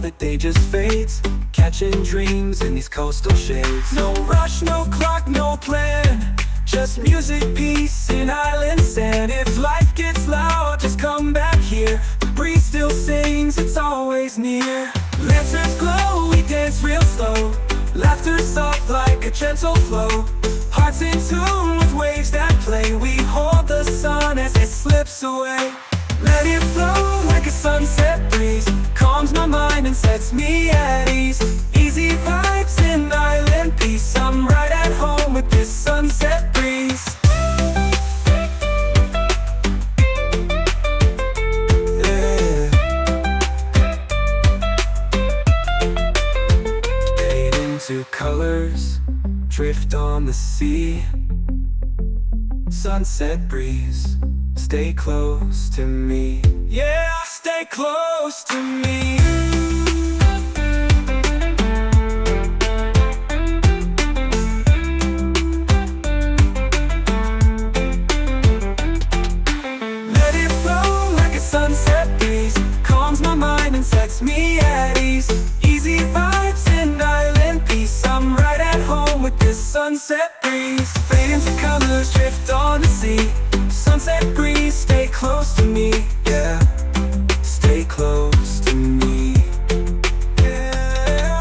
the day just fades, catching dreams in these coastal shades. No rush, no clock, no plan, just music, peace, and island sand. If life gets loud, just come back here. The breeze still sings, it's always near. Lanterns glow, we dance real slow, laughter soft like a gentle flow. Hearts in tune with waves that play, we hold the sun as it slips away. Let it flow like a sunset breeze, calms my mind and sets me at ease. Easy vibes and island peace, I'm right at home with this sunset breeze. Yeah. Fade into colors, drift on the sea. Sunset breeze, stay close to me. Yeah, stay close to me. Let it flow like a sunset breeze, calms my mind and sets me at ease. Easy vibes and island peace, I'm right at home with this sunset breeze. Fade into colors, drift on the sea. Sunset breeze, stay close to me. Yeah, stay close to me. Yeah.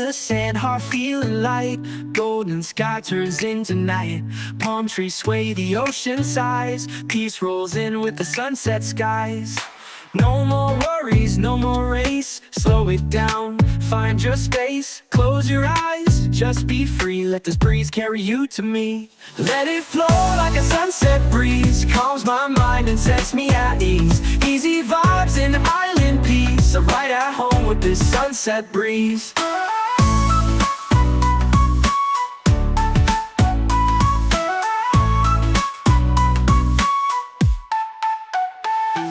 the sand, heart feeling light. Golden sky turns into night. Palm trees sway, the ocean sighs. Peace rolls in with the sunset skies. No more worries, no more race. Slow it down, find your space. Close your eyes, just be free. Let this breeze carry you to me. Let it flow like a sunset breeze. Calms my mind and sets me at ease. Easy vibes and island peace. I'm right at home with this sunset breeze.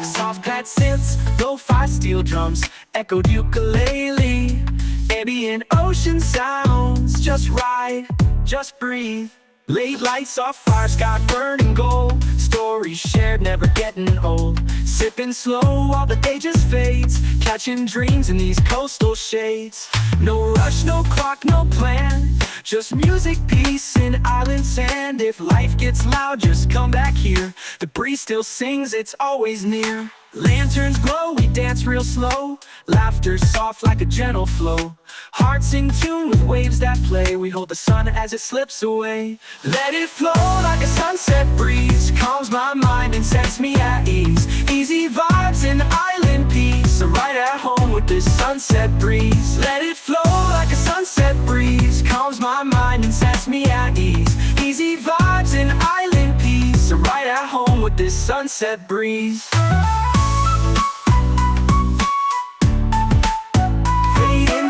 Soft pad synths, lo-fi steel drums, echoed ukulele. Ambient ocean sounds, just ride, just breathe. Late lights off fire, sky burning gold. Stories shared, never getting old. Sipping slow while the day just fades. Catching dreams in these coastal shades. No rush, no clock, no plan. Just music, peace, and island sand. If life gets loud, just come back here. The breeze still sings, it's always near. Lanterns glow, we dance real slow. Laughter soft like a gentle flow. Hearts in tune with waves that play. We hold the sun as it slips away. Let it flow like a sunset breeze. Calms my mind and sets me at ease. Easy vibes and island peace. I'm right at home with this sunset breeze. Let it flow like a sunset breeze. Calms my mind and sets me at ease. Easy vibes and island peace. I'm right at home with this sunset breeze.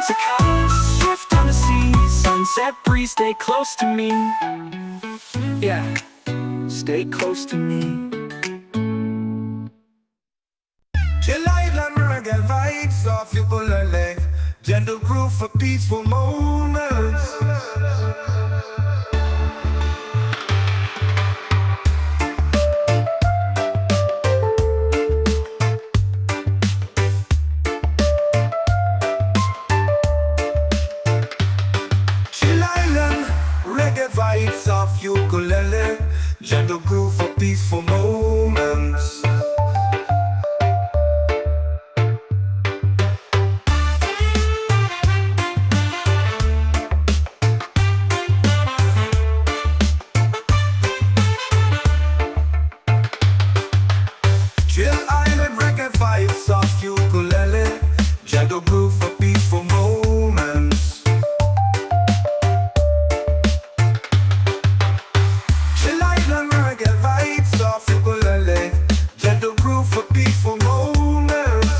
To colors, shift on the sea. Sunset breeze, stay close to me. Yeah, stay close to me. Chill island reggae vibes off your ukulele. Gentle groove for peaceful moments. Vibes off ukulele, gentle groove for peaceful moments. Chill island reggae vibes off ukulele, gentle groove for peaceful moments. Gentle groove for peaceful moments.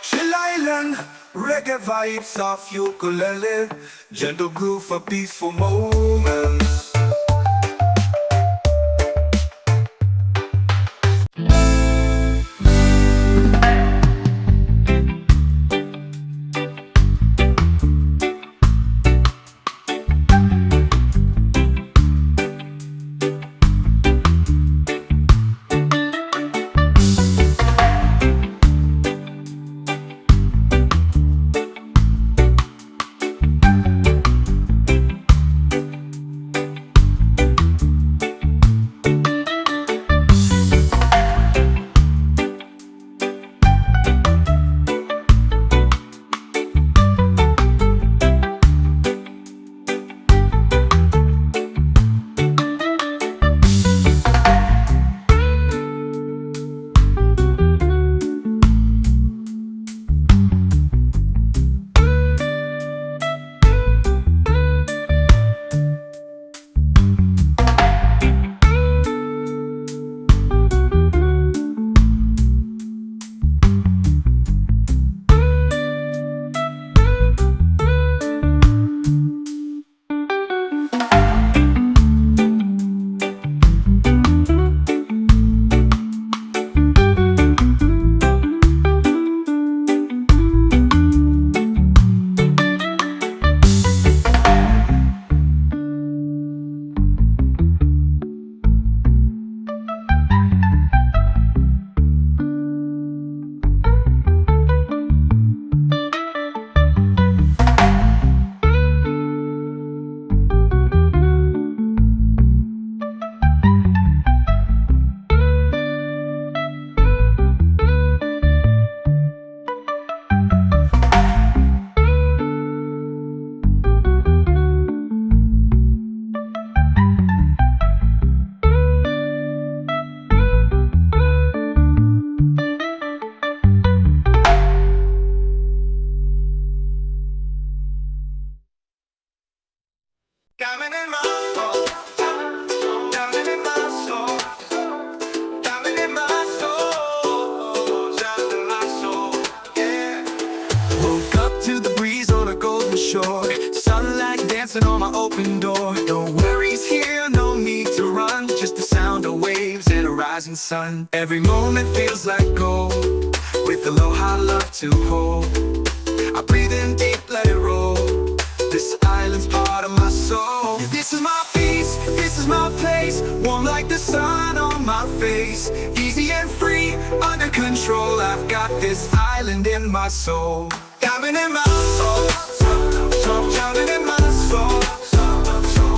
Chill island reggae vibes off ukulele. Gentle groove for peaceful moments. my open door. No worries here, no need to run, just the sound of waves and a rising sun. Every moment feels like gold, with aloha love to hold. I breathe in deep, let it roll. This island's part of my soul. This is my peace, this is my place, warm like the sun on my face. Easy and free, under control. I've got this island in my soul. Diamond in my soul, diamond in my soul,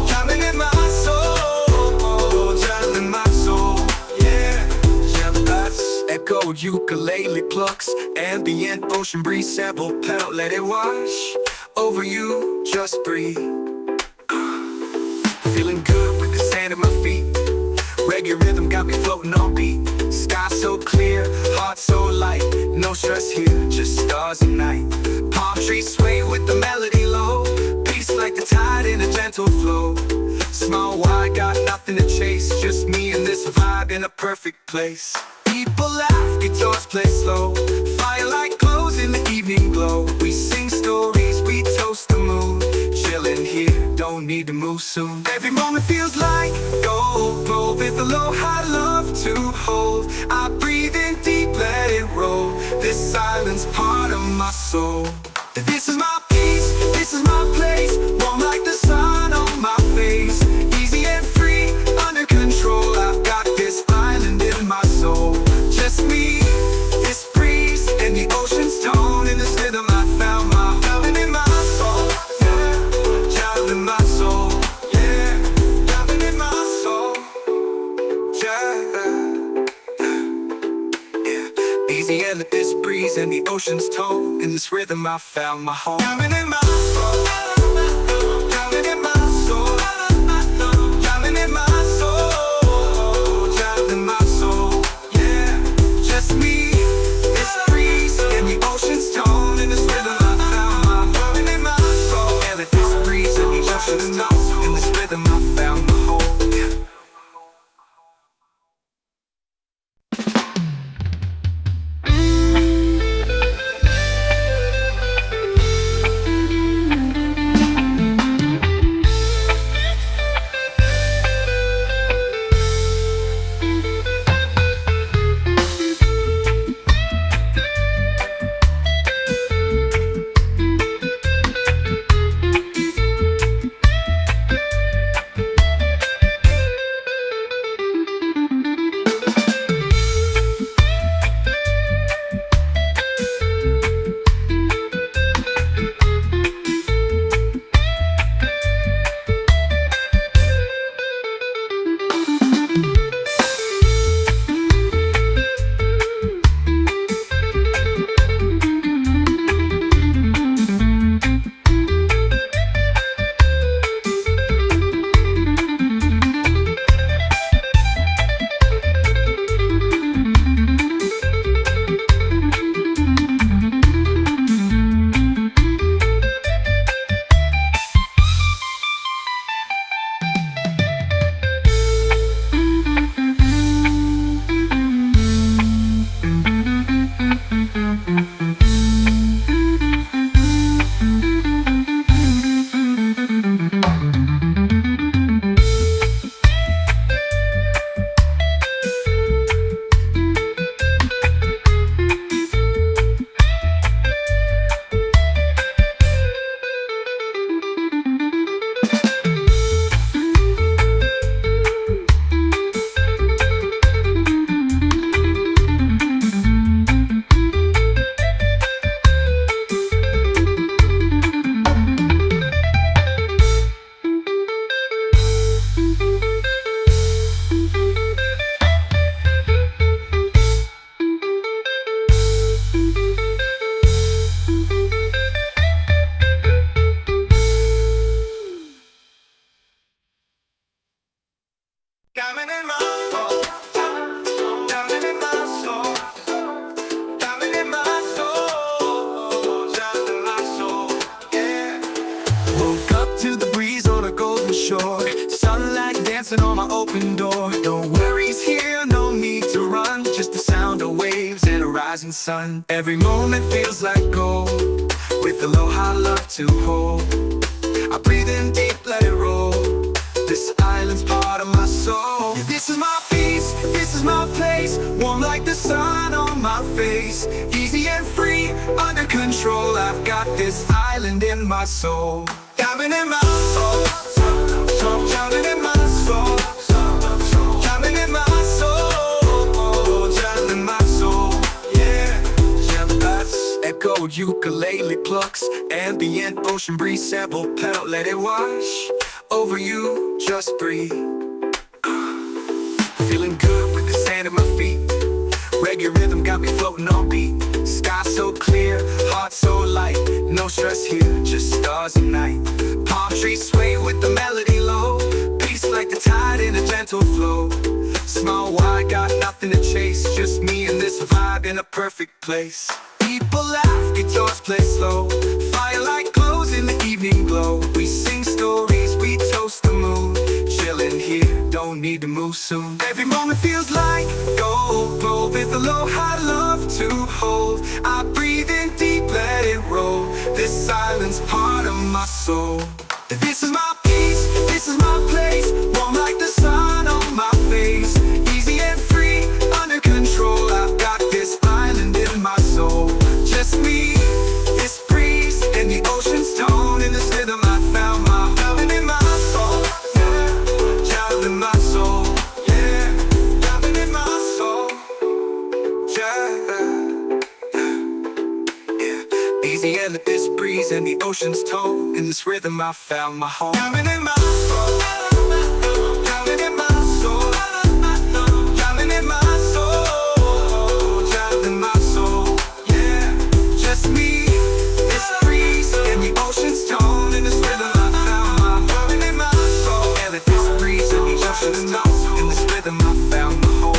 diamond in my soul, diamond in my soul. Yeah, jealous. Echoed ukulele plucks, ambient ocean breeze, sample pedal, let it wash over you, just breathe. Feeling good with the sand at my feet. Reggae rhythm got me floating on beat. Sky so clear, heart so light. No stress here, just stars at night. Palm trees sway with the melody low. Peace like the tide in a gentle flow. Small wide, got nothing to chase. Just me and this vibe in a perfect place. People laugh, guitars play slow. Firelight glows in the evening glow. We sing stories, we toast the moon. Chillin' here, don't need to move soon. Every moment feels like gold, with aloha love to hold. I breathe in deep, let it roll. This island's part of my soul. This is my peace, this is my place, warm like the sun on my face. Easy and free, under control. I've got this island in my soul. Just me, this breeze, and the ocean's tone. In this rhythm I found my diamond in my soul. Yeah, diamond in my soul. Yeah, diamond in my soul. Yeah. Easy and let this breeze and the ocean's tone. In this rhythm I found my home. Diamond in my soul. Diamond in my soul. Diamond in my soul. Diamond in my soul. Yeah, just me, this breeze and the ocean's tone. In this rhythm I found my diamond in my soul. And let this breeze and the ocean's tone. In this rhythm I found my home. Diamond in my soul, diamond in my soul, diamond in my soul, diamond in my soul, yeah. Woke up to the breeze on a golden shore, sunlight dancing on my open door. No worries here, no need to run, just the sound of waves and a rising sun. Every moment feels like gold, with aloha love to hold. I breathe in deep, let This island's part of my soul. Yeah, this is my peace, this is my place. Warm like the sun on my face. Easy and free, under control. I've got this island in my soul. Diamond in my soul, diamond in my soul, diamond in my soul, diamond in my soul. Yeah, that's echoed ukulele plucks, ambient ocean breeze sample pedal. Let it wash over you, just breathe. Feeling good with the sand at my feet. Reggae rhythm got me floating on beat. Sky so clear, heart so light. No stress here, just stars and night. Palm trees sway with the melody low. Peace like the tide in a gentle flow. Small wide, got nothing to chase. Just me and this vibe in a perfect place. People laugh, guitars play slow. Firelight glows in the evening glow. We sing stories, we toast the moon. Chillin' here, don't need to move soon. Every moment feels like gold. Glow with aloha, love to hold. I breathe in deep, let it roll. This island's part of my soul. This is my peace, this is my place. Warm like the sun on my face. Easy and free, under control. I've got this island in my soul. Just me, this breeze, and the ocean's tone. In this rhythm I found my diamond in my soul. Yeah, diamond in my soul. Yeah, diamond in my soul. Yeah. Easy and this breeze and the ocean's tone. In this rhythm I found my home. Diamond in my soul. Diamond in my soul. Diamond in my soul. Diamond in my soul. Yeah, just me, this breeze and the ocean's tone. In this rhythm I found my diamond in my soul. And this breeze and the ocean's tone. In this rhythm I found my home.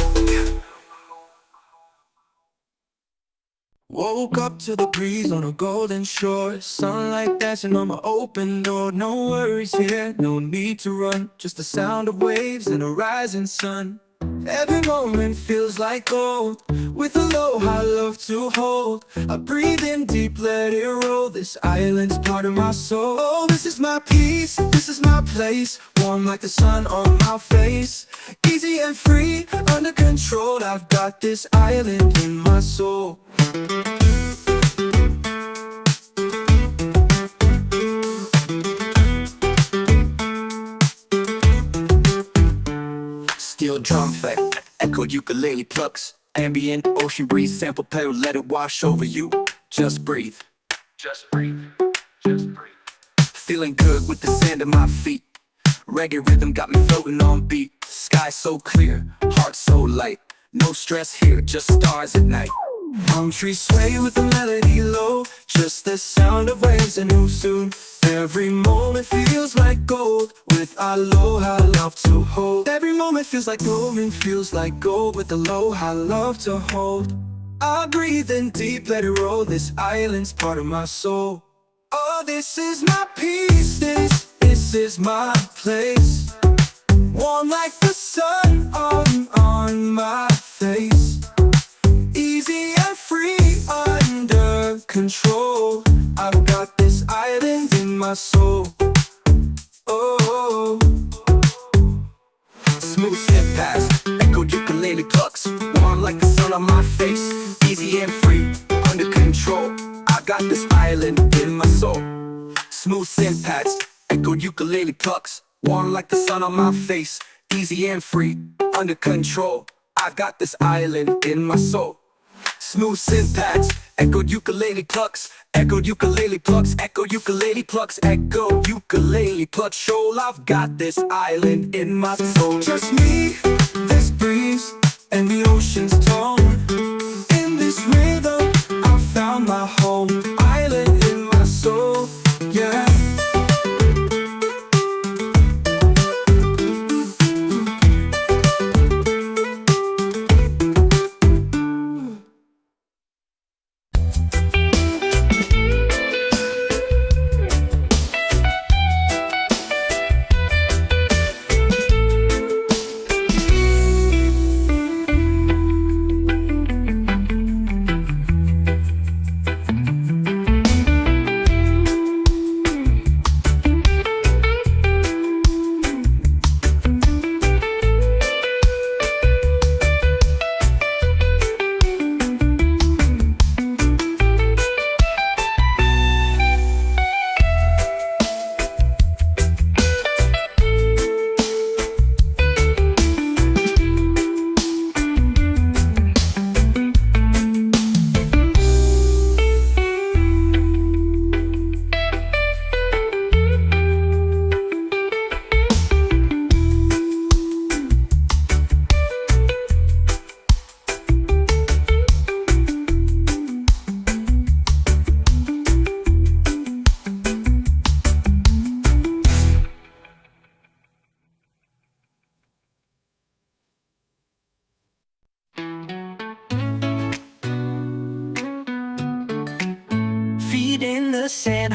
Woke up to the breeze on a golden shore. Sunlight dancing on my open door. No worries here, no need to run. Just the sound of waves and a rising sun. Every moment feels like gold. With aloha, love to hold. I breathe in deep, let it roll. This island's part of my soul. Oh, this is my peace, this is my place. Warm like the sun on my face. Easy and free, under control. I've got this island in my soul. Steel drum effect, echoed ukulele plucks. Ambient ocean breeze sample pedal, let it wash over you. Just breathe. Just breathe. Just breathe. Feeling good with the sand at my feet. Reggae rhythm got me floating on beat. Sky so clear, heart so light. No stress here, just stars at night. Palm trees sway with the melody low. Just the sound of waves and who soon. Every moment feels like gold. With aloha, love to hold. Every moment feels like golden, feels like gold. With aloha, love to hold. I breathe in deep, let it roll. This island's part of my soul. Oh, this is my peace, this is my place. Warm like the sun on my face. Easy and free, under control. I've got this island in my soul. Oh, Smooth step past, echoed ukulele plucks. Warm like the sun on my face. Easy and free, under control. I got this island in my soul. Smooth synth pads, echoed ukulele plucks. Warm like the sun on my face. Easy and free, under control. I got this island in my soul. Smooth synth pads, echoed ukulele plucks. Echoed ukulele plucks, echoed ukulele plucks, echoed ukulele plucks. Shoal, I've got this island in my soul. just me, this breeze, and the ocean's tone. In this rhythm, I found my home. Island in my soul, yeah.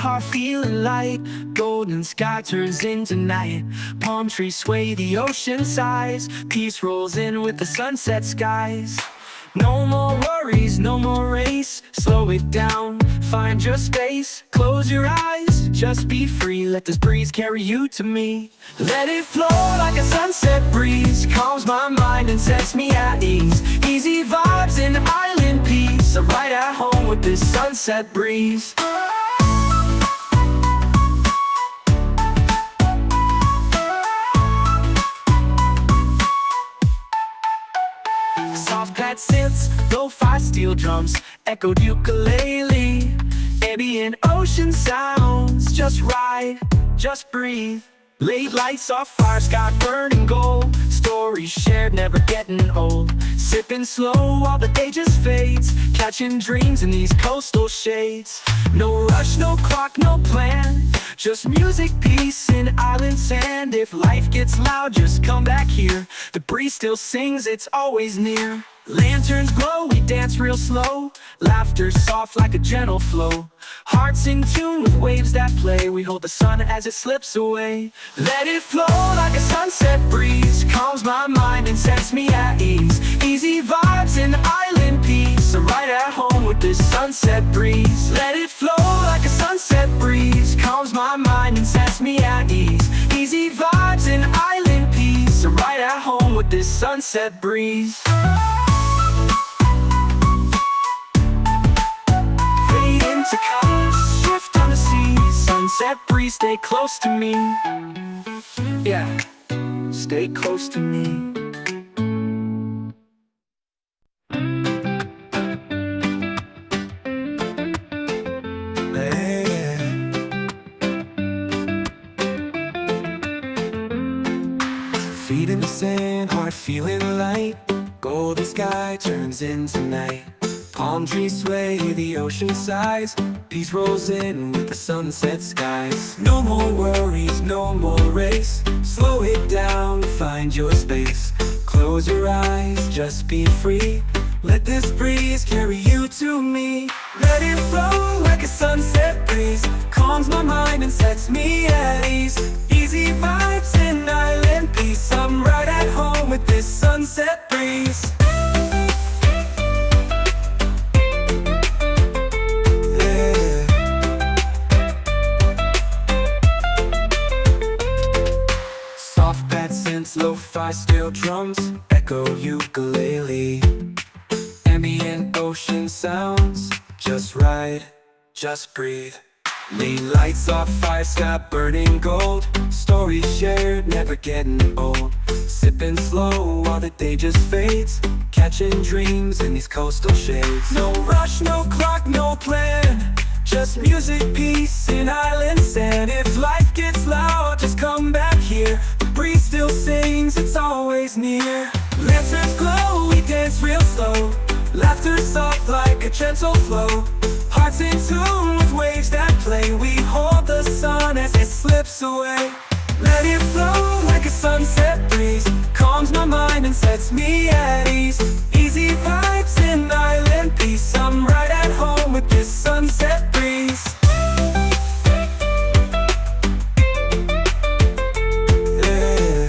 heart feeling light. Golden sky turns into night. Palm trees sway, the ocean sighs. Peace rolls in with the sunset skies. No more worries, no more race. Slow it down, find your space. Close your eyes, just be free. Let this breeze carry you to me. Let it flow like a sunset breeze. Calms my mind and sets me at ease. Easy vibes and island peace. I'm right at home with this sunset breeze. Soft pad synths, lo-fi steel drums, echoed ukulele, ambient ocean sounds. Just ride, just breathe. Late lights off fire, sky burning gold. Stories shared, never getting old. Sipping slow while the day just fades. Catching dreams in these coastal shades. No rush, no clock, no plan. Just music, peace, and island sand. If life gets loud, just come back here. The breeze still sings, it's always near. Lanterns glow, we dance real slow. Laughter soft like a gentle flow. Hearts in tune with waves that play. We hold the sun as it slips away. Let it flow like a sunset breeze. Calms my mind and sets me at ease. Easy vibes and island peace. I'm right at home with this sunset breeze. Let it flow like a sunset breeze. Calms my mind and sets me at ease. Easy vibes and island peace. I'm right at home with this sunset breeze. Fade into colors, shift on the sea. Sunset breeze, stay close to me. Yeah, stay close to me. Feet in the sand, heart feeling light. Golden sky turns into night. Palm trees sway, the ocean sighs. Peace rolls in with the sunset skies. No more worries, no more race. Slow it down, find your space. Close your eyes, just be free. Let this breeze carry you to me. Let it flow like a sunset breeze. Calms my mind and sets me at ease. Easy vibes and island peace. I'm right at home with this sunset breeze. Yeah. Soft pad synths, lo-fi steel drums, echo ukulele. Ambient ocean sounds, just ride, just breathe. Lane lights off fire, sky burning gold. Stories shared, never getting old. Sipping slow while the day just fades. Catching dreams in these coastal shades. No rush, no clock, no plan. Just music, peace, and island sand. If life gets loud, just come back here. The breeze still sings, it's always near. Lanterns glow, we dance real slow. Laughter soft like a gentle flow. Hearts in tune with waves that play. We hold the sun as it slips away. Let it flow like a sunset breeze. Calms my mind and sets me at ease. Easy vibes and island peace. I'm right at home with this sunset breeze. Yeah.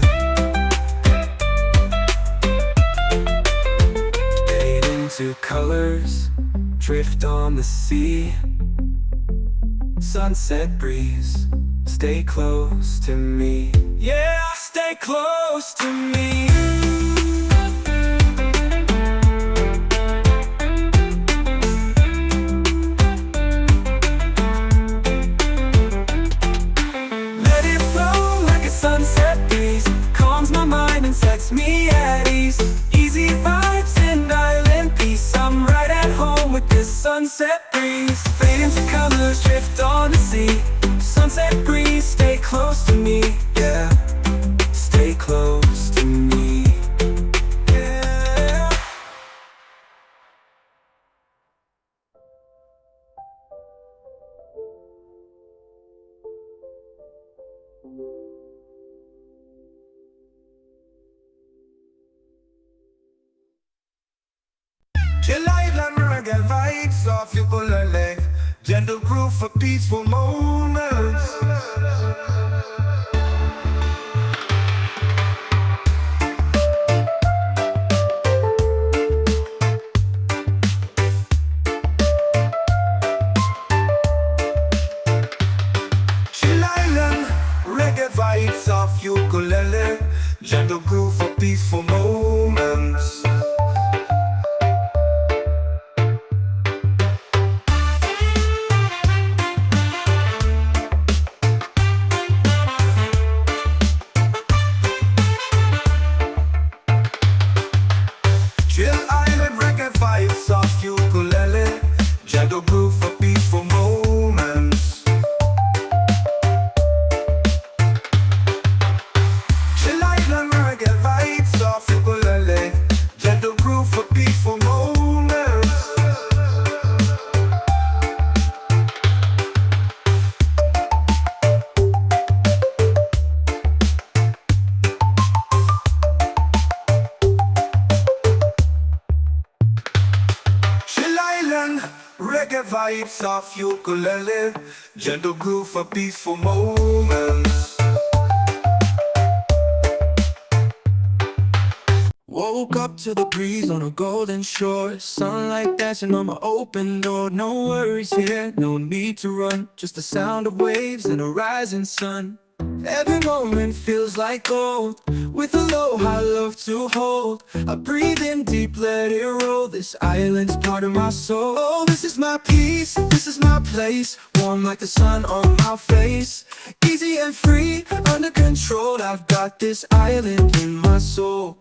Fade into colors, drift on the sea. Sunset breeze, stay close to me. Yeah, stay close to me. Let it flow like a sunset breeze. Calms my mind and sets me at ease. Easy vibes and island peace. I'm right at home with this sunset breeze. Fade into colors, drift on the sea. Sunset breeze, stay close to me. Yeah, stay close to me. Yeah. Chill island reggae vibes off you pull a leg. gentle groove for peaceful moments. Chill Island, reggae vibes of ukulele, gentle groove for peaceful moments. Chill Island, reggae vibes of ukulele, gentle groove for peaceful moments. Chill Island, reggae vibes of ukulele, gentle groove for peaceful moments. Chill Island, reggae vibes of ukulele, gentle groove for peaceful moments. Woke up to the breeze on a golden shore, sunlight dancing on my open door. No worries here, no need to run, just the sound of waves and a rising sun. Every moment feels like gold, with aloha love to hold. I breathe in deep, let it roll, this island's part of my soul. Oh, this is my peace, this is my place, warm like the sun on my face. Easy and free, under control, I've got this island in my soul.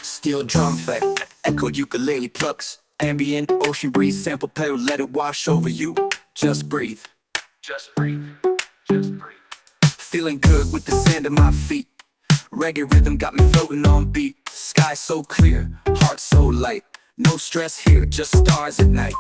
Steel drum effect, echoed ukulele plucks, ambient ocean breeze, sample pedal, let it wash over you. Just breathe, just breathe, just breathe. Feeling good with the sand at my feet, reggae rhythm got me floating on beat. Sky so clear, heart so light, no stress here, just stars at night.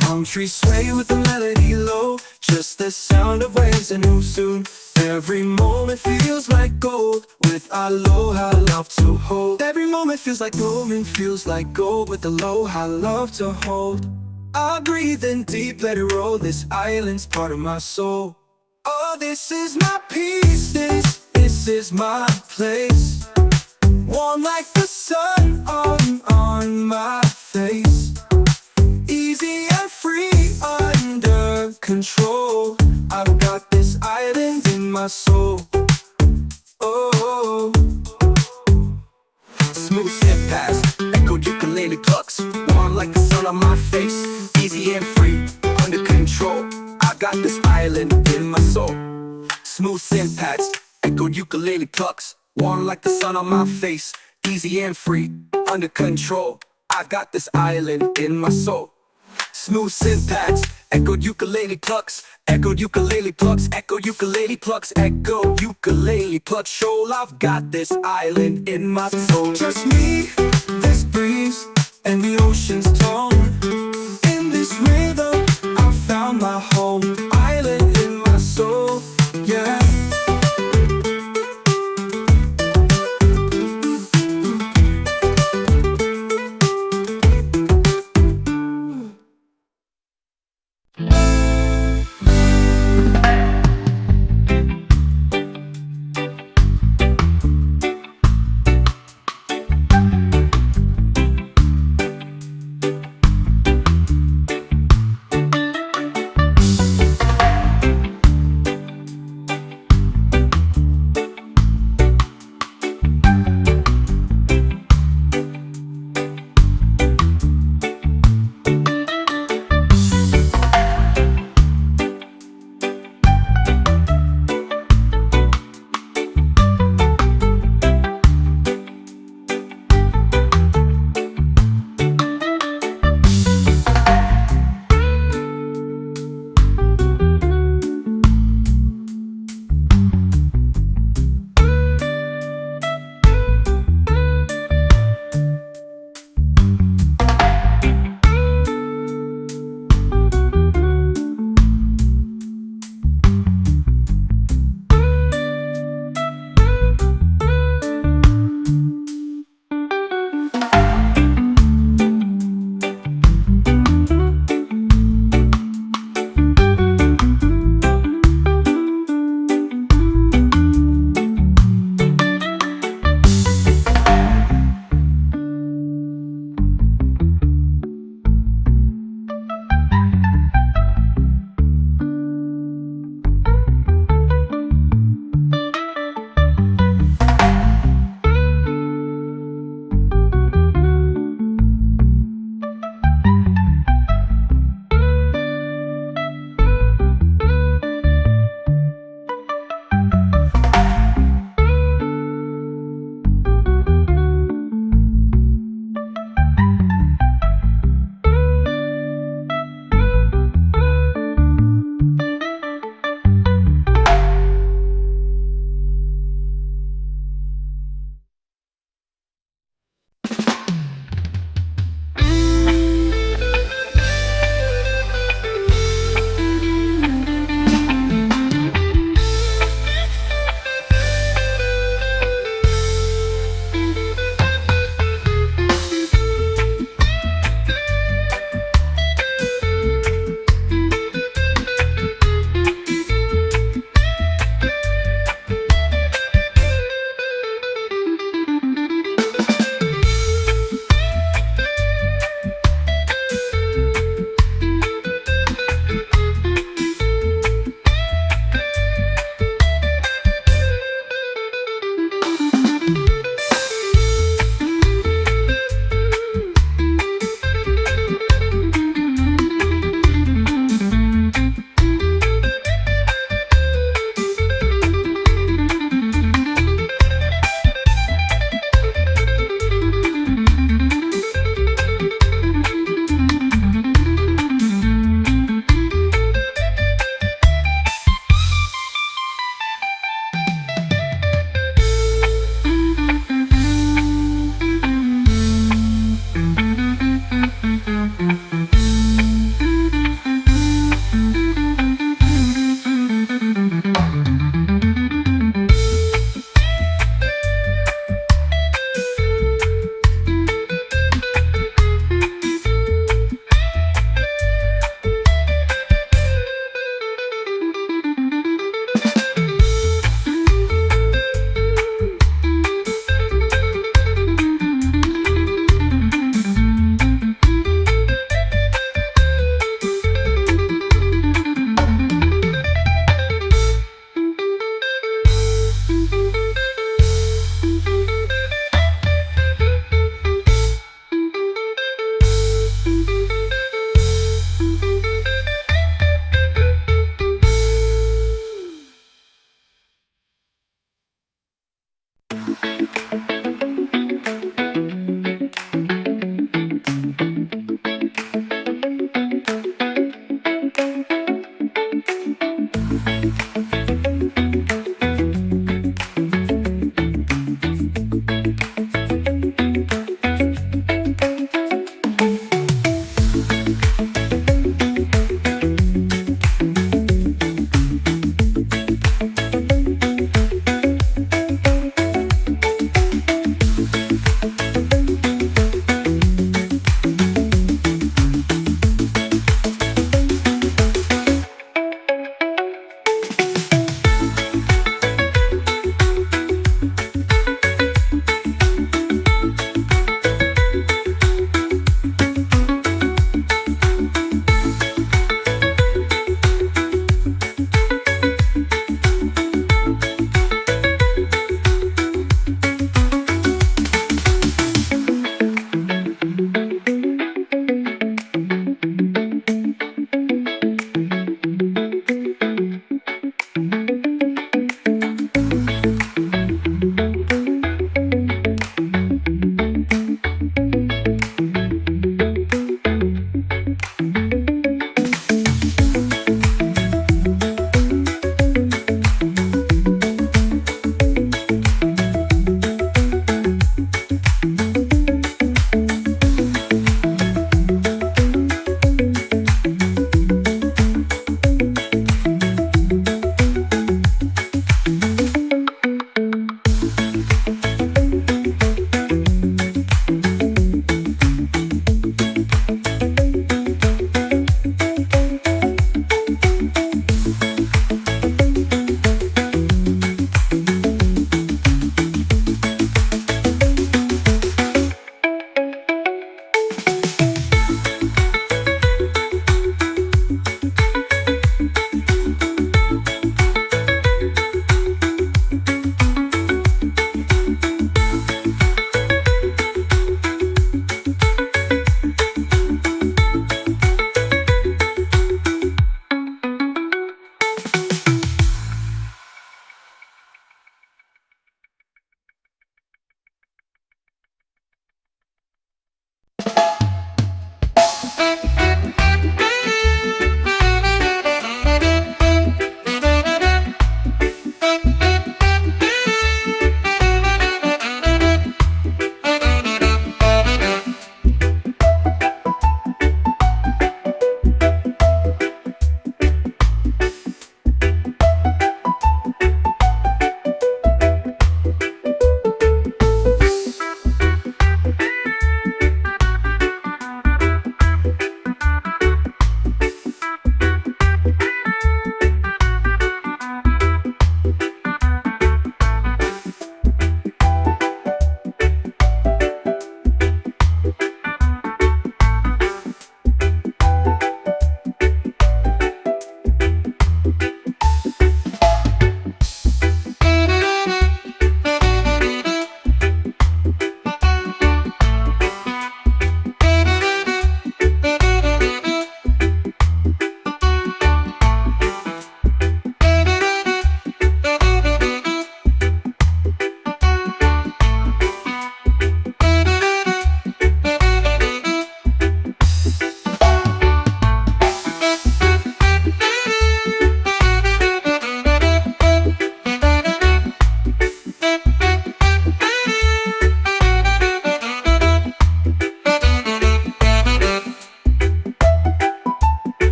Palm trees sway with the melody low, just the sound of waves and who soon. Every moment feels like gold, with aloha love to hold. Every moment feels like gold and feels like gold, with aloha love to hold. I breathe in deep, let it roll, this island's part of my soul. Oh, this is my peace, this is my place, warm like the sun on my face. Easy and free, under control, I've got this island in my soul. Oh, smooth step past, echoed ukulele plucks, warm like the sun on my face. Easy and free, under control, I got this island in my soul. Smooth syntax, echoed ukulele plucks, warm like the sun on my face. Easy and free, under control, I got this island in my soul. Smooth syntax, echoed ukulele plucks, echoed ukulele plucks, echoed ukulele plucks, echo ukulele plucks. Shoal, I've got this island in my soul. Just me, this breeze, and the ocean's tone. In this rhythm, I found my home. Island in my soul, yeah.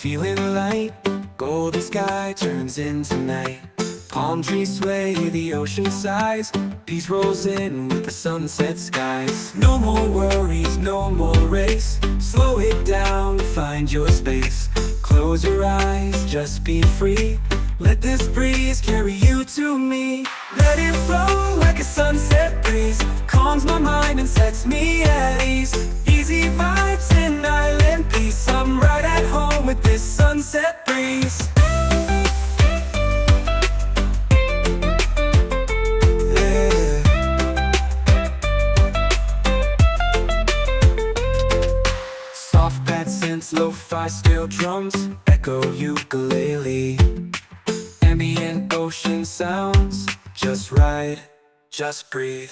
feeling light. Golden sky turns into night. Palm trees sway, the ocean sighs. Peace rolls in with the sunset skies. No more worries, no more race. Slow it down, find your space. Close your eyes, just be free. Let this breeze carry you to me. Let it flow like a sunset breeze. Calms my mind and sets me at ease. Easy vibes and island peace. I'm right at home with this sunset breeze. Yeah. Soft bad synths, lo-fi steel drums, echo ukulele. Ambient ocean sounds, just ride, just breathe.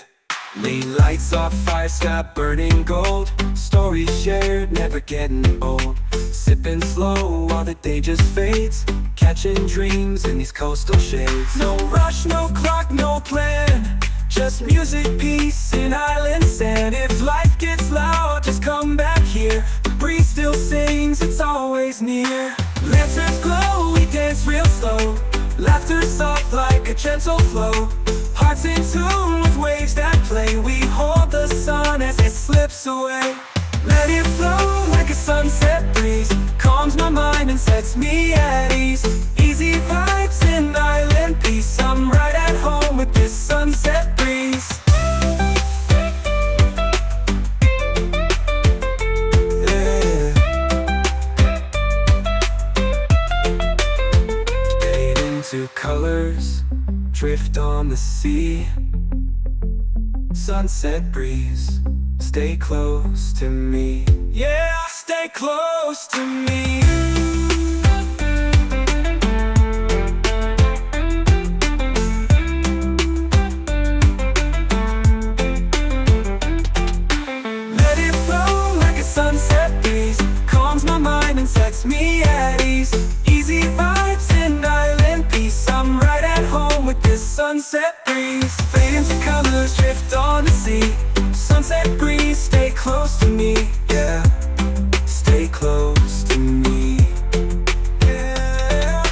Lean lights off, fire sky burning gold. Stories shared, never getting old. Sipping slow while the day just fades. Catching dreams in these coastal shades. No rush, no clock, no plan. Just music, peace, and island sand. If life gets loud, just come back here. The breeze still sings, it's always near. Lanterns glow, we dance real slow. Laughter soft like a gentle flow. Hearts in tune with waves that play. We hold the sun as it slips away. Let it flow like a sunset breeze. Calms my mind and sets me at ease. Easy vibes and island peace. I'm right at home with this sunset breeze. Yeah. Fade into colors, drift on the sea. Sunset breeze, stay close to me. Yeah, stay close to me. Let it flow like a sunset breeze. Calms my mind and sets me at ease. Easy vibes and island peace. I'm right at home with this sunset breeze. Fade into colors, drift on the sea. Sunset breeze, stay close to me. Yeah, stay close to me. Yeah.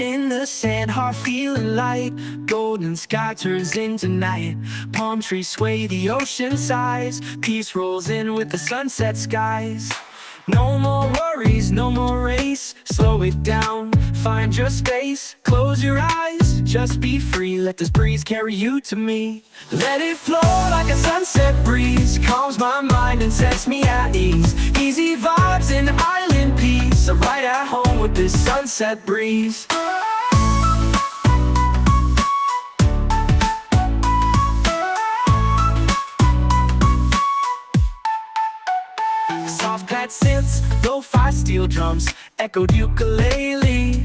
in the sand, heart feeling light. Golden sky turns into night. Palm trees sway, the ocean sighs. Peace rolls in with the sunset skies. No more worries, no more race. Slow it down, find your space. Close your eyes, just be free. Let this breeze carry you to me. Let it flow like a sunset breeze. Calms my mind and sets me at ease. Easy vibes and island peace. I'm right at home with this sunset breeze. Soft pad synths, lo-fi steel drums, echoed ukulele.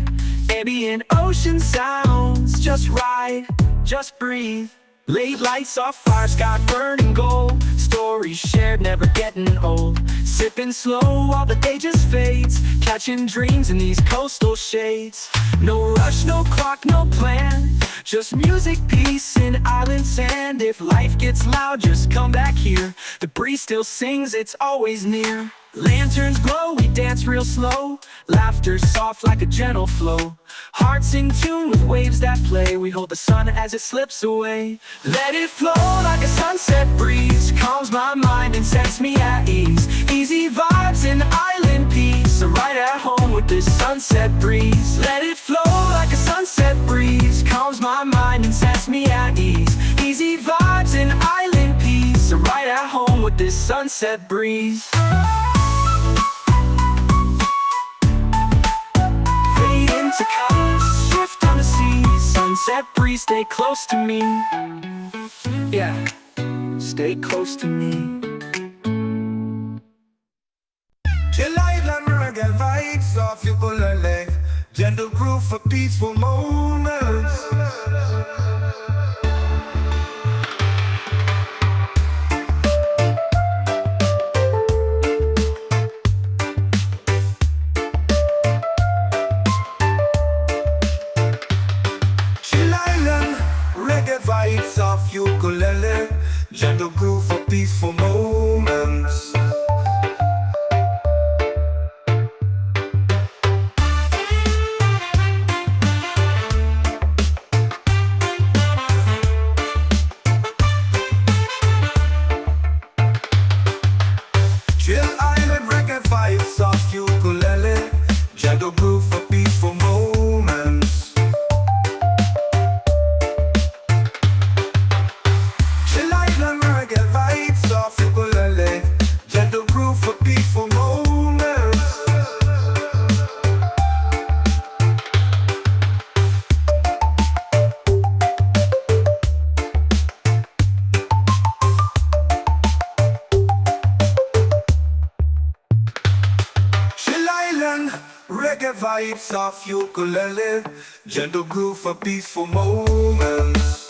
Ambient ocean sounds, just ride, just breathe. Late lights off fire, sky burning gold. Stories shared, never getting old. Sipping slow while the day just fades. Catching dreams in these coastal shades. No rush, no clock, no plan. Just music, peace, and island sand. If life gets loud, just come back here. The breeze still sings, it's always near. Lanterns glow, we dance real slow. Laughter soft like a gentle flow. Hearts in tune with waves that play. We hold the sun as it slips away. Let it flow like a sunset breeze. Calms my mind and sets me at ease. Easy vibes and island peace. I'm right at home with this sunset breeze. Let it flow like a sunset breeze. Calms my mind and sets me at ease. Easy vibes and island peace. I'm right at home with this sunset breeze. To colors, shift on the sea. Sunset breeze, stay close to me. Yeah, stay close to me. Chill island reggae vibes off ukulele. Gentle groove for peaceful moments. Vibes of ukulele, gentle groove for peaceful moments. Chill island reggae vibes of ukulele, gentle groove for peaceful moments. Gentle groove for peaceful moments. Chill island reggae vibes of ukulele. Gentle groove for peaceful moments.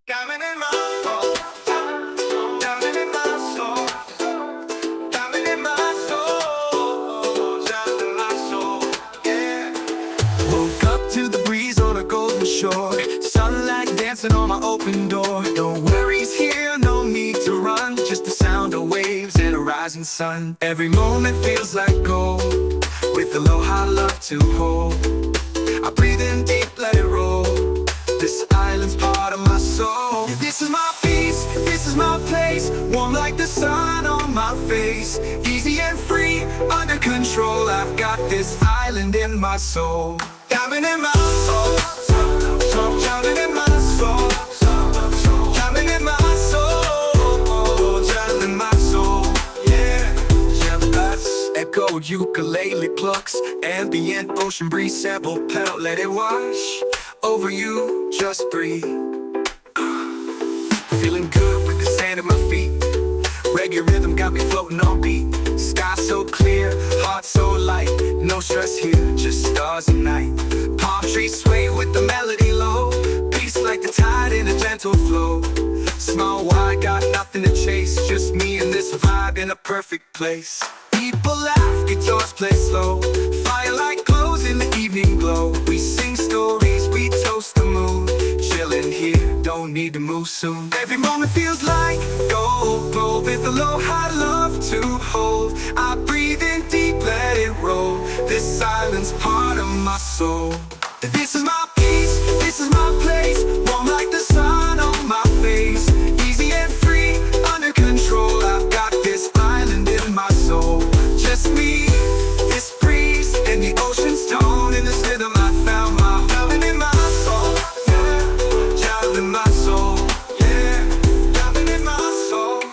Diamond in my soul, diamond in my soul, diamond in my soul, diamond in my soul, yeah. Woke up to the breeze on a golden shore, sunlight dancing on my open door. No worries here, no need to run, just the sound of waves and a rising sun. Every moment feels like gold, with aloha love to hold. I breathe in deep, let it roll. This island's part of my soul. This is my peace, this is my place. Warm like the sun on my face. Easy and free, under control. I've got this island in my soul. Diamond in my soul, diamond in my soul, diamond in my soul, diamond in my soul, yeah. Echo ukulele plucks, ambient ocean breeze sample pedal, let it wash over you, just breathe. Feeling good with the sand at my feet. Reggae rhythm got me floating on beat. Sky so clear, heart so light. No stress here, just stars and night. Palm trees sway with the melody low. Peace like the tide in a gentle flow. Small wide, got nothing to chase. Just me and this vibe in a perfect place. People laugh, guitars play slow. Firelight glows in the evening glow. We sing stories, we toast the moon. Chillin' here, don't need to move soon. Every moment feels like gold, glow with aloha love to hold. I breathe in deep, let it roll. This island's part of my soul. This is my peace, this is my place. Warm like the sun on my face. Easy and free, under control. I've got this island in my soul. Just me, this breeze, and the ocean's tone. In this rhythm I found my diamond in my soul, yeah. Diamond in my soul, yeah. Diamond in my soul,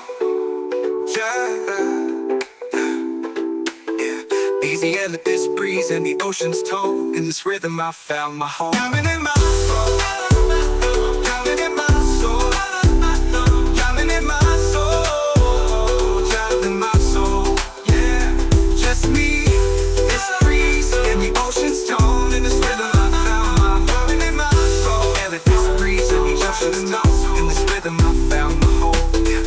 yeah. Easy and let this breeze and the ocean's tone. In this rhythm I found my home. Diamond in my soul, diamond in my soul, diamond in my soul, diamond in my soul, yeah. Just me, this breeze, and the ocean's tone. In this rhythm I found my diamond in my soul. And let this breeze and the ocean's tone. In this rhythm I found my home, yeah.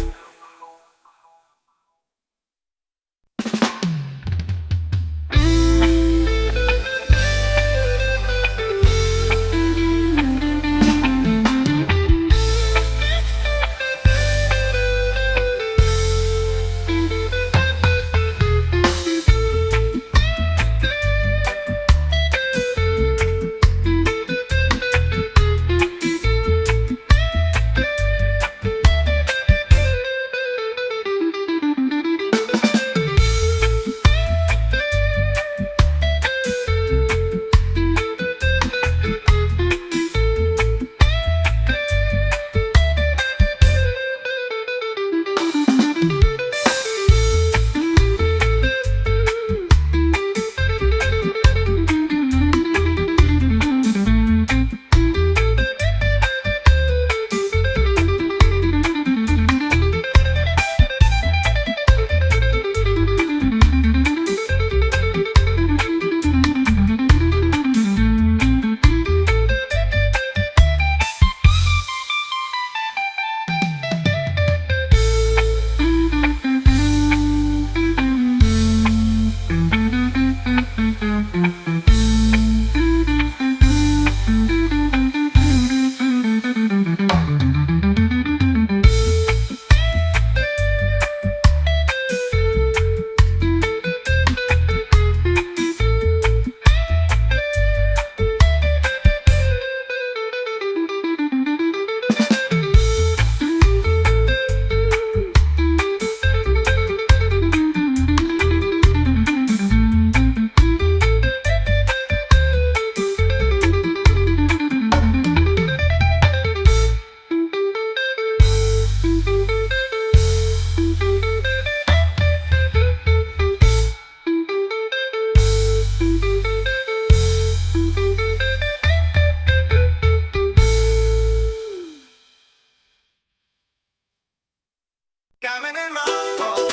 Diamond in my soul,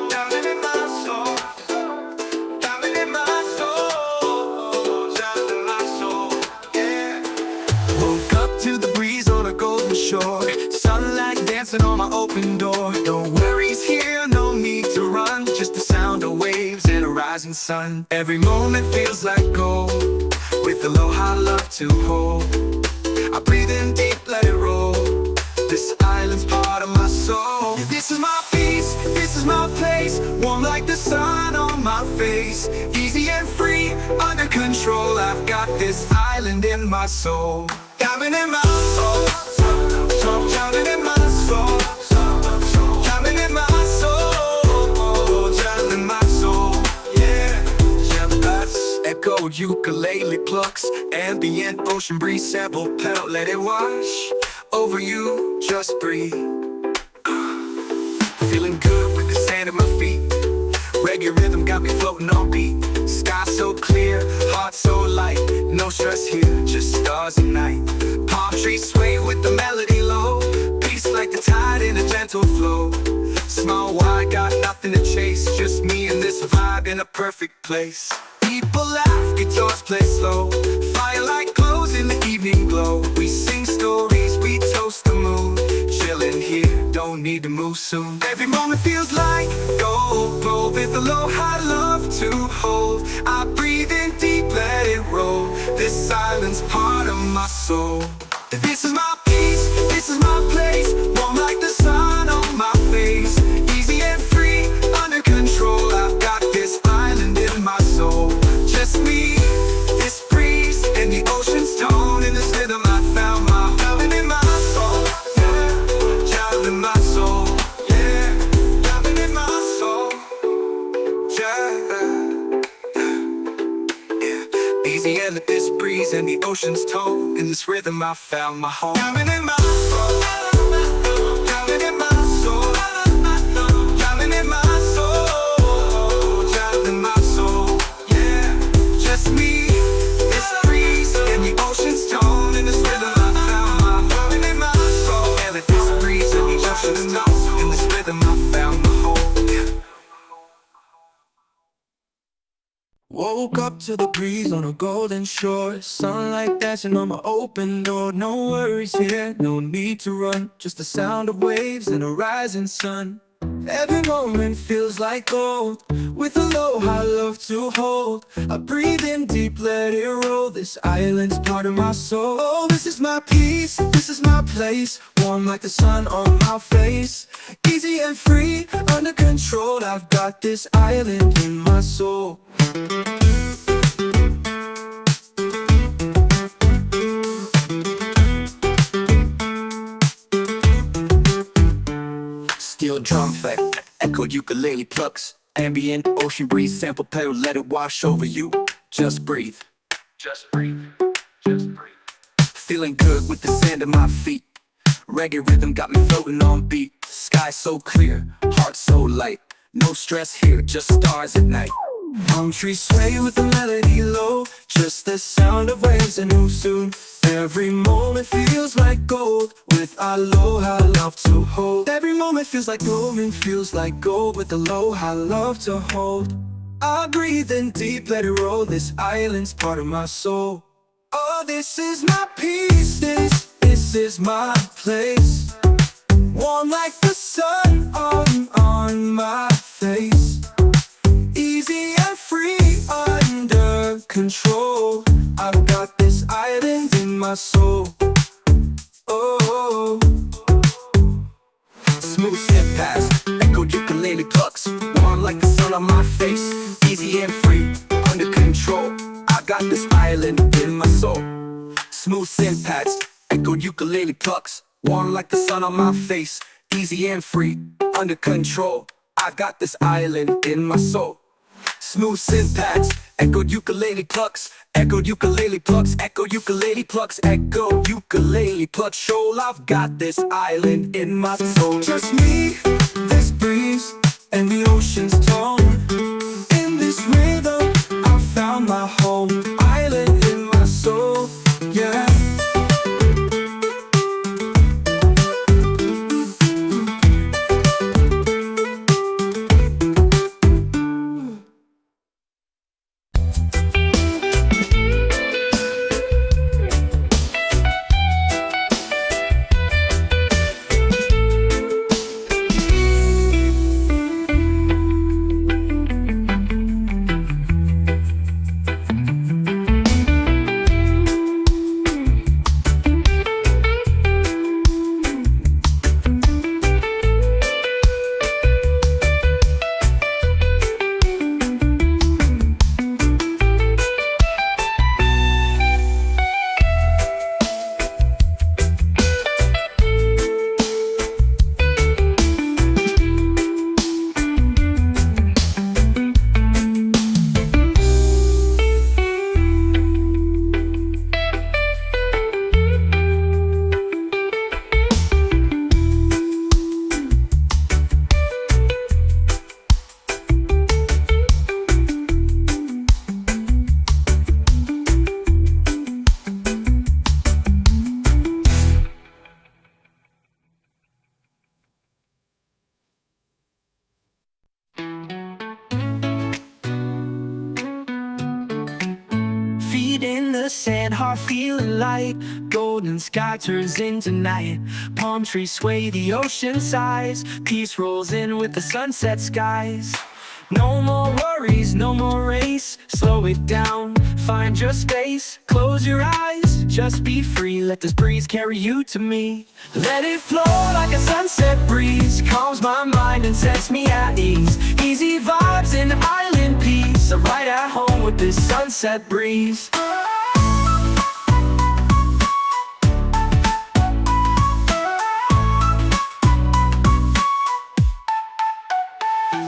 diamond in my soul, diamond in my soul, diamond in my soul, yeah. Woke up to the breeze on a golden shore. Sunlight dancing on my open door. No worries here, no need to run. Just the sound of waves and a rising sun. Every moment feels like gold, with aloha love to hold. I breathe in deep, let it roll. This island's part of my soul. Yeah, this is my peace, this is my place. Warm like the sun on my face. Easy and free, under control. I've got this island in my soul. Diamond in my soul, diamond in my soul, diamond in my soul, diamond in my soul. Yeah, echo ukulele plucks, ambient ocean breeze, sample pedal, let it wash over you, just breathe. Feeling good with the sand at my feet. Reggae rhythm got me floating on beat. Sky so clear, heart so light. No stress here, just stars and night. Palm trees sway with the melody low. Peace like the tide in a gentle flow. Small wide, got nothing to chase. Just me and this vibe in a perfect place. People laugh, guitars play slow. Firelight glows in the evening glow. We sing stories, we toast the moon. Chillin' here, don't need to move soon. Every moment feels like gold, gold with aloha love to hold. I breathe in deep, let it roll. This island's part of my soul. This is my peace, this is my place. Warm like the sun on my face. Easy and free, under control. I've got this island in my soul. Just me, this breeze, and the ocean's tone. In this rhythm I found my diamond in my soul. Yeah, diamond in my soul. Yeah, diamond in my soul. Yeah. Easy and this breeze and the ocean's tone. In this rhythm I found my home. Diamond in my soul. Diamond in my soul. Diamond in my soul. Diamond in my soul. Yeah, just me, this breeze and the ocean's tone. In this rhythm I found my diamond in my soul. And this breeze and the ocean's tone. In this rhythm I found my home. Woke up to the breeze on a golden shore. Sunlight dancing on my open door. No worries here, no need to run. Just the sound of waves and a rising sun. Every moment feels like gold, with aloha love to hold. I breathe in deep, let it roll. This island's part of my soul. Oh, this is my peace, this is my place. Warm like the sun on my face. Easy and free, under control. I've got this island in my soul. Steel drum effect, echoed ukulele plucks, ambient ocean breeze, sample pedal, let it wash over you. Just breathe, just breathe, just breathe. Feeling good with the sand at my feet. Reggae rhythm got me floating on beat. Sky so clear, heart so light. No stress here, just stars at night. Palm trees sway with the melody low. Just the sound of waves and who soon. Every moment feels like gold, with aloha love to hold. Every moment feels like gold, feels like gold, with aloha love to hold. I breathe in deep, let it roll. This island's part of my soul. Oh, this is my peace, this is my place. Warm like the sun on my face. Easy and free, under control. I've got this island in my soul. Oh, smooth step past, echoed ukulele plucks. Warm like the sun on my face. Easy and free, under control. I got this island in my soul. Smooth synth pads, echoed ukulele plucks. Warm like the sun on my face. Easy and free, under control. I've got this island in my soul. Smooth synth pads, echoed ukulele plucks. Echoed ukulele plucks, echoed ukulele plucks, echoed ukulele plucks. Shoal, I've got this island in my soul. Just me, this breeze, and the ocean's tone. In this rhythm, I found my home. Island in my soul, yeah. sand, heart feeling light. Golden sky turns into night. Palm trees sway, the ocean sighs. Peace rolls in with the sunset skies. No more worries, no more race. Slow it down, find your space. Close your eyes, just be free. Let this breeze carry you to me. Let it flow like a sunset breeze. Calms my mind and sets me at ease. Easy vibes and island peace. I'm right at home with this sunset breeze.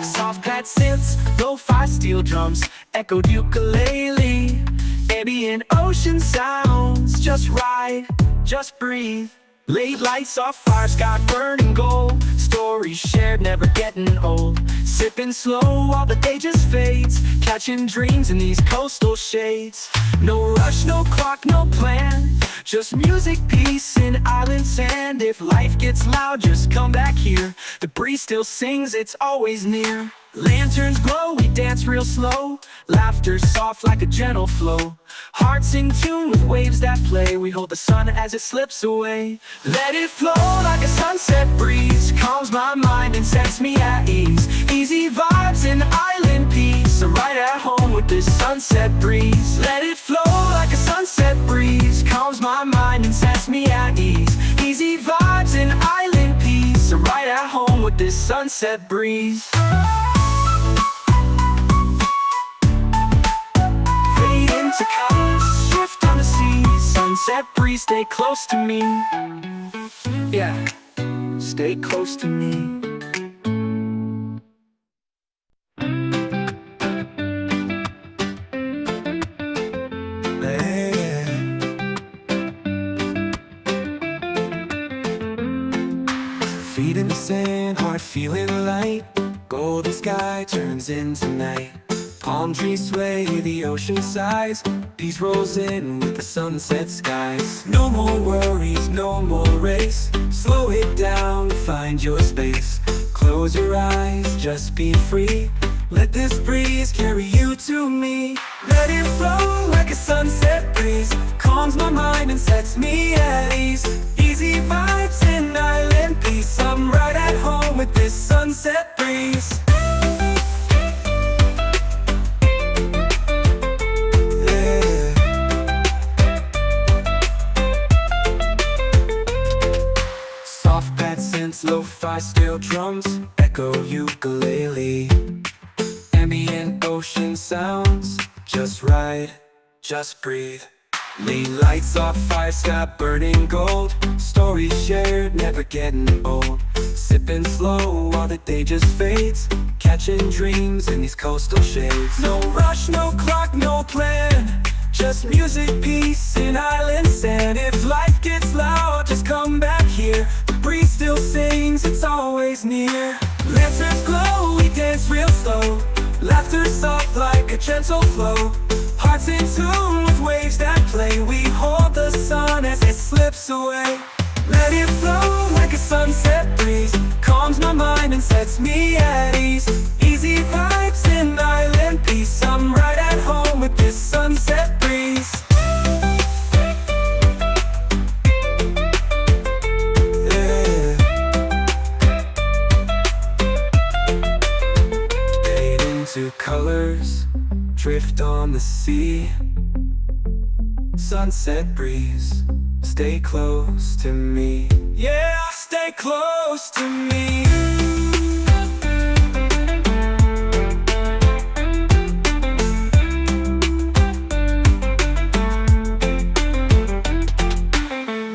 Soft pad synths, lo-fi steel drums, echoed ukulele. Ambient ocean sounds, just ride, just breathe. Late lights off fire, sky burning gold. Stories shared, never getting old. Sipping slow while the day just fades. Catching dreams in these coastal shades. No rush, no clock, no plan. Just music, peace, and island sand. If life gets loud, just come back here. The breeze still sings, it's always near. Lanterns glow, we dance real slow. Laughter soft like a gentle flow. Hearts in tune with waves that play. We hold the sun as it slips away. Let it flow like a sunset breeze. Calms my mind and sets me at ease. Easy vibes and island peace. I'm right at home with this sunset breeze. Let it flow like a sunset breeze. Calms my mind and sets me at ease. Easy vibes and island peace. I'm right at home with this sunset breeze. To colors, shift on the sea. Sunset breeze, stay close to me. Yeah, stay close to me. Feet in the sand, heart feeling light. Golden sky turns into night. Palm trees sway, the ocean sighs. Peace rolls in with the sunset skies. No more worries, no more race. Slow it down, find your space. Close your eyes, just be free. Let this breeze carry you to me. Let it flow like a sunset breeze. Calms my mind and sets me at ease. Easy vibes and island peace. I'm right at home with this sunset breeze. Lo-fi steel drums, echo ukulele. Ambient ocean sounds, just ride, just breathe. Late lights off fire, sky burning gold. Stories shared, never getting old. Sipping slow while the day just fades. Catching dreams in these coastal shades. No rush, no clock, no plan. Just music, peace, and island sand. If life gets loud, just come back here. The breeze still sings, it's always near. Lanterns glow, we dance real slow. Laughter soft like a gentle flow. Hearts in tune with waves that play. We hold the sun as it slips away. Let it flow like a sunset breeze. Calms my mind and sets me at ease. Easy vibes and island peace. I'm right at home with this sunset breeze. Yeah. Fade into colors, drift on the sea. Sunset breeze, stay close to me. Yeah, stay close to me.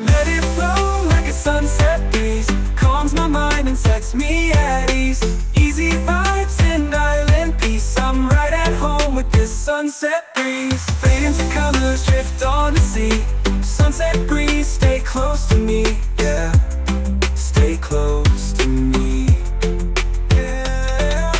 Let it flow like a sunset breeze. Calms my mind and sets me at ease. Easy vibes and island peace. I'm right at home with this sunset breeze. Fade into colors, drift on the sea. Sunset breeze, stay close to me. Yeah, stay close to me. Yeah.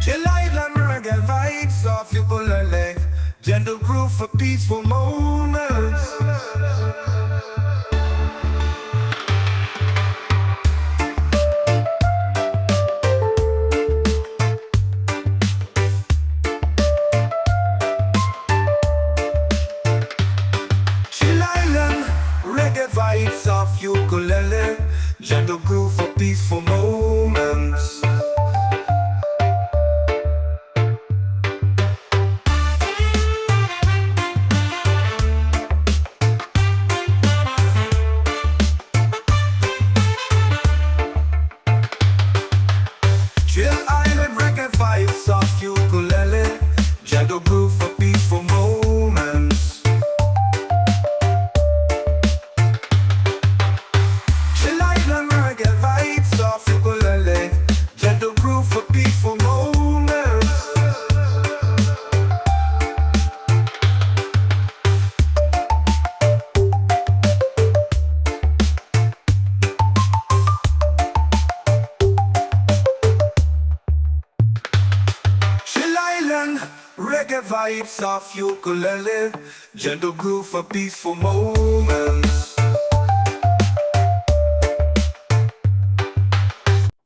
Chill island reggae vibes off you pull a leg. Gentle groove for peaceful moments. Chill Island, reggae vibes off ukulele. Gentle groove for peaceful moments. Chill Island, reggae vibes off ukulele. Gentle groove for peaceful moments. Chill Island, reggae vibes off ukulele. Gentle groove for peaceful moments. Chill Island, reggae vibes off ukulele. Gentle groove for peaceful moments.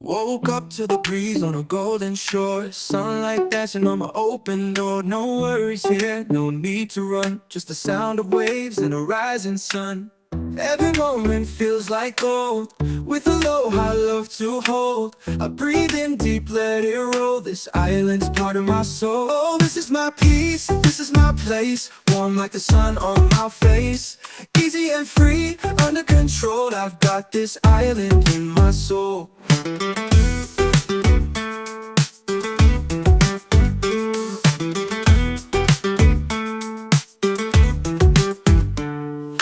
Woke up to the breeze on a golden shore. Sunlight dancing on my open door. No worries here, no need to run. Just the sound of waves and a rising sun. Every moment feels like gold. With Aloha love to hold. I breathe in deep, let it roll. This island's part of my soul. Oh, this is my peace, this is my place. Warm like the sun on my face. Easy and free, under control. I've got this island in my soul.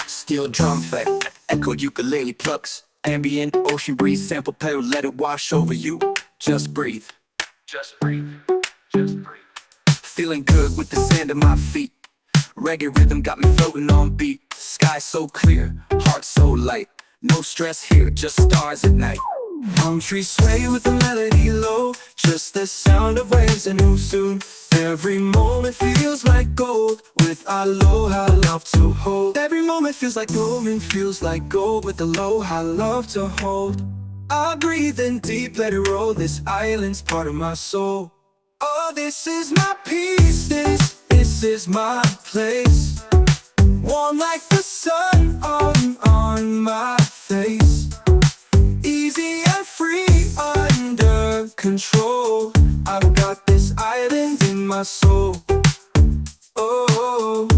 Steel drum fight, echoed ukulele plucks. Ambient ocean breeze, sample pedal, let it wash over you. Just breathe, just breathe, just breathe. Feeling good with the sand at my feet. Reggae rhythm got me floating on beat. Sky so clear, heart so light. No stress here, just stars at night. Palm trees sway with the melody low. Just the sound of waves and who soon. Every moment feels like gold. With Aloha love to hold. Every moment feels like moment feels like gold. With Aloha love to hold. I breathe in deep, let it roll. This island's part of my soul. Oh, this is my peace. This is my place. Warm like the sun on my face. Easy and free, under control. I've got this island in my soul. Oh,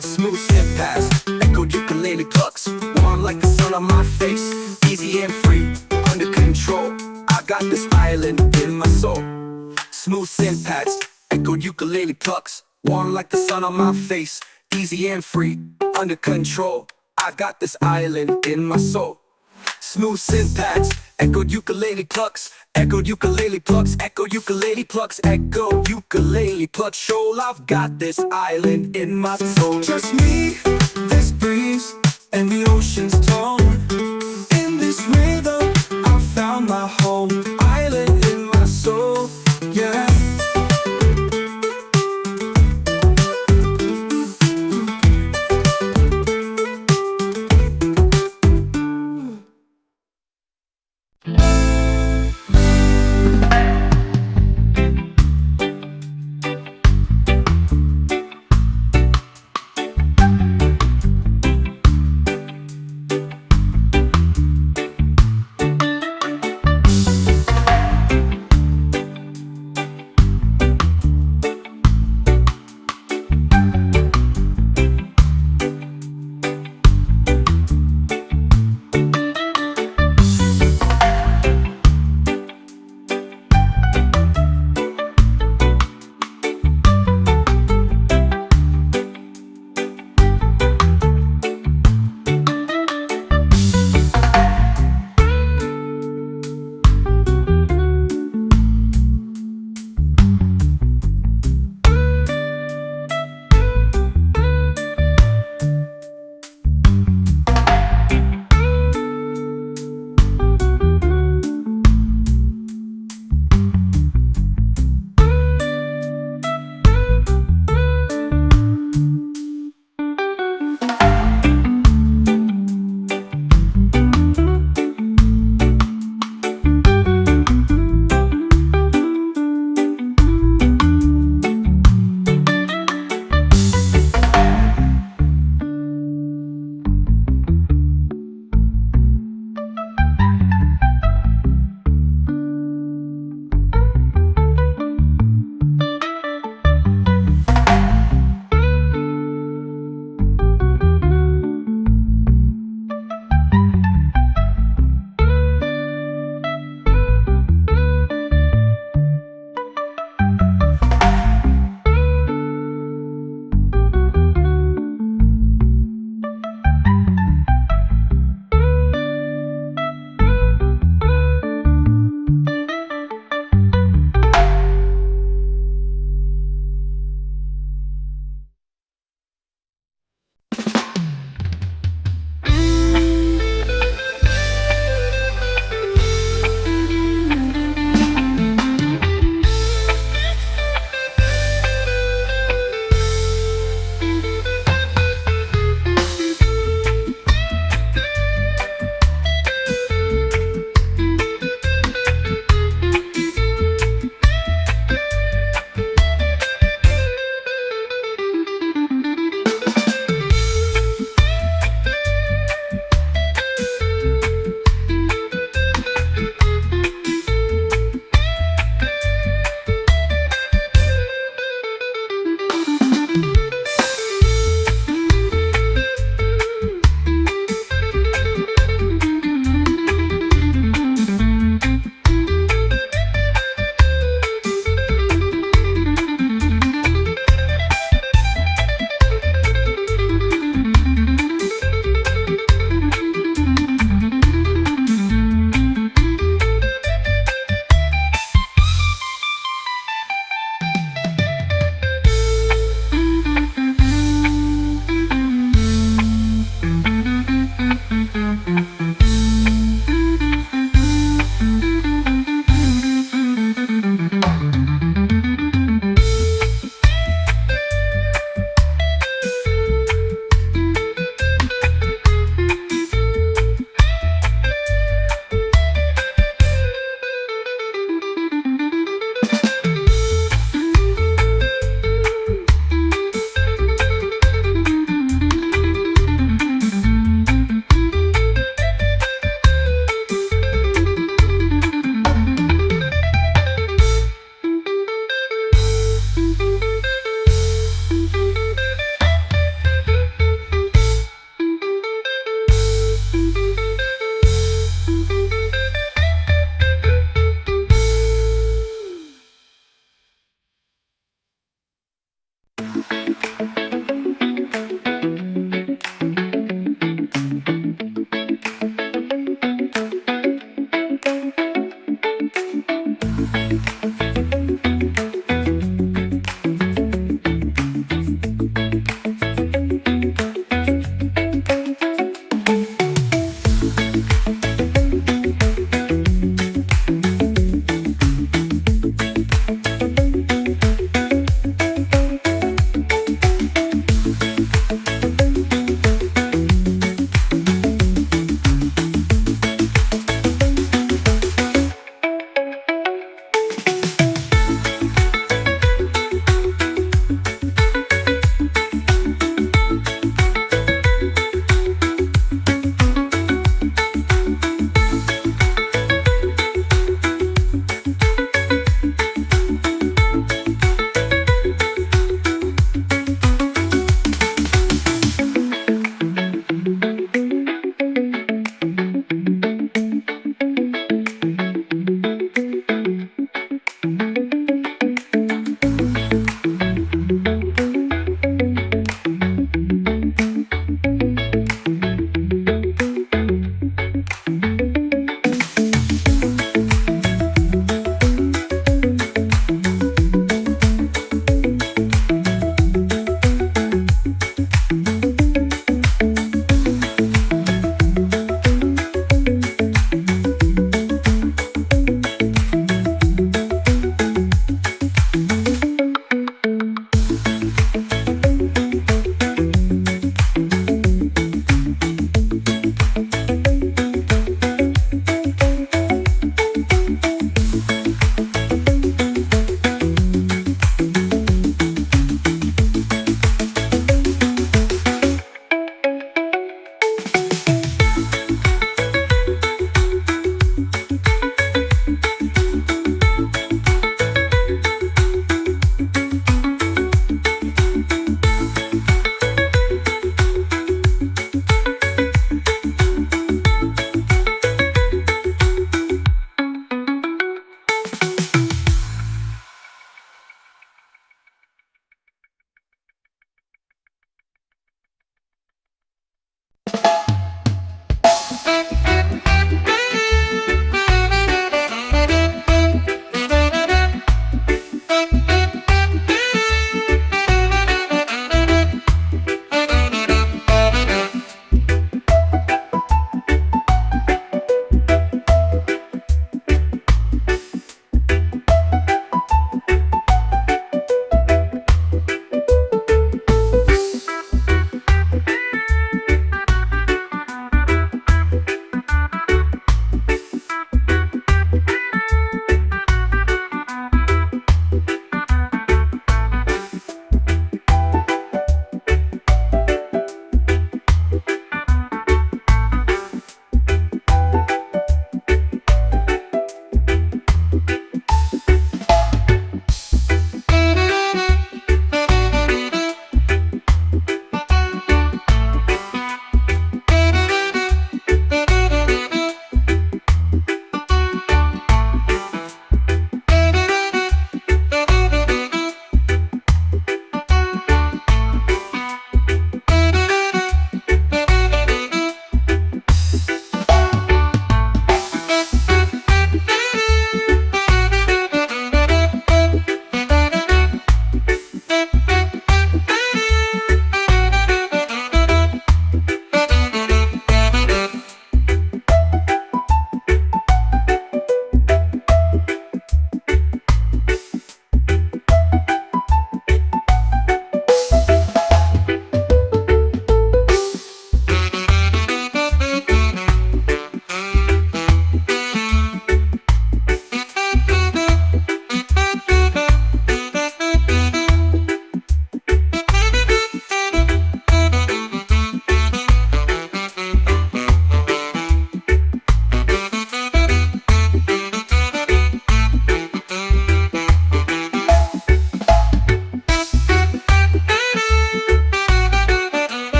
smooth step past, echoed ukulele plucks. Warm like the sun on my face. Easy and free, under control. I got this island in my soul. Smooth synth pads, echoed ukulele plucks. Warm like the sun on my face. Easy and free, under control. I got this island in my soul. Smooth synth pads, echoed ukulele plucks. Echoed ukulele plucks, echoed ukulele plucks. Echoed ukulele plucks. Shoal, I've got this island in my soul. Just me, this breeze, and the ocean's tone. In this rhythm, I found my home. Island in my soul, yeah.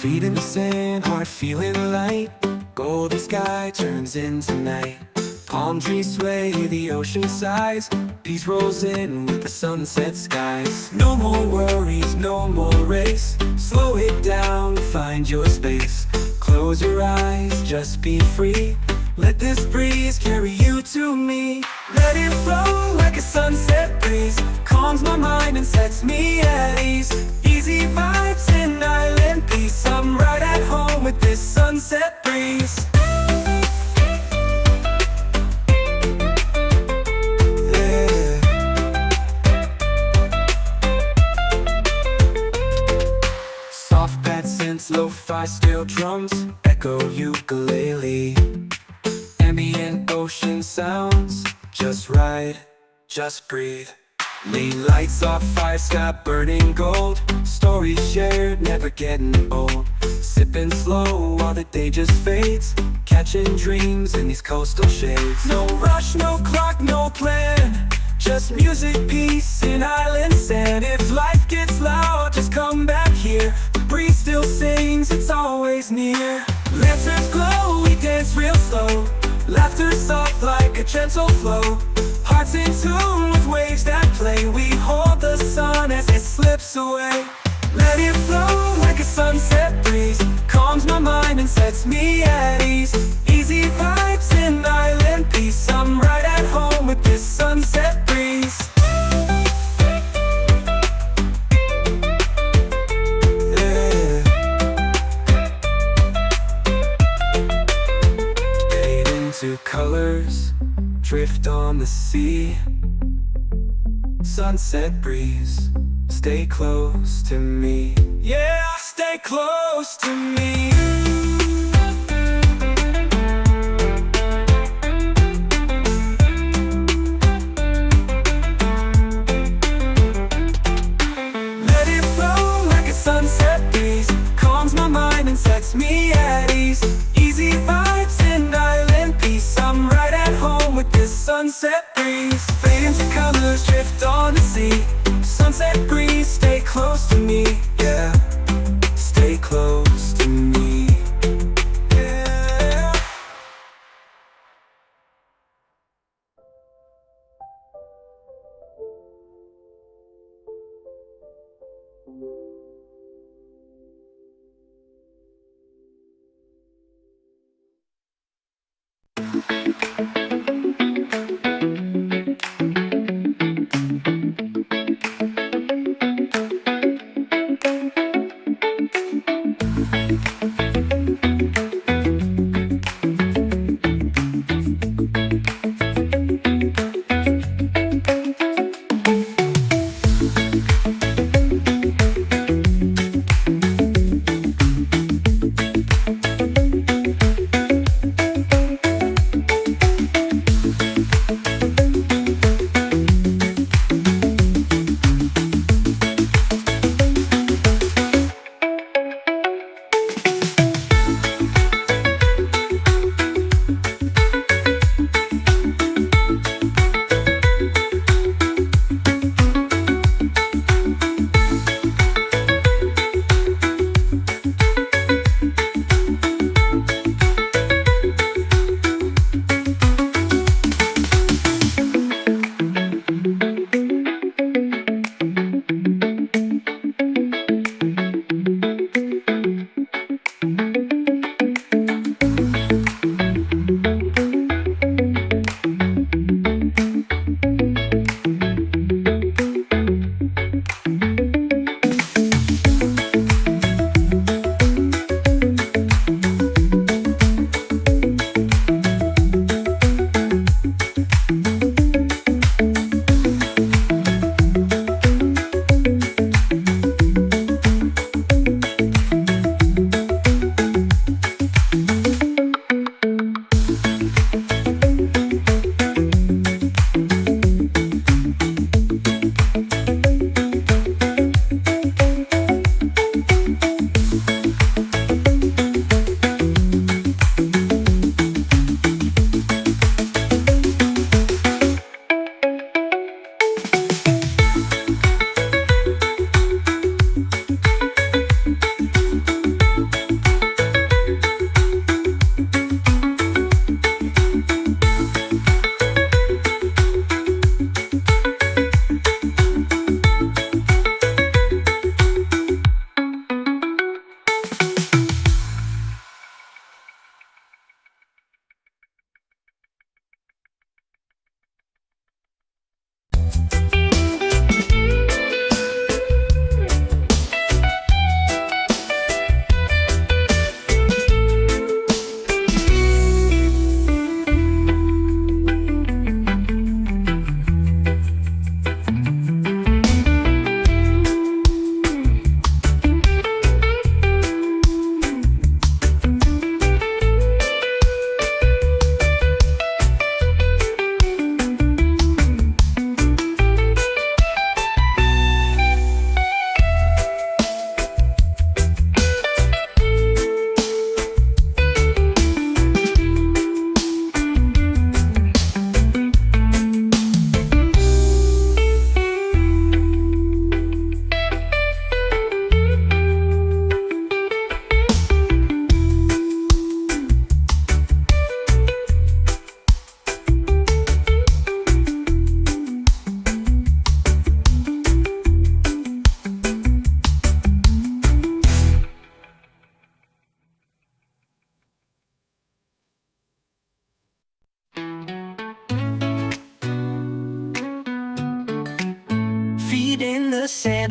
Feet in the sand, heart feeling light. Golden sky turns into night. Palm trees sway, the ocean sighs. Peace rolls in with the sunset skies. No more worries, no more race. Slow it down, find your space. Close your eyes, just be free. Let this breeze carry you to me. Let it flow like a sunset breeze. Calms my mind and sets me at ease. Easy vibes in island peace. I'm right at home with this sunset breeze. Yeah. Soft pad synths, lo-fi steel drums, echo ukulele. Ambient ocean ocean sounds just right, just breathe. Lean lights off fire, sky burning gold. Stories shared, never getting old. Sipping slow while the day just fades. Catching dreams in these coastal shades. No rush, no clock, no plan. Just music, peace, and island sand. If life gets loud, just come back here. The breeze still sings, it's always near. Lanterns glow, we dance real slow. Laughter soft like a gentle flow. Hearts in tune with waves that play. We hold the sun as it slips away. Let it flow like a sunset breeze. Calms my mind and sets me at ease. Easy vibes and island peace. I'm right at home with this sunset breeze. Yeah. Fade into colors, drift on the sea. Sunset breeze, stay close to me. Yeah, stay close to me. Let it flow like a sunset breeze. Calms my mind and sets me at ease. Easy vibes and island peace. I'm right at home with this sunset breeze. Fade into colors, drift on the sea. Sunset breeze, stay close to me. Yeah, stay close to me. Yeah.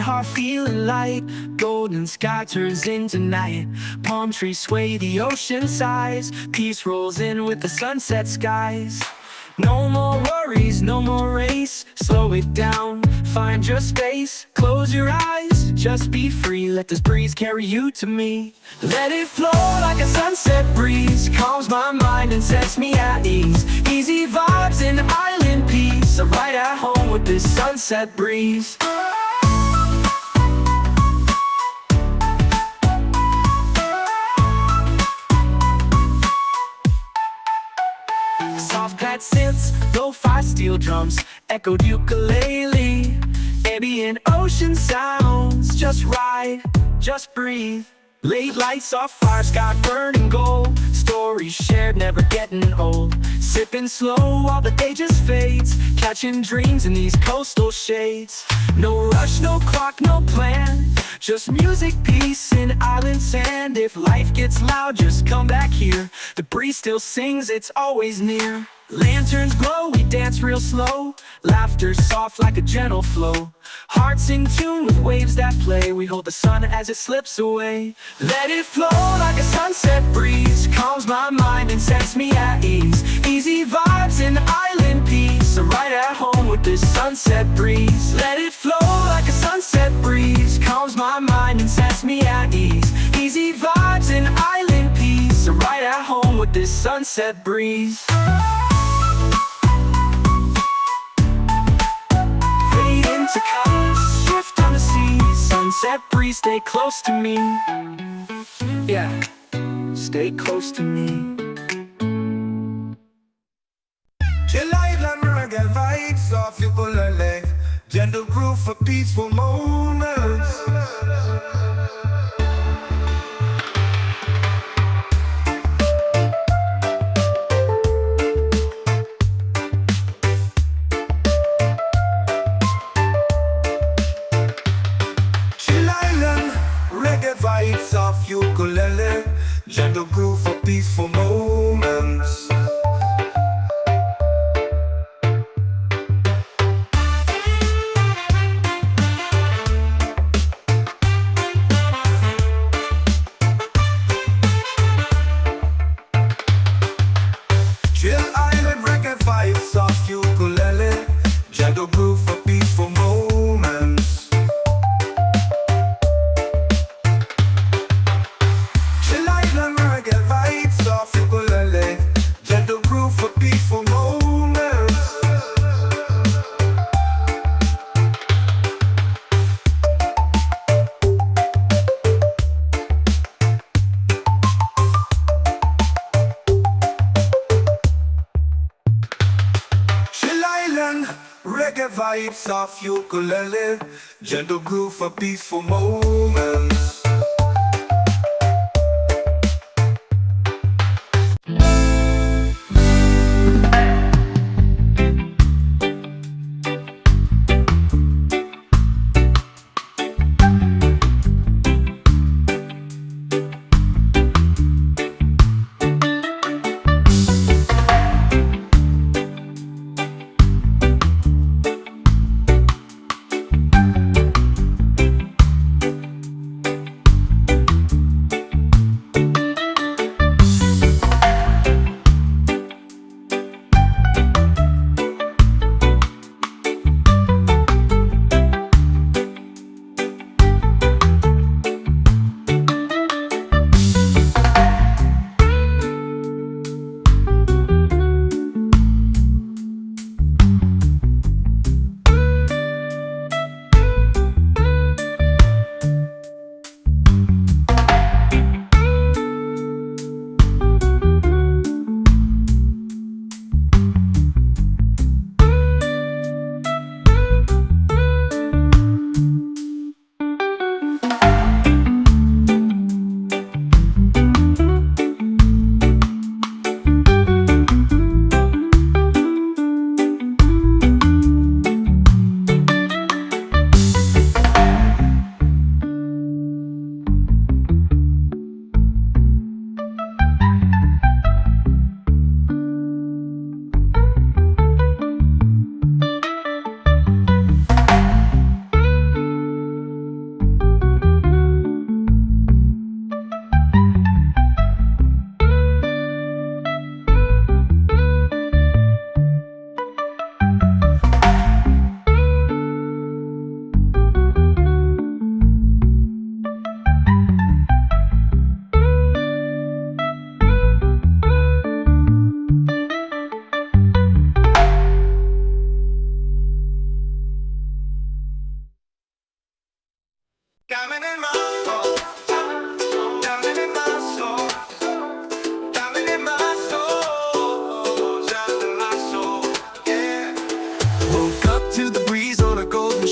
heart feeling light. Golden sky turns into night. Palm trees sway, the ocean sighs. Peace rolls in with the sunset skies. No more worries, no more race. Slow it down, find your space. Close your eyes, just be free. Let this breeze carry you to me. Let it flow like a sunset breeze. Calms my mind and sets me at ease. Easy vibes and island peace. I'm right at home with this sunset breeze. Soft pad synths, lo-fi steel drums, echoed ukulele. Ambient ocean sounds, just ride, just breathe. Late lights off fire, sky burning gold. Stories shared, never getting old. Sipping slow while the day just fades. Catching dreams in these coastal shades. No rush, no clock, no plan. Just music, peace, and island sand. If life gets loud, just come back here. The breeze still sings, it's always near. Lanterns glow, we dance real slow. Laughter soft like a gentle flow. Hearts in tune with waves that play. We hold the sun as it slips away. Let it flow like a sunset breeze. Calms my mind and sets me at ease. Easy vibes and island peace. I'm right at home with this sunset breeze. Let it flow like a sunset breeze. Calms my mind and sets me at ease. Easy vibes and island peace. I'm right at home with this sunset breeze. To colors, shift on the sea. Sunset breeze, stay close to me. Yeah, stay close to me. Chill island reggae vibes, soft ukulele. Gentle groove for peaceful moments. Vibes of ukulele, gentle groove for peaceful moments. Chill island reggae vibes of ukulele, gentle groove for peaceful moments. Gentle groove for peaceful moments. Chill island, reggae vibes of ukulele. Gentle groove for peaceful moments.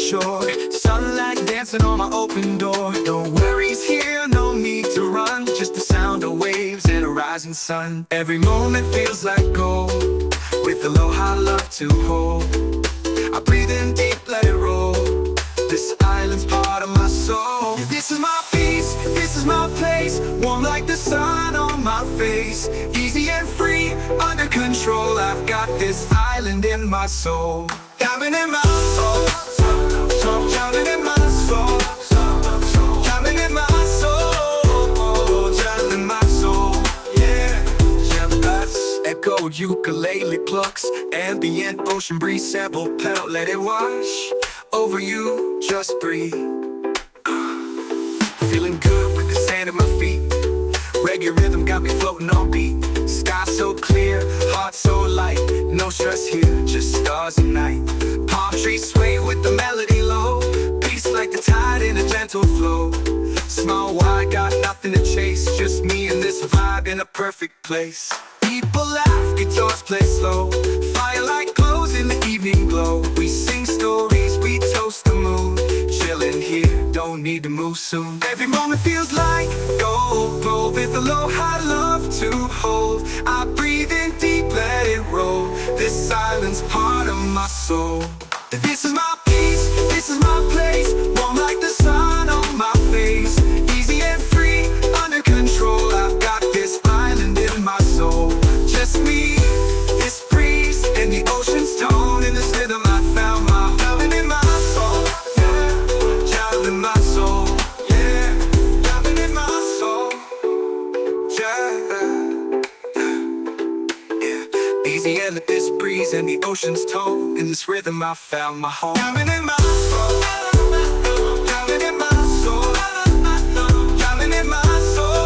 shore. Sunlight dancing on my open door. No worries here, no need to run. Just the sound of waves and a rising sun. Every moment feels like gold, with aloha love to hold. I breathe in deep, let it roll. This island's part of my soul. Yeah, this is my peace, this is my place. Warm like the sun on my face. Easy and free, under control. I've got this island in my soul. Diving in my soul, drowning in my soul, drowning in my soul, drowning in my soul. Yeah, echoed ukulele plucks, ambient ocean breeze sample pedal. Let it wash over you, just breathe. Feeling good with the sand at my feet. Reggae rhythm got me floating on beat. Sky so clear, heart so light. No stress here, just stars and night. Palm trees sway with the melody low. Peace like the tide in a gentle flow. Small wide, got nothing to chase. Just me and this vibe in a perfect place. People laugh, guitars play slow. Firelight glows in the evening glow. We sing stories, we toast the moon. Chilling here, don't need to move soon. Every moment feels like gold, gold with aloha love to hold. I breathe in deep, let it roll. This island's part of my soul. This is my peace, this is my place. Warm like the sun on my face. Easy and free, under control. I've got this island in my soul. Just me, this breeze, and the ocean's tone. In this rhythm I found my drowning in my soul. Yeah, drowning in my soul. Yeah, drowning in my soul. Yeah. Easy and this breeze and the ocean's tone. In this rhythm I found my home. Drowning in my soul. Drowning in my soul. Drowning in my soul.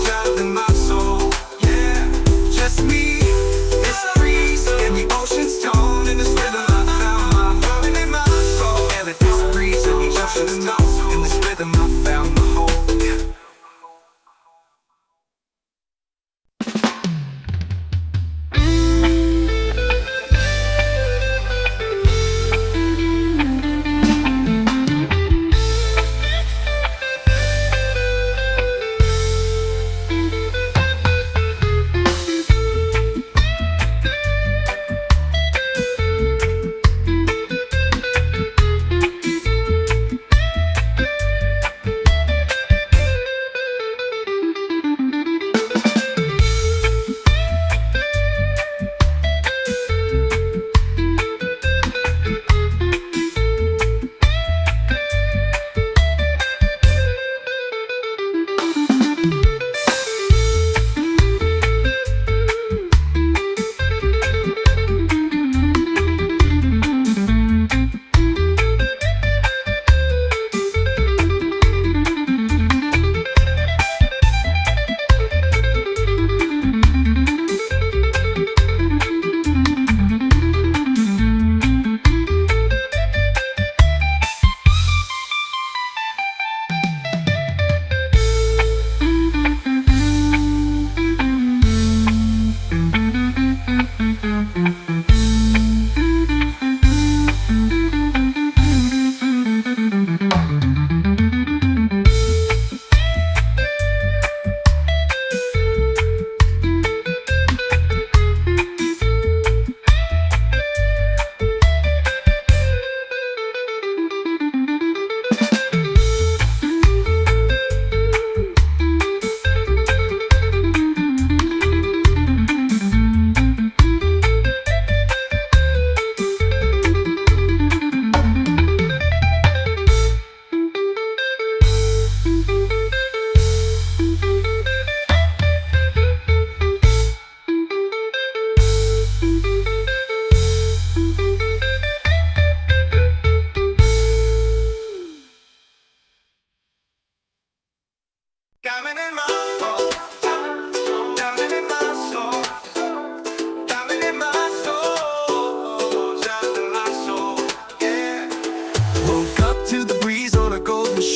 Drowning in my soul. Yeah, just me, this breeze and the ocean's tone. In this rhythm I found my drowning in my soul. And this breeze and the ocean's tone. In this rhythm I found my home.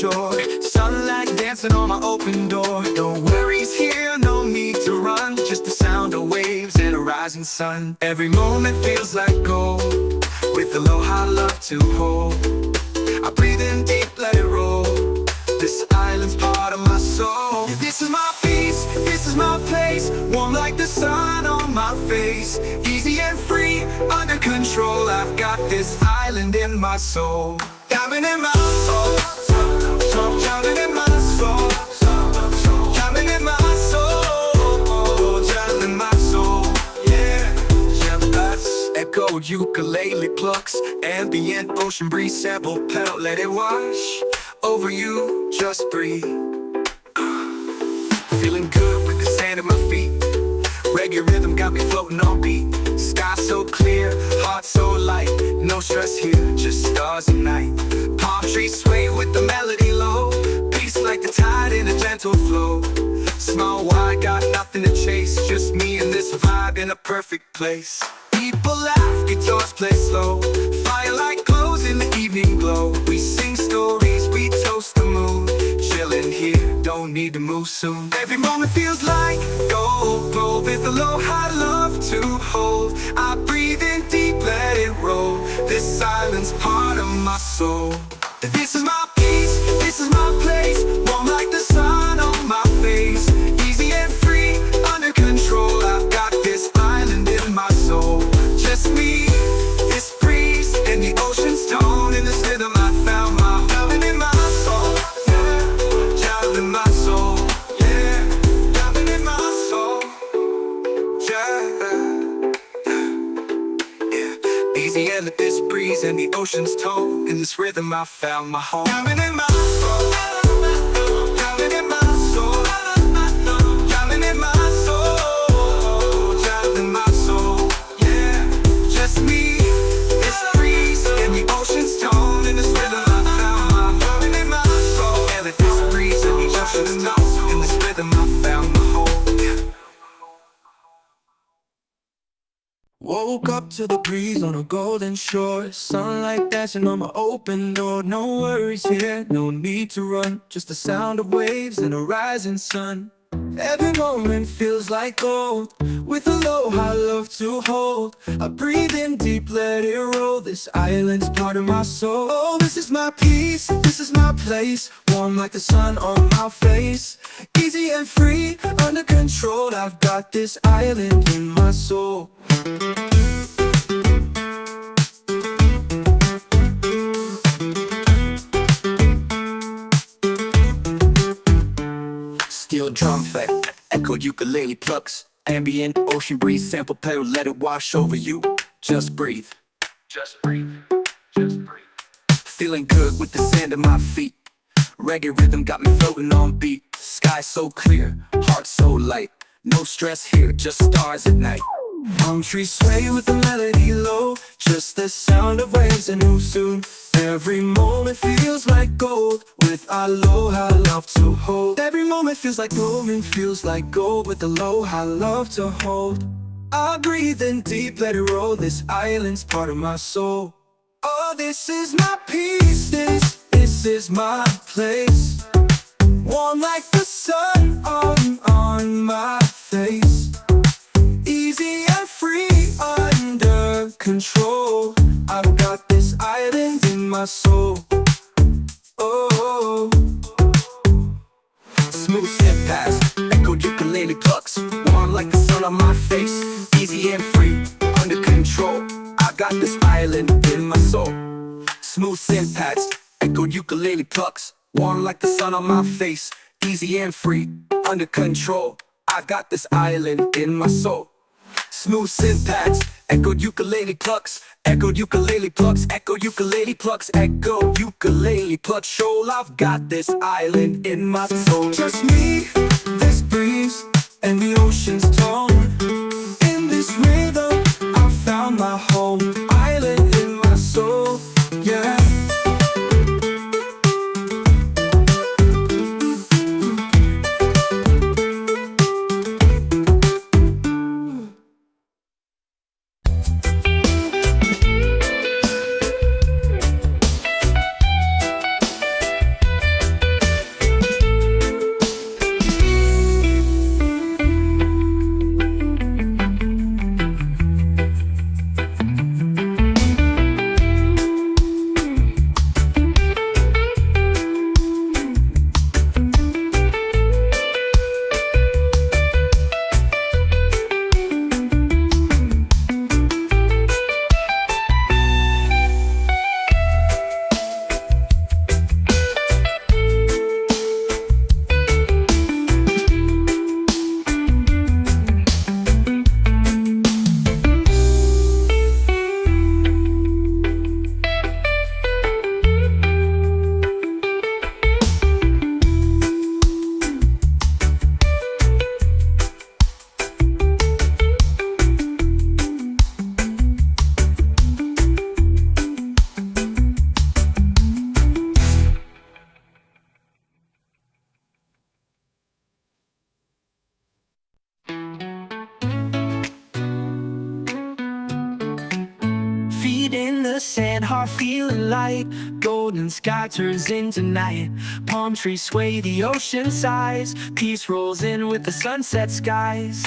shore. Sunlight dancing on my open door. No worries here, no need to run. Just the sound of waves and a rising sun. Every moment feels like gold, with aloha love to hold. I breathe in deep, let it roll. This island's part of my soul. Yeah, this is my peace, this is my place. Warm like the sun on my face. Easy and free, under control. I've got this island in my soul. Diamond in my soul, diamond in my soul, diamond in my soul, diamond in my soul. Yeah, that's echoed ukulele plucks, ambient ocean breeze sample pedal. Let it wash over you, just breathe. Feeling good with the sand at my feet. Reggae rhythm got me floating on beat. Sky so clear, heart so light. No stress here, just stars at night. Palm trees sway with the melody low. Peace like the tide in a gentle flow. Small wide, got nothing to chase. Just me and this vibe in a perfect place. People laugh, guitars play slow. Firelight glows in the evening glow. We sing stories, we toast the moon. Chillin' here, don't need to move soon. Every moment feels like gold. Roll with aloha love to hold. I breathe in deep, let it roll. This island's part of my soul. This is my peace, this is my place. Warm like the sun on my face. Easy and free, under control. I've got this island in my soul. Just me, this breeze, and the ocean's tone. In this rhythm I found my diamond in my soul. Yeah, diamond in my soul. Yeah, diamond in my soul. Yeah. Easy and let this breeze and the ocean's tone. In this rhythm I found my home. Diamond in my soul. Diamond in my soul. Diamond in my soul. Diamond in my soul. Yeah, just me, this breeze and the ocean's tone. In this rhythm I found my diamond in my soul. And let this breeze and the ocean's tone. In this rhythm I found my home. Yeah. Woke up to the breeze on a golden shore. Sunlight dancing on my open door. No worries here, no need to run. Just the sound of waves and a rising sun. Every moment feels like gold. With aloha love to hold. I breathe in deep, let it roll. This island's part of my soul. Oh, this is my peace, this is my place. Warm like the sun on my face. Easy and free, under control. I've got this island in my soul. Steel drum effect, echoed ukulele plucks. Ambient ocean breeze sample pedal, let it wash over you. Just breathe. Just breathe. Just breathe. Feeling good with the sand at my feet. Reggae rhythm got me floating on beat. Sky so clear, heart so light. No stress here, just stars at night. Palm trees sway with the melody low. Just the sound of waves and move soon. Every moment feels like gold. With aloha love to hold. Every moment feels like gold. With aloha love to hold. I breathe in deep, let it roll. This island's part of my soul. Oh, this is my peace, this is my place. Warm like the sun on my face. Easy and free, under control. I've got this island in my soul. Oh, smooth step past, echoed ukulele plucks. Warm like the sun on my face. Easy and free, under control. I got this island in my soul. Smooth syntax, echoed ukulele plucks. Warm like the sun on my face. Easy and free, under control. I've got this island in my soul. Smooth syntax, echoed ukulele plucks. Echoed ukulele plucks, echoed ukulele plucks, echoed ukulele plucks. Shoal, I've got this island in my soul. Just me, this breeze, and the ocean's tone. In this rhythm, I found my home. Island in my soul, yeah. the sand, heart feeling light. Golden sky turns into night. Palm trees sway, the ocean sighs. Peace rolls in with the sunset skies.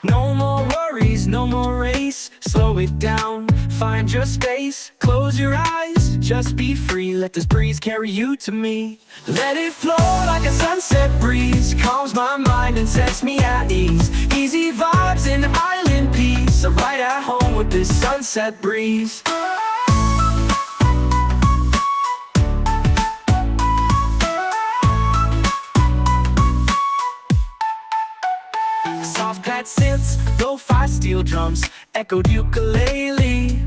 No more worries, no more race. Slow it down, find your space. Close your eyes, just be free. Let this breeze carry you to me. Let it flow like a sunset breeze. Calms my mind and sets me at ease. Easy vibes and island peace. I'm right at home with this sunset breeze. Soft pad synths, lo-fi steel drums, echoed ukulele.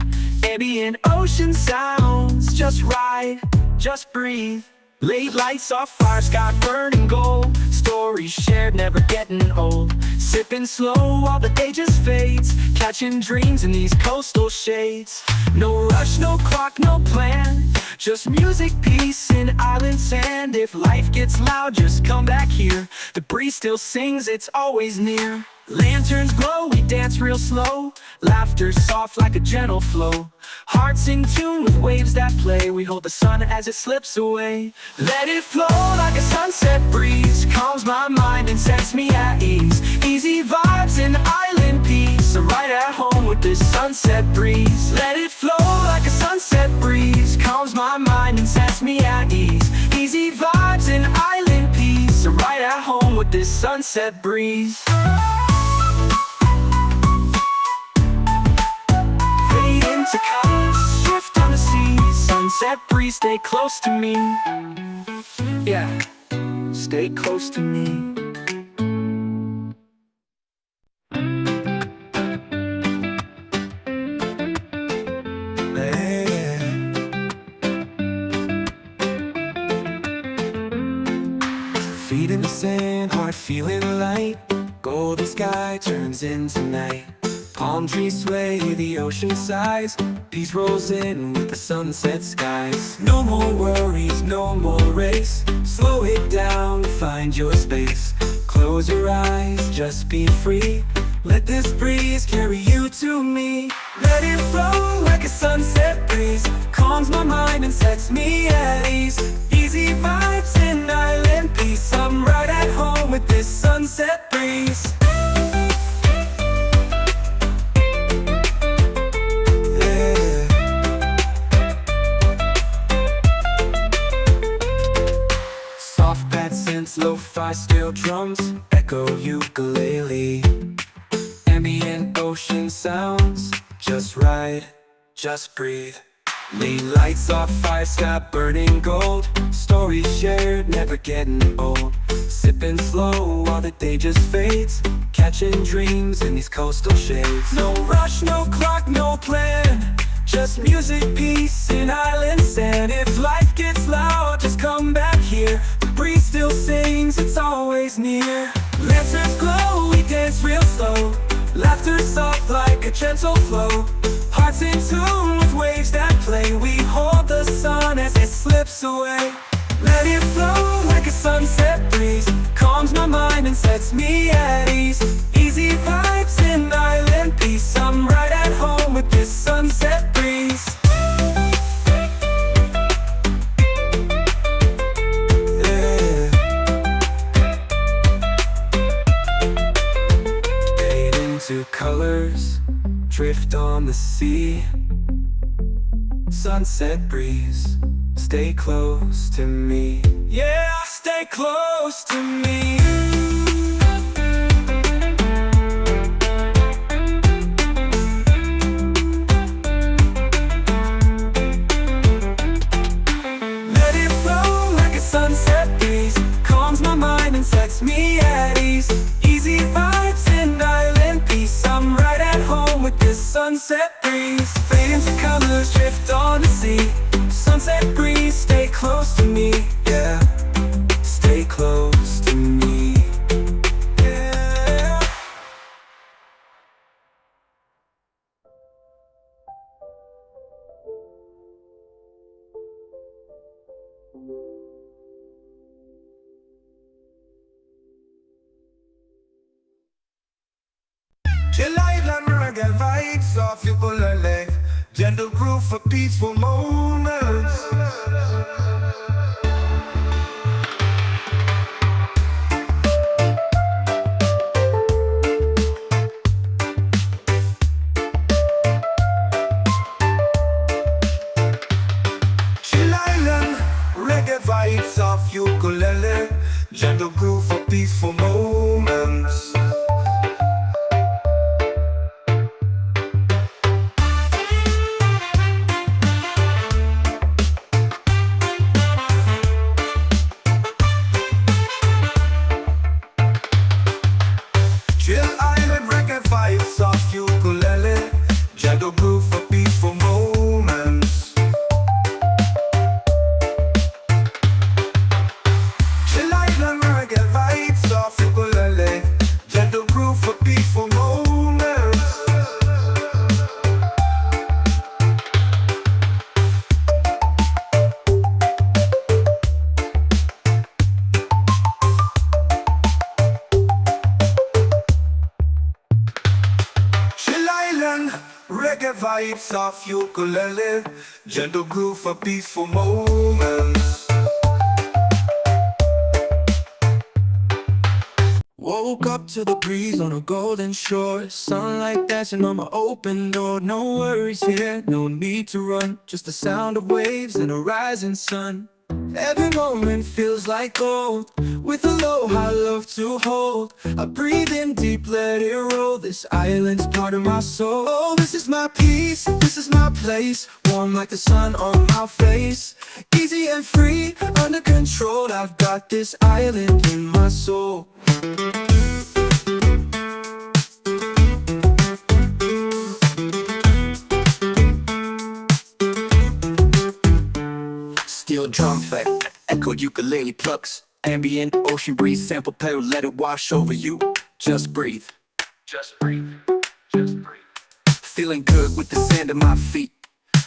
Ambient ocean sounds, just ride, just breathe. Late lights off fire, sky burning gold. Stories shared, never getting old. Sipping slow while the day just fades. Catching dreams in these coastal shades. No rush, no clock, no plan. Just music, peace, and island sand. If life gets loud, just come back here. The breeze still sings, it's always near. Lanterns glow, we dance real slow. Laughter soft like a gentle flow. Hearts in tune with waves that play. We hold the sun as it slips away. Let it flow like a sunset breeze. Calms my mind and sets me at ease. Easy vibes and island peace. I'm right at home with this sunset breeze. Let it flow like a sunset breeze. Calms my mind and sets me at ease. Easy vibes and island peace. I'm right at home with this sunset breeze. To colors, shift on the sea. Sunset breeze, stay close to me. Yeah, stay close to me. Feet in the sand, heart feeling light. Golden sky turns into night. Palm trees sway, the ocean sighs. Peace rolls in with the sunset skies. No more worries, no more race. Slow it down, find your space. Close your eyes, just be free. Let this breeze carry you to me. Let it flow like a sunset breeze. Calms my mind and sets me at ease. Easy vibes and island peace. I'm right at home with this sunset breeze. Lo-fi steel drums, echo ukulele. Ambient ocean sounds, just ride, just breathe. Late lights off fire, sky burning gold. Stories shared, never getting old. Sipping slow while the day just fades. Catching dreams in these coastal shades. No rush, no clock, no plan. Just music, peace, and island sand. If life gets loud, just come back here. The breeze still sings, it's always near. Lanterns glow, we dance real slow. Laughter soft like a gentle flow. Hearts in tune with waves that play. We hold the sun as it slips away. Let it flow like a sunset breeze. Calms my mind and sets me at ease. Easy vibes and island peace. I'm right at home with this sunset breeze. Yeah. Fade into colors, drift on the sea. Sunset breeze, stay close to me. Yeah, stay close to me. Let it flow like a sunset breeze. Calms my mind and sets me at ease. Easy vibes and island peace. I'm right at home with this sunset breeze. Fade into colors, drift on the sea. Sunset breeze, stay close to me. Yeah, stay close to me. Yeah. Chill live and reggae vibes off people alive. gentle groove for peaceful moments. Chill Island, reggae vibes of ukulele, gentle groove for peaceful moments. Chill Island, reggae vibes of ukulele, gentle groove for peaceful moments. Chill Island, reggae vibes of ukulele, gentle groove for peaceful moments. Chill Island, reggae vibes of ukulele, gentle groove for peaceful moments. Woke up to the breeze on a golden shore, sunlight dancing on my open door. No worries here, no need to run, just the sound of waves and a rising sun. Every moment feels like gold, with aloha love to hold. I breathe in deep, let it roll, this island's part of my soul. Oh, this is my peace, this is my place, warm like the sun on my face. Easy and free, under control, I've got this island in my soul. Steel drum effect, echoed ukulele plucks, ambient ocean breeze, sample pedal, let it wash over you. Just breathe, just breathe, just breathe. Feeling good with the sand at my feet.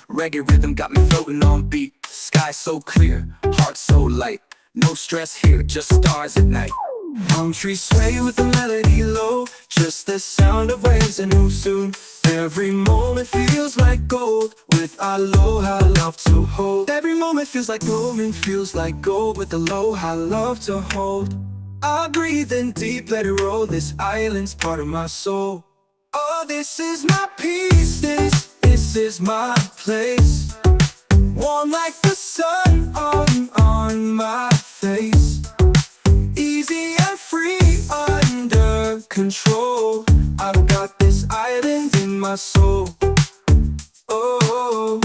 Reggae rhythm got me floating on beat. Sky so clear, heart so light. No stress here, just stars at night. Palm trees sway with the melody low, just the sound of waves and who soon. Every moment feels like gold, with aloha love to hold. Every moment feels like gold, with aloha love to hold. I breathe in deep, let it roll, this island's part of my soul. Oh, this is my peace, this is my place, warm like the sun on my face. Easy and free, under control, I've got this island in my soul. Oh,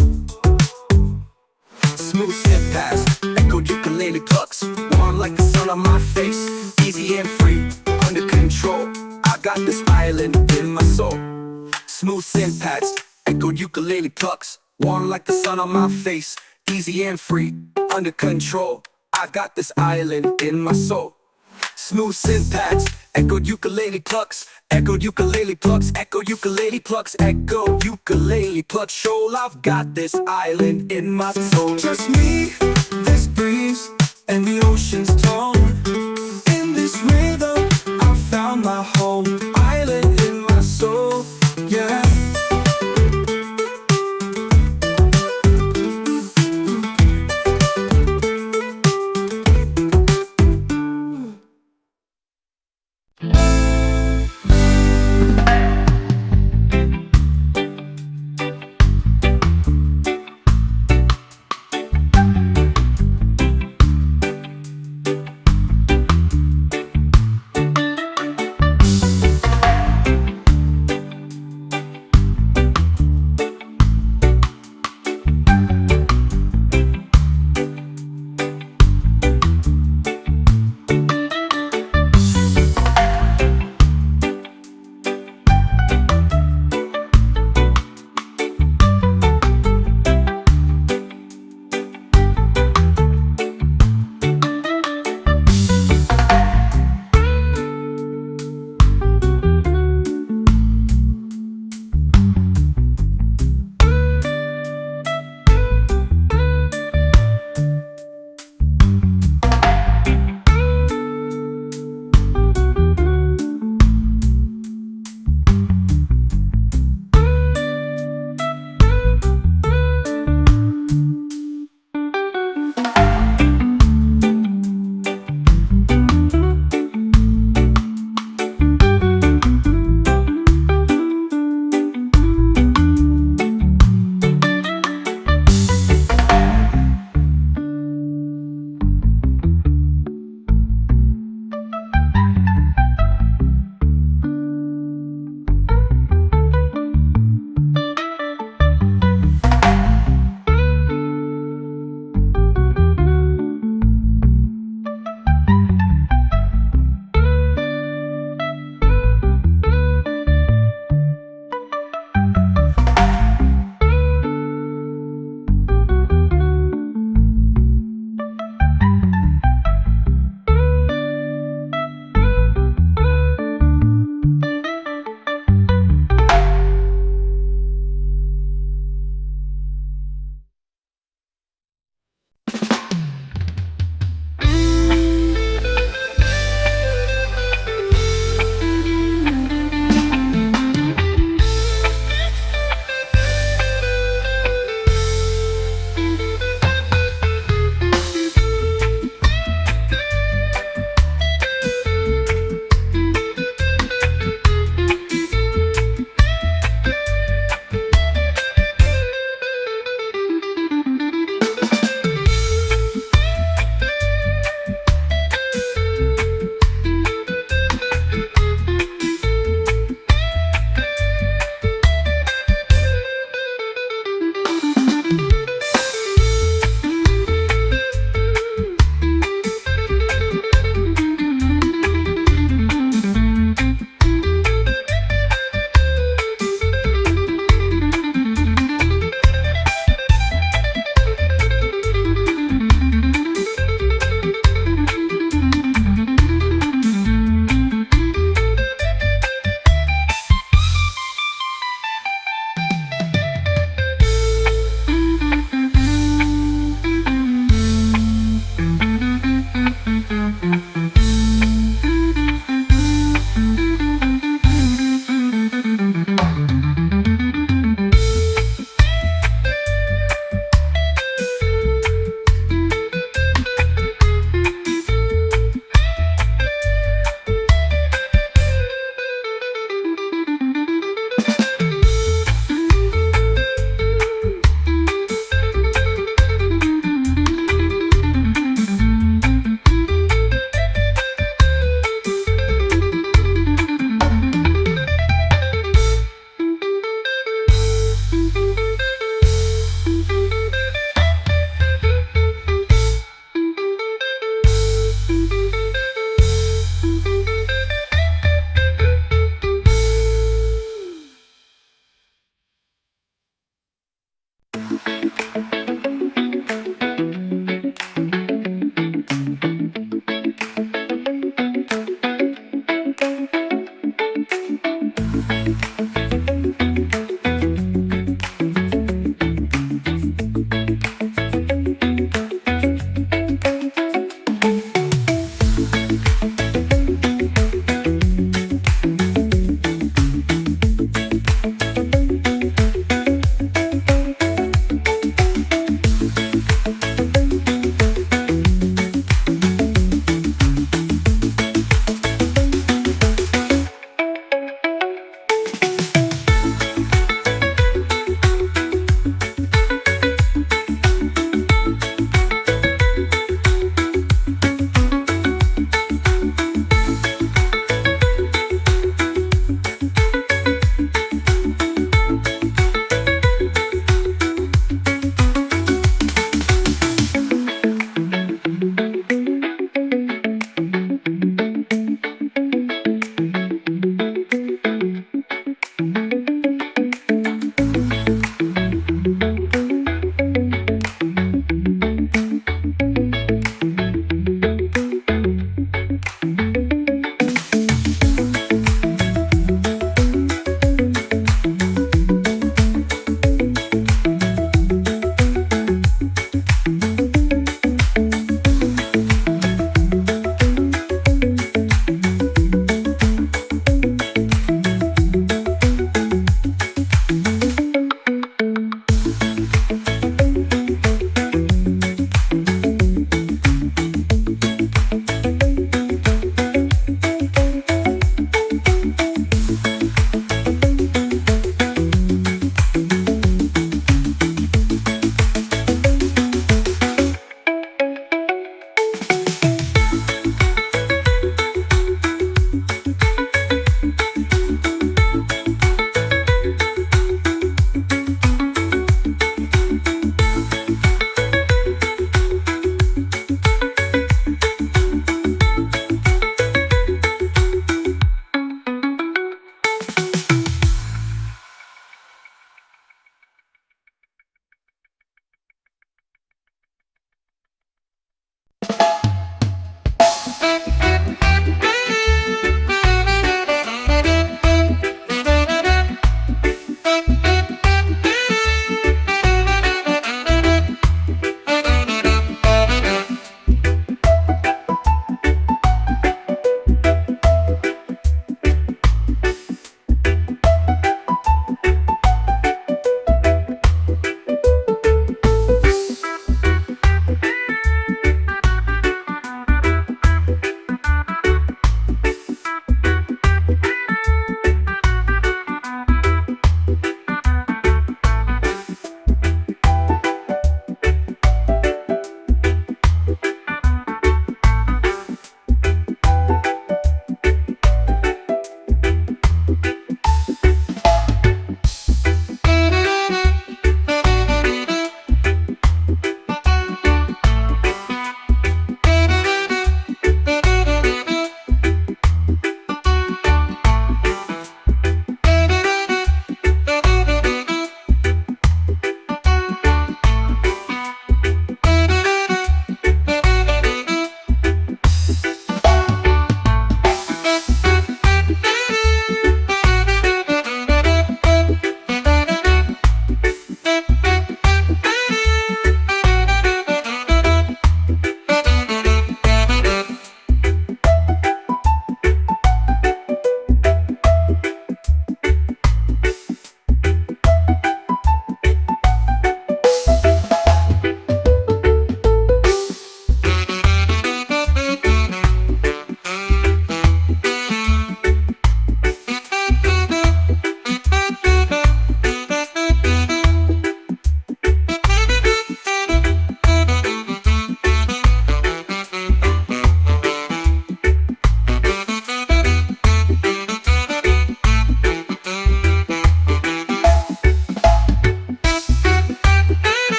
smooth step past, echoed ukulele plucks, warm like the sun on my face. Easy and free, under control, I got this island in my soul. Smooth synth pads, echoed ukulele plucks, warm like the sun on my face. Easy and free, under control, I got this island in my soul. Smooth synth pads, echoed ukulele plucks, echoed ukulele plucks, echoed ukulele plucks, echoed ukulele plucks. Shoal, I've got this island in my soul. Just me, this breeze, and the ocean's tone. In this rhythm, I found my home. Island in my soul, yeah.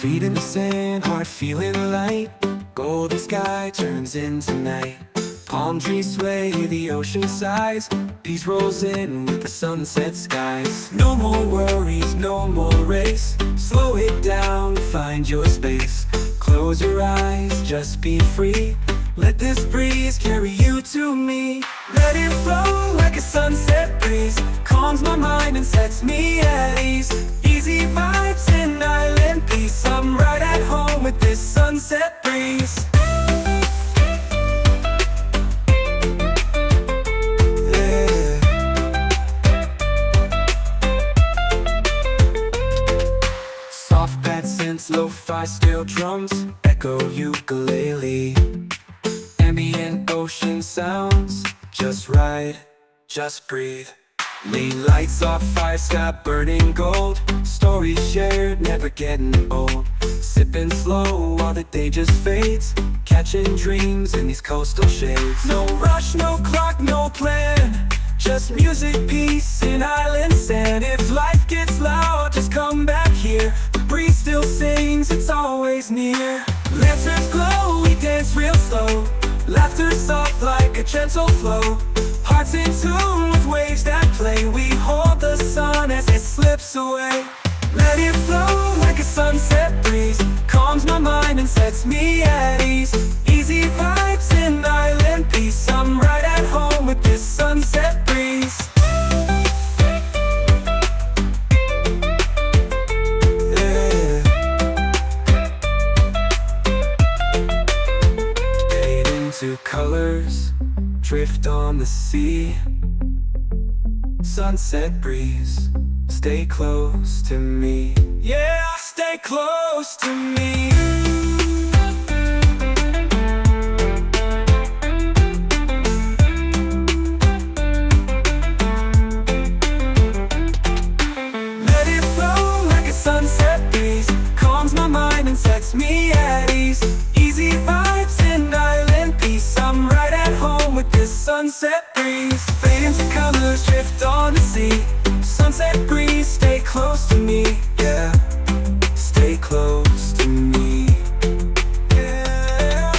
Feet in the sand, heart feeling light. Golden sky turns into night. Palm trees sway, the ocean sighs. Peace rolls in with the sunset skies. No more worries, no more race. Slow it down, find your space. Close your eyes, just be free. Let this breeze carry you to me. Let it flow like a sunset breeze. Calms my mind and sets me at ease. Easy vibes and island peace. I'm right at home with this sunset breeze. Yeah. Soft pad synths, lo-fi steel drums, echo ukulele. Ambient ocean sounds, just ride, just breathe. Lean lights off, fire sky burning gold. Stories shared, never getting old. Sipping slow while the day just fades. Catching dreams in these coastal shades. No rush, no clock, no plan. Just music, peace, and island sand. If life gets loud, just come back here. The breeze still sings, it's always near. Lanterns glow, we dance real slow. Laughter soft like a gentle flow. Hearts in tune with waves that play. We hold the sun as it slips away. Let it flow like a sunset breeze. Calms my mind and sets me at ease. Easy vibes and island peace. I'm right at home with this sunset breeze. Yeah. Fade into colors, drift on the sea. Sunset breeze, stay close to me. Yeah, stay close to me. Let it flow like a sunset breeze. Calms my mind and sets me at ease. Easy vibes and island peace. I'm right at home with this sunset breeze. Fade into colors, drift on the sea. Sunset breeze, stay close to me. Yeah, stay close to me. Yeah.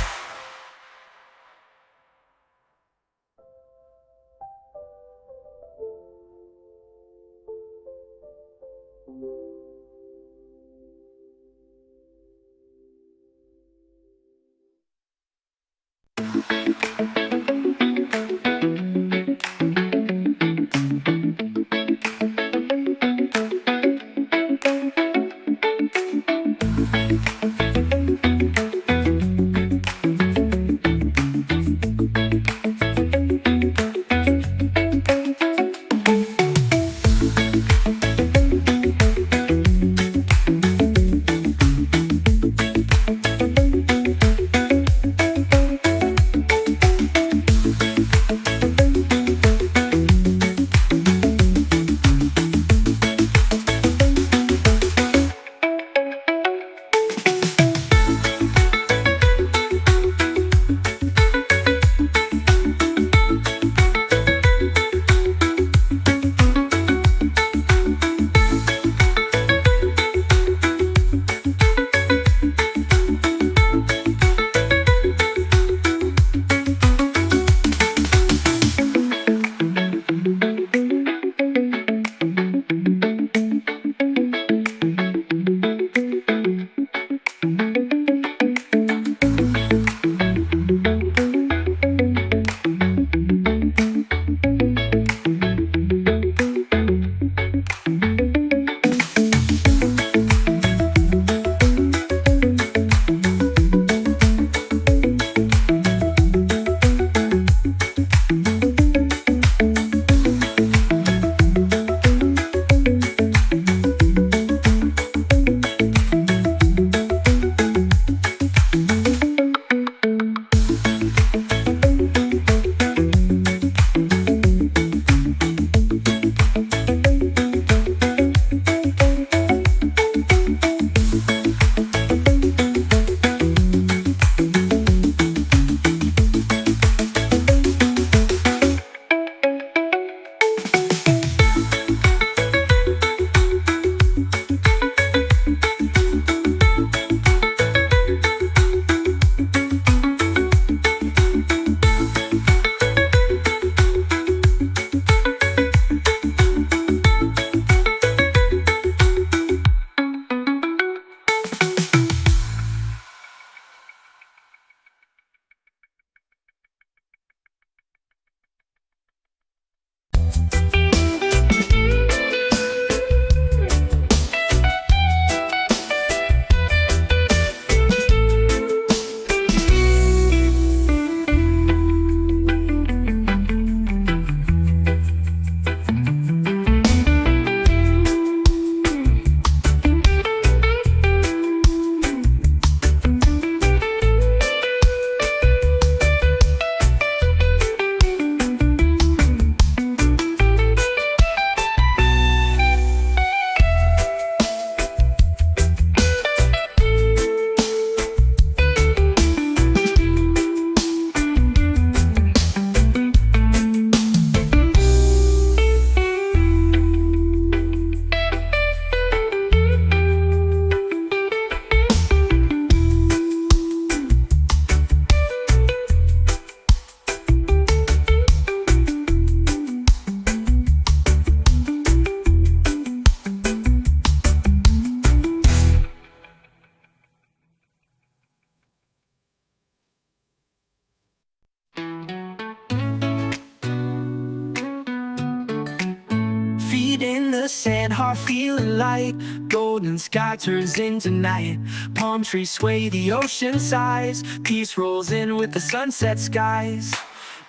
sand, heart feeling light. Golden sky turns into night. Palm trees sway, the ocean sighs. Peace rolls in with the sunset skies.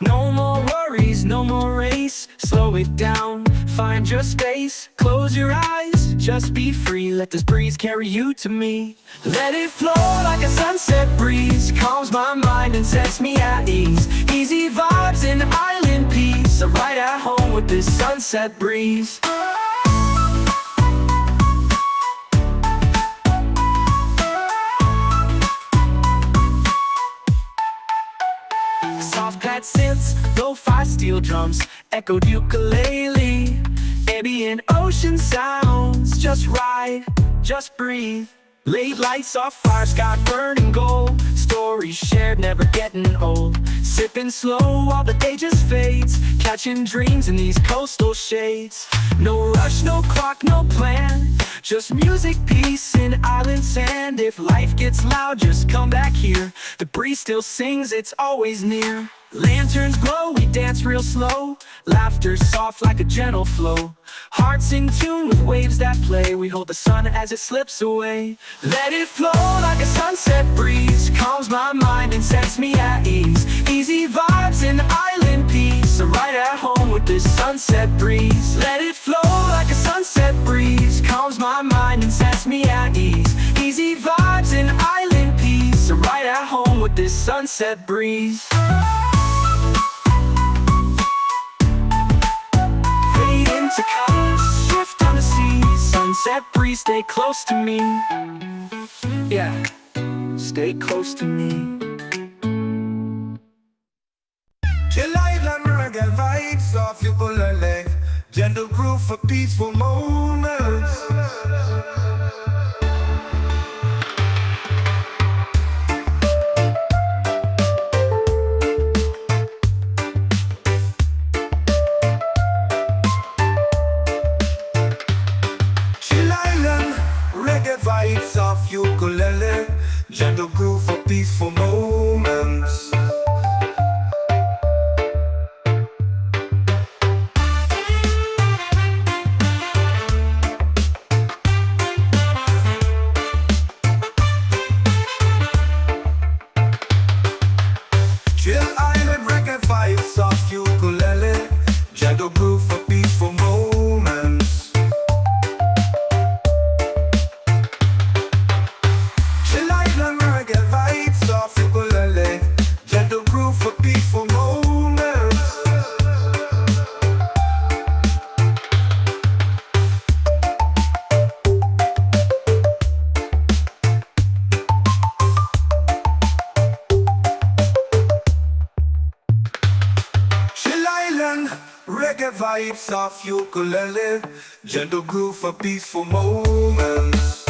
No more worries, no more race. Slow it down, find your space. Close your eyes, just be free. Let this breeze carry you to me. Let it flow like a sunset breeze. Calms my mind and sets me at ease. Easy vibes and island peace. I'm right at home with this sunset breeze. Soft pad synths, lo-fi steel drums, echoed ukulele. Ambient ocean sounds, just ride, just breathe. Late lights off fire, sky burning gold. Stories shared, never getting old. Sipping slow while the day just fades. Catching dreams in these coastal shades. No rush, no clock, no plan. Just music, peace, and island sand. If life gets loud, just come back here. The breeze still sings, it's always near. Lanterns glow, we dance real slow. Laughter soft like a gentle flow. Hearts in tune with waves that play. We hold the sun as it slips away. Let it flow like a sunset breeze. Calms my mind and sets me at ease. Easy vibes and island peace. I'm right at home with this sunset breeze. Let it flow like a sunset breeze. Calms my mind and sets me at ease. Easy vibes and island peace. I'm right at home with this sunset breeze. To colors, shift on the sea. Sunset breeze, stay close to me. Yeah, stay close to me. Chill island reggae vibes off your bullet. Gentle groove for peaceful moments. Vibes off ukulele, gentle groove for peaceful moments. Chill island reggae vibes off ukulele, gentle groove for peaceful moments. Reggae vibes off ukulele, gentle groove for peaceful moments.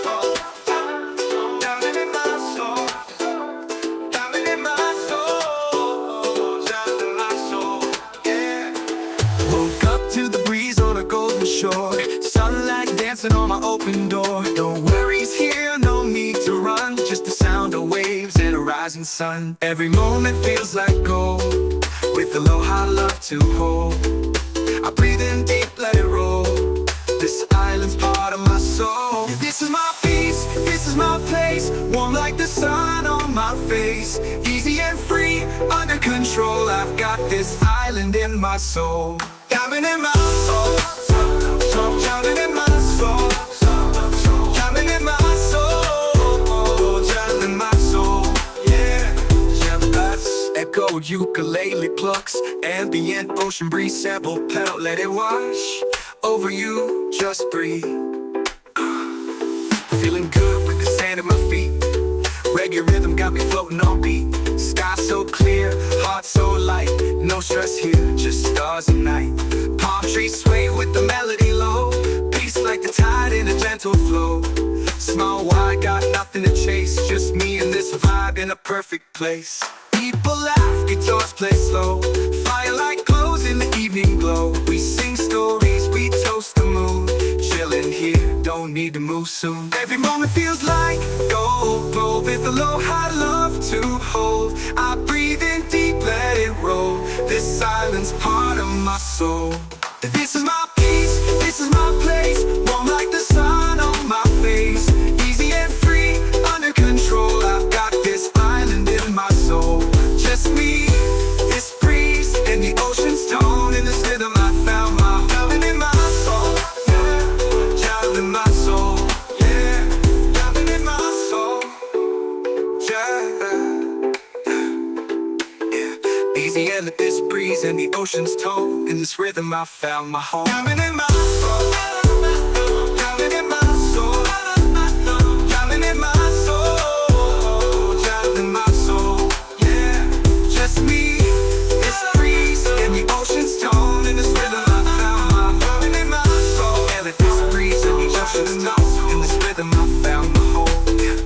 soul, diamond in my soul, diamond in my soul, diamond in my soul, yeah. Woke up to the breeze on a golden shore, sunlight dancing on my open door. No worries here, no need to run, just the sound of waves and a rising sun. Every moment feels like gold, with aloha love to hold. I breathe in deep, let it roll. This island's part of my soul. This is my peace, this is my place, warm like the sun on my face. Easy and free, under control. I've got this island in my soul. Diamond in my soul, diamond in my soul, diamond in my soul, diamond in my soul, yeah. Echoed ukulele plucks, ambient ocean breeze, sample pedal, let it wash over you, just breathe. Feeling good with the sand at my feet. Reggae rhythm got me floating on beat. Sky so clear, heart so light. No stress here, just stars and night. Palm trees sway with the melody low. Peace like the tide in a gentle flow. Small wide, got nothing to chase. Just me and this vibe in a perfect place. People laugh, guitars play slow. Firelight glows in the evening glow. We sing stories, we toast the moon. Chilling here, don't need to move soon. Every moment feels like gold, glow with aloha love to hold. I breathe in deep, let it roll. This silence part of my soul. This is my peace, this is my place, warm like the sun on my face. Easy and free, under control. I've got this island in my soul. Just me, this breeze, and the ocean's tone. In this rhythm I found my diamond in my soul, yeah. Diamond in my soul, yeah. Diamond in my soul, yeah. Easy and this breeze and the ocean's tone. In this rhythm I found my home. Diamond in my soul, diamond in my soul, diamond in my soul, diamond in my soul, yeah. Just me, this breeze and the ocean's tone. In this rhythm I found my diamond in my soul. And this breeze and the ocean's tone. In this rhythm I found my home, yeah.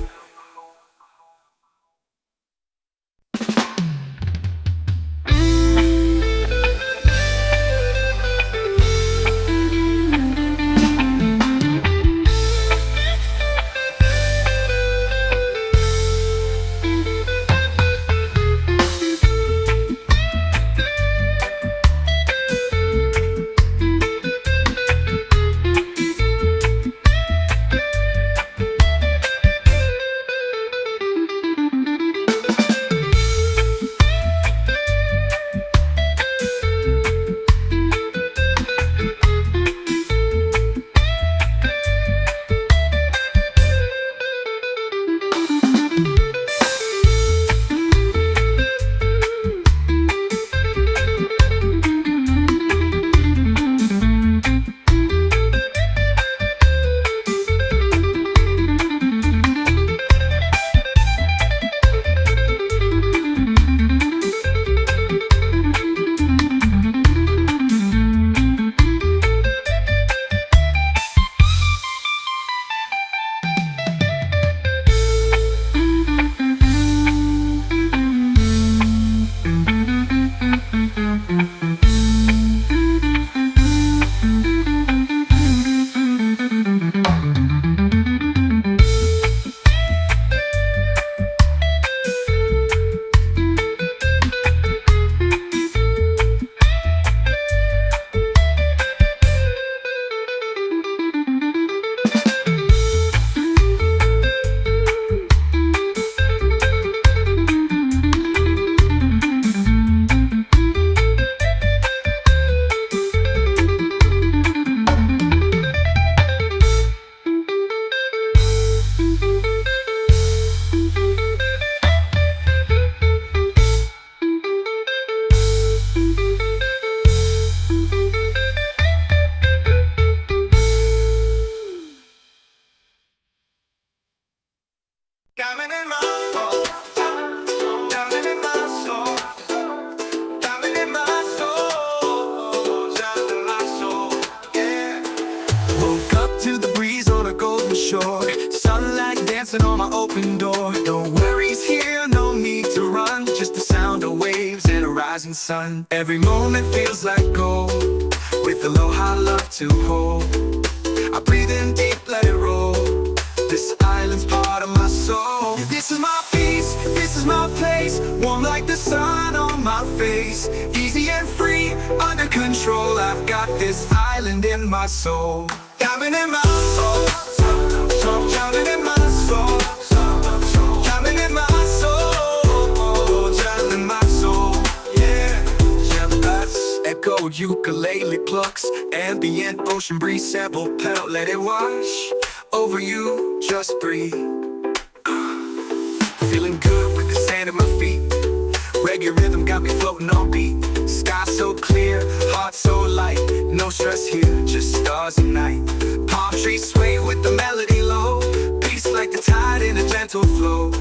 Diamond in my soul, diamond in my soul, diamond in my soul, diamond in my soul, yeah. Woke up to the breeze on a golden shore, dancing on my open door. No worries here, no need to run, just the sound of waves and a rising sun. Every moment feels like gold, with aloha love to hold. I breathe in deep, let it roll. This island's part of my soul. This is my peace, this is my place. Warm like the sun on my face. Easy and free, under control. I've got this island in my soul. Diamond in my soul, diamond in my soul, diamond in my soul, diamond in my soul. Yeah, echo ukulele plucks, ambient ocean breeze sample pedal, let it wash over you, just breathe. Feeling good with the sand at my feet. Reggae rhythm got me floating on beat. Sky so clear, heart so light. No stress here, just stars at night. Palm trees sway with the melody low. Peace like the tide in a gentle flow.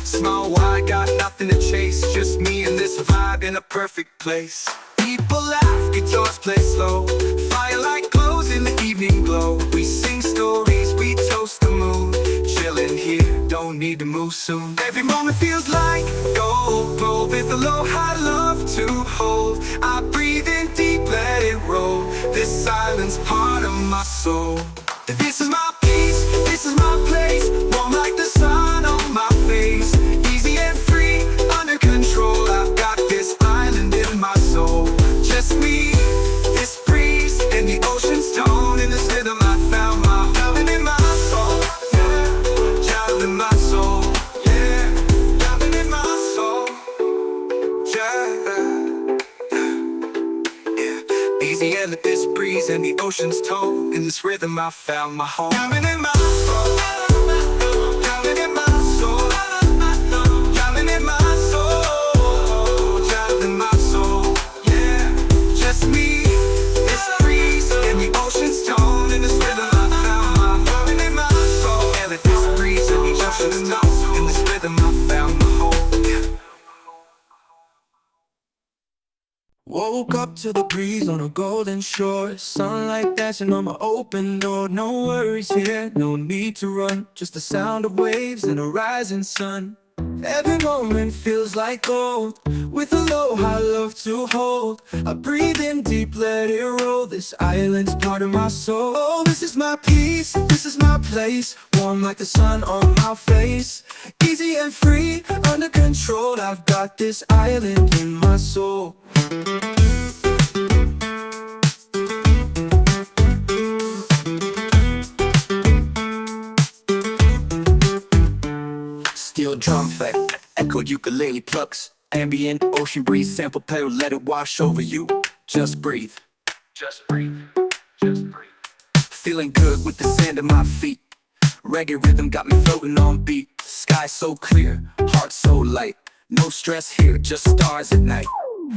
Small wide, got nothing to chase. Just me and this vibe in a perfect place. People laugh, guitars play slow. Firelight glows in the evening glow. We sing stories, we toast the moon. Chilling here, don't need to move soon. Every moment feels like gold, gold with aloha love to hold. I breathe in deep, let it roll. This island's part of my soul. This is my peace, this is my place. Warm like the sun on my face. Easy and free, under control. I've got this island in my soul. Just me, this breeze, and the ocean's tone. In this rhythm I found my diamond in my soul. Yeah, diamond in my soul. Yeah, diamond in my soul. Yeah. Easy and let this breeze and the ocean's tone. In this rhythm I found my home. Diamond in my soul. Diamond in my soul. Diamond in my soul. Diamond in my soul. Yeah, just me, this breeze, and the ocean's tone. In this rhythm I found my diamond in my soul. And let this breeze and the ocean's tone. In this rhythm I found my home. Yeah. Woke up to the breeze on a golden shore. Sunlight dancing on my open door. No worries here, no need to run, just the sound of waves and a rising sun. Every moment feels like gold, with aloha love to hold. I breathe in deep, let it roll. This island's part of my soul. Oh, this is my peace, this is my place. Warm like the sun on my face. Easy and free, under control. I've got this island in my soul. Steel drum effect, echoed ukulele plucks, ambient ocean breeze sample pedal, let it wash over you. Just breathe, just breathe, just breathe. Feeling good with the sand at my feet. Reggae rhythm got me floating on beat. Sky so clear, heart so light. No stress here, just stars at night.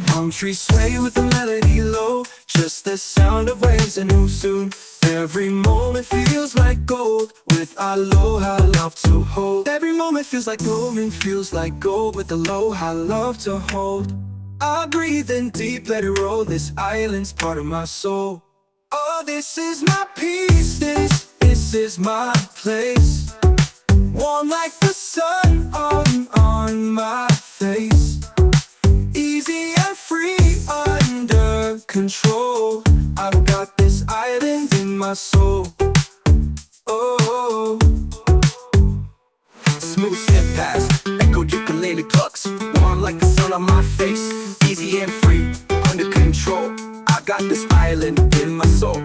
Palm trees sway with the melody low. Just the sound of waves and who soon. Every moment feels like gold, with aloha love to hold. Every moment feels like gold and feels like gold, with aloha love to hold. I breathe in deep, let it roll. This island's part of my soul. Oh, this is my peace, this is my place. Warm like the sun on my face. Easy and free, under control. I've got this island in my soul. Oh, smooth step past, echo ukulele plucks. Warm like the sun on my face. Easy and free, under control. I got this island in my soul.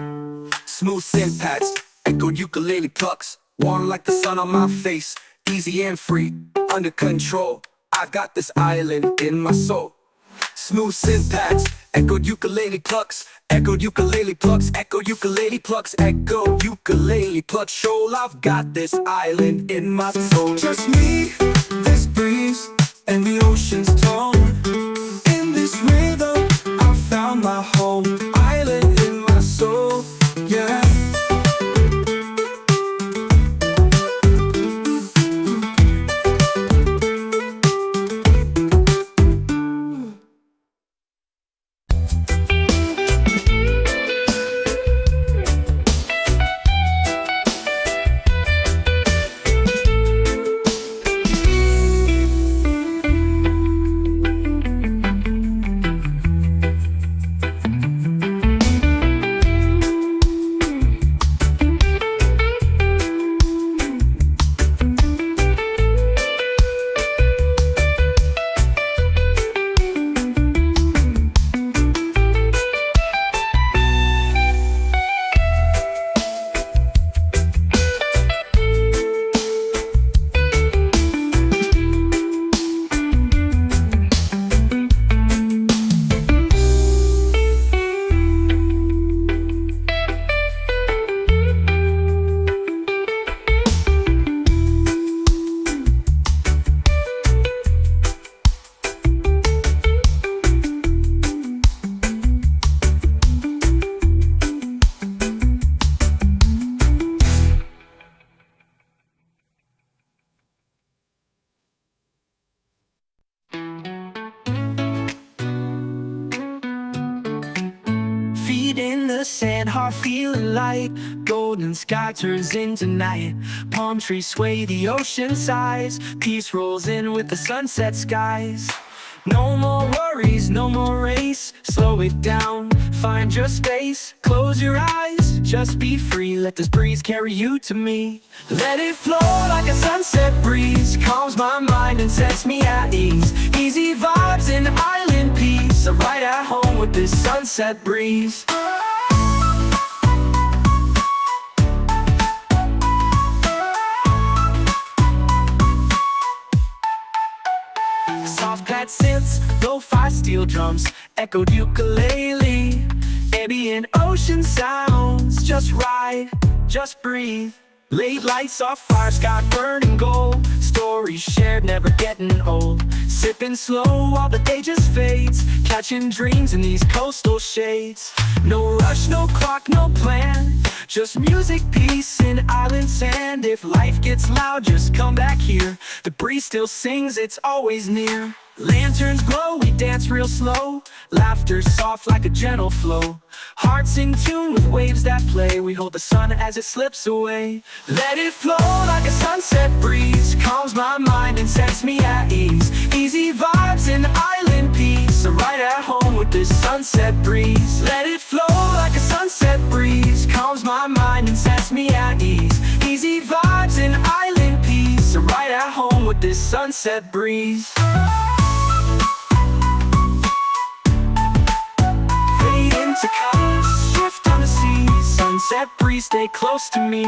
Smooth syntax, echo ukulele plucks. Warm like the sun on my face. Easy and free, under control. I've got this island in my soul. Smooth syntax, echoed ukulele plucks, echoed ukulele plucks, echo ukulele plucks, echo ukulele plucks. Shoal, I've got this island in my soul. Just me, this breeze, and the ocean's tone. In this rhythm, I found my home. Island in my soul, yeah. the sand, heart feeling light. Golden sky turns into night. Palm trees sway, the ocean sighs. Peace rolls in with the sunset skies. No more worries, no more race. Slow it down, find your space. Close your eyes, just be free. Let this breeze carry you to me. Let it flow like a sunset breeze. Calms my mind and sets me at ease. Easy vibes and island peace. I'm right at home with this sunset breeze. Soft pad synths, lo-fi steel drums, echoed ukulele. Ambient ocean sounds, just ride, just breathe. Late lights off fire, sky burning gold. Stories shared, never getting old. Sipping slow while the day just fades. Catching dreams in these coastal shades. No rush, no clock, no plan. Just music, peace, and island sand. If life gets loud, just come back here. The breeze still sings, it's always near. Lanterns glow, we dance real slow. Laughter soft like a gentle flow. Hearts in tune with waves that play. We hold the sun as it slips away. Let it flow like a sunset breeze. Calms my mind and sets me at ease. Easy vibes and island peace. I'm right at home with this sunset breeze. Let it flow like a sunset breeze. Calms my mind and sets me at ease. Easy vibes and island peace. I'm right at home with this sunset breeze. To colors, shift on the sea. Sunset breeze, stay close to me.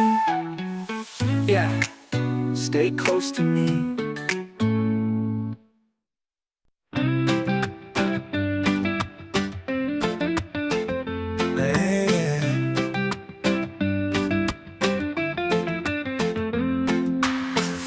Yeah, stay close to me.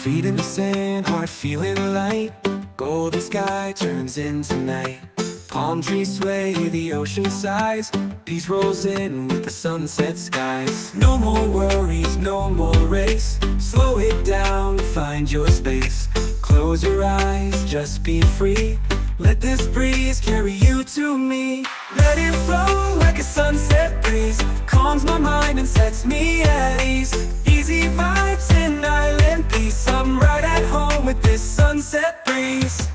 Feet in the sand, heart feeling light. Golden sky turns into night. Palm trees sway, the ocean sighs. Peace rolls in with the sunset skies. No more worries, no more race. Slow it down, find your space. Close your eyes, just be free. Let this breeze carry you to me. Let it flow like a sunset breeze. Calms my mind and sets me at ease. Easy vibes and island peace. I'm right at home with this sunset breeze.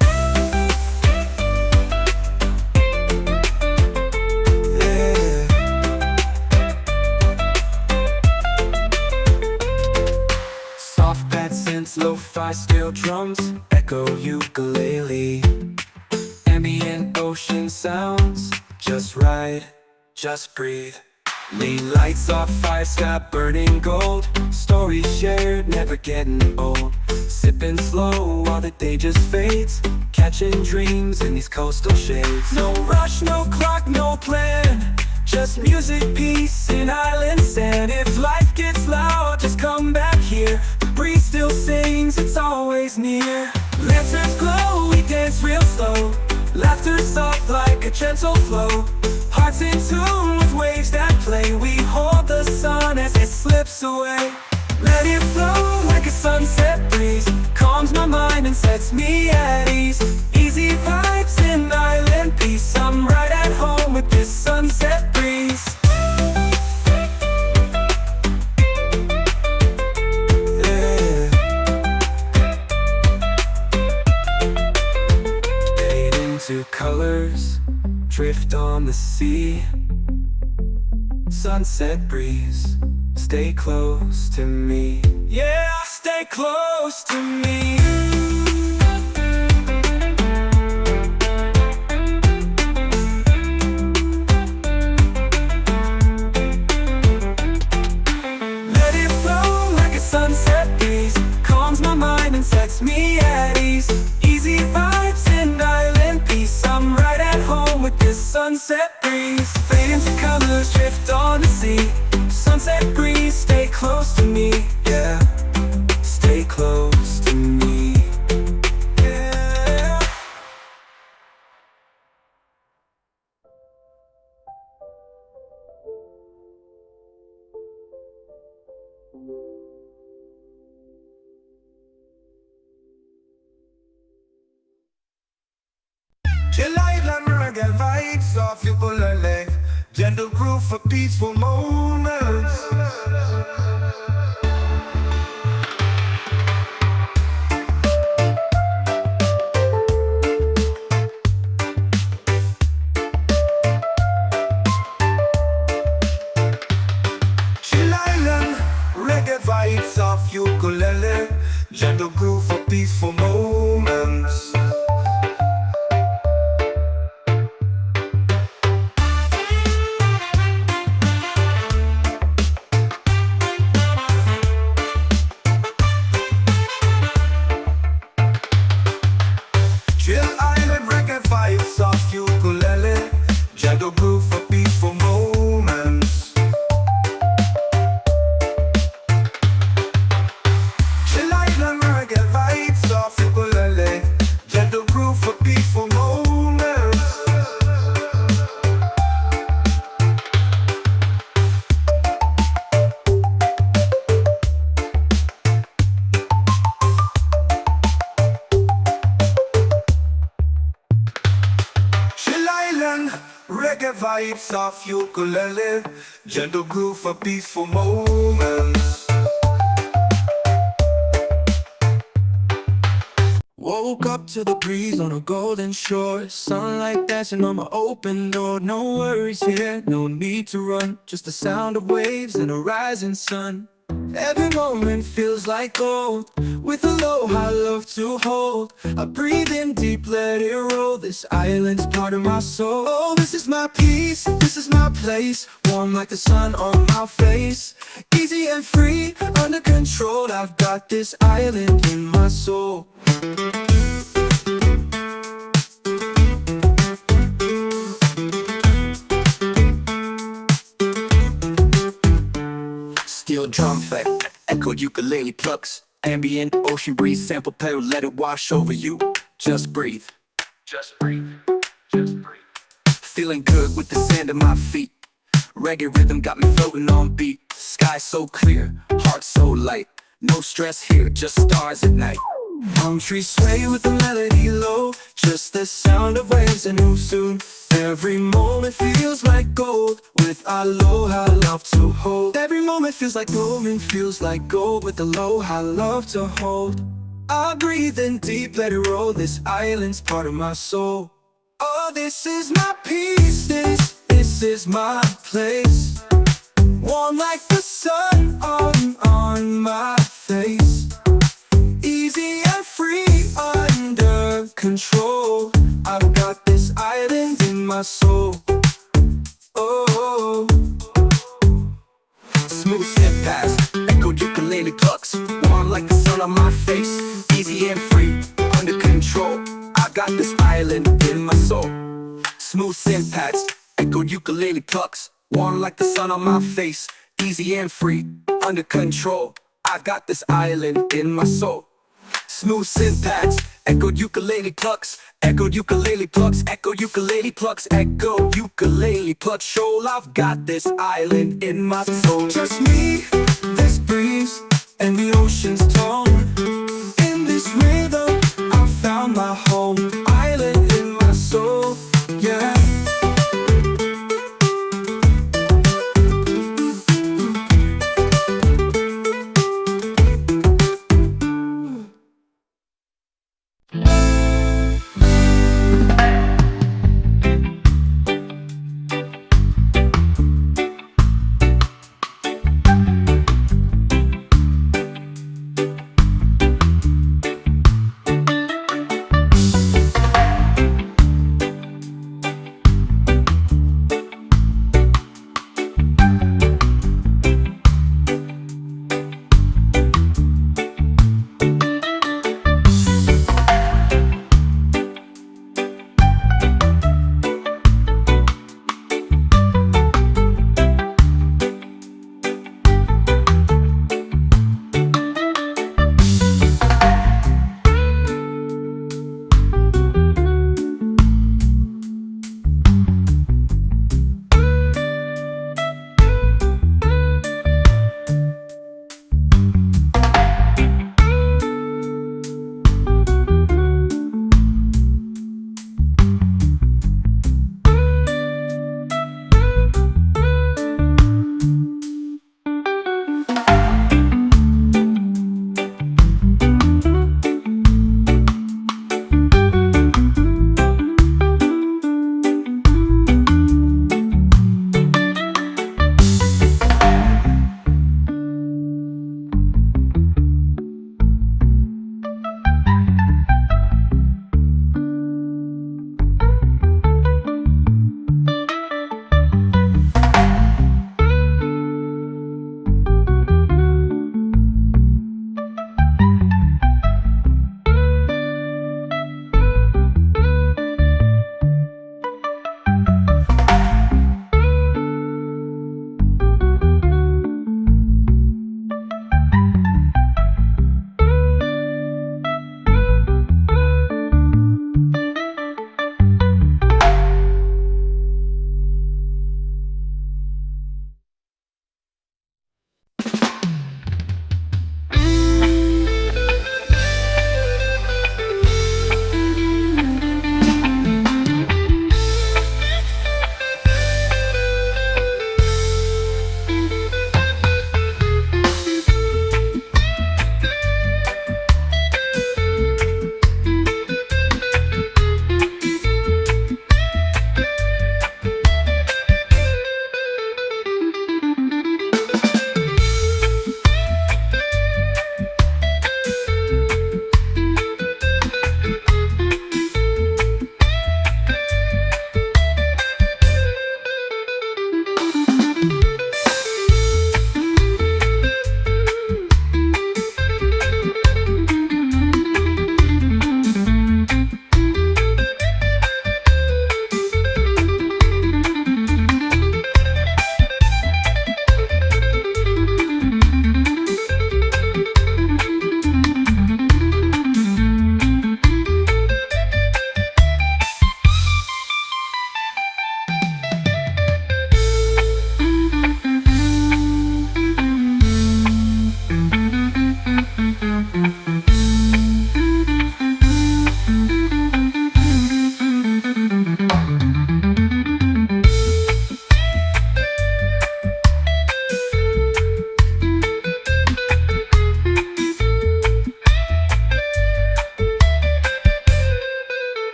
Lo-fi steel drums, echo ukulele. Ambient ocean sounds, just ride, just breathe. Late lights off fire, sky burning gold. Stories shared, never getting old. Sipping slow while the day just fades. Catching dreams in these coastal shades. No rush, no clock, no plan. Just music, peace, and island sand. If life gets loud, just come back here. The breeze still sings, it's always near. Lanterns glow, we dance real slow. Laughter soft like a gentle flow. Hearts in tune with waves that play. We hold the sun as it slips away. Let it flow like a sunset breeze. Calms my mind and sets me at ease. Easy vibes and island peace. I'm right at home with this sunset breeze. Yeah. Fade into colors, drift on the sea. Sunset breeze, stay close to me. Yeah, stay close to me. Let it flow like a sunset breeze. Calms my mind and sets me at ease. Easy vibes and island peace. I'm right at home with this sunset breeze. Fade into colors, drift on the sea. Sunset breeze, stay close to me. Yeah, stay close to me. Yeah. Chill island reggae vibes off you pull a leg. gentle groove for peaceful moments. Chill Island, reggae vibes of ukulele, gentle groove for peaceful moments. Chill Island, reggae vibes of ukulele, gentle groove for peaceful moments. Chill Island, reggae vibes of ukulele, gentle groove for peaceful moments. Chill Island, reggae vibes of ukulele, gentle groove for peaceful moments. Woke up to the breeze on a golden shore, sunlight dancing on my open door. No worries here, no need to run, just the sound of waves and a rising sun. Every moment feels like gold, with aloha I love to hold. I breathe in deep, let it roll, this island's part of my soul. Oh, this is my peace, this is my place, warm like the sun on my face. Easy and free, under control, I've got this island in my soul. Steel drum effect, echoed ukulele plucks, ambient ocean breeze, sample pedal, let it wash over you. Just breathe, just breathe, just breathe. Feeling good with the sand at my feet, reggae rhythm got me floating on beat. Sky so clear, heart so light, no stress here, just stars at night. Palm trees sway with the melody low, just the sound of waves and move soon. Every moment feels like gold, with aloha love to hold. Every moment feels like gold, with aloha love to hold. I breathe in deep, let it roll, this island's part of my soul. Oh, this is my peace, this is my place, warm like the sun on my face. Easy and free, under control, I've got this island in my soul. Oh, smooth step past, echoed ukulele plucks, warm like the sun on my face. Easy and free, under control, I've got this island in my soul. Smooth synth pads, echoed ukulele plucks, warm like the sun on my face. Easy and free, under control, I've got this island in my soul. Smooth synth pads, echoed ukulele plucks, echoed ukulele plucks, echoed ukulele plucks, echoed ukulele plucks. Shoal, I've got this island in my soul. Just me, this breeze, and the ocean's tone. In this rhythm, I found my home. Island in my soul, yeah.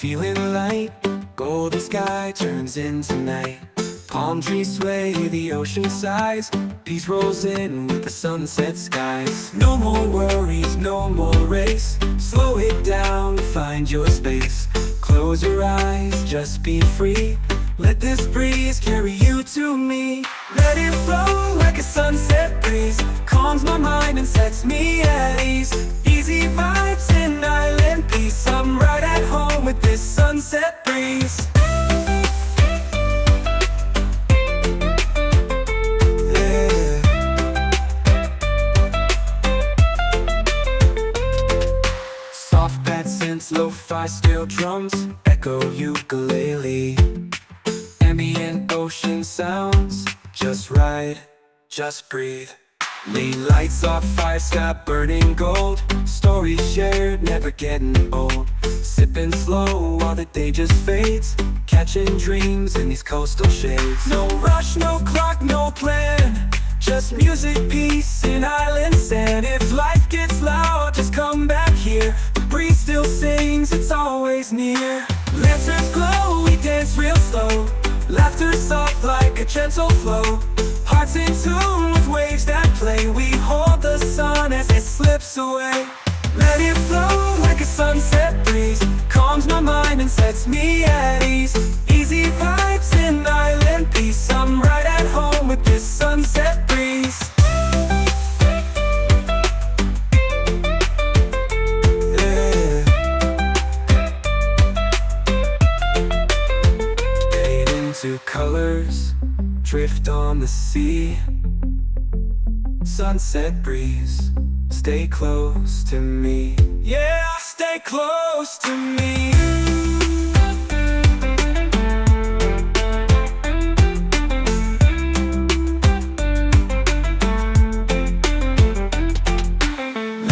feeling light. Golden sky turns into night. Palm trees sway, the ocean sighs. Peace rolls in with the sunset skies. No more worries, no more race. Slow it down, find your space. Close your eyes, just be free. Let this breeze carry you to me. Let it flow like a sunset breeze. Calms my mind and sets me at ease. Easy vibes in island peace. I'm right at home with this sunset breeze. Yeah. Soft pad synths, lo-fi steel drums, echo ukulele. Ambient ocean sounds, just ride, just breathe. Lean lights off, fire sky burning gold. Stories shared, never getting old. Sipping slow while the day just fades. Catching dreams in these coastal shades. No rush, no clock, no plan. Just music, peace, and island sand. If life gets loud, just come back here. The breeze still sings, it's always near. Lanterns glow, we dance real slow. Laughter soft like a gentle flow. Hearts in tune with waves that play. We hold the sun as it slips away. Let it flow like a sunset breeze. Calms my mind and sets me at ease. Easy vibes in island peace. I'm right at home with this sunset breeze. Yeah. Fade into colors, drift on the sea. Sunset breeze, stay close to me. Yeah, stay close to me.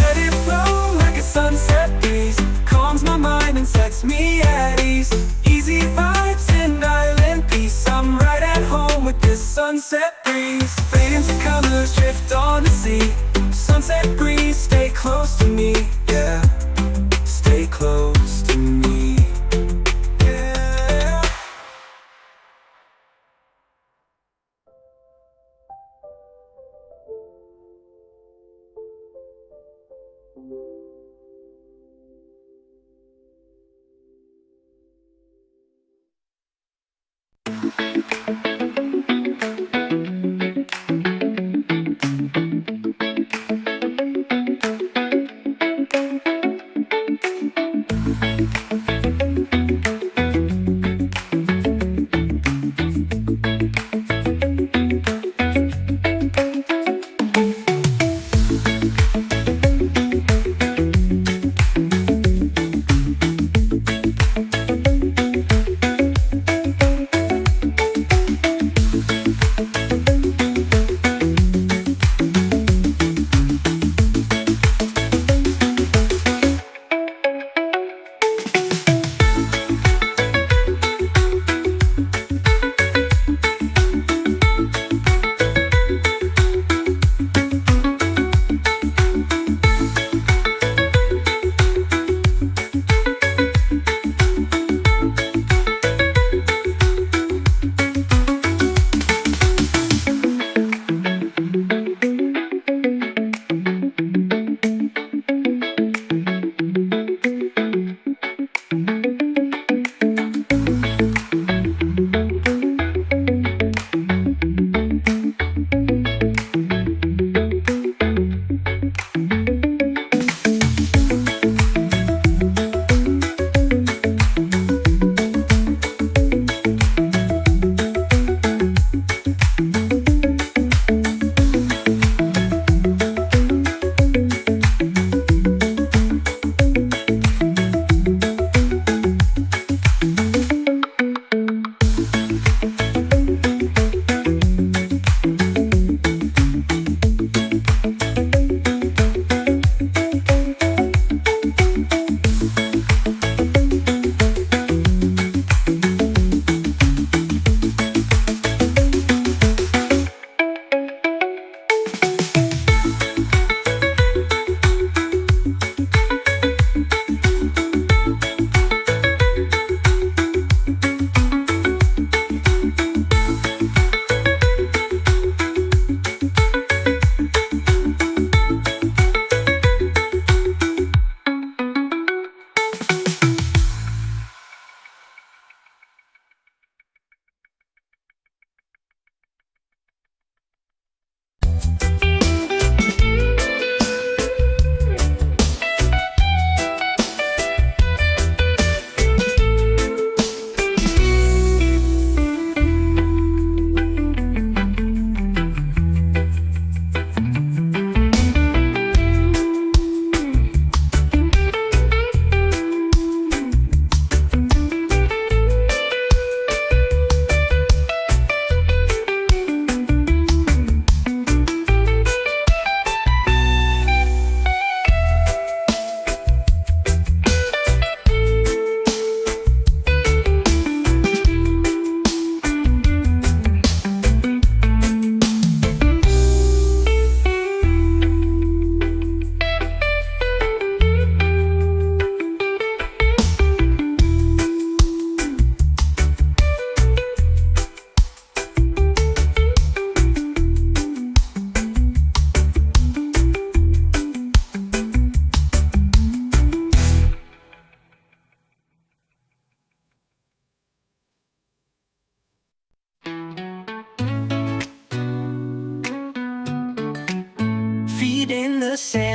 Let it flow like a sunset breeze. Calms my mind and sets me at ease. Easy vibes in island peace. I'm right at home with this sunset breeze. Fade into colors, drift on the sea. Sunset breeze, stay close to me. Yeah, stay close to me. Yeah.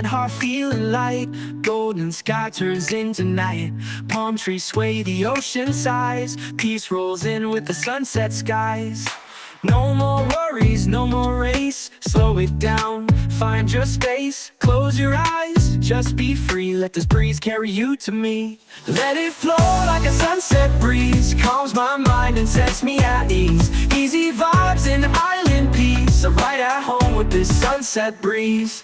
heart feeling light. Golden sky turns into night. Palm trees sway, the ocean sighs. Peace rolls in with the sunset skies. No more worries, no more race. Slow it down, find your space. Close your eyes, just be free. Let this breeze carry you to me. Let it flow like a sunset breeze. Calms my mind and sets me at ease. Easy vibes and island peace. I'm right at home with this sunset breeze.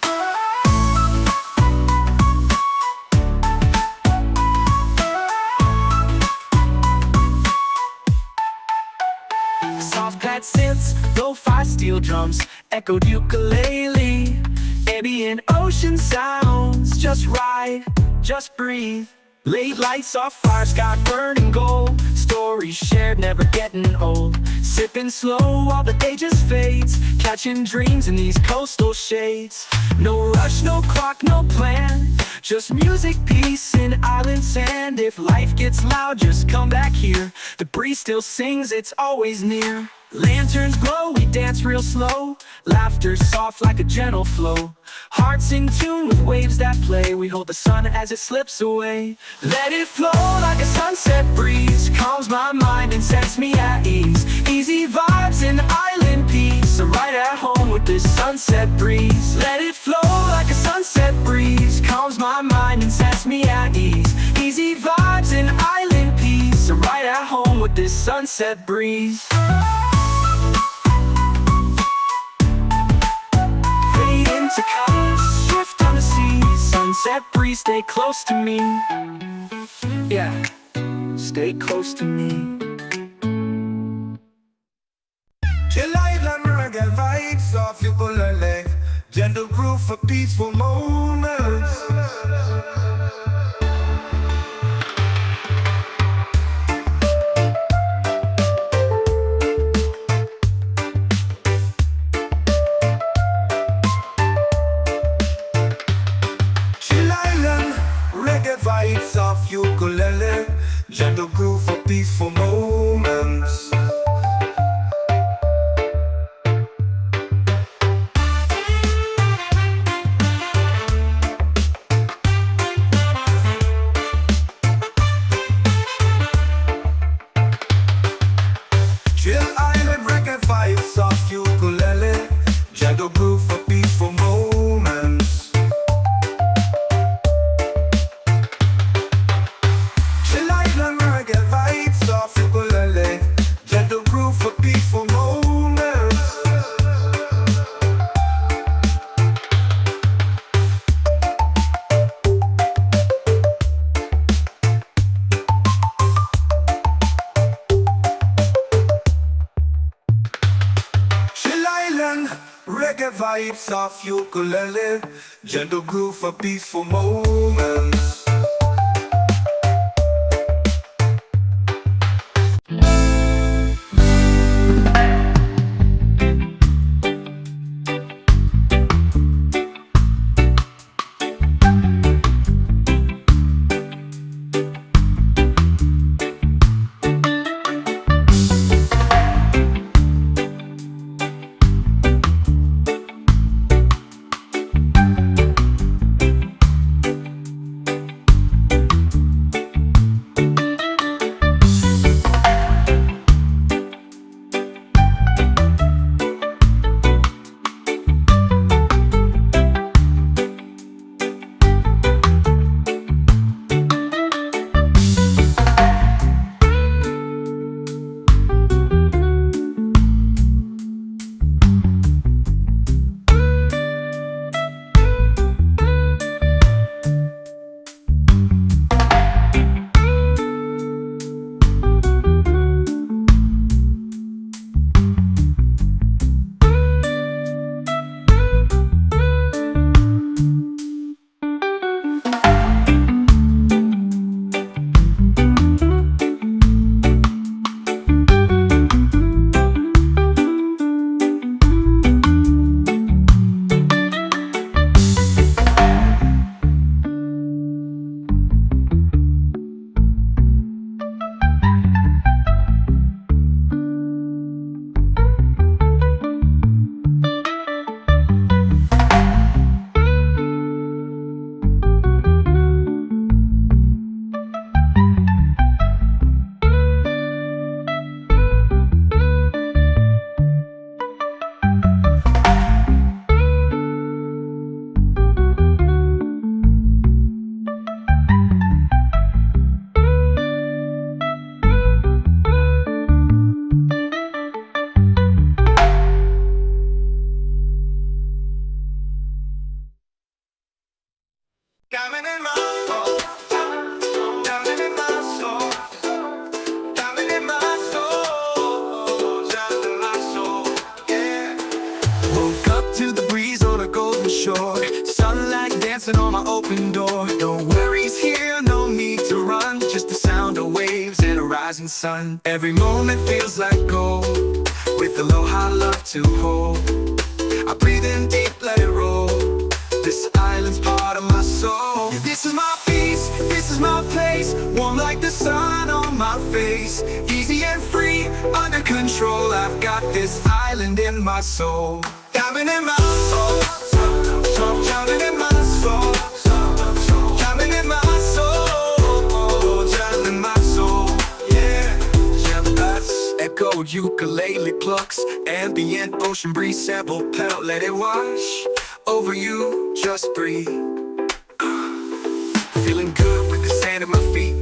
Soft pad synths, lo-fi steel drums, echoed ukulele. Ambient ocean sounds, just ride, just breathe. Late lights off fire, sky burning gold. Stories shared, never getting old. Sipping slow while the day just fades. Catching dreams in these coastal shades. No rush, no clock, no plan. Just music, peace, and island sand. If life gets loud, just come back here. The breeze still sings, it's always near. Lanterns glow, we dance real slow. Laughter soft like a gentle flow. Hearts in tune with waves that play. We hold the sun as it slips away. Let it flow like a sunset breeze. Calms my mind and sets me at ease. Easy vibes and island peace. I'm right at home with this sunset breeze. Let it flow like a sunset breeze. Calms my mind and sets me at ease. Easy vibes and island peace. I'm right at home with this sunset breeze. To colors, shift on the sea. Sunset breeze, stay close to me. Yeah, stay close to me. Chill island reggae vibes off ukulele. Gentle groove for peaceful moments. Vibes off ukulele, gentle groove for peaceful moments. Chill island reggae vibes off ukulele, gentle groove for peaceful moments. Gentle groove for peaceful moments. Chill island reggae vibes off ukulele. Gentle groove for peaceful moments. to the breeze on a golden shore. Sunlight dancing on my open door. No worries here, no need to run. Just the sound of waves and a rising sun. Every moment feels like gold, with aloha love to hold. I breathe in deep, let it roll. This island's part of my soul. Yeah, this is my peace, this is my place. Warm like the sun on my face. Easy and free, under control. I've got this island in my soul. Diving in my soul, drowning in my soul, drowning in my soul, drowning in my soul. Yeah, jealous. Echoed ukulele plucks, ambient ocean breeze, sample pedal, let it wash over you, just breathe. Feeling good with the sand at my feet.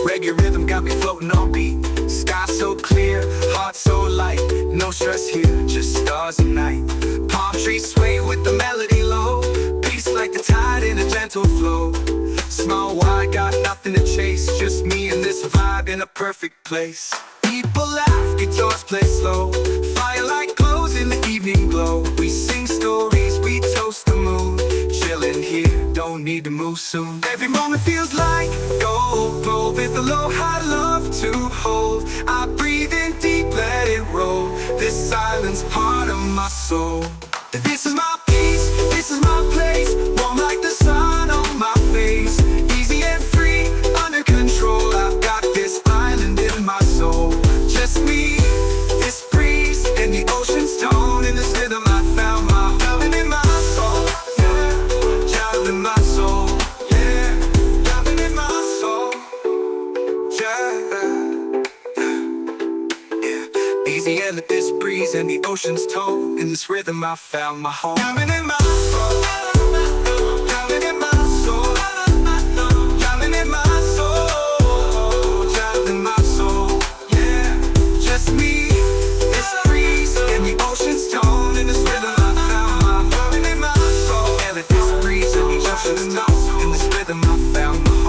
Reggae rhythm got me floating on beat. Sky so clear, heart so light. No stress here, just stars and night. Palm trees sway with the melody low. Peace like the tide in a gentle flow. Small wide, got nothing to chase. Just me and this vibe in a perfect place. People laugh, guitars play slow. Firelight glows in the evening glow. We sing stories, we toast the moon. Chillin' here, don't need to move soon. Every moment feels like gold, with aloha love to hold. I breathe in deep, let it roll. This island's part of my soul. This is my peace, this is my place. Warm like the sun on my face. Easy and free, under control. I've got this island in my soul. Just me, this breeze, and the ocean's tone. In this rhythm I found my island in my soul. Yeah, child in my soul. Yeah, island in my soul. Yeah, easy and let this breeze and the ocean's tone. In this rhythm I found my home. Island in my soul. Island in my soul. Island in my soul. Child in my soul. Yeah, just me, this breeze and the ocean's tone. In this rhythm I found my home. In my soul. And let this breeze and the ocean's tone. In this rhythm I found my home.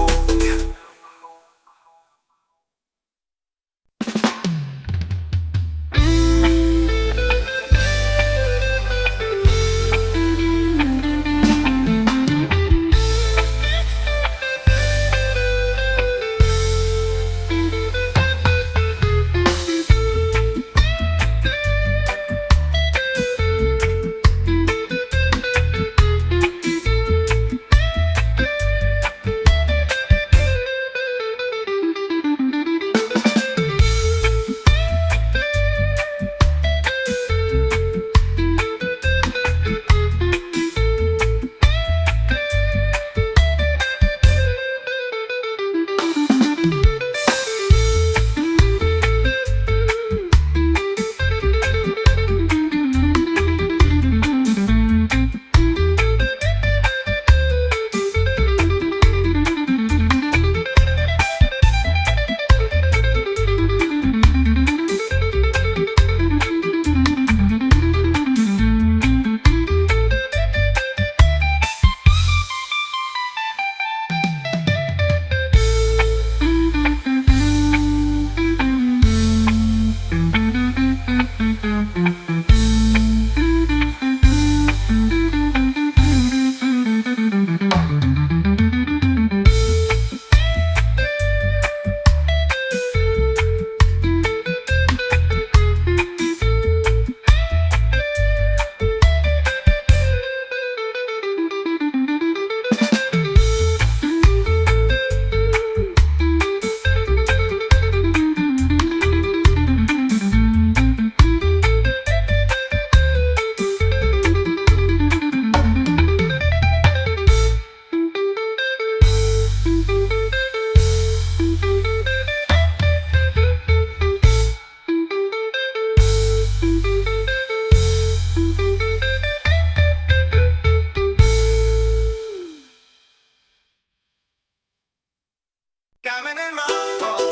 Diamond in my soul,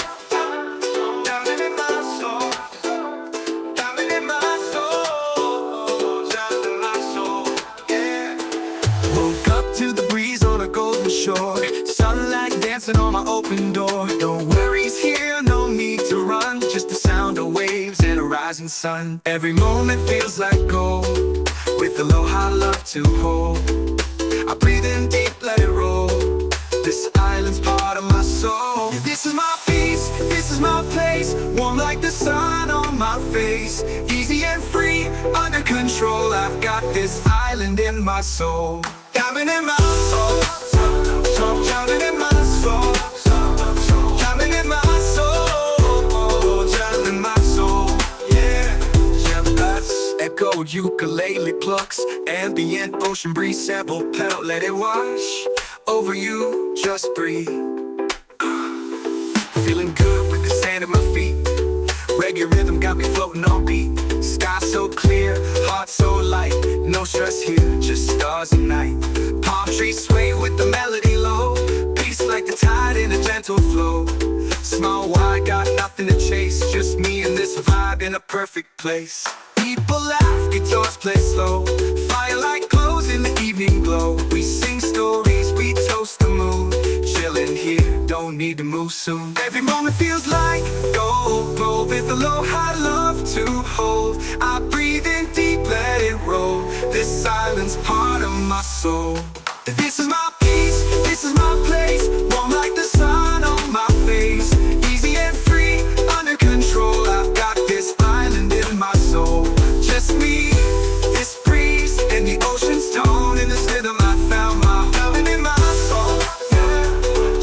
diamond in my soul, diamond in my soul, diamond in my soul, yeah. Woke up to the breeze on a golden shore, sunlight dancing on my open door. No worries here, no need to run, just the sound of waves and a rising sun. Every moment feels like gold, with the low to hold. I breathe in deep, let it roll. This island's part of my soul. Yeah, this is my peace, this is my place. Warm like the sun on my face. Easy and free, under control. I've got this island in my soul. Diamond in my soul, diamond in my soul, diamond in my soul, diamond in my soul. Yeah, that's echoed ukulele plucks, ambient ocean breeze sample pedal. Let it wash over you, just breathe. Feeling good with the sand at my feet. Reggae rhythm got me floating on beat. Sky so clear, heart so light. No stress here, just stars and night. Palm trees sway with the melody low. Peace like the tide in a gentle flow. Small wide, got nothing to chase. Just me and this vibe in a perfect place. People laugh, guitars play slow. Firelight glows in the evening glow. We sing stories, we toast the moon. Chillin' here, don't need to move soon. Every moment feels like gold, gold with aloha love to hold. I breathe in deep, let it roll. This island's part of my soul. This is my peace, this is my place. Warm like the sun on my face. Easy and free, under control. I've got this island in my soul. Just me, this breeze, and the ocean's tone. In this rhythm I found my diamond in my soul. Yeah,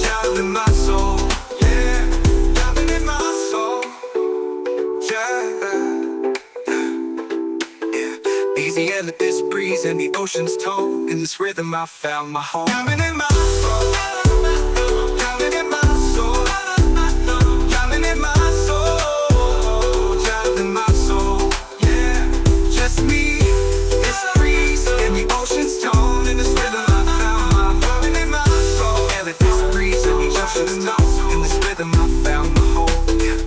diamond in my soul. Yeah, diamond in my soul. Yeah. Easy and this breeze and the ocean's tone. In this rhythm I found my home. Diamond in my soul. Diamond in my soul. Diamond in my soul. Diamond in my soul. Yeah, just me, this breeze and the ocean's tone. In this rhythm I found my diamond in my soul. Yeah, this breeze and the ocean's tone. In this rhythm I found my home. Yeah.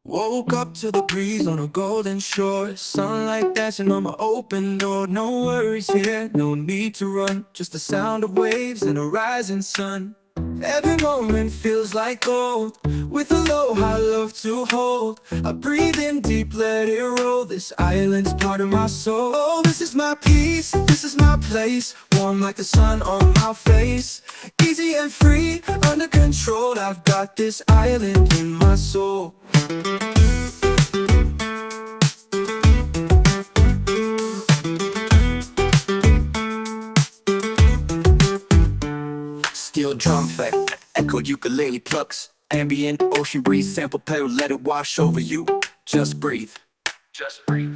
Woke up to the breeze on a golden shore. Sunlight dancing on my open door. No worries here, no need to run. Just the sound of waves and a rising sun. Every moment feels like gold. With aloha love to hold. I breathe in deep, let it roll. This island's part of my soul. Oh, this is my peace, this is my place. Warm like the sun on my face. Easy and free, under control. I've got this island in my soul. Steel drum effect, echoed ukulele plucks. Ambient ocean breeze sample pedal, let it wash over you. Just breathe, just breathe,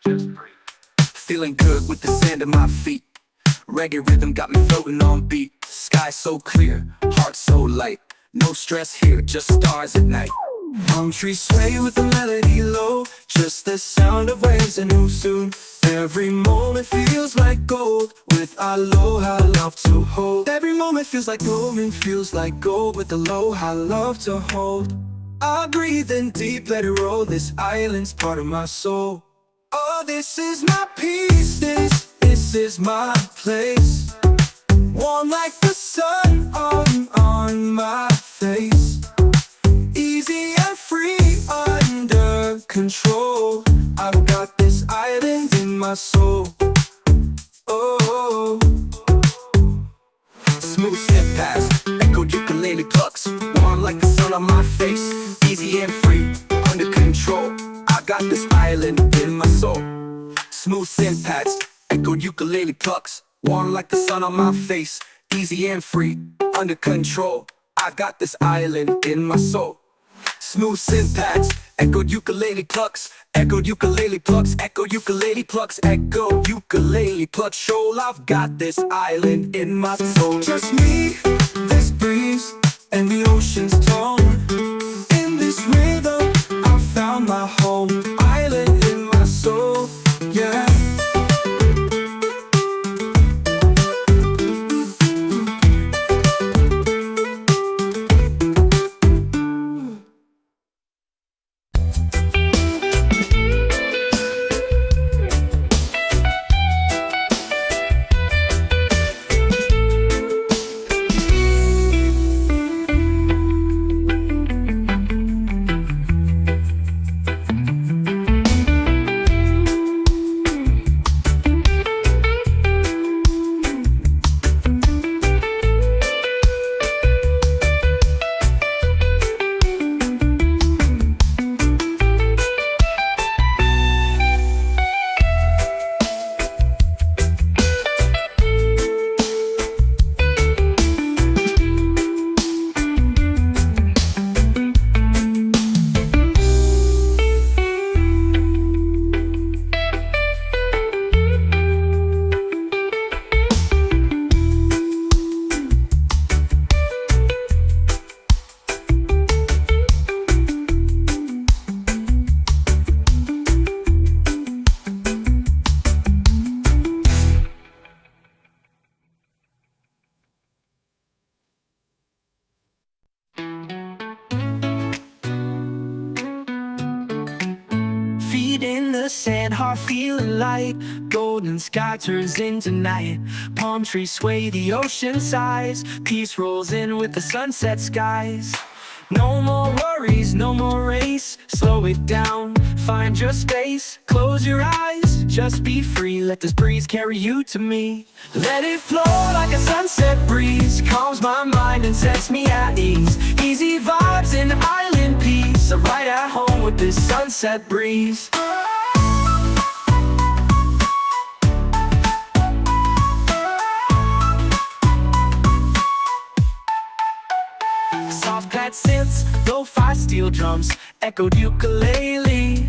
just breathe. Feeling good with the sand at my feet. Reggae rhythm got me floating on beat. Sky so clear, heart so light. No stress here, just stars at night. Palm trees sway with the melody low. Just the sound of waves and who soon. Every moment feels like gold. With aloha love to hold. Every moment feels like gold and feels like gold. With aloha love to hold. I breathe in deep, let it roll. This island's part of my soul. Oh, this is my peace. This is my place. Warm like the sun on my face. Easy and free, under control. I've got this island in my soul. Oh, smooth step past, echoed ukulele plucks. Warm like the sun on my face. Easy and free, under control. I got this island in my soul. Smooth syntax, echoed ukulele plucks. Warm like the sun on my face. Easy and free, under control. I got this island in my soul. Smooth syntax, echoed ukulele plucks. Echoed ukulele plucks, echoed ukulele plucks, echoed ukulele plucks. Shoal, I've got this island in my soul. Just me, this breeze, and the ocean's tone. In this rhythm, I found my home. Island in my soul, yeah. the sand, heart feeling light. Golden sky turns into night. Palm trees sway, the ocean sighs. Peace rolls in with the sunset skies. No more worries, no more race. Slow it down, find your space. Close your eyes, just be free. Let this breeze carry you to me. Let it flow like a sunset breeze. Calms my mind and sets me at ease. Easy vibes and island peace. I'm right at home with this sunset breeze. Soft pad synths, lo-fi steel drums, echoed ukulele.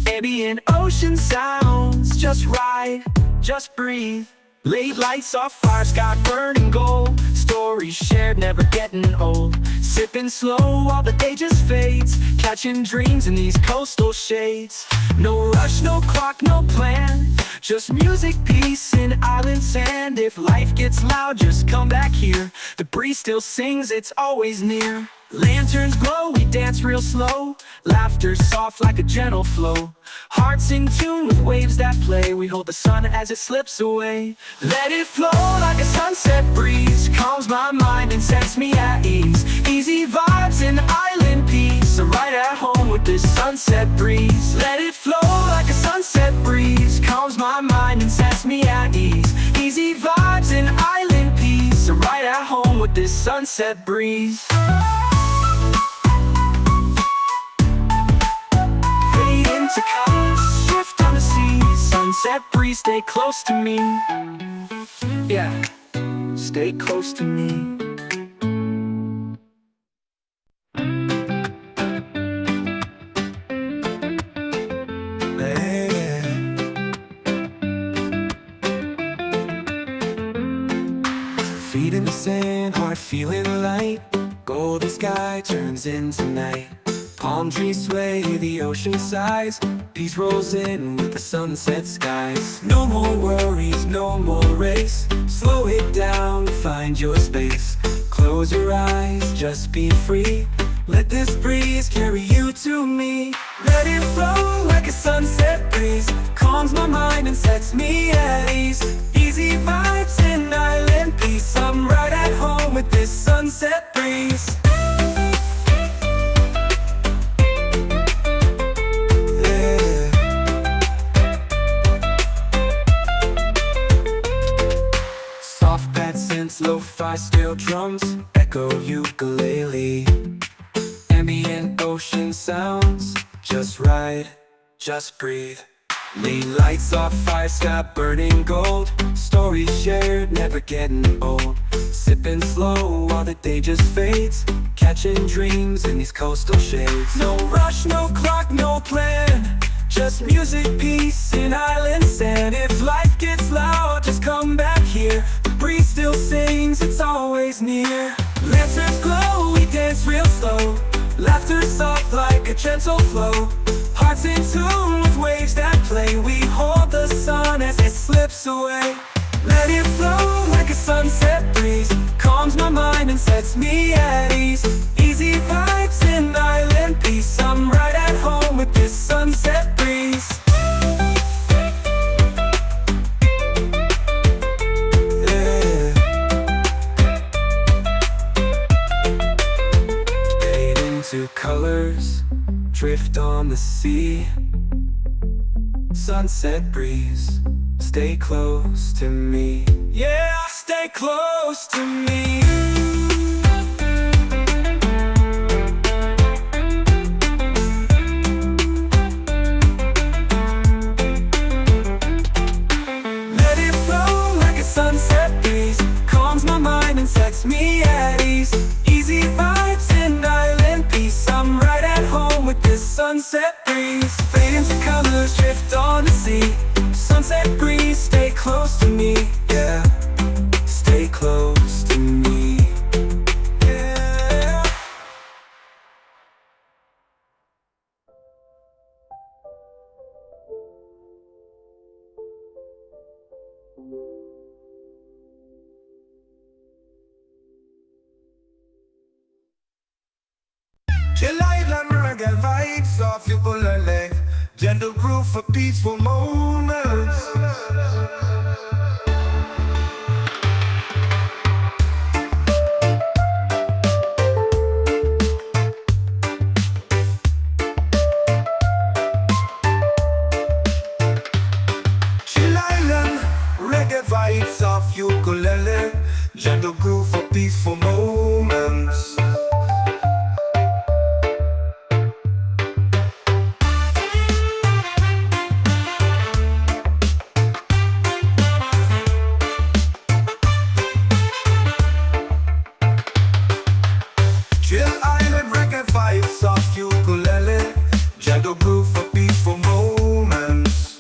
Ambient ocean sounds, just ride, just breathe. Late lights off fire, sky burning gold. Stories shared, never getting old. Sipping slow while the day just fades. Catching dreams in these coastal shades. No rush, no clock, no plan. Just music, peace, and island sand. If life gets loud, just come back here. The breeze still sings, it's always near. Lanterns glow, we dance real slow. Laughter soft like a gentle flow. Hearts in tune with waves that play. We hold the sun as it slips away. Let it flow like a sunset breeze. Calms my mind and sets me at ease. Easy vibes and island peace. I'm right at home with this sunset breeze. Let it flow like a sunset breeze. Calms my mind and sets me at ease. Easy vibes and island peace. I'm right at home with this sunset breeze. To colors, shift on the sea. Sunset breeze, stay close to me. Yeah, stay close to me. Feet in the sand, heart feeling light. Golden sky turns into night. Palm trees sway, the ocean sighs. Peace rolls in with the sunset skies. No more worries, no more race. Slow it down, find your space. Close your eyes, just be free. Let this breeze carry you to me. Let it flow like a sunset breeze. Calms my mind and sets me at ease. Easy vibes and island peace. I'm right at home with this sunset breeze. Lo-fi steel drums, echo ukulele. Ambient ocean sounds, just ride, just breathe. Late lights off fire, sky burning gold. Stories shared, never getting old. Sipping slow while the day just fades. Catching dreams in these coastal shades. No rush, no clock, no plan. Just music, peace, and island sand. If life gets loud, just come back here. The breeze still sings, it's always near. Lanterns glow, we dance real slow. Laughter soft like a gentle flow. Hearts in tune with waves that play. We hold the sun as it slips away. Let it flow like a sunset breeze. Calms my mind and sets me at ease. Easy vibes and island peace. I'm right at home with this sunset breeze. Yeah. Fade into colors, drift on the sea. Sunset breeze, stay close to me. Yeah, stay close to me. Let it flow like a sunset breeze. Calms my mind and sets me at ease. Easy vibes and island peace. I'm right at home with this sunset breeze. Fade into colors, drift on the sea. Sunset breeze, stay close to me. Yeah, stay close to me. Yeah. Chill island reggae vibes off you pull a leg. gentle groove for peaceful moments. Chill Island, reggae vibes of ukulele, gentle groove for peaceful moments. Chill Island, reggae vibes of ukulele, gentle groove for peaceful moments.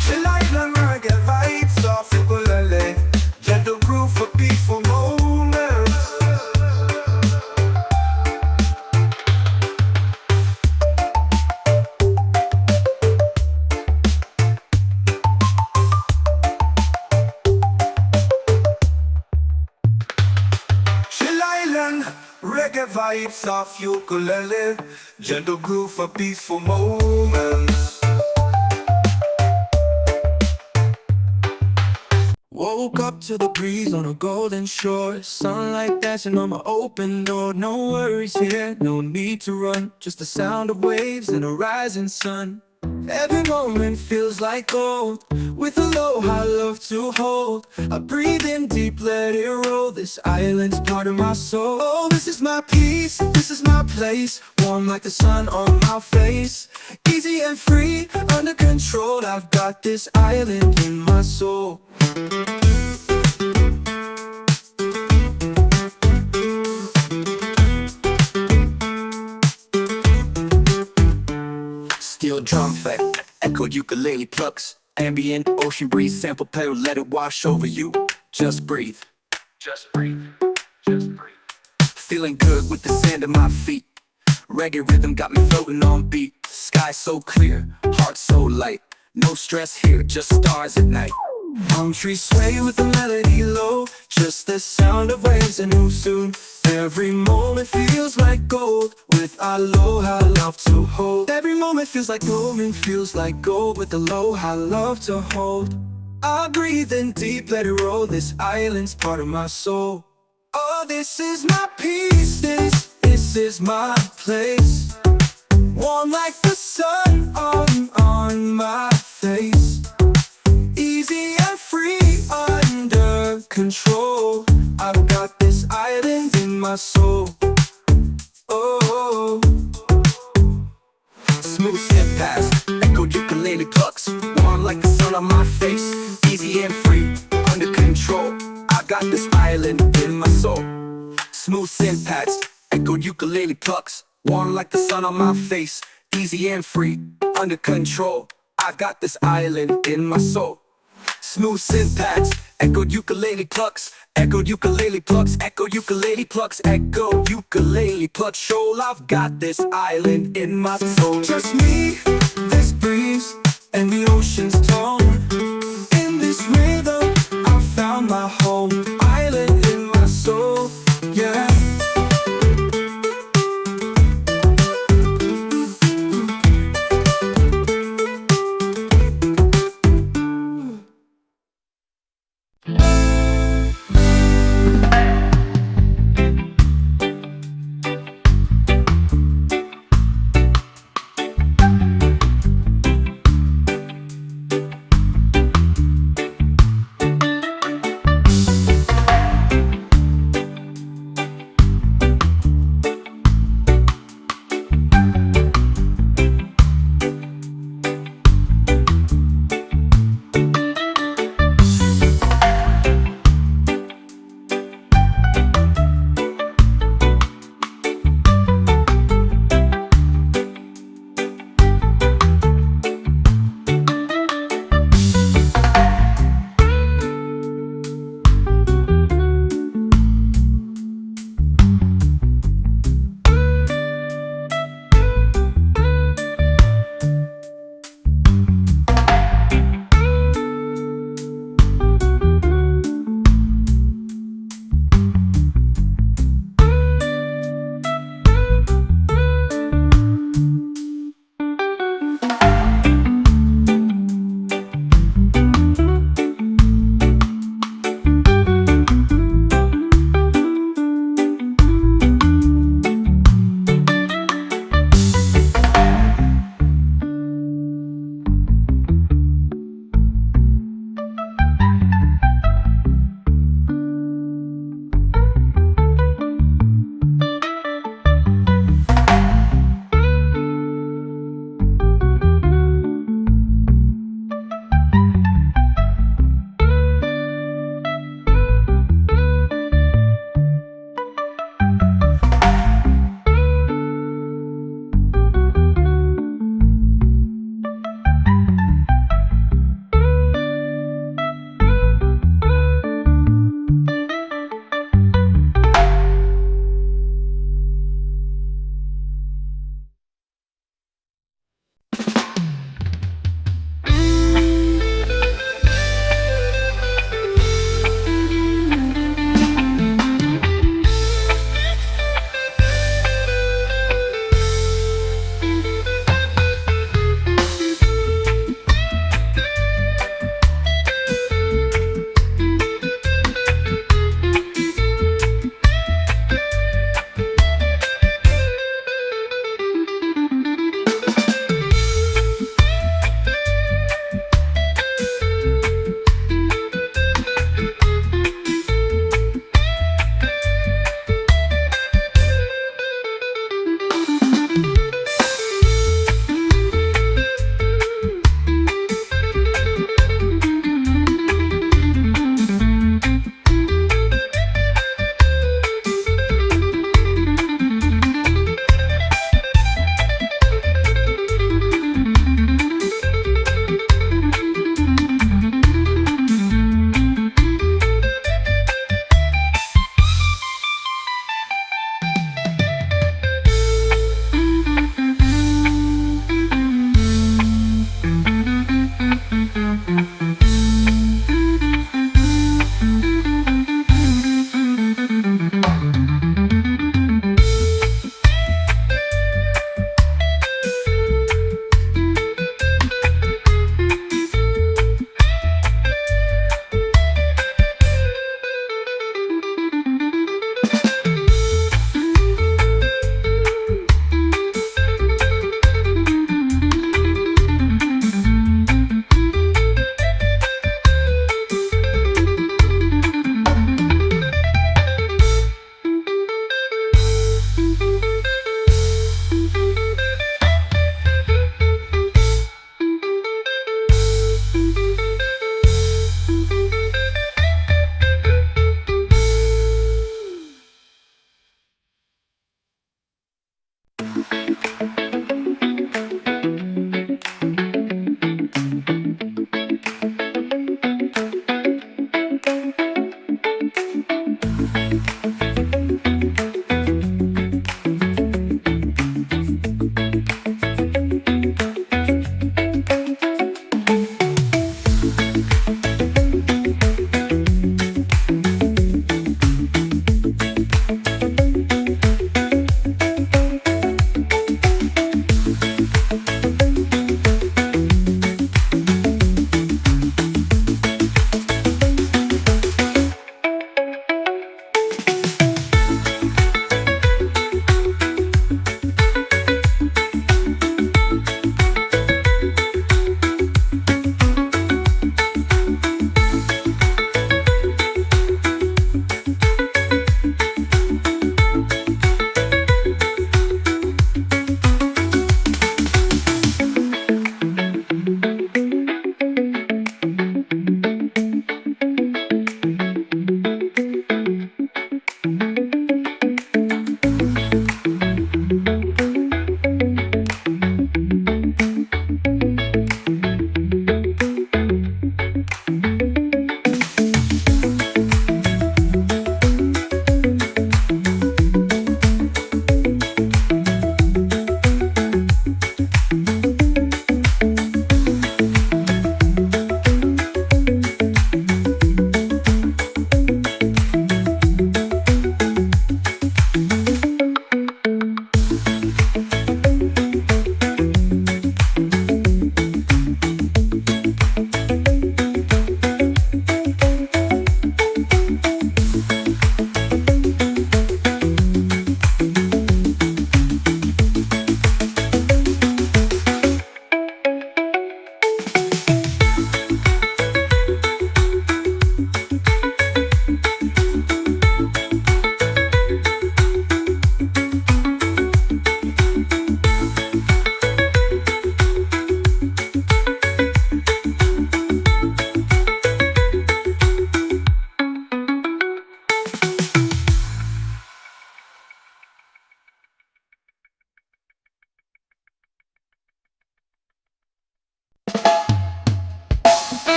Chill Island, reggae vibes of ukulele, gentle groove for peaceful moments. Chill Island, reggae vibes of ukulele, gentle groove for peaceful moments. Woke up to the breeze on a golden shore, sunlight dancing on my open door. No worries here, no need to run, just the sound of waves and a rising sun. Every moment feels like gold, with aloha love to hold. I breathe in deep, let it roll, this island's part of my soul. Oh, this is my peace, this is my place, warm like the sun on my face. Easy and free, under control, I've got this island in my soul. Steel drum effect, echoed ukulele plucks, ambient ocean breeze, sample pedal, let it wash over you. Just breathe, just breathe, just breathe. Feeling good with the sand at my feet, reggae rhythm got me floating on beat. Sky so clear, heart so light, no stress here, just stars at night. Palm trees sway with the melody low, just the sound of waves and who soon. Every moment feels like gold, with aloha love to hold. Every moment feels like gold, with aloha love to hold. I breathe in deep, let it roll, this island's part of my soul. Oh, this is my peace, this is my place, warm like the sun on my face. Easy and free, under control, I've got this island in my soul. Oh, smooth step past, echoed ukulele plucks, warm like the sun on my face. Easy and free, under control, I got this island in my soul. Smooth syntax, echoed ukulele plucks, warm like the sun on my face. Easy and free, under control, I got this island in my soul. Smooth syntax, echoed ukulele plucks, echoed ukulele plucks, echoed ukulele plucks, echoed ukulele plucks. Shoal, I've got this island in my soul. Just me, this breeze, and the ocean's tone. In this rhythm, I found my home. Island in my soul, yeah.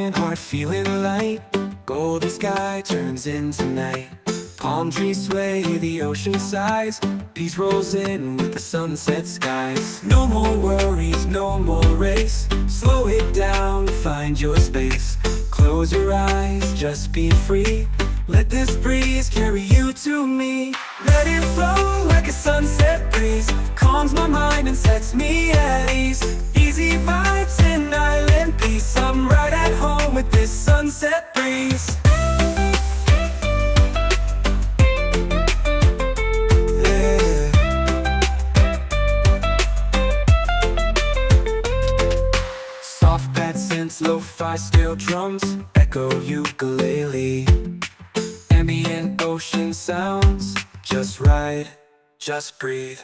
weekend, heart feeling light. Golden sky turns into night. Palm trees sway, the ocean sighs. Peace rolls in with the sunset skies. No more worries, no more race. Slow it down, find your space. Close your eyes, just be free. Let this breeze carry you to me. Let it flow like a sunset breeze. Calms my mind and sets me at ease. Easy vibes and island peace. I'm right at home with this sunset breeze. Yeah. Soft pad synths, lo-fi steel drums, echo ukulele. Ambient ocean sounds, just ride, just breathe.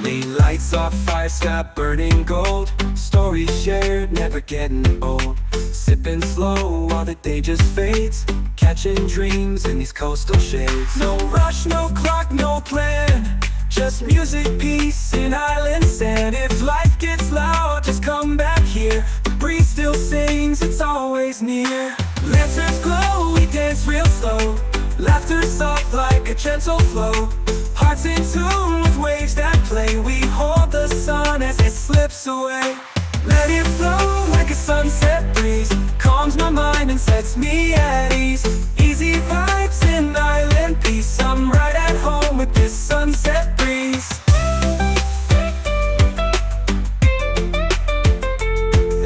Lean lights off, fire sky burning gold. Stories shared, never getting old. Sipping slow while the day just fades. Catching dreams in these coastal shades. No rush, no clock, no plan. Just music, peace, and island sand. If life gets loud, just come back here. The breeze still sings, it's always near. Lanterns glow, we dance real slow. Laughter soft like a gentle flow. Hearts in tune with waves that play. We hold the sun as it slips away. Let it flow like a sunset breeze. Calms my mind and sets me at ease. Easy vibes and island peace. I'm right at home with this sunset breeze.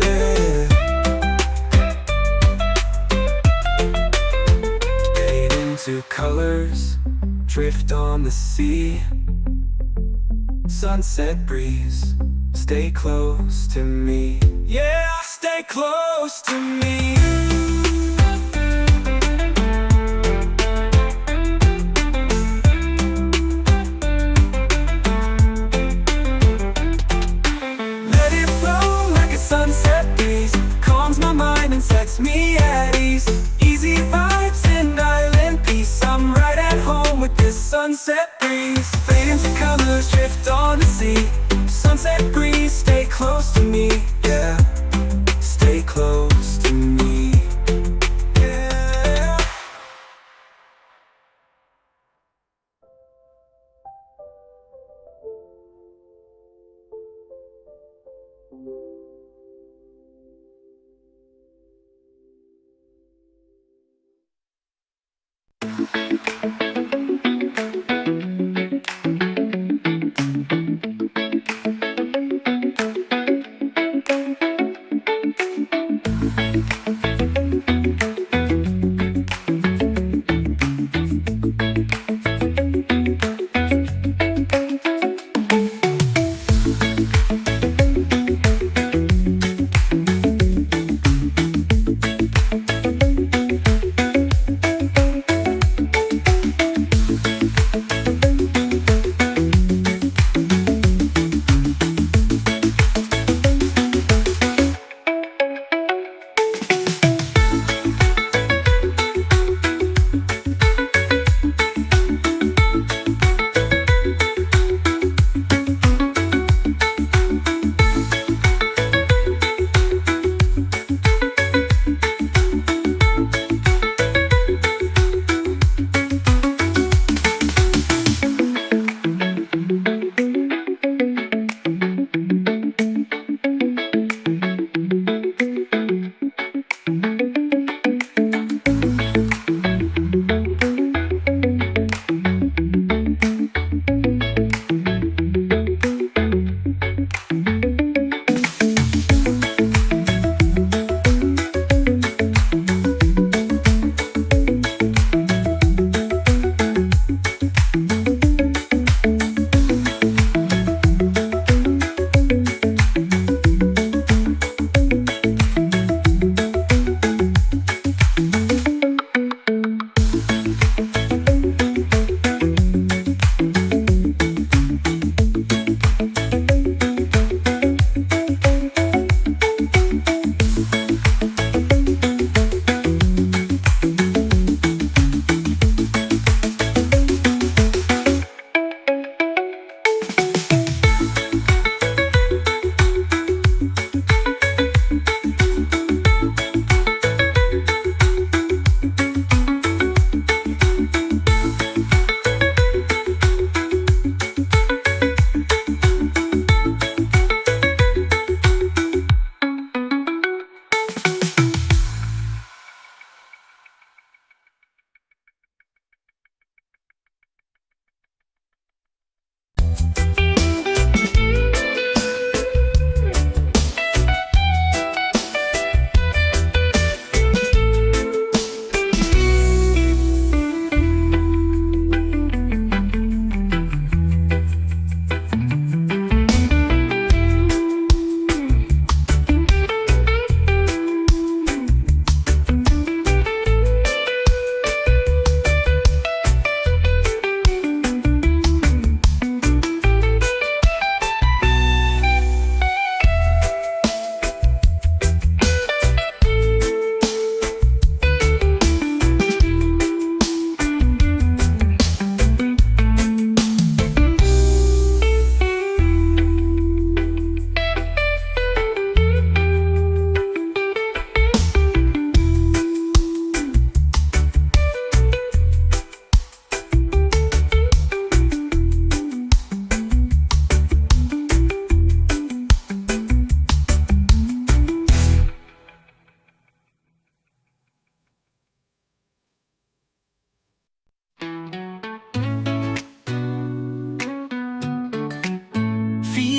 Yeah. Fade into colors, drift on the sea. Sunset breeze, stay close to me. Yeah, stay close to me. Let it flow like a sunset breeze. Calms my mind and sets me at ease. Easy vibes and island peace. I'm right at home with this sunset breeze. Fade into colors, drift on the sea. Sunset breeze, stay close to me. Yeah, stay close to me. Yeah.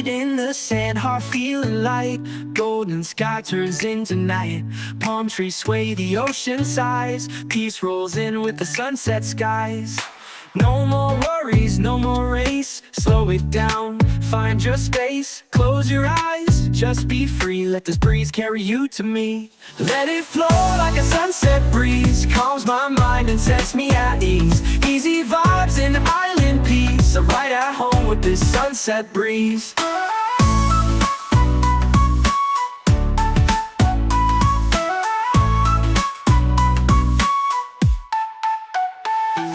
feet in the sand, heart feeling light. Golden sky turns into night. Palm trees sway, the ocean sighs. Peace rolls in with the sunset skies. No more worries, no more race. Slow it down, find your space. Close your eyes, just be free. Let this breeze carry you to me. Let it flow like a sunset breeze. Calms my mind and sets me at ease. Easy vibes and island peace. I'm right at home with this sunset breeze.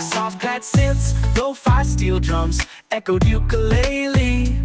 Soft pad synths, lo-fi steel drums, echoed ukulele.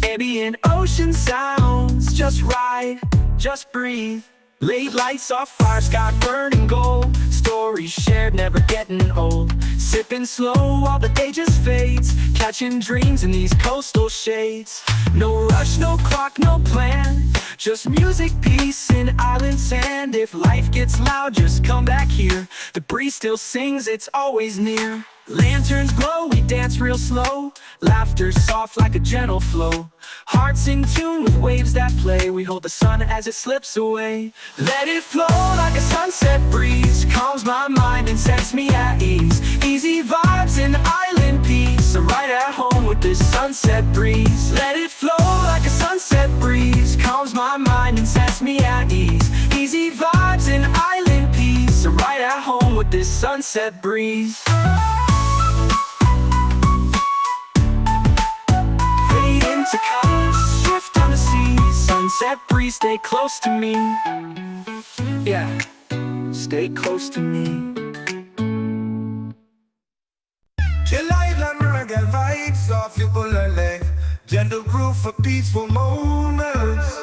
Ambient ocean sounds, just ride, just breathe. Late lights off fire, sky burning gold. Stories shared, never getting old. Sipping slow while the day just fades. Catching dreams in these coastal shades. No rush, no clock, no plan. Just music, peace, and island sand. If life gets loud, just come back here. The breeze still sings, it's always near. Lanterns glow, we dance real slow. Laughter soft like a gentle flow. Hearts in tune with waves that play. We hold the sun as it slips away. Let it flow like a sunset breeze. Calms my mind and sets me at ease. Easy vibes and island peace. I'm right at home with this sunset breeze. Let it flow like a sunset breeze. Calms my mind and sets me at ease. Easy vibes and island peace. I'm right at home with this sunset breeze. To colors, shift on the sea. Sunset breeze, stay close to me. Yeah, stay close to me. Chill island reggae vibes off ukulele. Gentle groove for peaceful moments.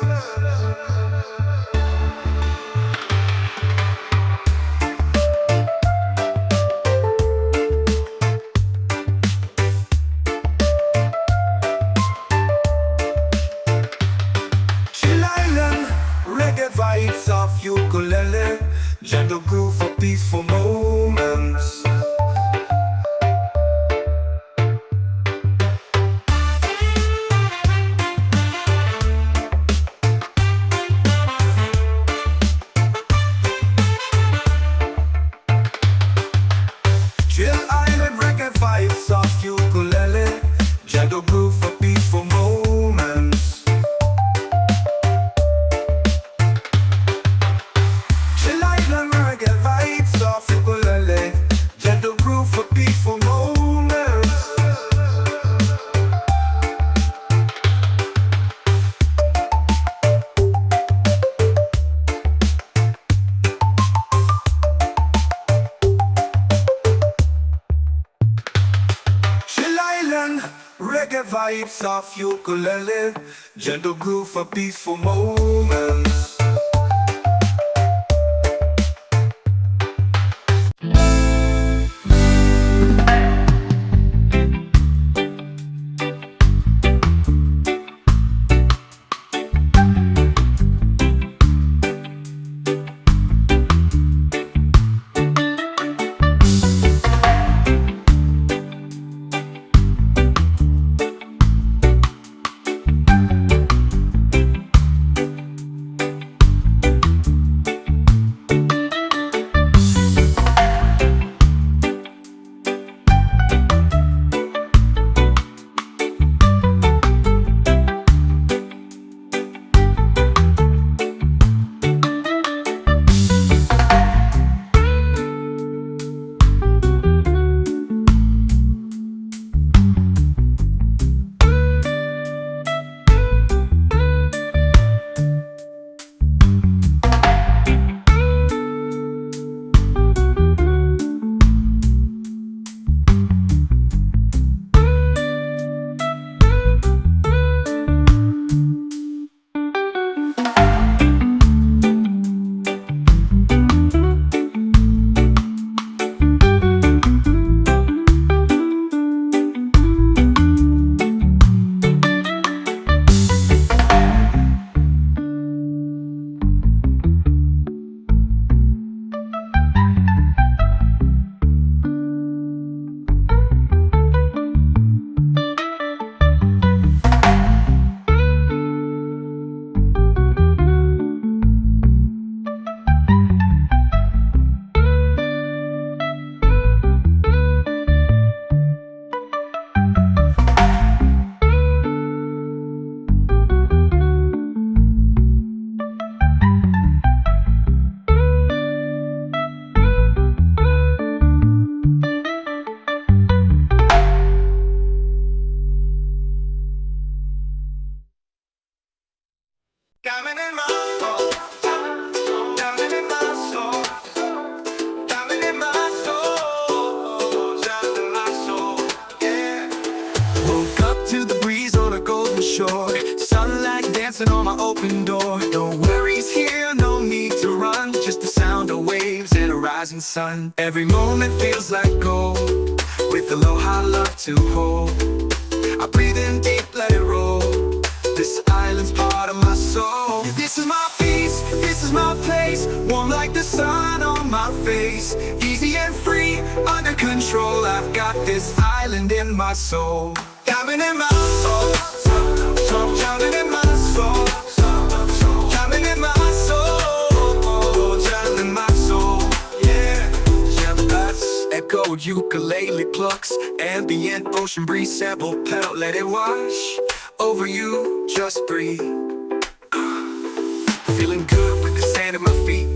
Vibes of ukulele, gentle groove for peaceful moments. Chill island reggae vibes of ukulele, gentle groove for peaceful moments. Gentle groove for peaceful moments. Chill island reggae vibes off ukulele. Gentle groove for peaceful moments. shore. Sunlight dancing on my open door. No worries here, no need to run. Just the sound of waves and a rising sun. Every moment feels like gold, with aloha love to hold. I breathe in deep, let it roll. This island's part of my soul. This is my peace, this is my place. Warm like the sun on my face. Easy and free, under control. I've got this island in my soul. Diamond in my soul, diamond in my soul, diamond in my soul, diamond in my soul. Yeah, echoed ukulele plucks, ambient ocean breeze, sample pedal, let it wash over you, just breathe. Feeling good with the sand at my feet.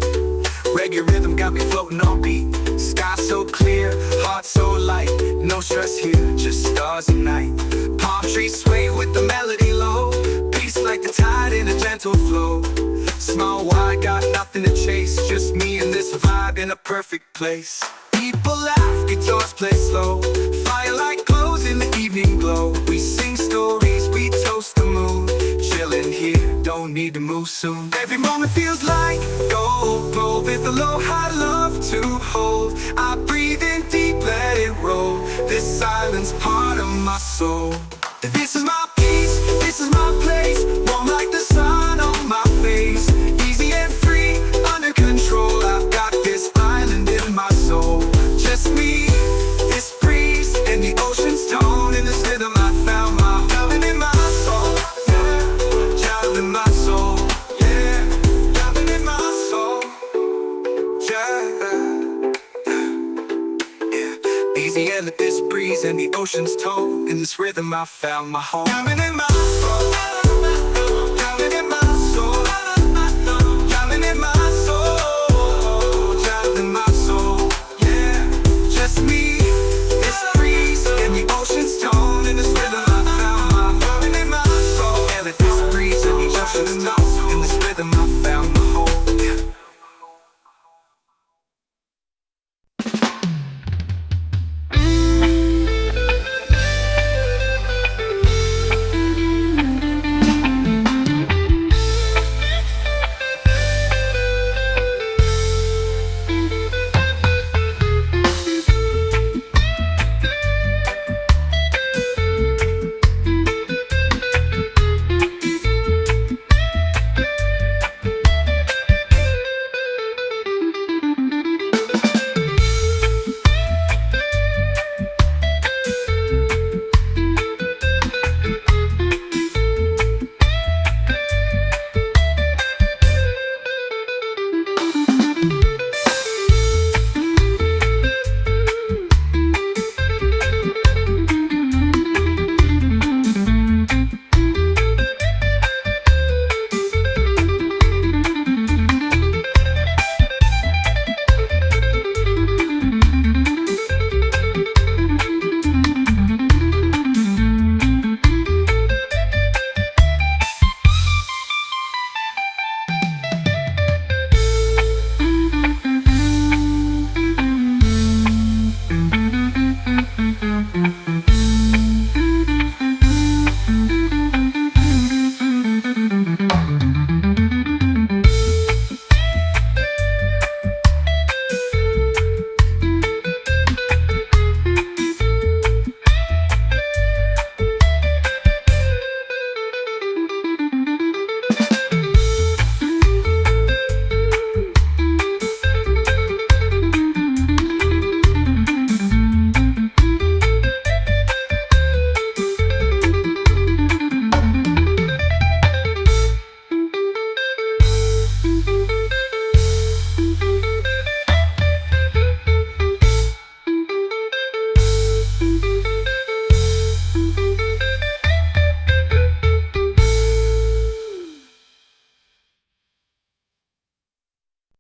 Reggae rhythm got me floating on beat. Sky so clear, heart so light. No stress here, just stars and night. Palm trees sway with the melody low. Peace like the tide in a gentle flow. Small wide, got nothing to chase. Just me and this vibe in a perfect place. People laugh, guitars play slow. Firelight glows in the evening glow. We sing stories, we toast the moon. Chilling here, don't need to move soon. Every moment feels like gold, with aloha love to hold. I breathe in deep, let it roll. This island's part of my soul. This is my peace, this is my place. Warm like the sun on my face. Easy and free, under control. I've got this island in my soul. Just me, this breeze, and the ocean's tone. In this rhythm I found my diamond in my soul. Yeah, diamond in my soul. Yeah, diamond in my soul. Yeah. Easy and let this breeze and the ocean's tone. In this rhythm I found my home. Diamond in my soul. Diamond in my soul. Diamond in my soul. Diamond in my soul. Yeah, just me, this breeze and the ocean's tone. In this rhythm I found my diamond in my soul. And let this breeze and the ocean's tone. In this rhythm I found my home. Yeah.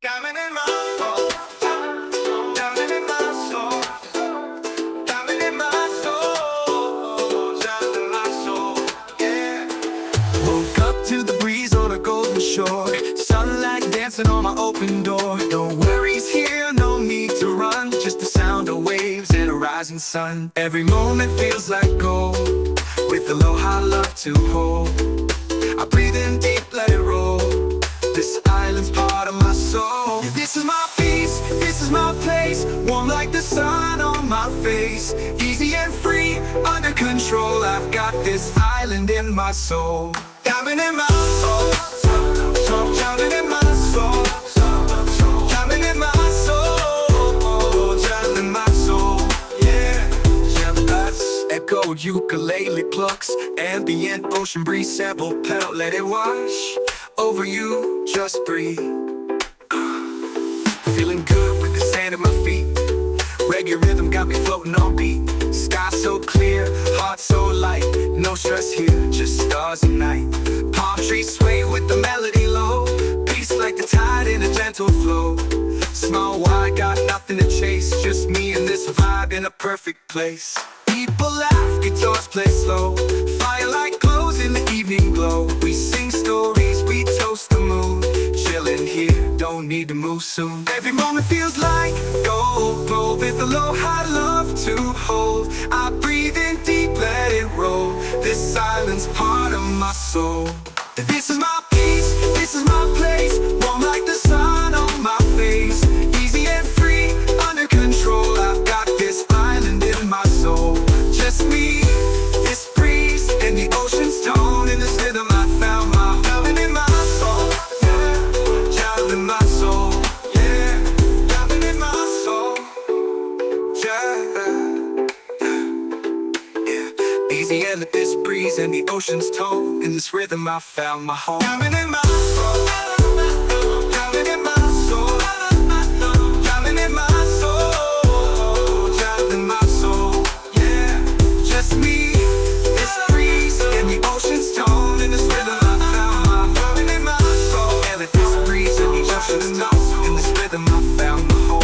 Diamond in my soul, diamond in my soul, diamond in my soul, diamond in my soul, yeah. Woke up to the breeze on a golden shore. Sunlight dancing on my open door. No worries here, no need to run. Just the sound of waves and a rising sun. Every moment feels like gold, with with aloha love to hold. I breathe in deep, let it roll. This island's part of my soul. Yeah, this is my peace, this is my place. Warm like the sun on my face. Easy and free, under control. I've got this island in my soul. Diamond in my soul, diamond in my soul, diamond in my soul, diamond in my soul. Yeah, echo ukulele plucks, ambient ocean breeze, sample pedal, let it wash over you, just breathe. Feeling good with the sand at my feet. Reggae rhythm got me floating on beat. Sky so clear, heart so light. No stress here, just stars and night. Palm trees sway with the melody low. Peace like the tide in a gentle flow. Small wide, got nothing to chase. Just me and this vibe in a perfect place. People laugh, guitars play slow. Firelight glows in the evening glow. We sing stories, we toast the moon. Chillin' here, don't need to move soon. Every moment feels like gold. Glow with aloha love to hold. I breathe in deep, let it roll. This silence part of my soul. This is my peace, this is my place. Warm like the sun on my face. Easy and free, under control. I've got this island in my soul. Just me, this breeze, and the ocean's tone. In this rhythm I found my diamond in my soul. Yeah, diamond in my soul. Yeah, diamond in my soul. Yeah. Easy and this breeze and the ocean's tone. In this rhythm I found my home. Diamond in my soul. Diamond in my soul. Diamond in my soul. Diamond in my soul. Yeah, just me, this breeze and the ocean's tone. In this rhythm I found my diamond in my soul. And this breeze and the ocean's tone. In this rhythm I found my home.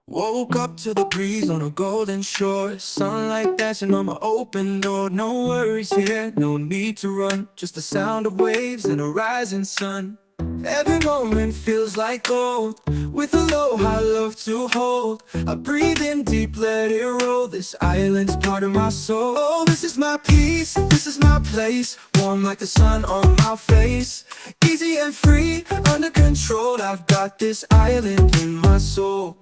Woke up to the breeze on a golden shore. Sunlight dancing on my open door. No worries here, no need to run. Just the sound of waves and a rising sun. Every moment feels like gold. With aloha love to hold. I breathe in deep, let it roll. This island's part of my soul. Oh, this is my peace, this is my place. Warm like the sun on my face. Easy and free, under control. I've got this island in my soul.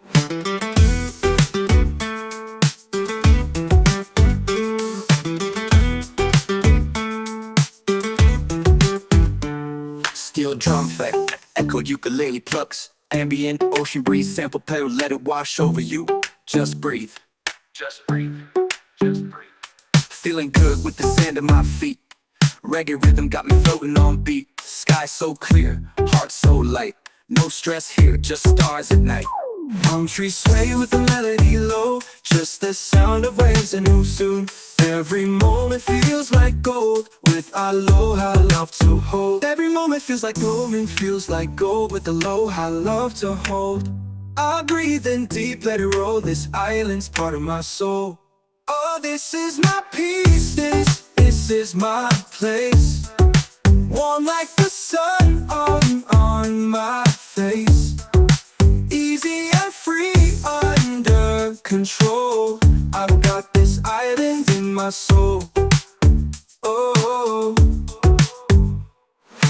Steel drum effect, echoed ukulele plucks. Ambient ocean breeze, sample pedal, let it wash over you. Just breathe. Just breathe. Just breathe. Feeling good with the sand at my feet. Reggae rhythm got me floating on beat. Sky so clear, heart so light. No stress here, just stars at night. Palm trees sway with the melody low. Just the sound of waves and who soon. Every moment feels like gold. With aloha love to hold. Every moment feels like golden, feels like gold. With aloha love to hold. I breathe in deep, let it roll. This island's part of my soul. Oh, this is my peace, this is my place. Warm like the sun on my face. Easy and free, under control. I've got this island in my soul. Oh,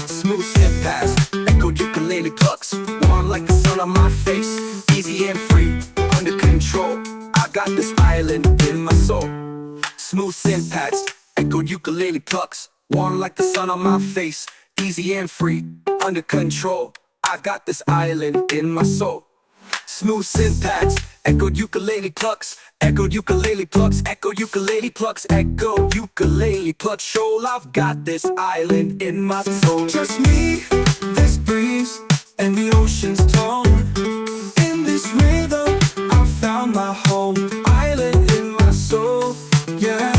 smooth step past, echoed ukulele plucks. Warm like the sun on my face. Easy and free, under control. I got this island in my soul. Smooth synth pads, echoed ukulele plucks. Warm like the sun on my face. Easy and free, under control. I got this island in my soul. Smooth synth pads, echoed ukulele plucks. Echoed ukulele plucks, echoed ukulele plucks. Echoed ukulele plucks. Shoal, I've got this island in my soul. Just me, this breeze, and the ocean's tone. In this rhythm, I found my home. Island in my soul, yeah.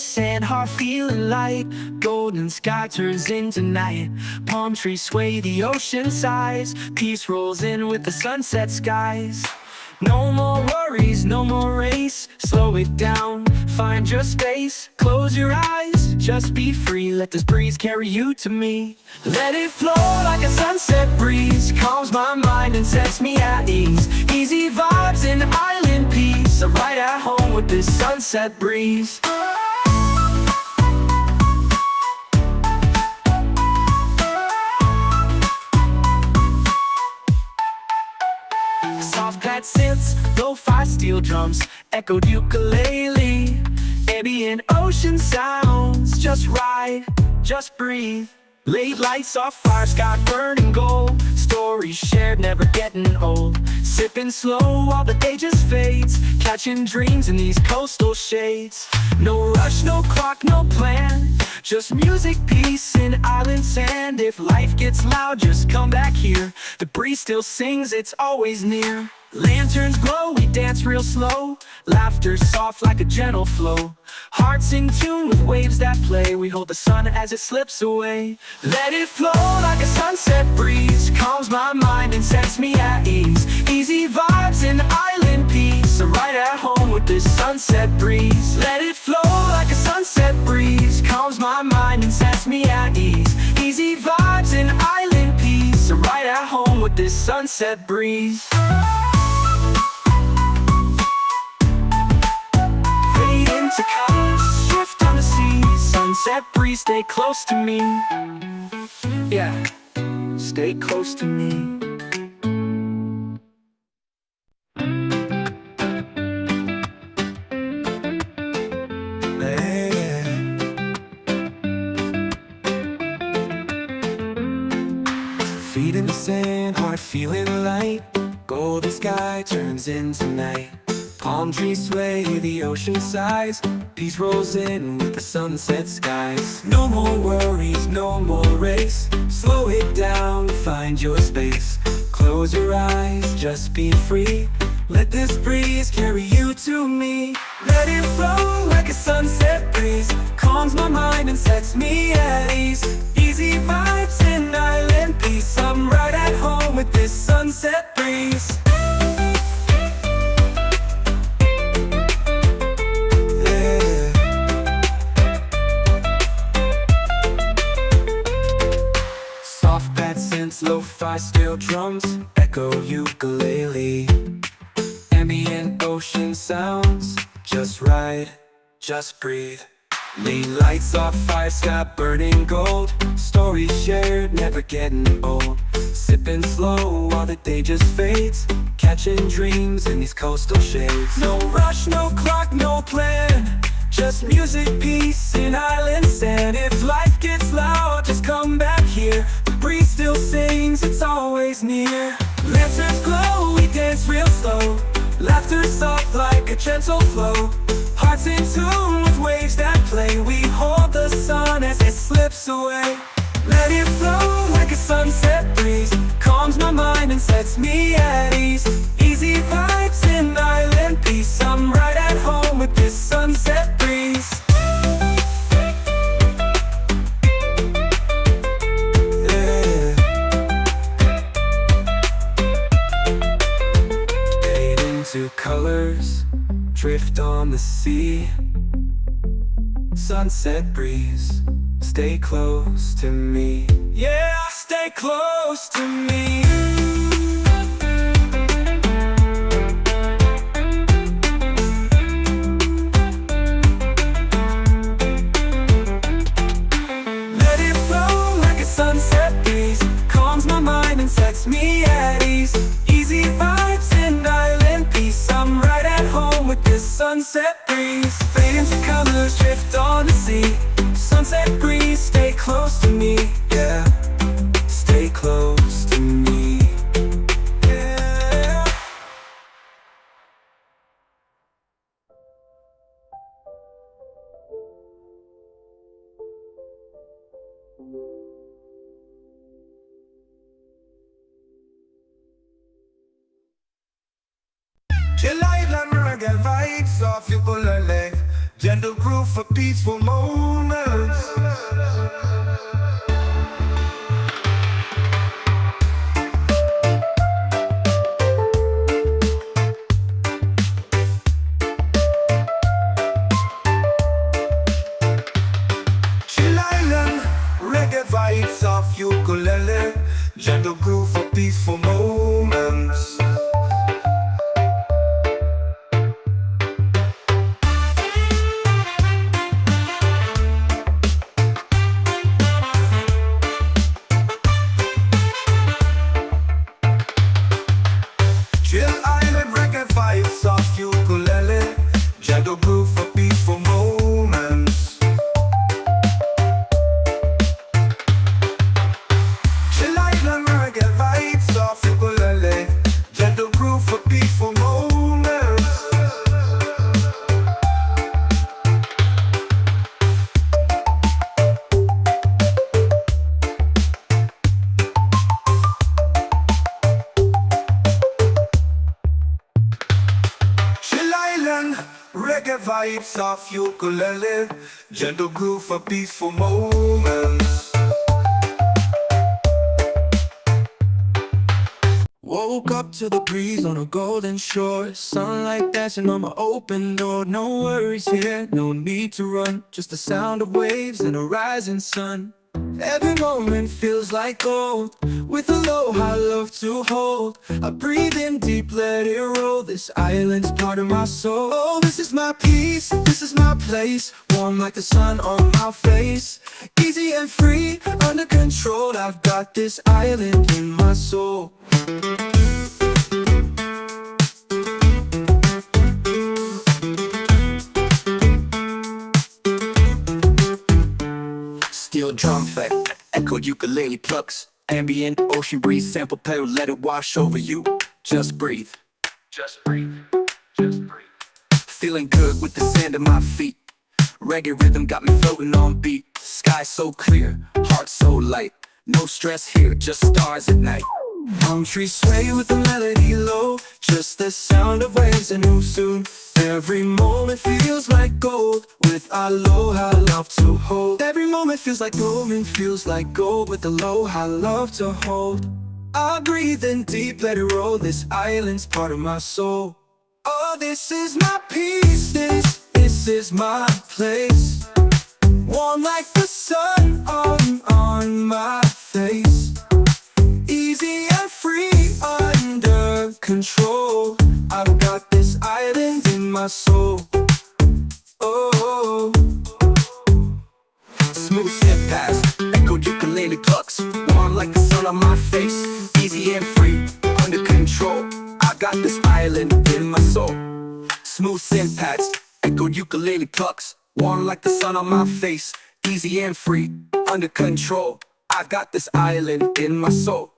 the sand, heart feeling light. Golden sky turns into night. Palm trees sway, the ocean sighs. Peace rolls in with the sunset skies. No more worries, no more race. Slow it down, find your space. Close your eyes, just be free. Let this breeze carry you to me. Let it flow like a sunset breeze. Calms my mind and sets me at ease. Easy vibes and island peace. I'm right at home with this sunset breeze. Soft pad synths, lo-fi steel drums, echoed ukulele. Ambient ocean sounds, just ride, just breathe. Late lights off fire, sky burning gold. Stories shared, never getting old. Sipping slow while the day just fades. Catching dreams in these coastal shades. No rush, no clock, no plan. Just music, peace, and island sand. If life gets loud, just come back here. The breeze still sings, it's always near. Lanterns glow, we dance real slow. Laughter soft like a gentle flow. Hearts in tune with waves that play. We hold the sun as it slips away. Let it flow like a sunset breeze. Calms my mind and sets me at ease. Easy vibes and island peace. I'm right at home with this sunset breeze. Let it flow like a sunset breeze. Calms my mind and sets me at ease. Easy vibes and island peace. I'm right at home with this sunset breeze. To colors, shift on the sea. Sunset breeze, stay close to me. Yeah, stay close to me. Feet in the sand, heart feeling light. Golden sky turns into night. Palm trees sway, the ocean sighs. Peace rolls in with the sunset skies. No more worries, no more race. Slow it down, find your space. Close your eyes, just be free. Let this breeze carry you to me. Let it flow like a sunset breeze. Calms my mind and sets me at ease. Easy vibes and island peace. I'm right at home with this sunset breeze. Lo-fi steel drums, echo ukulele. Ambient ocean sounds, just ride, just breathe. Lean lights off fire, sky burning gold. Stories shared, never getting old. Sipping slow while the day just fades. Catching dreams in these coastal shades. No rush, no clock, no plan. Just music, peace, and island sand. If life gets loud, just come back here. The breeze still sings, it's always near. Lanterns glow, we dance real slow. Laughter soft like a gentle flow. Hearts in tune with waves that play. We hold the sun as it slips away. Let it flow like a sunset breeze. Calms my mind and sets me at ease. Easy vibes and island peace. I'm right at home with this sunset breeze. Yeah. Fade into colors, drift on the sea. Sunset breeze, stay close to me. Yeah, stay close to me. Let it flow like a sunset breeze. Calms my mind and sets me at ease. Easy vibes and island peace. I'm right at home with this sunset breeze. Fade into colors, drift on the sea. Sunset breeze, stay close to me. Yeah, stay close to me. Yeah. Chill island reggae vibes off you pull a leg. Gentle groove for peaceful moments. Chill Island, reggae vibes of ukulele. Gentle groove for peaceful moments. Chill Island, reggae vibes of ukulele. Gentle groove for peaceful moments. Chill Island, reggae vibes of ukulele. Gentle groove for peaceful moments. Chill Island, reggae vibes of ukulele. Gentle groove for peaceful moments. Woke up to the breeze on a golden shore. Sunlight dancing on my open door. No worries here, no need to run. Just the sound of waves and a rising sun. Every moment feels like gold. With Aloha, I love to hold. I breathe in deep, let it roll. This island's part of my soul. Oh, this is my peace, this is my place. Warm like the sun on my face. Easy and free, under control. I've got this island in my soul. Steel drum effect, echoed ukulele plucks. Ambient ocean breeze, sample pedal, let it wash over you. Just breathe, just breathe, just breathe. Feeling good with the sand at my feet. Reggae rhythm got me floating on beat. Sky so clear, heart so light. No stress here, just stars at night. Palm trees sway with the melody low. Just the sound of waves and who soon. Every moment feels like gold. With Aloha, love to hold. Every moment feels like moment feels like gold. With Aloha, love to hold. I breathe in deep, let it roll. This island's part of my soul. Oh, this is my peace. This is my place. Warm like the sun on my face. Easy and free, under control. I've got this island in my soul. Oh, smooth step past, echoed ukulele plucks. Warm like the sun on my face. Easy and free, under control. I got this island in my soul. Smooth synth pads, echoed ukulele plucks. Warm like the sun on my face. Easy and free, under control. I've got this island in my soul.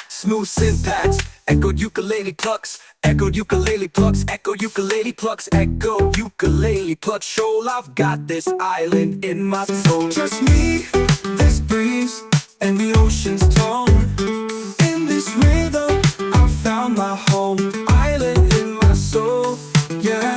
Smooth synth pads, echoed ukulele plucks. Echoed ukulele plucks, echoed ukulele plucks. Echoed ukulele plucks. Shoal, I've got this island in my soul. Just me, this breeze, and the ocean's tone. In this rhythm, I found my home. Island in my soul, yeah.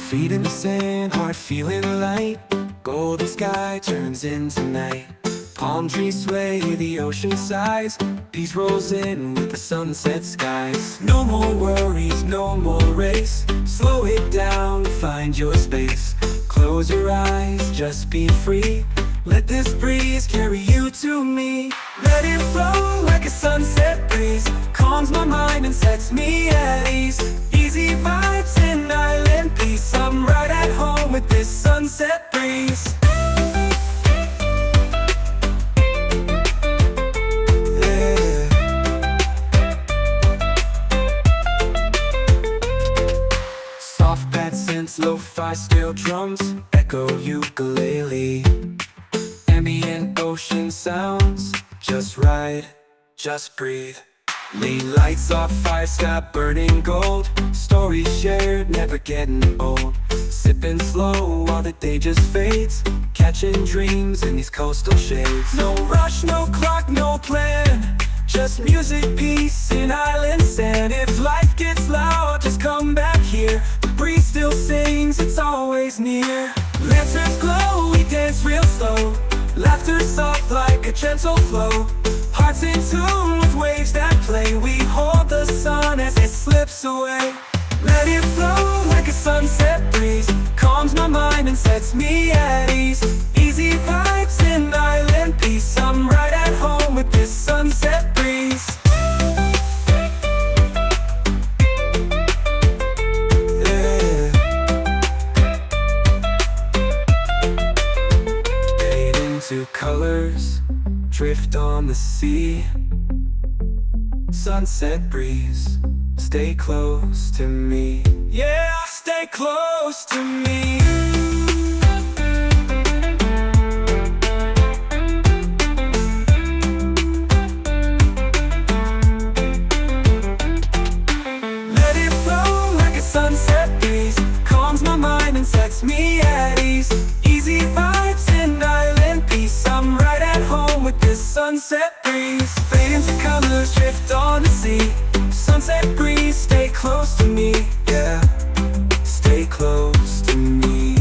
Feet in the sand, heart feeling light. Golden sky turns into night. Palm trees sway, the ocean sighs. Peace rolls in with the sunset skies. No more worries, no more race. Slow it down, find your space. Close your eyes, just be free. Let this breeze carry you to me. Let it flow like a sunset breeze. Calms my mind and sets me at ease. Easy vibes in island peace. I'm right at home with this sunset breeze. Yeah. Soft bad synths, lo-fi steel drums, echo ukulele. Ambient ocean sounds, just ride, just breathe. Lead lights off, fire sky burning gold. Stories shared, never getting old. Sipping slow while the day just fades. Catching dreams in these coastal shades. No rush, no clock, no plan. Just music, peace, and island sand. If life gets loud, just come back here. The breeze still sings, it's always near. Lanterns glow, we dance real slow. Laughter soft like a gentle flow. Hearts in tune with waves that play. We hold the sun as it slips away. Let it flow like a sunset breeze. Calms my mind and sets me at ease. Easy vibes in island peace. I'm right at home with this sunset breeze. Yeah. Fade into colors, drift on the sea. Sunset breeze, stay close to me. Yeah, stay close to me. Let it flow like a sunset breeze. Calms my mind and sets me at ease. Easy vibes in island peace. I'm right at home with this sunset breeze. Fade into colors, drift on the sea. Sunset breeze, stay close to me. Yeah, stay close to me.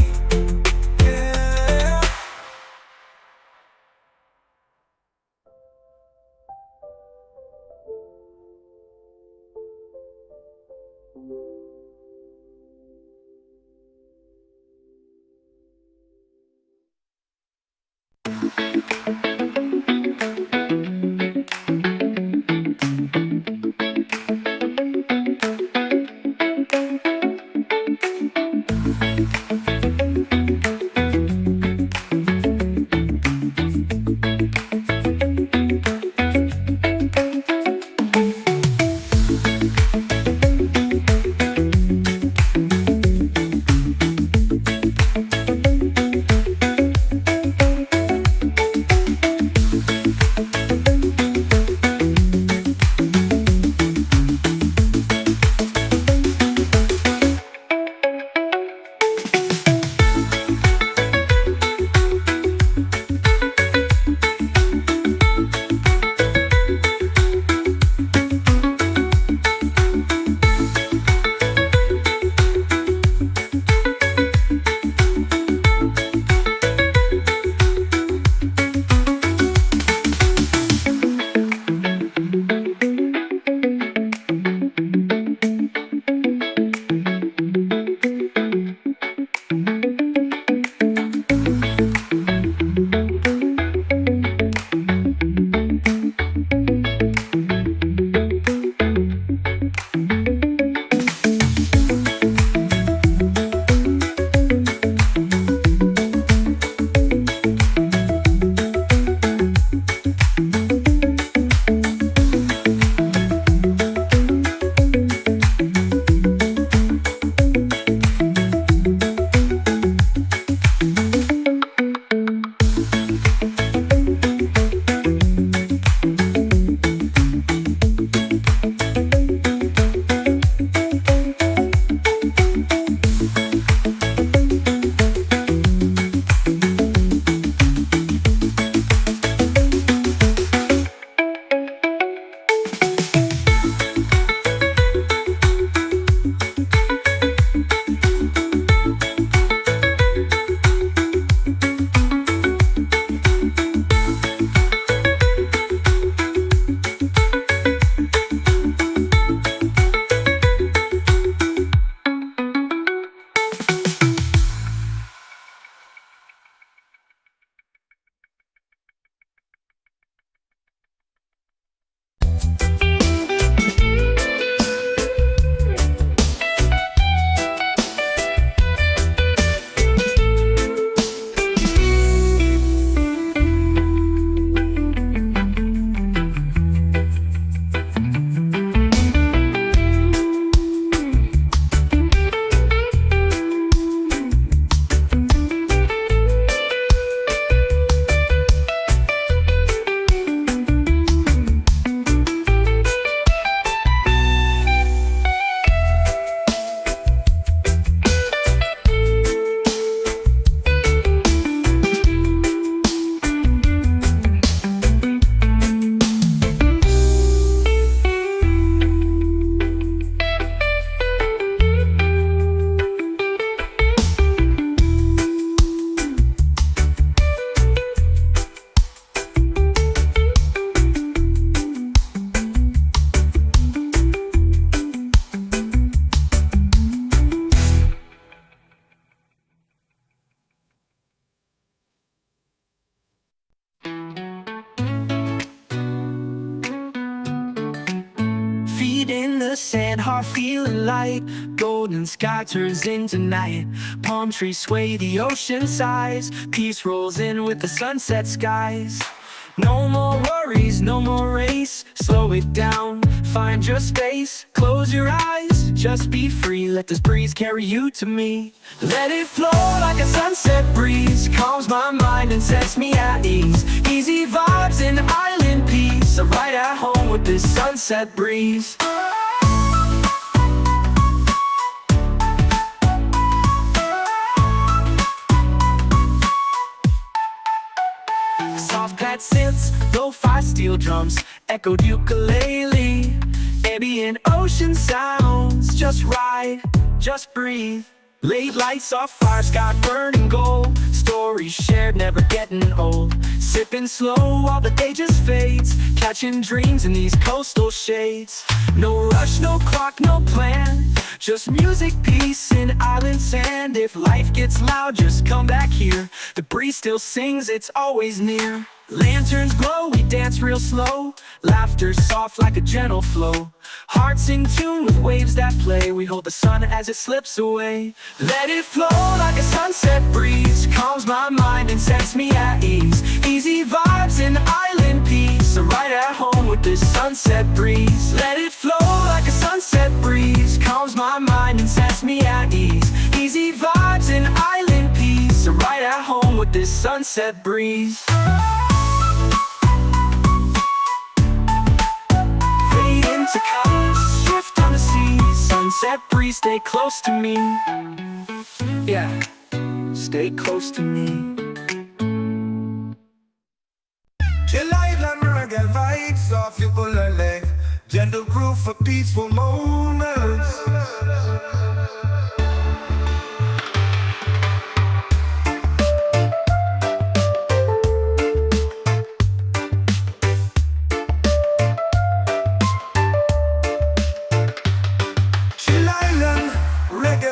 Feet in the sand, heart feeling light. Golden sky turns into night. Palm trees sway, the ocean sighs. Peace rolls in with the sunset skies. No more worries, no more race. Slow it down, find your space. Close your eyes, just be free. Let this breeze carry you to me. Let it flow like a sunset breeze. Calms my mind and sets me at ease. Easy vibes and island peace. I'm right at home with this sunset breeze. Soft pad synths, lo-fi steel drums, echoed ukulele. Ambient ocean sounds, just ride, just breathe. Late lights off fire, sky burning gold. Stories shared, never getting old. Sipping slow while the day just fades. Catching dreams in these coastal shades. No rush, no clock, no plan. Just music, peace, and island sand. If life gets loud, just come back here. The breeze still sings, it's always near. Lanterns glow, we dance real slow. Laughter soft like a gentle flow. Hearts in tune with waves that play. We hold the sun as it slips away. Let it flow like a sunset breeze. Calms my mind and sets me at ease. Easy vibes and island peace. I'm right at home with this sunset breeze. Let it flow like a sunset breeze. Calms my mind and sets me at ease. Easy vibes and island peace. I'm right at home with this sunset breeze. To colors, shift on the sea. Sunset breeze, stay close to me. Yeah, stay close to me. Chill island reggae vibes off ukulele. Gentle groove for peaceful moments.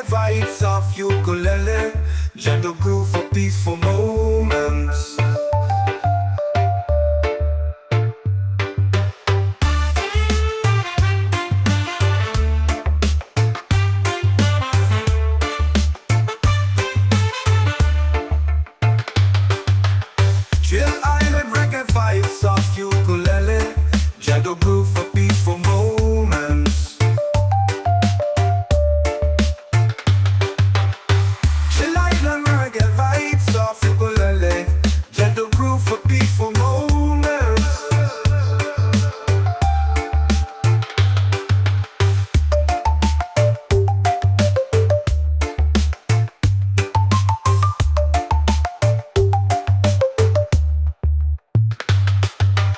Vibes of ukulele, gentle groove for peaceful moments. Chill island reggae vibes of ukulele, gentle groove for peaceful moments. Gentle groove for peaceful moments.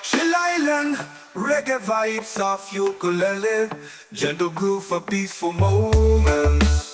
Chill island reggae vibes of ukulele. Gentle groove for peaceful moments.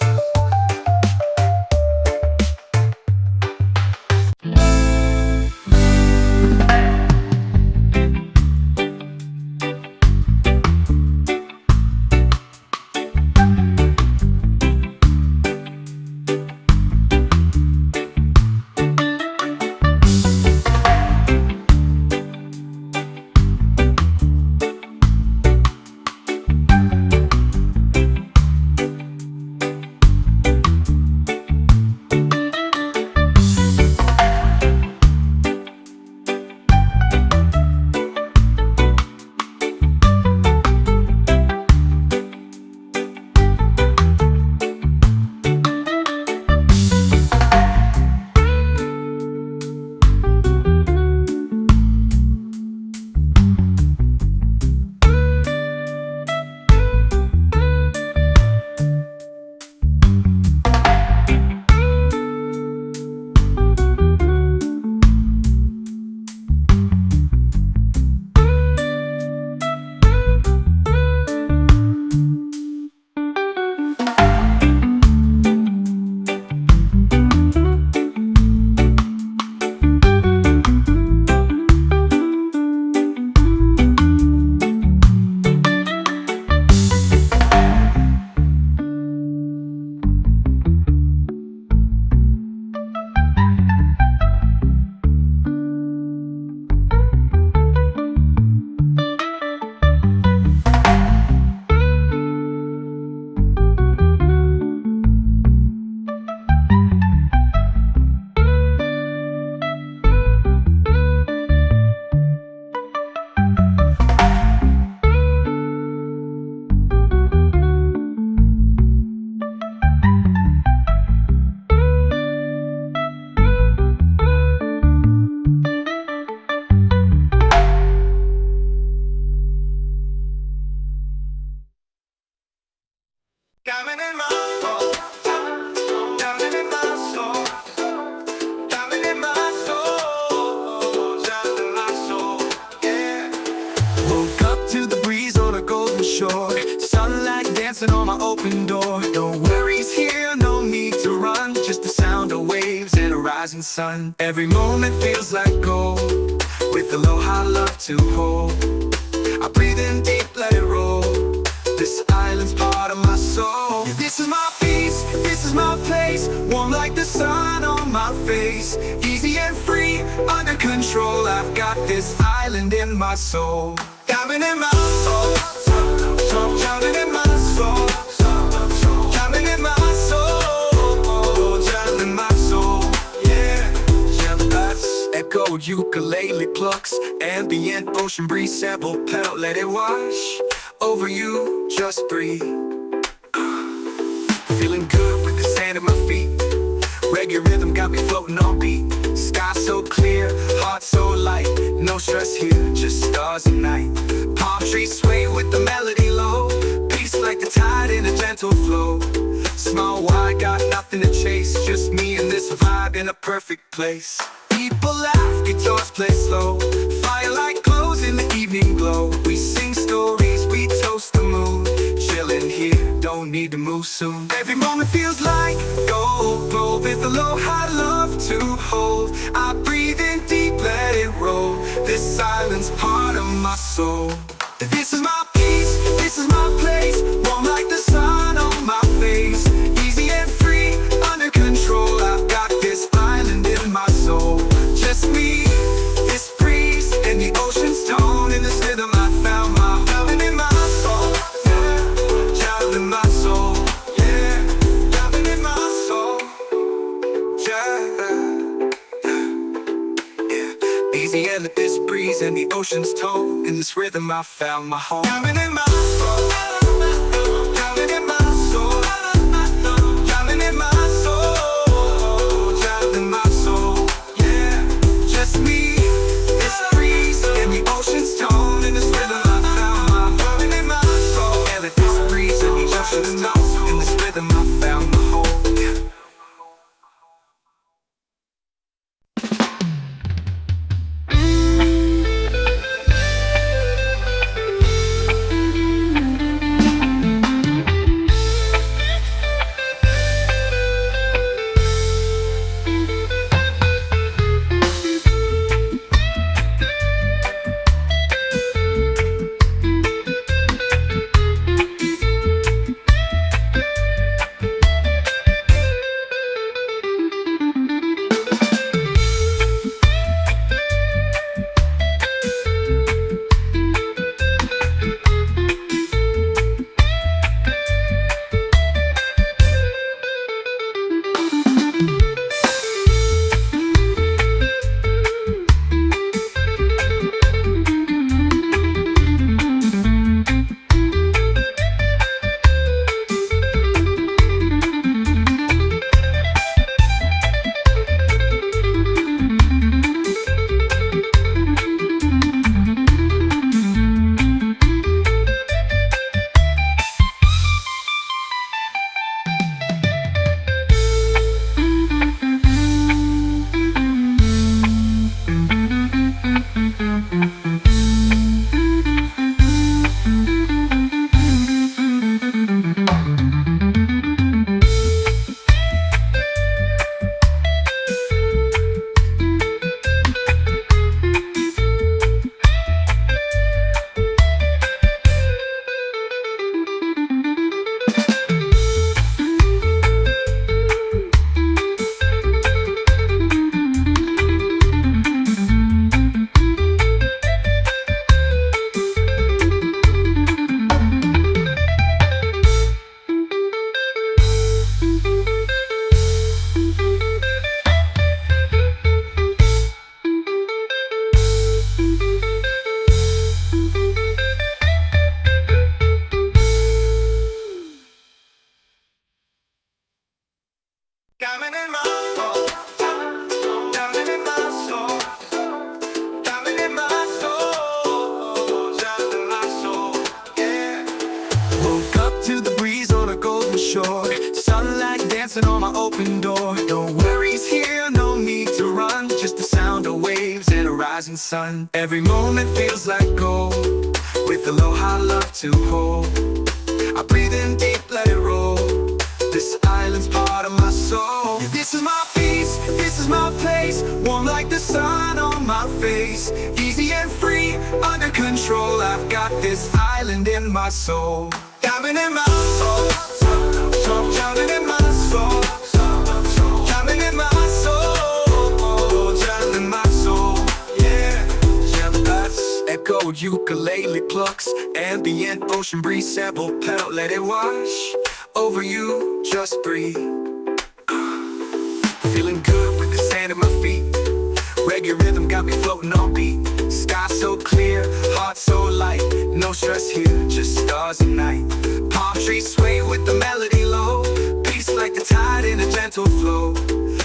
Diamond in my soul, diamond in my soul, diamond in my soul, diamond in my soul, yeah. Woke up to the breeze on a golden shore, sunlight dancing on my open door. No worries here, no need to run, just the sound of waves and a rising sun. Every moment feels like gold, with aloha love to hold. I breathe in deep, let it roll. This island's part of my soul. Yeah, this is my peace, this is my place. Warm like the sun on my face. Easy and free, under control. I've got this island in my soul. Diamond in my soul, diamond in my soul, diamond in my soul, diamond in my soul, yeah. Echoed ukulele plucks, ambient ocean breeze sample pedal, let it wash over you, just breathe. Feeling good with the sand at my feet. Reggae rhythm got me floating on beat. Sky so clear, heart so light. No stress here, just stars and night. Palm trees sway with the melody low. Peace like the tide in a gentle flow. Small wide, got nothing to chase. Just me and this vibe in a perfect place. People laugh, guitars play slow. Firelight glows in the evening glow. We sing stories, we toast the moon. Chillin' here, don't need to move soon. Every moment feels like gold, glow with aloha love to hold. I breathe in deep, let it roll. This silence part of my soul. This is my peace, this is my place. Warm like the sun on my face. Easy and free, under control. I've got this island in my soul. Just me, this breeze, and the ocean's tone. In this rhythm I found my diamond in my soul, yeah. Diamond in my soul, yeah. Diamond in my soul, yeah. Easy and let this breeze and the ocean's tone. In this rhythm I found my home. Diamond in my soul, diamond in my soul, diamond in my soul, diamond in my soul, yeah. Just me, this breeze, and the ocean's tone. In this rhythm I found my diamond in my soul. And let this breeze and the ocean's tone. In this rhythm I found my home, yeah. Diamond in my soul, diamond in my soul, diamond in my soul, diamond in my soul, yeah. Woke up to the breeze on a golden shore. shore. Sunlight dancing on my open door. No worries here, no need to run. Just the sound of waves and a rising sun. Every moment feels like gold, with aloha love to hold. I breathe in deep, let it roll. This island's part of my soul. This is my peace, this is my place. Warm like the sun on my face. Easy and free, under control. I've got this island in my soul. Diamond in my soul, diamond in my soul, diamond in my soul, diamond in my soul. Yeah, jealous. Echoed ukulele plucks, ambient ocean breeze sample pedal. Let it wash over you, just breathe. Feeling good with the sand at my feet. Reggae rhythm got me floating on beat. Sky so clear, heart so light. No stress here, just stars at night. Palm trees sway with the melody low. Peace like the tide in a gentle flow.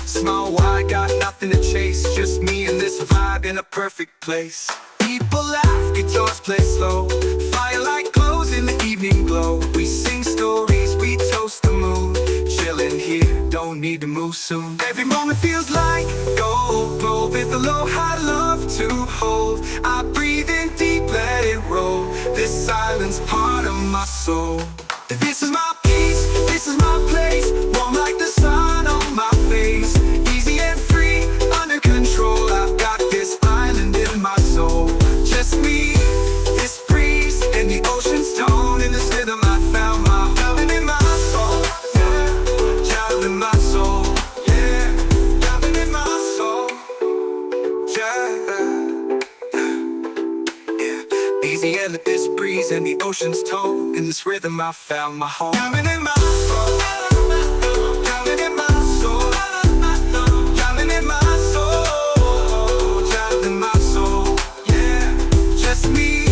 Small wide, got nothing to chase. Just me and this vibe in a perfect place. People laugh, guitars play slow. Firelight glows in the evening glow. We sing stories, we toast the moon. Chillin' here, don't need to move soon. Every moment feels like gold, gold with aloha love to hold. I breathe in deep, let it roll. This island's part of my soul. This is my peace, this is my place. Warm like the sun on my face. Easy and free, under control. I've got this island in my soul. Just me, this breeze, and the ocean's tone. In this rhythm I found my diamond in my soul. Yeah, diamond in my soul. Yeah, diamond in my soul. Yeah. Easy and let this breeze and the ocean's tone. In this rhythm I found my home. Diamond in my soul. Diamond in my soul. Diamond in my soul. Diamond in my soul. Yeah, just me,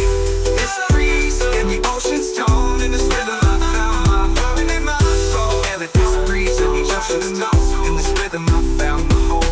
this breeze and the ocean's tone. In this rhythm I found my diamond in my soul. And let this breeze and the ocean's tone. In this rhythm I found my home.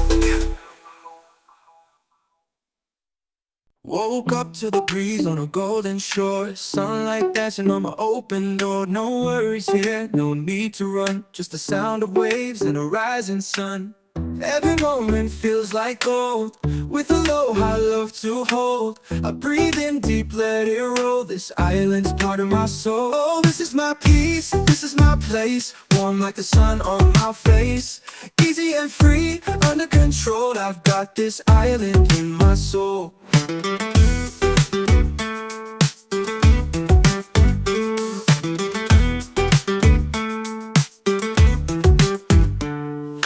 Woke up to the breeze on a golden shore. Sunlight dancing on my open door. No worries here, no need to run. Just the sound of waves and a rising sun. Every moment feels like gold, with aloha love to hold. I breathe in deep, let it roll. This island's part of my soul. Oh, this is my peace, this is my place. Warm like the sun on my face. Easy and free, under control. I've got this island in my soul.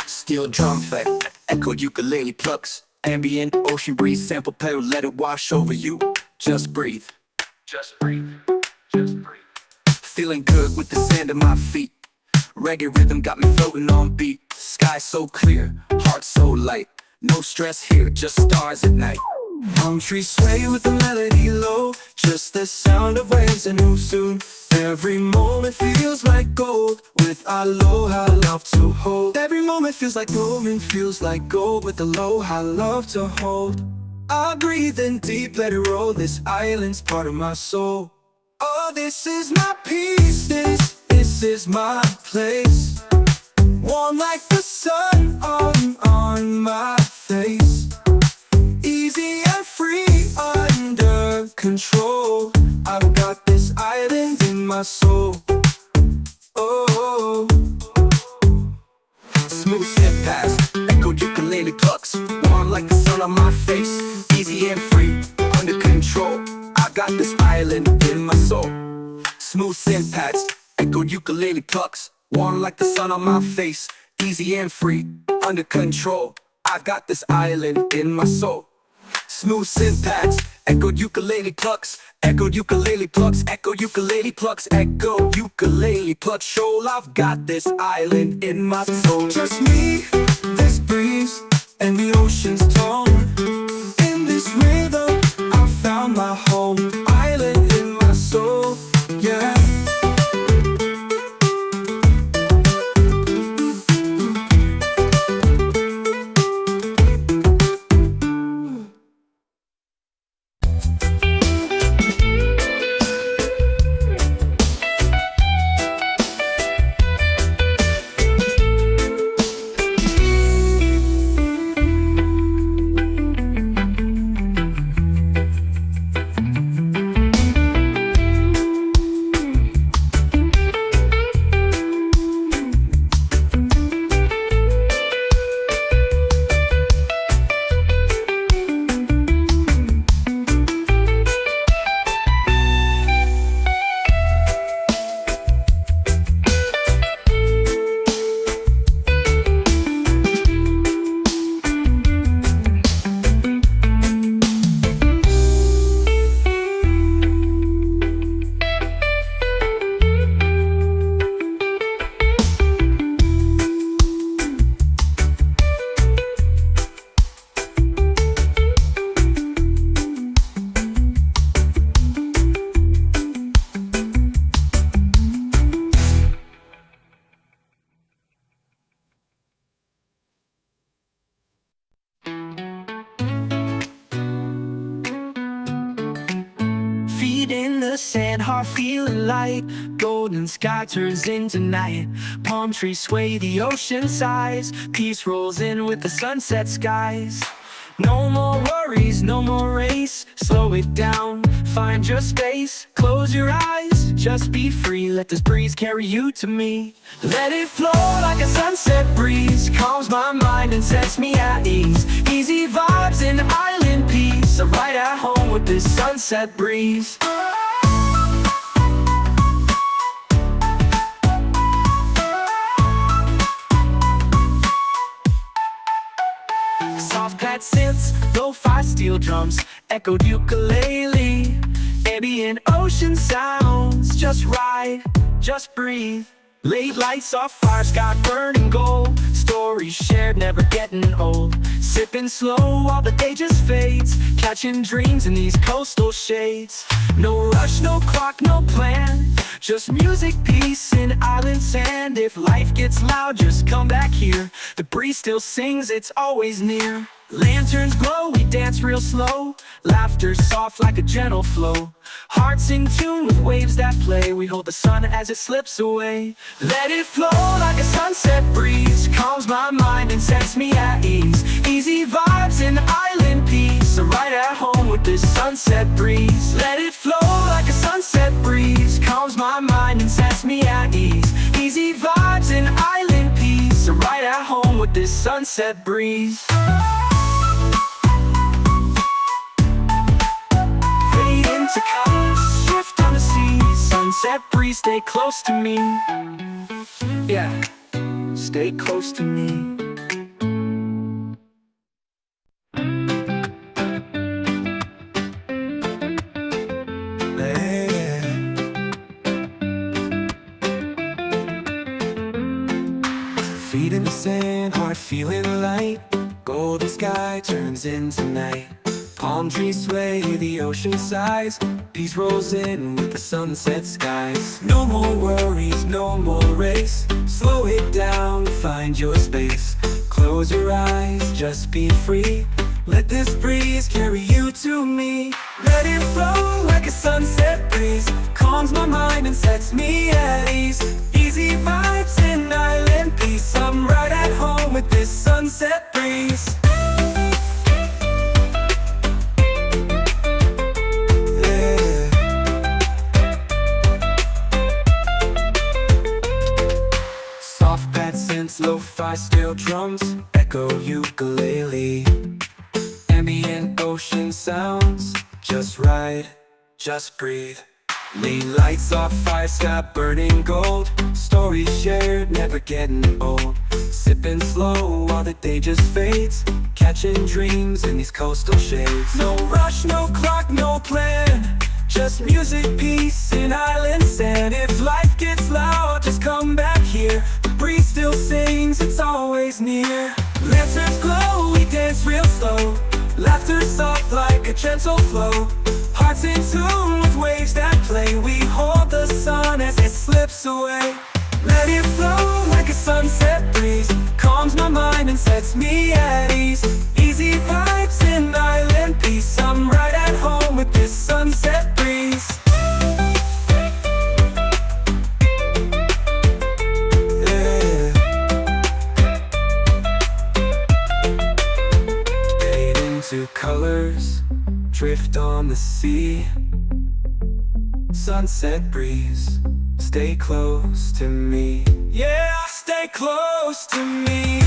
Steel drum effect, echoed ukulele plucks. Ambient ocean breeze sample pedal, let it wash over you. Just breathe, just breathe, just breathe. Feeling good with the sand at my feet. Reggae rhythm got me floating on beat. Sky so clear, heart so light. No stress here, just stars at night. Palm trees sway with the melody low. Just the sound of waves and move soon. Every moment feels like gold, with aloha love to hold. Every moment feels like gold, with aloha love to hold. I breathe in deep, let it roll. This island's part of my soul. Oh, this is my peace, this is my place. Warm like the sun on my face. Easy and free, under control. I've got this island in my soul. Oh, smooth step past, echoed ukulele plucks. Warm like the sun on my face. Easy and free, under control. I got this island in my soul. Smooth sand pads, echoed ukulele plucks. Warm like the sun on my face. Easy and free, under control. I've got this island in my soul. Smooth synth pads, echoed ukulele plucks. Echoed ukulele plucks, echoed ukulele plucks. Echoed ukulele plucks. Shoal, I've got this island in my soul. Just me, this breeze, and the ocean's tone. In this rhythm, I found my home. Island in my soul, yeah. heart feeling light. Golden sky turns into night. Palm trees sway, the ocean sighs. Peace rolls in with the sunset skies. No more worries, no more race. Slow it down, find your space. Close your eyes, just be free. Let this breeze carry you to me. Let it flow like a sunset breeze. Calms my mind and sets me at ease. Easy vibes and island peace. I'm right at home with this sunset breeze. Soft pad synths, lo-fi steel drums, echoed ukulele. Ambient ocean sounds, just ride, just breathe. Late lights off fire, sky burning gold. Stories shared, never getting old. Sipping slow while the day just fades. Catching dreams in these coastal shades. No rush, no clock, no plan. Just music, peace, and island sand. If life gets loud, just come back here. The breeze still sings, it's always near. Lanterns glow, we dance real slow. Laughter soft like a gentle flow. Hearts in tune with waves that play. We hold the sun as it slips away. Let it flow like a sunset breeze. Calms my mind and sets me at ease. Easy vibes and island peace. I'm right at home with this sunset breeze. Let it flow like a sunset breeze. Calms my mind and sets me at ease. Easy vibes and island peace. I'm right at home with this sunset breeze. To colors, shift on the sea. Sunset breeze, stay close to me. Yeah, stay close to me. Feet in the sand, heart feeling light. Golden sky turns into night. Palm trees sway, the ocean sighs. Peace rolls in with the sunset skies. No more worries, no more race. Slow it down, find your space. Close your eyes, just be free. Let this breeze carry you to me. Let it flow like a sunset breeze. Calms my mind and sets me at ease. Easy vibes and island peace. I'm right at home with this sunset breeze. Lo-fi steel drums, echo ukulele. Ambient ocean sounds, just ride, just breathe. Late lights off fire, sky burning gold. Stories shared, never getting old. Sipping slow while the day just fades. Catching dreams in these coastal shades. No rush, no clock, no plan. Just music, peace, and island sand. If life gets loud, just come back here. The breeze still sings, it's always near. Lanterns glow, we dance real slow. Laughter soft like a gentle flow. Hearts in tune with waves that play. We hold the sun as it slips away. Let it flow like a sunset breeze. Calms my mind and sets me at ease. Easy vibes and island peace. I'm right at home with this sunset breeze. Yeah. Fade into colors, drift on the sea. Sunset breeze, stay close to me. Yeah, stay close to me.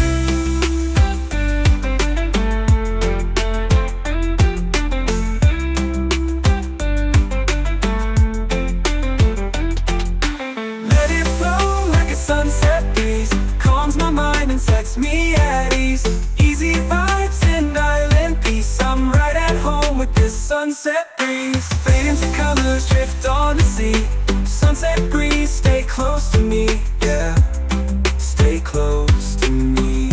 Let it flow like a sunset breeze. Calms my mind and sets me at ease. Easy vibes and island peace. I'm right at home with this sunset breeze. Fade into colors, drift on the sea. Sunset breeze, stay close to me. Yeah, stay close to me.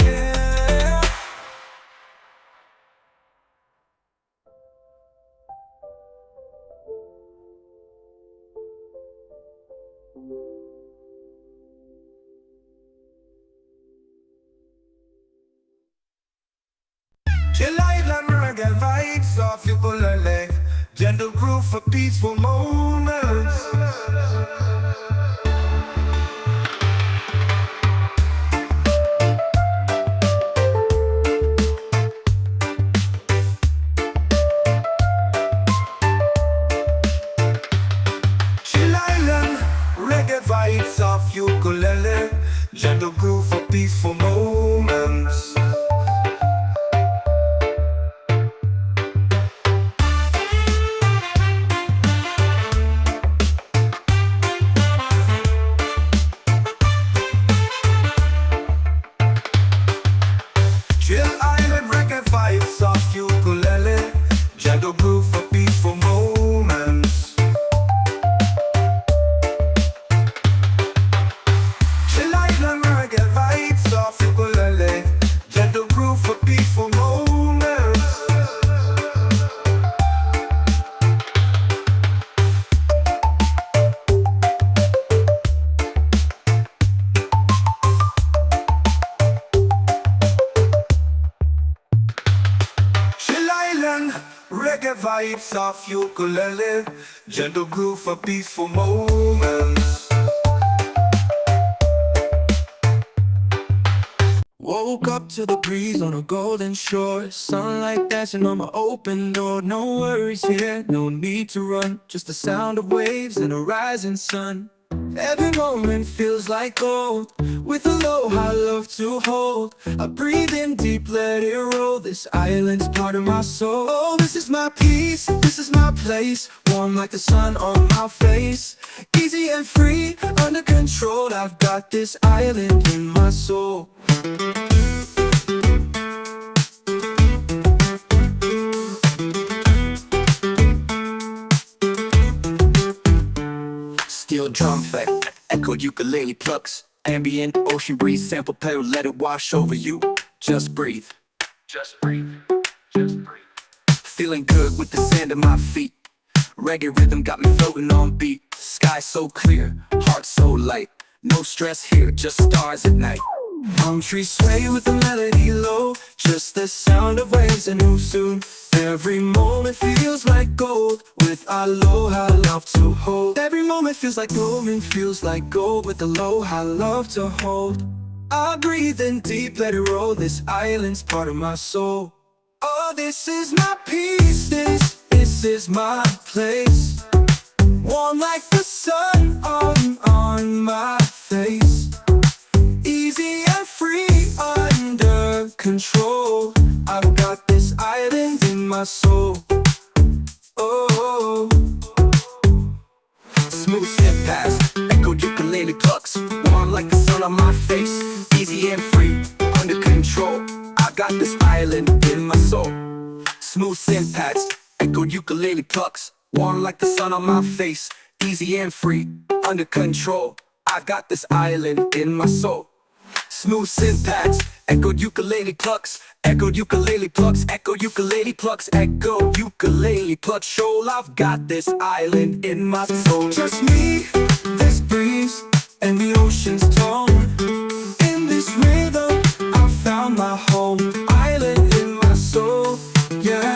Yeah. Chill live like reggae vibes, soft people are live. gentle groove for peaceful moments. Chill Island, reggae vibes of ukulele, gentle groove for peaceful moments. Chill Island, reggae vibes of ukulele, gentle groove for peaceful moments. Chill Island, reggae vibes of ukulele, gentle groove for peaceful moments. Chill Island, reggae vibes of ukulele, gentle groove for peaceful moments. Woke up to the breeze on a golden shore, sunlight dancing on my open door. No worries here, no need to run, just the sound of waves and a rising sun. Every moment feels like gold, with aloha love to hold. I breathe in deep, let it roll, this island's part of my soul. Oh, this is my peace, this is my place, warm like the sun on my face. Easy and free, under control, I've got this island in my soul. Steel drum effect, echoed ukulele plucks, ambient ocean breeze, sample pedal, let it wash over you. Just breathe, just breathe, just breathe. Feeling good with the sand at my feet. Reggae rhythm got me floating on beat. Sky so clear, heart so light. No stress here, just stars at night. Palm trees sway with the melody low, just the sound of waves and who soon. Every moment feels like gold, with aloha love to hold. Every moment feels like gold, with aloha love to hold. I breathe in deep, let it roll, this island's part of my soul. Oh, this is my peace, this is my place, warm like the sun on my face. Easy and free, under control, I've got this island in my soul. Oh, smooth step past, echoed ukulele plucks, warm like the sun on my face. Easy and free, under control, I got this island in my soul. Smooth synth pads, echoed ukulele plucks, warm like the sun on my face. Easy and free, under control, I got this island in my soul. Smooth synth pads, echoed ukulele plucks, echoed ukulele plucks, echoed ukulele plucks, echoed ukulele plucks. Shoal, I've got this island in my soul. Just me, this breeze, and the ocean's tone. In this rhythm, I found my home. Island in my soul, yeah.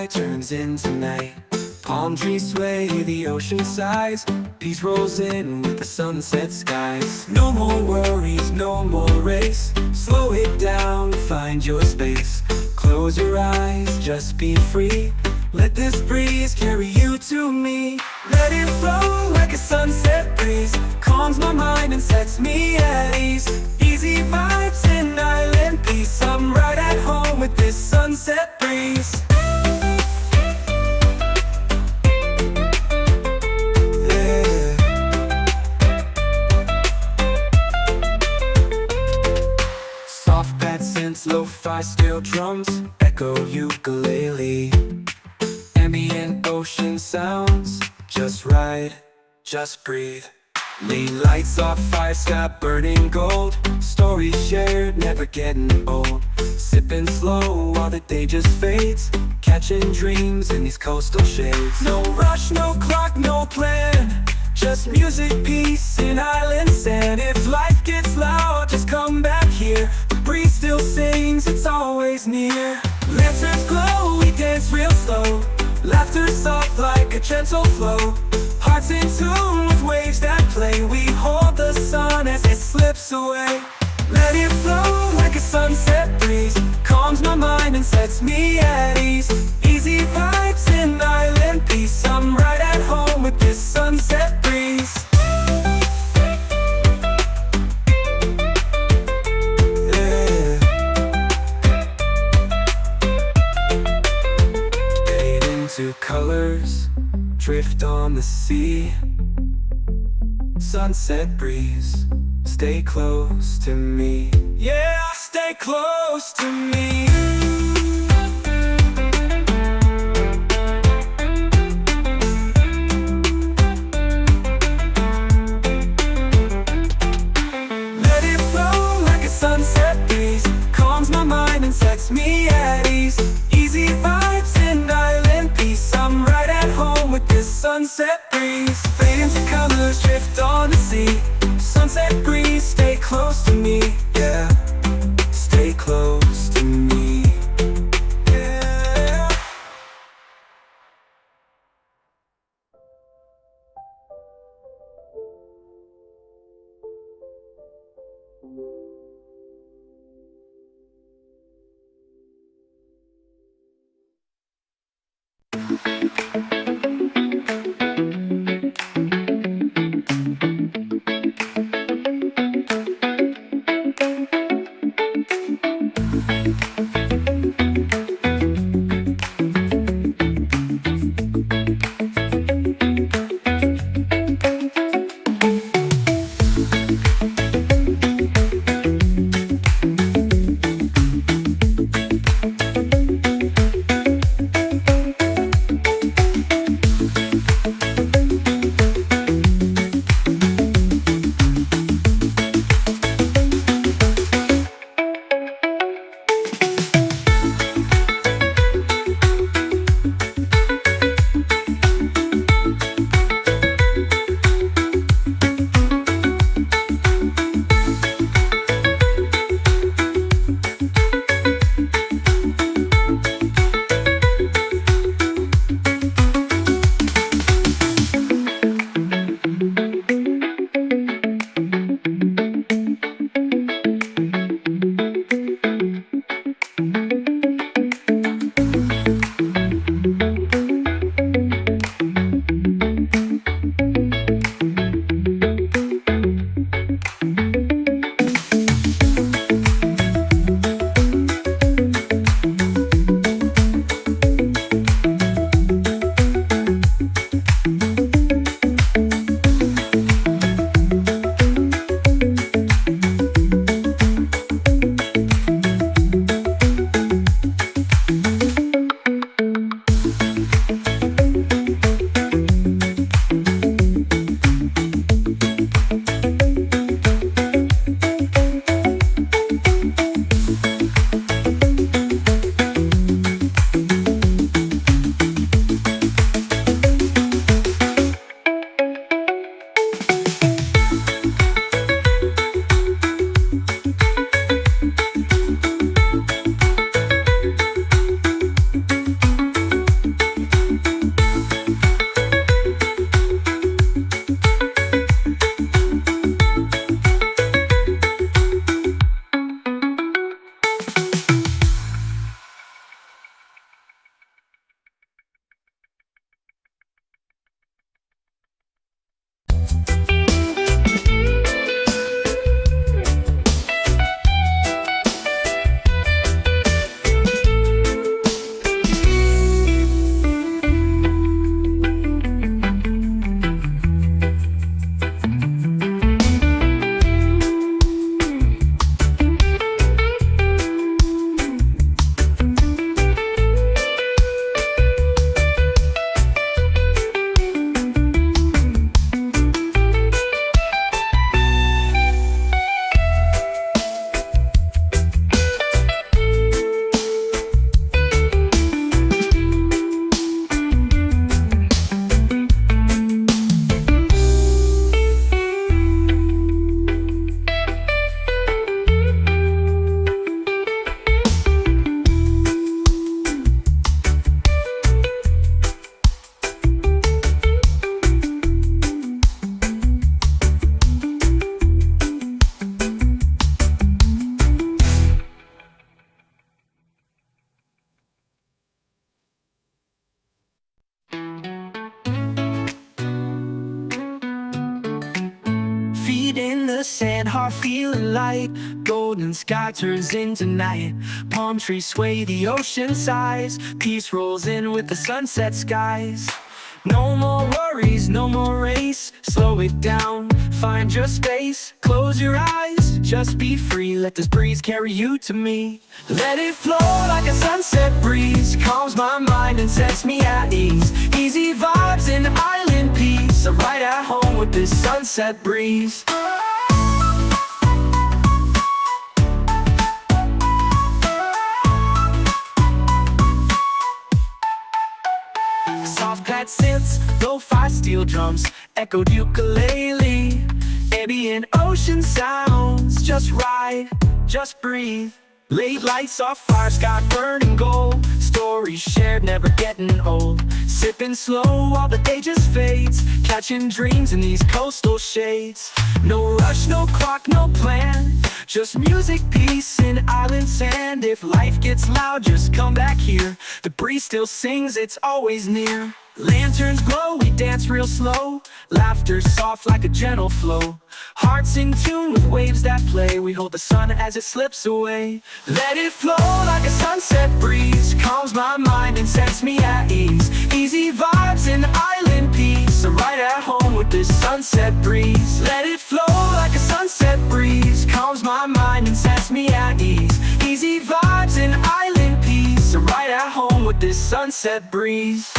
turns into night. Palm trees sway, the ocean sighs. Peace rolls in with the sunset skies. No more worries, no more race. Slow it down, find your space. Close your eyes, just be free. Let this breeze carry you to me. Let it flow like a sunset breeze. Calms my mind and sets me at ease. Easy vibes in island peace. I'm right at home with this sunset breeze. Lo-fi steel drums, echo ukulele. Ambient ocean sounds, just ride, just breathe. Lean lights off, fire sky burning gold. Stories shared, never getting old. Sipping slow while the day just fades. Catching dreams in these coastal shades. No rush, no clock, no plan. Just music, peace, and island sand. If life gets loud, just come back here. The breeze still sings, it's always near. Lanterns glow, we dance real slow. Laughter soft like a gentle flow. Hearts in tune with waves that play. We hold the sun as it slips away. Let it flow like a sunset breeze. Calms my mind and sets me at ease. Easy vibes in island peace. I'm right at home with this sunset breeze. Yeah. Fade into colors, drift on the sea. Sunset breeze, stay close to me. Yeah, stay close to me. Let it flow like a sunset breeze. Calms my mind and sets me at ease. Easy vibes in island peace. I'm right at home with this sunset breeze. Fade into colors, drift on the sea. Sunset breeze, stay close to me. Yeah, stay close to me. Yeah. Feet in the sand, heart feeling light. Golden sky turns into night. Palm trees sway, the ocean sighs. Peace rolls in with the sunset skies. No more worries, no more race. Slow it down, find your space. Close your eyes, just be free. Let this breeze carry you to me. Let it flow like a sunset breeze. Calms my mind and sets me at ease. Easy vibes and island peace. I'm right at home with this sunset breeze. Soft pad synths, lo-fi steel drums, echoed ukulele. Ambient ocean sounds, just ride, just breathe. Late lights off fire, sky burning gold. Stories shared, never getting old. Sipping slow while the day just fades. Catching dreams in these coastal shades. No rush, no clock, no plan. Just music, peace, and island sand. If life gets loud, just come back here. The breeze still sings, it's always near. Lanterns glow, we dance real slow. Laughter soft like a gentle flow. Hearts in tune with waves that play. We hold the sun as it slips away. Let it flow like a sunset breeze. Calms my mind and sets me at ease. Easy vibes and island peace. I'm right at home with this sunset breeze. Let it flow like a sunset breeze. Calms my mind and sets me at ease. Easy vibes and island peace. I'm right at home with this sunset breeze.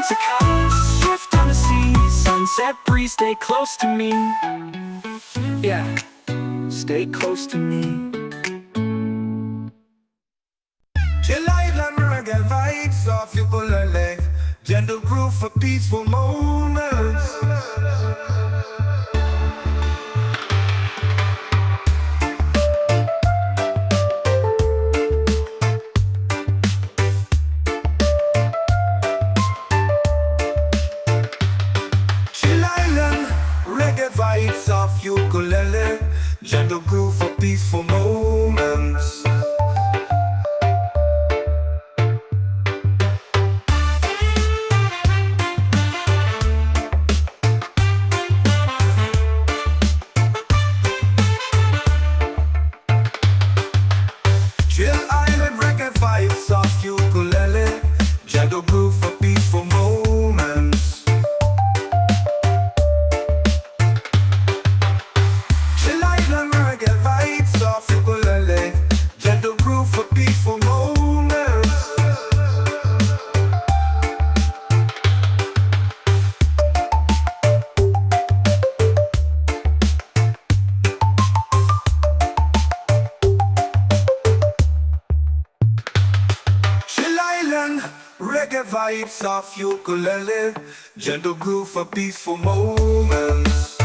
To colors, shift on the sea. Sunset breeze, stay close to me. Yeah, stay close to me. Chill island reggae vibes off your bullet. Gentle groove for peaceful moments. Vibes off ukulele, gentle groove for peaceful moments. Chill island reggae vibes off ukulele, gentle groove for peaceful moments. Reggae vibes off ukulele, gentle groove for peaceful moments.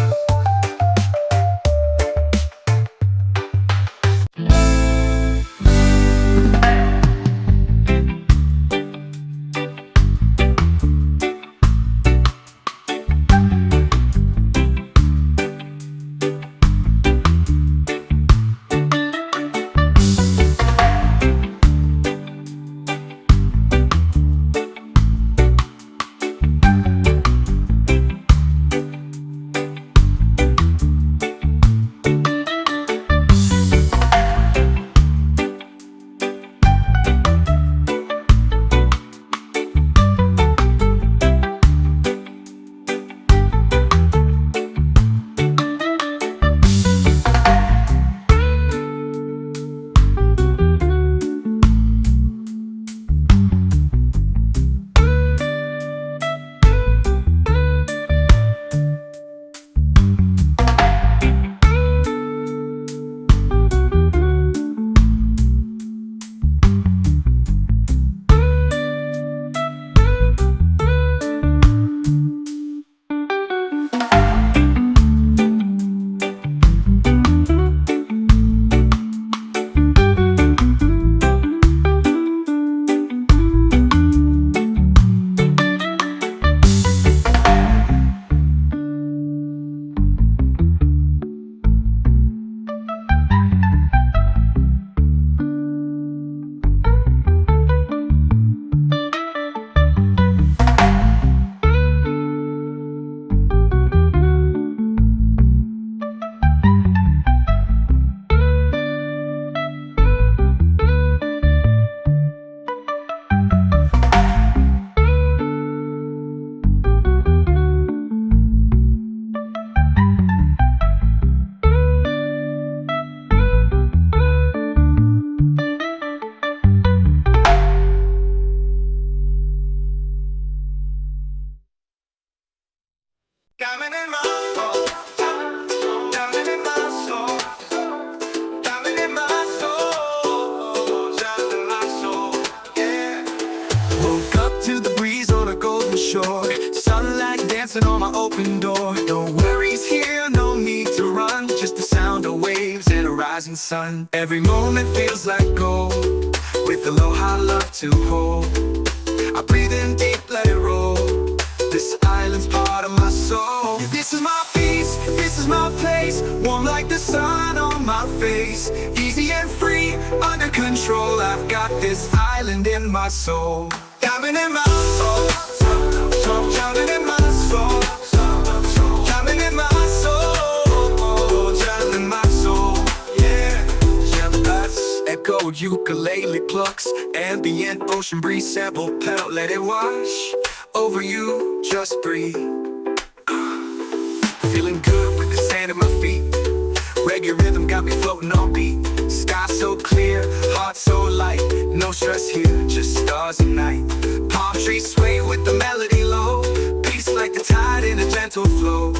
shore. Sunlight dancing on my open door. No worries here, no need to run. Just the sound of waves and a rising sun. Every moment feels like gold, with aloha love to hold. I breathe in deep, let it roll. This island's part of my soul. Yeah, this is my peace, this is my place. Warm like the sun on my face. Easy and free, under control. I've got this island in my soul. Diamond in my soul, diamond in my soul, diamond in my soul, diamond in my soul. Yeah, jealous. Echoed ukulele plucks, ambient ocean breeze sample pedal. Let it wash over you, just breathe. Feeling good with the sand at my feet. Reggae rhythm got me floating on beat. Sky so clear, heart so light. No stress here, just stars and night. Palm trees sway with the melody low. Peace like the tide in a gentle flow.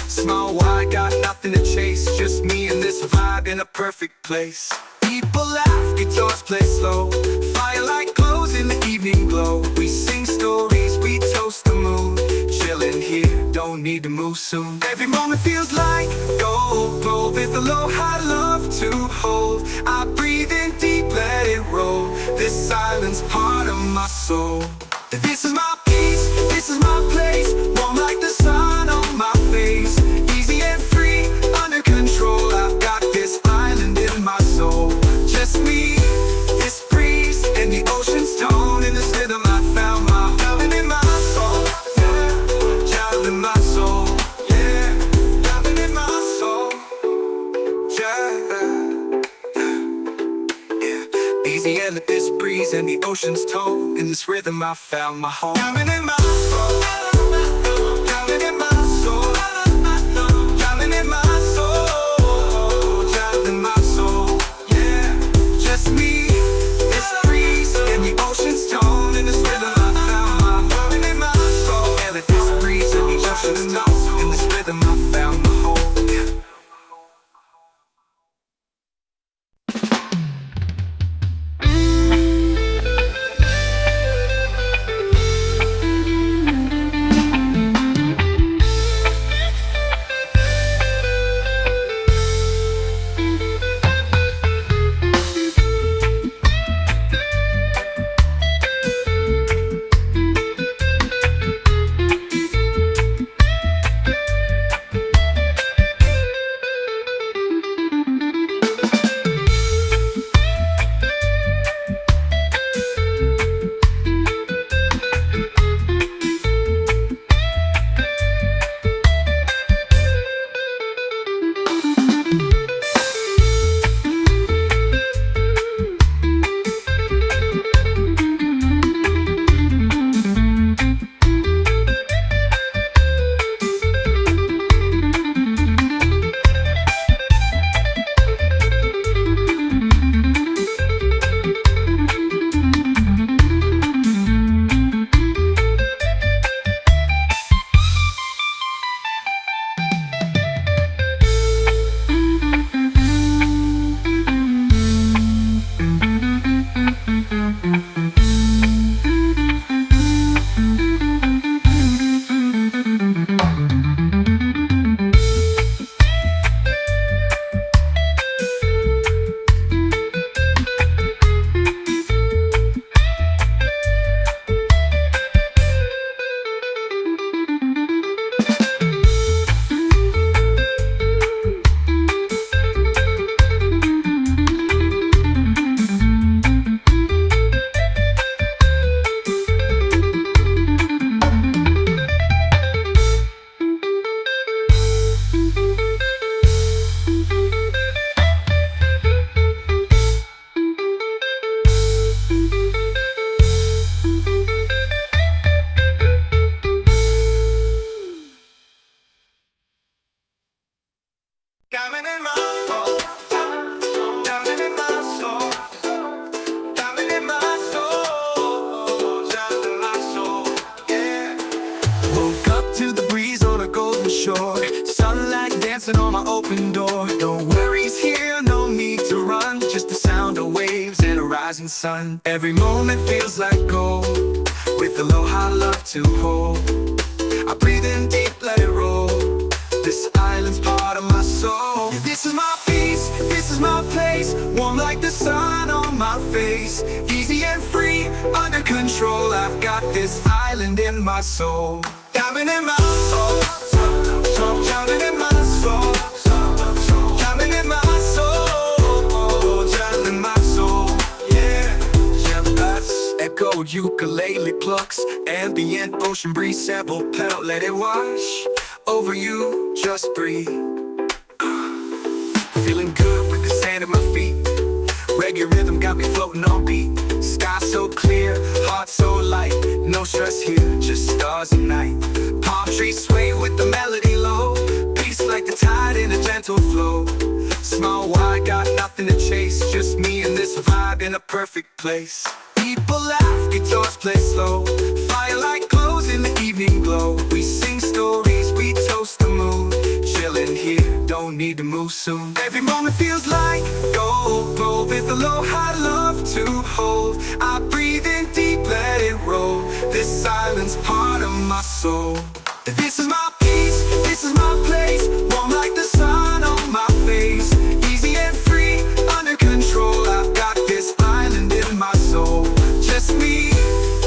Small wide, got nothing to chase. Just me and this vibe in a perfect place. People laugh, guitars play slow. Firelight glows in the evening glow. We sing stories, we toast the moon. Chilling here, don't need to move soon. Every moment feels like gold, gold with aloha love to hold. I breathe in deep, let it roll. This island's part of my soul. This is my peace, this is my place. Warm like the sun on my face. Easy and free, under control. I've got this island in my soul. Just me, this breeze, and the ocean's tone. In this rhythm I found my diamond in my soul. Yeah, diamond in my soul. Yeah, diamond in my soul. Yeah. Easy and this breeze and the ocean's tone. In this rhythm I found my home. Diamond in my soul. Diamond in my soul. Diamond in my soul. Diamond in my soul. Yeah, just me, this breeze and the ocean's tone. In this rhythm I found my diamond in my soul. Yeah, this breeze and the ocean's tone. In this rhythm I found my home. Diamond in my soul, diamond in my soul, diamond in my soul, diamond in my soul, yeah. Woke up to the breeze on a golden shore. Sunlight dancing on my open door. No worries here, no need to run. Just the sound of waves and a rising sun. Every moment feels like gold, with aloha love to hold. I breathe in deep, let it roll. This island's part of my soul. This is my peace, this is my place. Warm like the sun on my face. Easy and free, under control. I've got this island in my soul. Diamond in my soul, diamond in my soul, diamond in my soul, diamond in my soul. Yeah, echo ukulele plucks, ambient ocean breeze sample pedal, let it wash over you, just breathe. Feeling good with the sand at my feet. Reggae rhythm got me floating on beat. Sky so clear, heart so light. No stress here, just stars at night. Palm trees sway with the melody low. Peace like the tide in a gentle flow. Small wide, got nothing to chase. Just me and this vibe in a perfect place. People laugh, guitars play slow. Firelight glows in the evening glow. We sing stories, we toast the moon. Chillin' here, don't need to move soon. Every moment feels like gold. Roll with aloha love to hold. I breathe in deep, let it roll. This island's part of my soul. This is my peace, this is my place. Warm like the sun on my face. Easy and free, under control. I've got this island in my soul. Just me,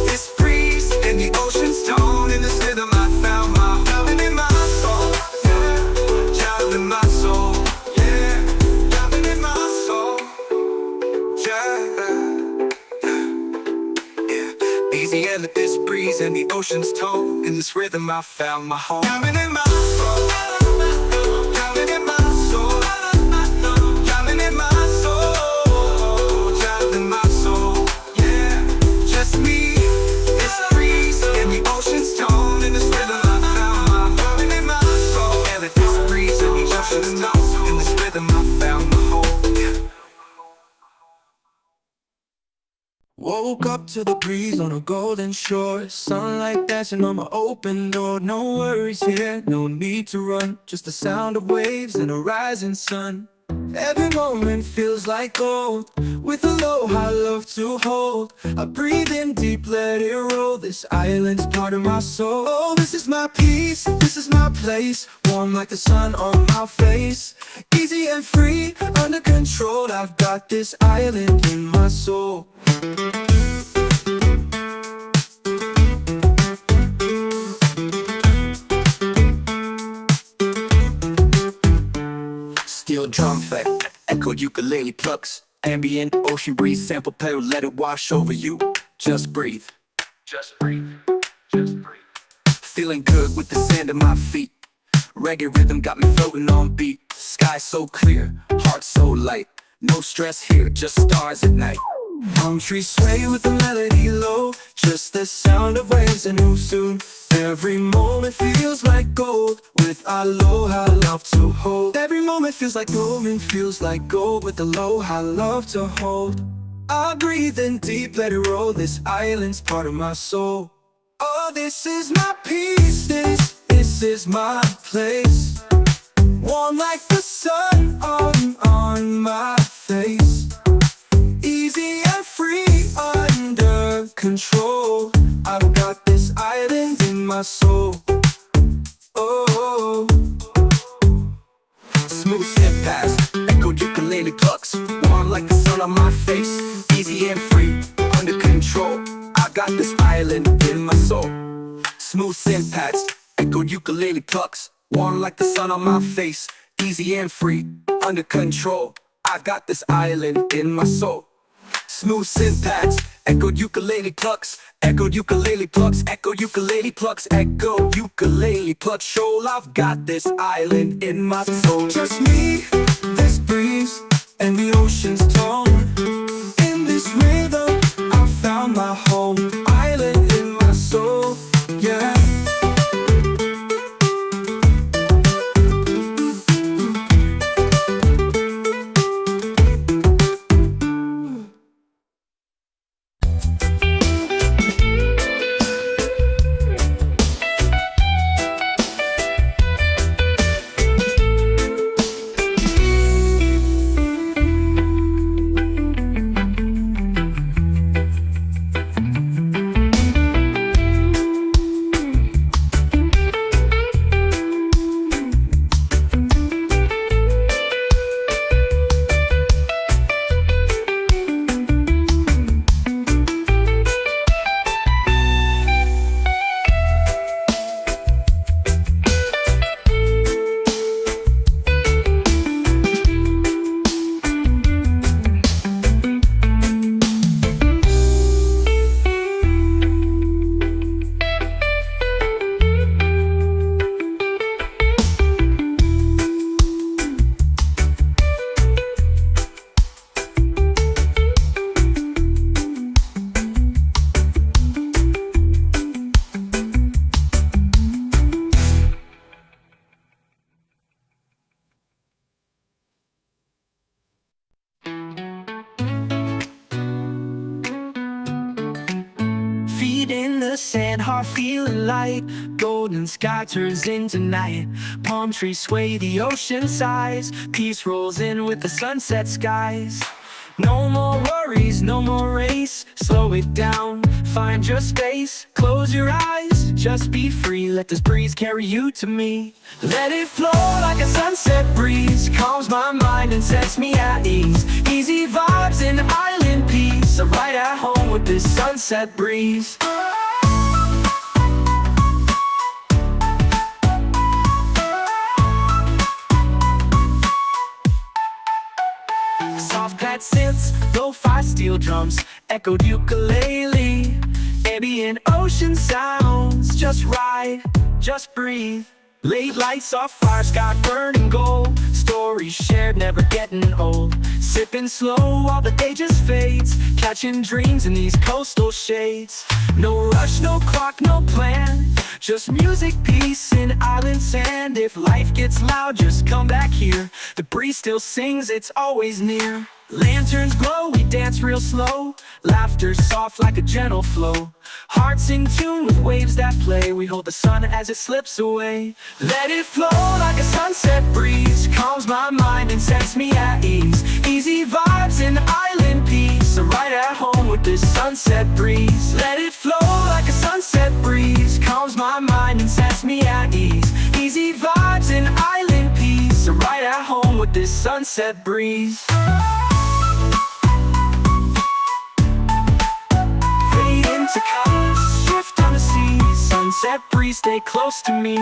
this breeze, and the ocean's tone. In this rhythm I found my diamond in my soul. Yeah, diamond in my soul. Yeah, diamond in my soul. Yeah. Easy and let this breeze and the ocean's tone. In this rhythm I found my home. Diamond in my soul. Diamond in my soul. Diamond in my soul. Diamond in my soul. Yeah, just me, this breeze, and the ocean's tone. In this rhythm I found my diamond in my soul. And let this breeze and the ocean's tone. In this rhythm I found my home. Yeah. Woke up to the breeze on a golden shore. Sunlight dancing on my open door. No worries here, no need to run. Just the sound of waves and a rising sun. Every moment feels like gold. With aloha love to hold. I breathe in deep, let it roll. This island's part of my soul. Oh, this is my peace, this is my place. Warm like the sun on my face. Easy and free, under control. I've got this island in my soul. Steel drum effect, echoed ukulele plucks. Ambient ocean breeze sample pedal, let it wash over you. Just breathe. Just breathe. Just breathe. Feeling good with the sand at my feet. Reggae rhythm got me floating on beat. Sky so clear, heart so light. No stress here, just stars at night. Palm trees sway with the melody low. Just the sound of waves and move soon. Every moment feels like gold. With aloha love to hold. Every moment feels like gold and feels like gold. With aloha love to hold. I breathe in deep, let it roll. This island's part of my soul. Oh, this is my peace, this is my place. Warm like the sun on my face. Easy and free, under control. I've got this island in my soul. Oh, Smooth step past, echoed ukulele plucks. Warm like the sun on my face. Easy and free, under control. I got this island in my soul. Smooth synth pads, echoed ukulele plucks. Warm like the sun on my face. Easy and free, under control. I've got this island in my soul. Smooth synth pads, echoed ukulele plucks. Echoed ukulele plucks, echoed ukulele plucks. Echo ukulele plucks. Shoal, I've got this island in my soul. just me, this breeze, and the ocean's tone. In this rhythm, I found my home. Island in my soul, yeah. the sand, heart feeling light. Golden sky turns into night. Palm trees sway, the ocean sighs. Peace rolls in with the sunset skies. No more worries, no more race. Slow it down, find your space. Close your eyes, just be free. Let this breeze carry you to me. Let it flow like a sunset breeze. Calms my mind and sets me at ease. Easy vibes and island peace. I'm right at home with this sunset breeze. Soft pad synths, lo-fi steel drums, echoed ukulele. Ambient ocean sounds, just ride, just breathe. Late lights off fire, sky burning gold. Stories shared, never getting old. Sipping slow while the day just fades. Catching dreams in these coastal shades. No rush, no clock, no plan. Just music, peace, and island sand. If life gets loud, just come back here. The breeze still sings, it's always near. Lanterns glow, we dance real slow. Laughter soft like a gentle flow. Hearts in tune with waves that play. We hold the sun as it slips away. Let it flow like a sunset breeze. Calms my mind and sets me at ease. Easy vibes and island peace. I'm right at home with this sunset breeze. Let it flow like a sunset breeze. Calms my mind and sets me at ease. Easy vibes and island peace. I'm right at home with this sunset breeze. To colors, shift on the sea. Sunset breeze, stay close to me.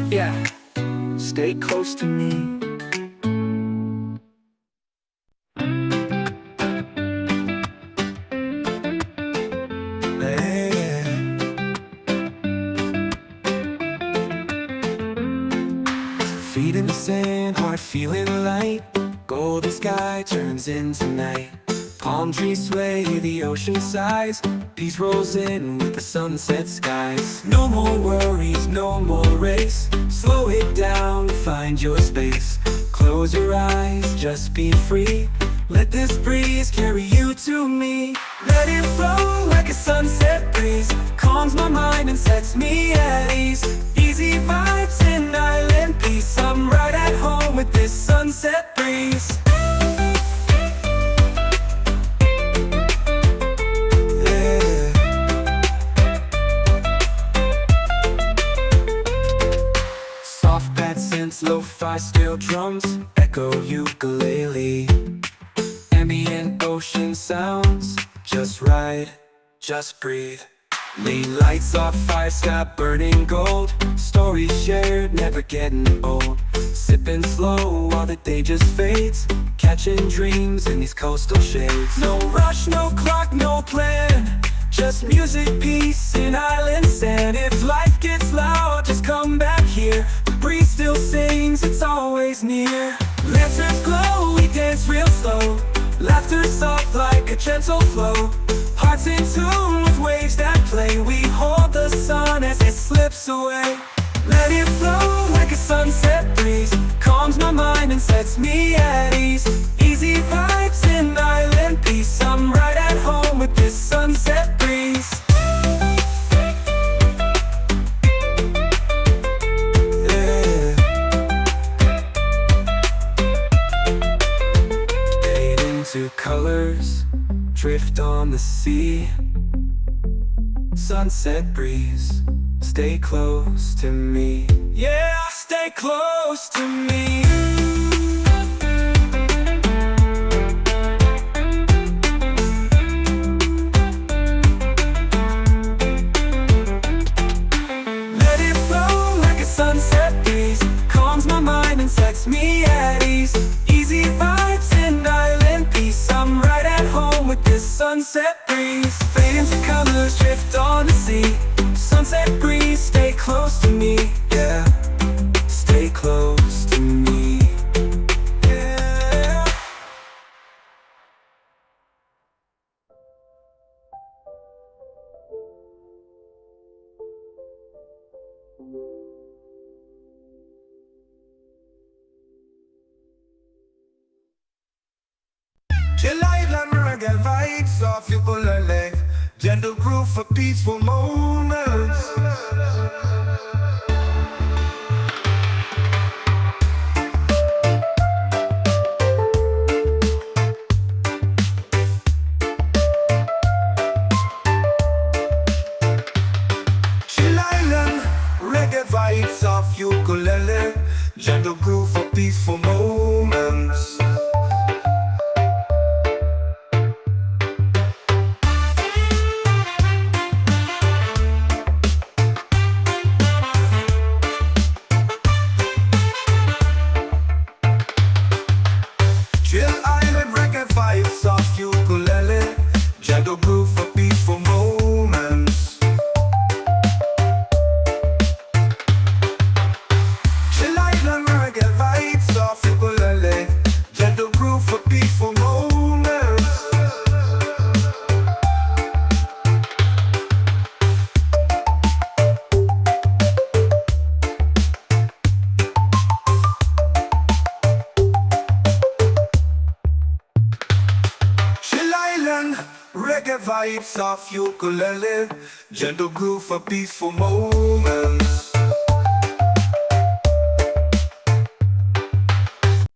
Yeah, stay close to me. Feet in the sand, heart feeling light. Golden sky turns into night. Palm trees sway, the ocean sighs. Peace rolls in with the sunset skies. No more worries, no more race. Slow it down, find your space. Close your eyes, just be free. Let this breeze carry you to me. Let it flow like a sunset breeze. Calms my mind and sets me at ease. Easy vibes and island peace. I'm right at home with this sunset breeze. Lo-fi steel drums, echo ukulele. Ambient ocean sounds, just ride, just breathe. Late lights off fire, sky burning gold. Stories shared, never getting old. Sipping slow while the day just fades. Catching dreams in these coastal shades. No rush, no clock, no plan. Just music, peace, and island sand. If life gets loud, just come back here. The breeze still sings, it's always near. Lanterns glow, we dance real slow. Laughter soft like a gentle flow. Hearts in tune with waves that play. We hold the sun as it slips away. Let it flow like a sunset breeze. Calms my mind and sets me at ease. Easy vibes and island peace. I'm right at home with this sunset breeze. Yeah. Fade into colors, drift on the sea. Sunset breeze, stay close to me. Yeah, stay close to me. Let it flow like a sunset breeze. Calms my mind and sets me at ease. Easy vibes and island peace. I'm right at home with this sunset breeze. Fade into colors, drift on the sea. Sunset breeze, stay close to me. Yeah, stay close to me. Yeah. Chill island reggae vibes off you pull a leg. gentle groove for peaceful moments. Chill Island, reggae vibes of ukulele, gentle groove for peaceful moments. Chill Island, reggae vibes of ukulele, gentle groove for peaceful moments. Chill Island, reggae vibes of ukulele, gentle groove for peaceful moments. Chill Island, reggae vibes of ukulele, gentle groove for peaceful moments.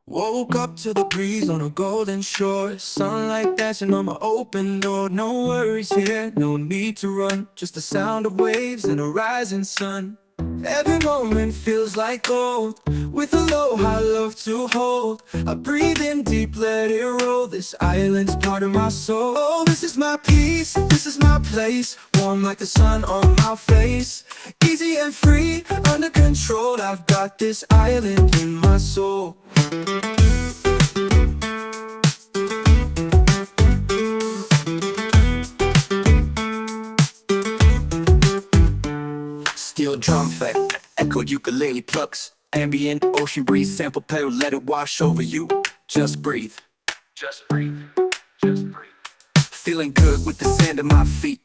Woke up to the breeze on a golden shore, sunlight dancing on my open door. No worries here, no need to run, just the sound of waves and a rising sun. Every moment feels like gold, with aloha I love to hold. I breathe in deep, let it roll, this island's part of my soul. Oh, this is my peace, this is my place, warm like the sun on my face. Easy and free, under control, I've got this island in my soul. Steel drum effect, echoed ukulele plucks, ambient ocean breeze, sample pedal, let it wash over you. Just breathe, just breathe, just breathe. Feeling good with the sand at my feet,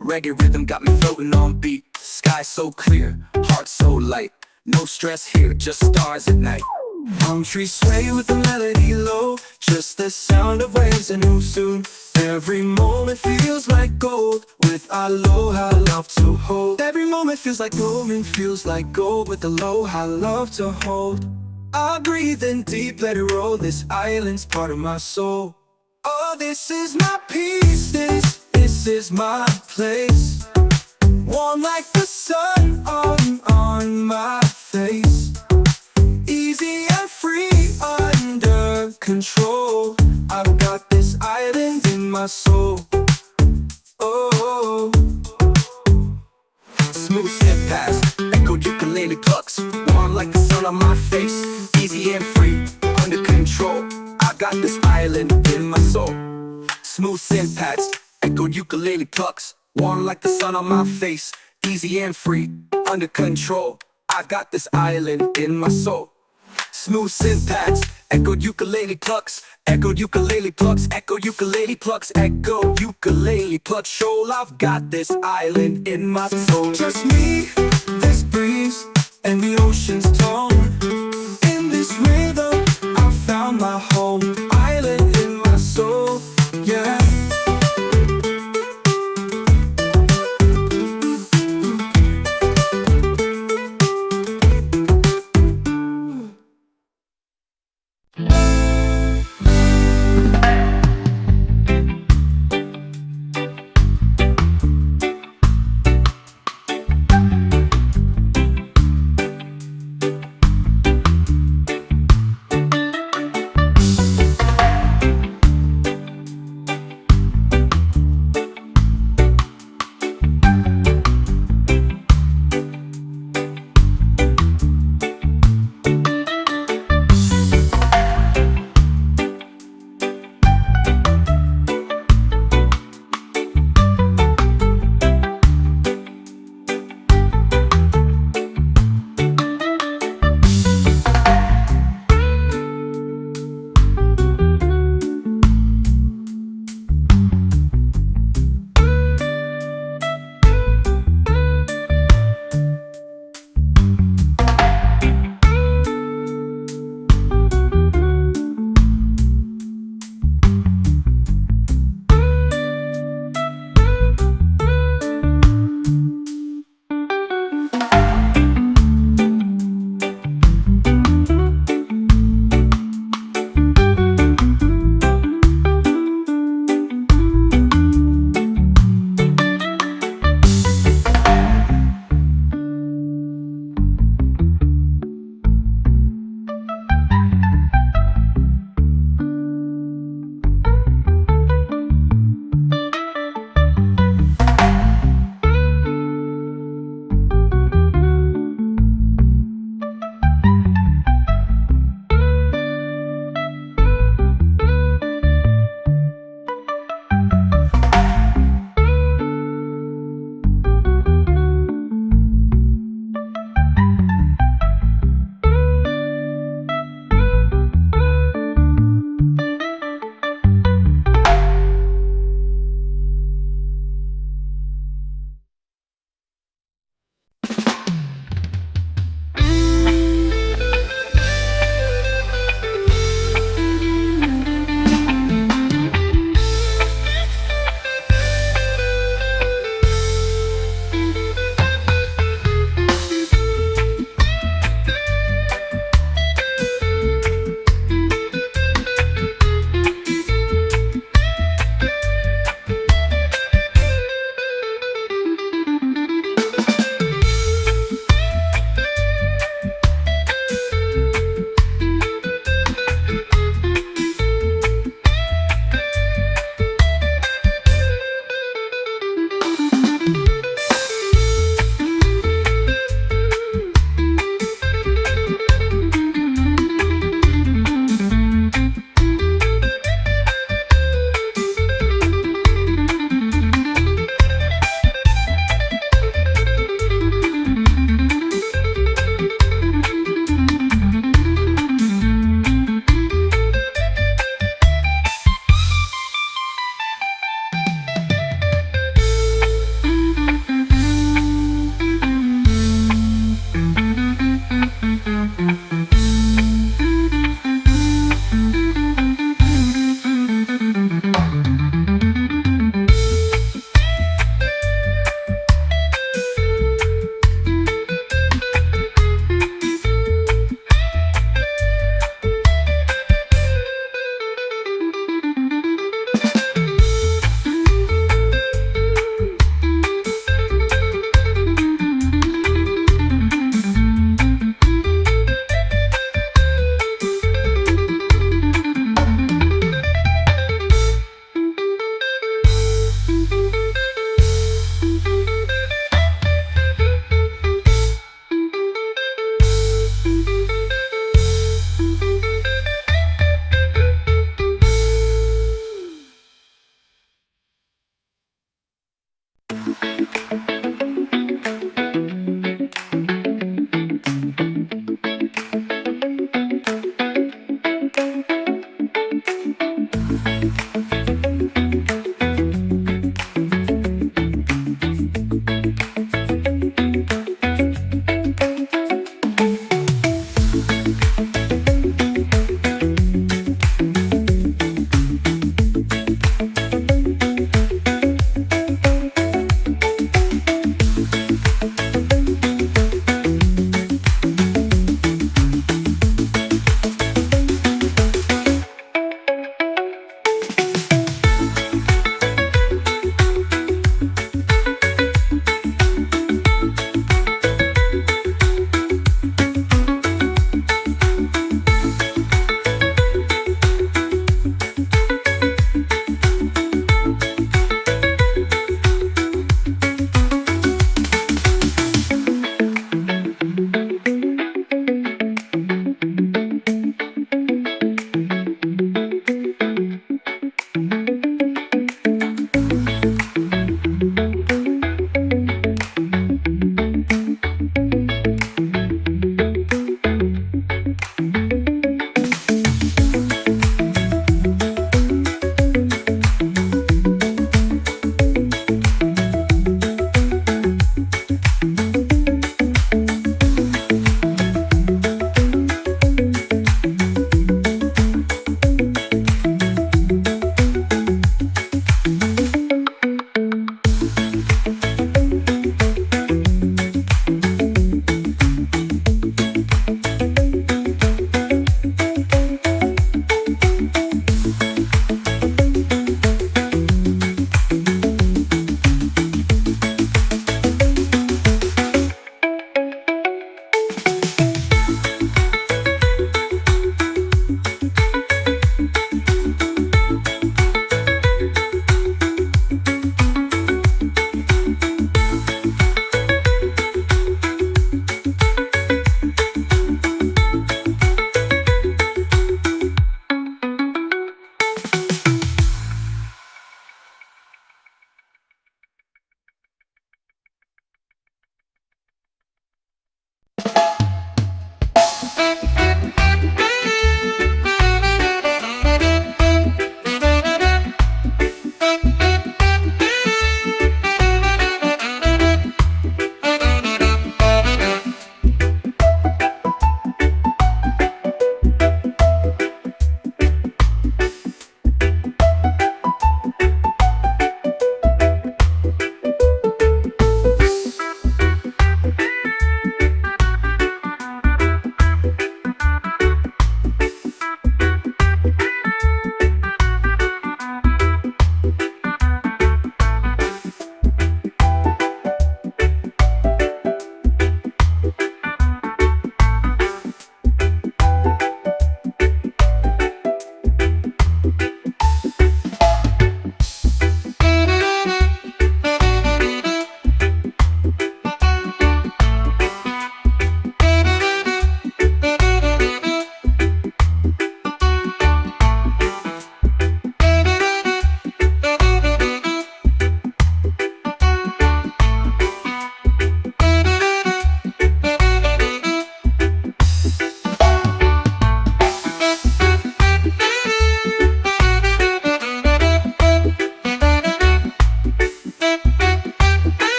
reggae rhythm got me floating on beat. Sky so clear, heart so light, no stress here, just stars at night. Palm trees sway with the melody low, just the sound of waves and who soon. Every moment feels like gold, with aloha I love to hold. Every moment feels like gold, with aloha I love to hold. I breathe in deep, let it roll, this island's part of my soul. Oh, this is my peace, this is my place, warm like the sun on my face. Easy and free, under control, I've got this island in my soul. Oh, smooth step past, echoed ukulele plucks, warm like the sun on my face. Easy and free, under control, I got this island in my soul. Smooth synth pads, echoed ukulele plucks, warm like the sun on my face. Easy and free, under control, I've got this island in my soul. Smooth synth pads, echoed ukulele plucks, echoed ukulele plucks, echoed ukulele plucks, echoed ukulele plucks. Shoal, I've got this island in my soul. Just me, this breeze, and the ocean's tone. In this rhythm, I found my home. Island in my soul, yeah.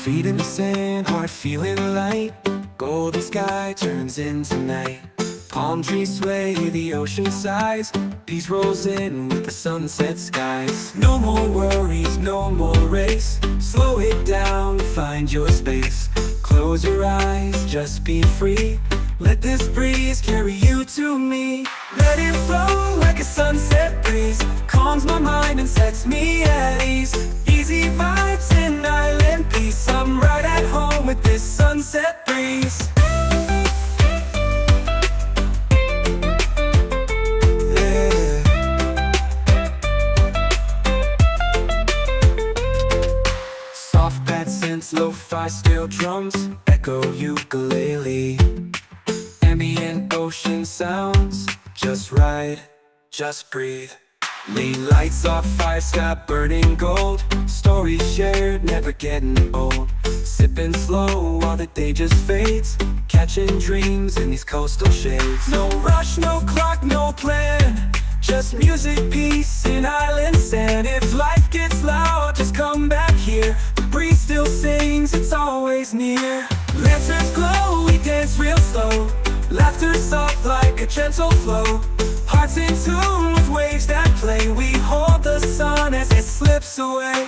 Feet in the sand, heart feeling light. Golden sky turns into night. Palm trees sway, the ocean sighs. Peace rolls in with the sunset skies. No more worries, no more race. Slow it down, find your space. Close your eyes, just be free. Let this breeze carry you to me. Let it flow like a sunset breeze. Calms my mind and sets me at ease. Easy vibes and island peace. I'm right at home with this sunset breeze. Yeah. Soft pad synths, lo-fi steel drums, echo ukulele. Ambient ocean sounds, just ride, just breathe. Lean lights off, fire sky burning gold. Stories shared, never getting old. Sipping slow while the day just fades. Catching dreams in these coastal shades. No rush, no clock, no plan. Just music, peace, and island sand. If life gets loud, just come back here. The breeze still sings, it's always near. Lanterns glow, we dance real slow. Laughter soft like a gentle flow. Hearts in tune with waves that play. We hold the sun as it slips away.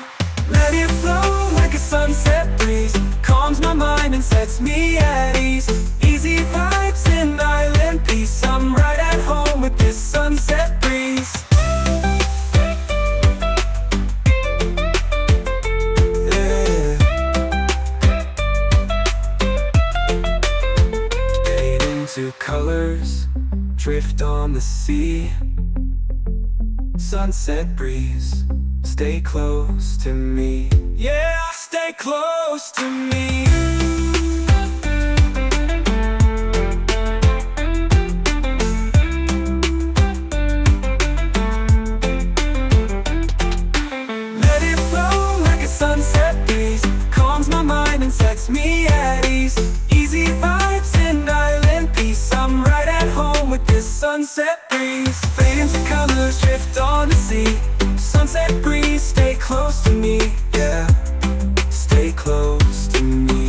Let it flow like a sunset breeze. Calms my mind and sets me at ease. Easy vibes and island peace. I'm right at home with this sunset breeze. Yeah. Fade into colors, drift on the sea. Sunset breeze, stay close to me. Yeah, stay close to me. Let it flow like a sunset breeze. Calms my mind and sets me at ease. Easy vibes and island peace. I'm right at home with this sunset breeze. Fade into colors, drift on the sea. Sunset breeze, stay close to me. Yeah, stay close to me.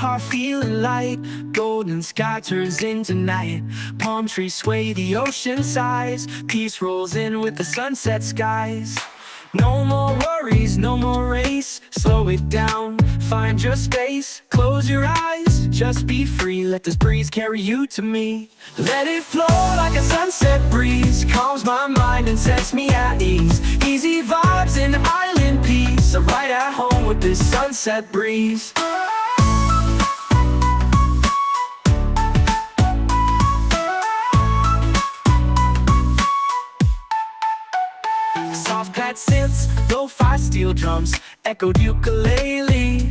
heart feeling light. Golden sky turns into night. Palm trees sway, the ocean sighs. Peace rolls in with the sunset skies. No more worries, no more race. Slow it down, find your space. Close your eyes, just be free. Let this breeze carry you to me. Let it flow like a sunset breeze. Calms my mind and sets me at ease. Easy vibes and island peace. I'm right at home with this sunset breeze. Soft pad synths, lo-fi steel drums, echoed ukulele.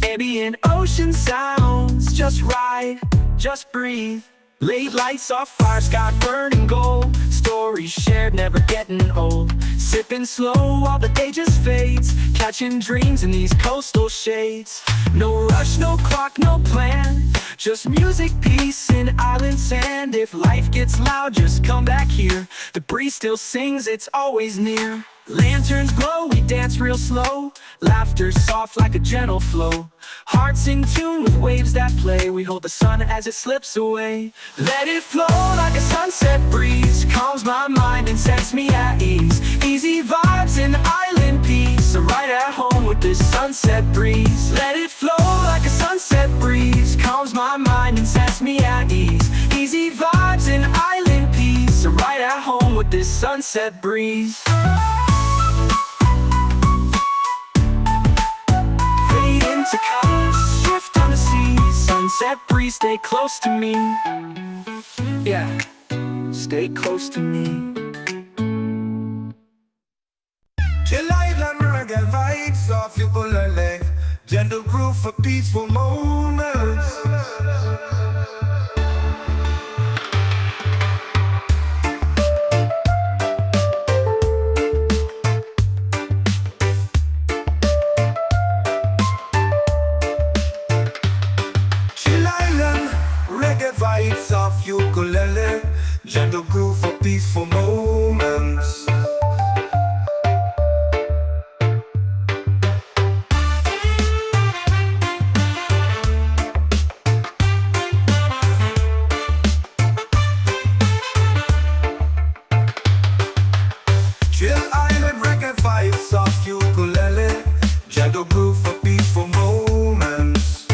Ambient ocean sounds, just ride, just breathe. Late lights off fire, sky burning gold. Stories shared, never getting old. Sipping slow while the day just fades. Catching dreams in these coastal shades. No rush, no clock, no plan. Just music, peace, and island sand. If life gets loud, just come back here. The breeze still sings, it's always near. Lanterns glow, we dance real slow. Laughter soft like a gentle flow. Hearts in tune with waves that play. We hold the sun as it slips away. Let it flow like a sunset breeze. Calms my mind and sets me at ease. Easy vibes and island peace. I'm right at home with this sunset breeze. Let it flow like a sunset breeze. Calms my mind and sets me at ease. Easy vibes and island peace. I'm right at home with this sunset breeze. To colors, shift on the sea. Sunset breeze, stay close to me. Yeah, stay close to me. Chill island reggae vibes off ukulele. Gentle groove for peaceful moments. Vibes of ukulele, gentle groove for peaceful moments. Chill island reggae vibes of ukulele, gentle groove for peaceful moments.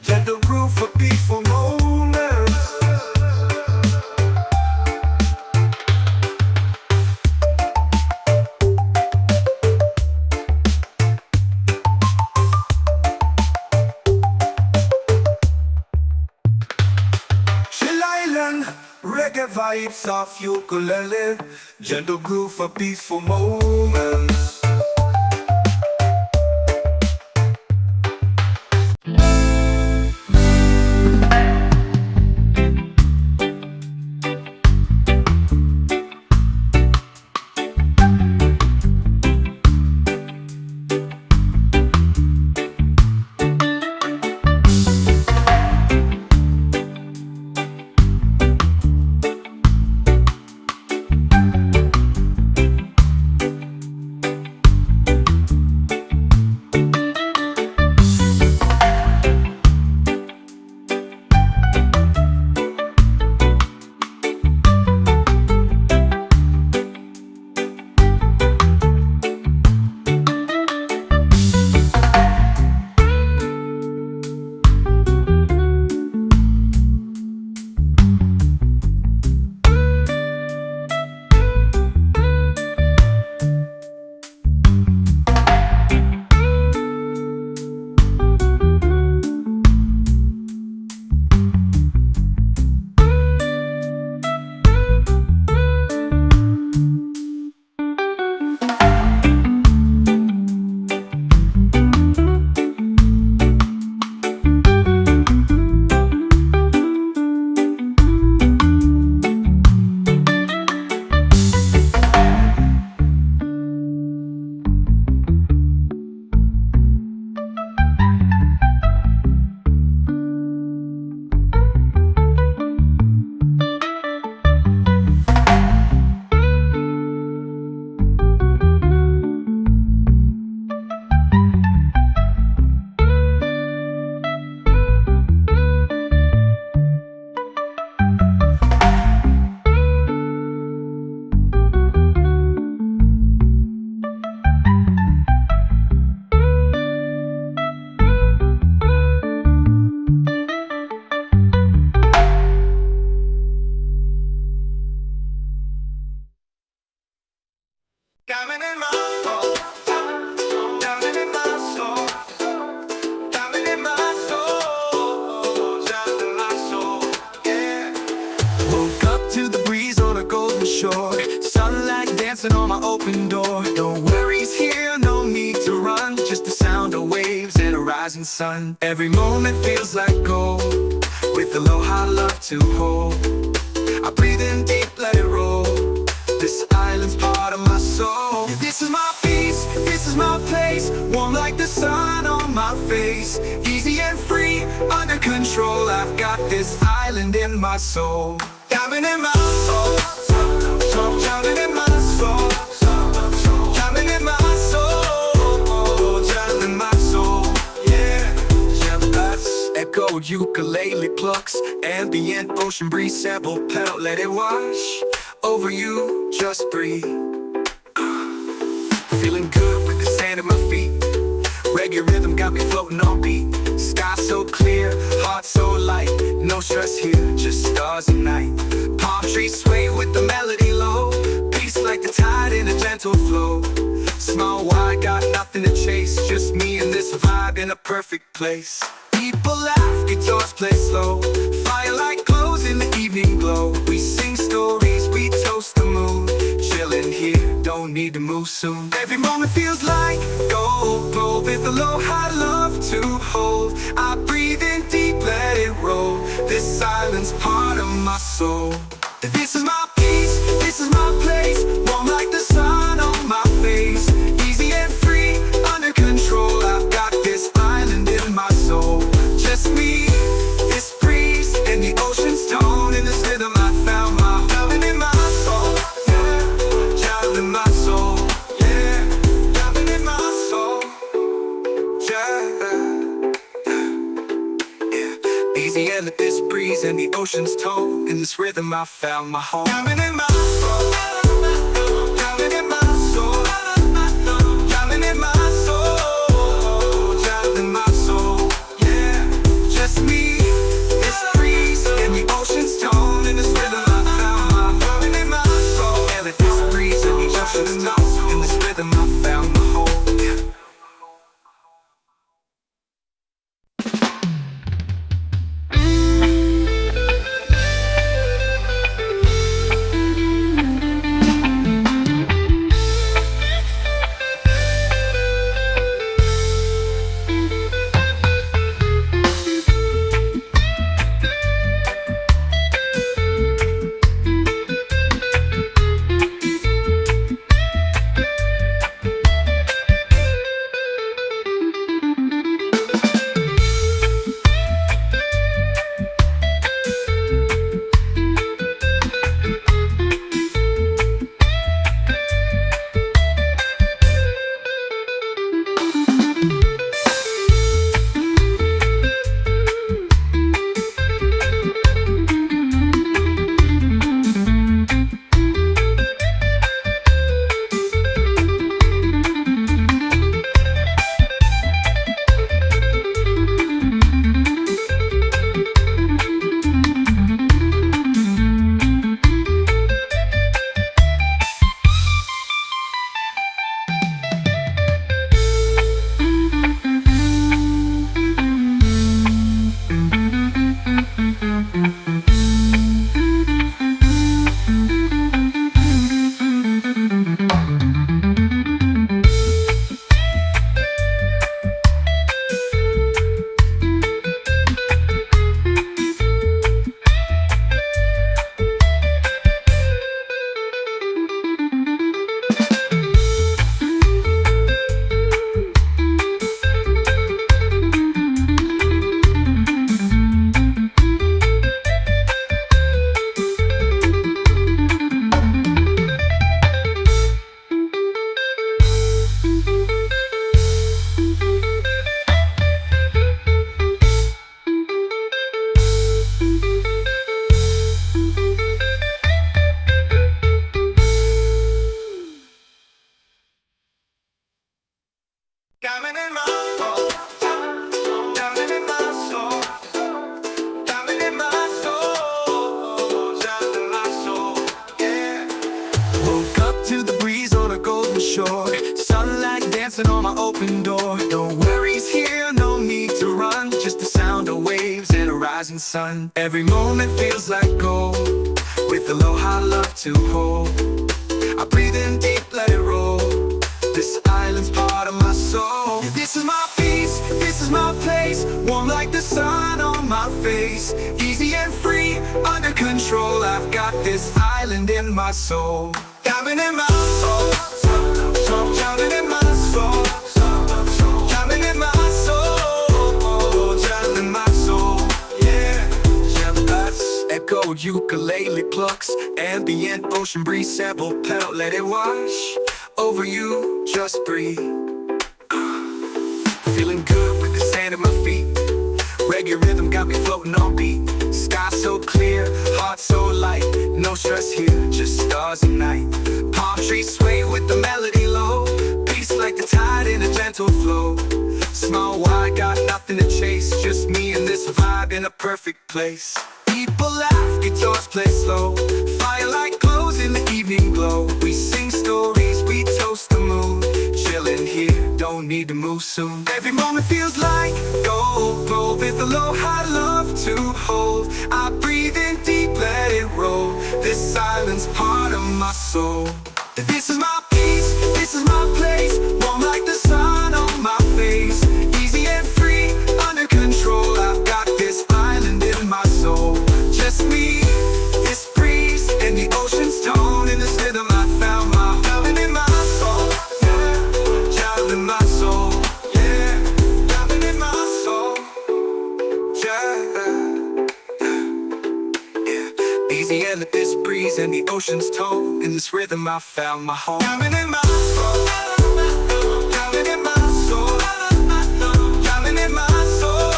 Gentle groove for peaceful moments. Chill island reggae vibes of ukulele. Gentle groove for peaceful moments. my open door. No worries here, no need to run, just the sound of waves and a rising sun. Every moment feels like gold, with aloha love to hold. I breathe in deep, let it roll. This island's part of my soul. This is my peace, this is my place, warm like the sun on my face. Easy and free, under control. I've got this island in my soul. Diving in my soul, drowning in my soul, drowning in my soul, drowning in my soul. Yeah, echoed ukulele plucks, ambient ocean breeze, sample pedal, let it wash over you, just breathe. Feeling good with the sand at my feet. Reggae rhythm got me floating on beat. Sky so clear, heart so light. No stress here, just stars and night. Palm trees sway with the melody low. Peace like the tide in a gentle flow. Small wide, got nothing to chase. Just me and this vibe in a perfect place. People laugh, guitars play slow. Firelight glows in the evening glow. We sing stories, we toast the moon. Chillin' here, don't need to move soon. Every moment feels like gold, glow with aloha love to hold. I breathe in deep, let it roll. This island's part of my soul. This is my peace, this is my place, warm like the sun on my face. Easy and free, under control. I've got this island in my soul. Just me, this breeze, and the ocean's tone. In this rhythm I found my home in my soul. Yeah, child in my soul. Yeah, drowning in my soul. Yeah, easy and let this breeze and the ocean's tone. In this rhythm I found my home. Drowning in my soul. Drowning in my soul. Drowning in my soul. Drowning in my soul. Yeah, just me, this breeze, and the ocean's tone. In this rhythm I found my home in my soul. And let this breeze and the ocean's tone. In this rhythm I found my home. Diamond in my soul, diamond in my soul, diamond in my soul, diamond in my soul, yeah. Woke up to the breeze on a golden shore, sunlight dancing on my open door. No worries here, no need to run, just the sound of waves and a rising sun. Every moment feels like gold, with aloha love to hold. I breathe in deep, let This island's part of my soul. This is my peace, this is my place. Warm like the sun on my face. Easy and free, under control. I've got this island in my soul. Diamond in my soul, diamond in my soul, diamond in my soul, diamond in my soul. Yeah, echo ukulele plucks, ambient ocean breeze sample pedal, let it wash over you, just breathe. Feeling good with the sand at my feet. Reggae rhythm got me floating on beat. Sky so clear, heart so light. No stress here, just stars and night. Palm trees sway with the melody low. Peace like the tide in a gentle flow. Small wide, got nothing to chase. Just me and this vibe in a perfect place. People laugh, guitars play slow. Firelight glows in the evening glow. We sing stories, we toast the moon. Chillin' here, don't need to move soon. Every moment feels like gold, gold with aloha love to hold. I breathe in deep, let it roll. This island's part of my soul. This is my peace, this is my place. Warm like the sun on my face. Easy and free, under control. I've got this island in my soul. Just me, this breeze, and the ocean's tone. In this rhythm I found my diamond in my soul. Yeah, diamond in my soul. Yeah, diamond in my soul. Yeah. Easy and this breeze and the ocean's tone. In this rhythm I found my home. Diamond in my soul. Diamond in my soul. Diamond in my soul.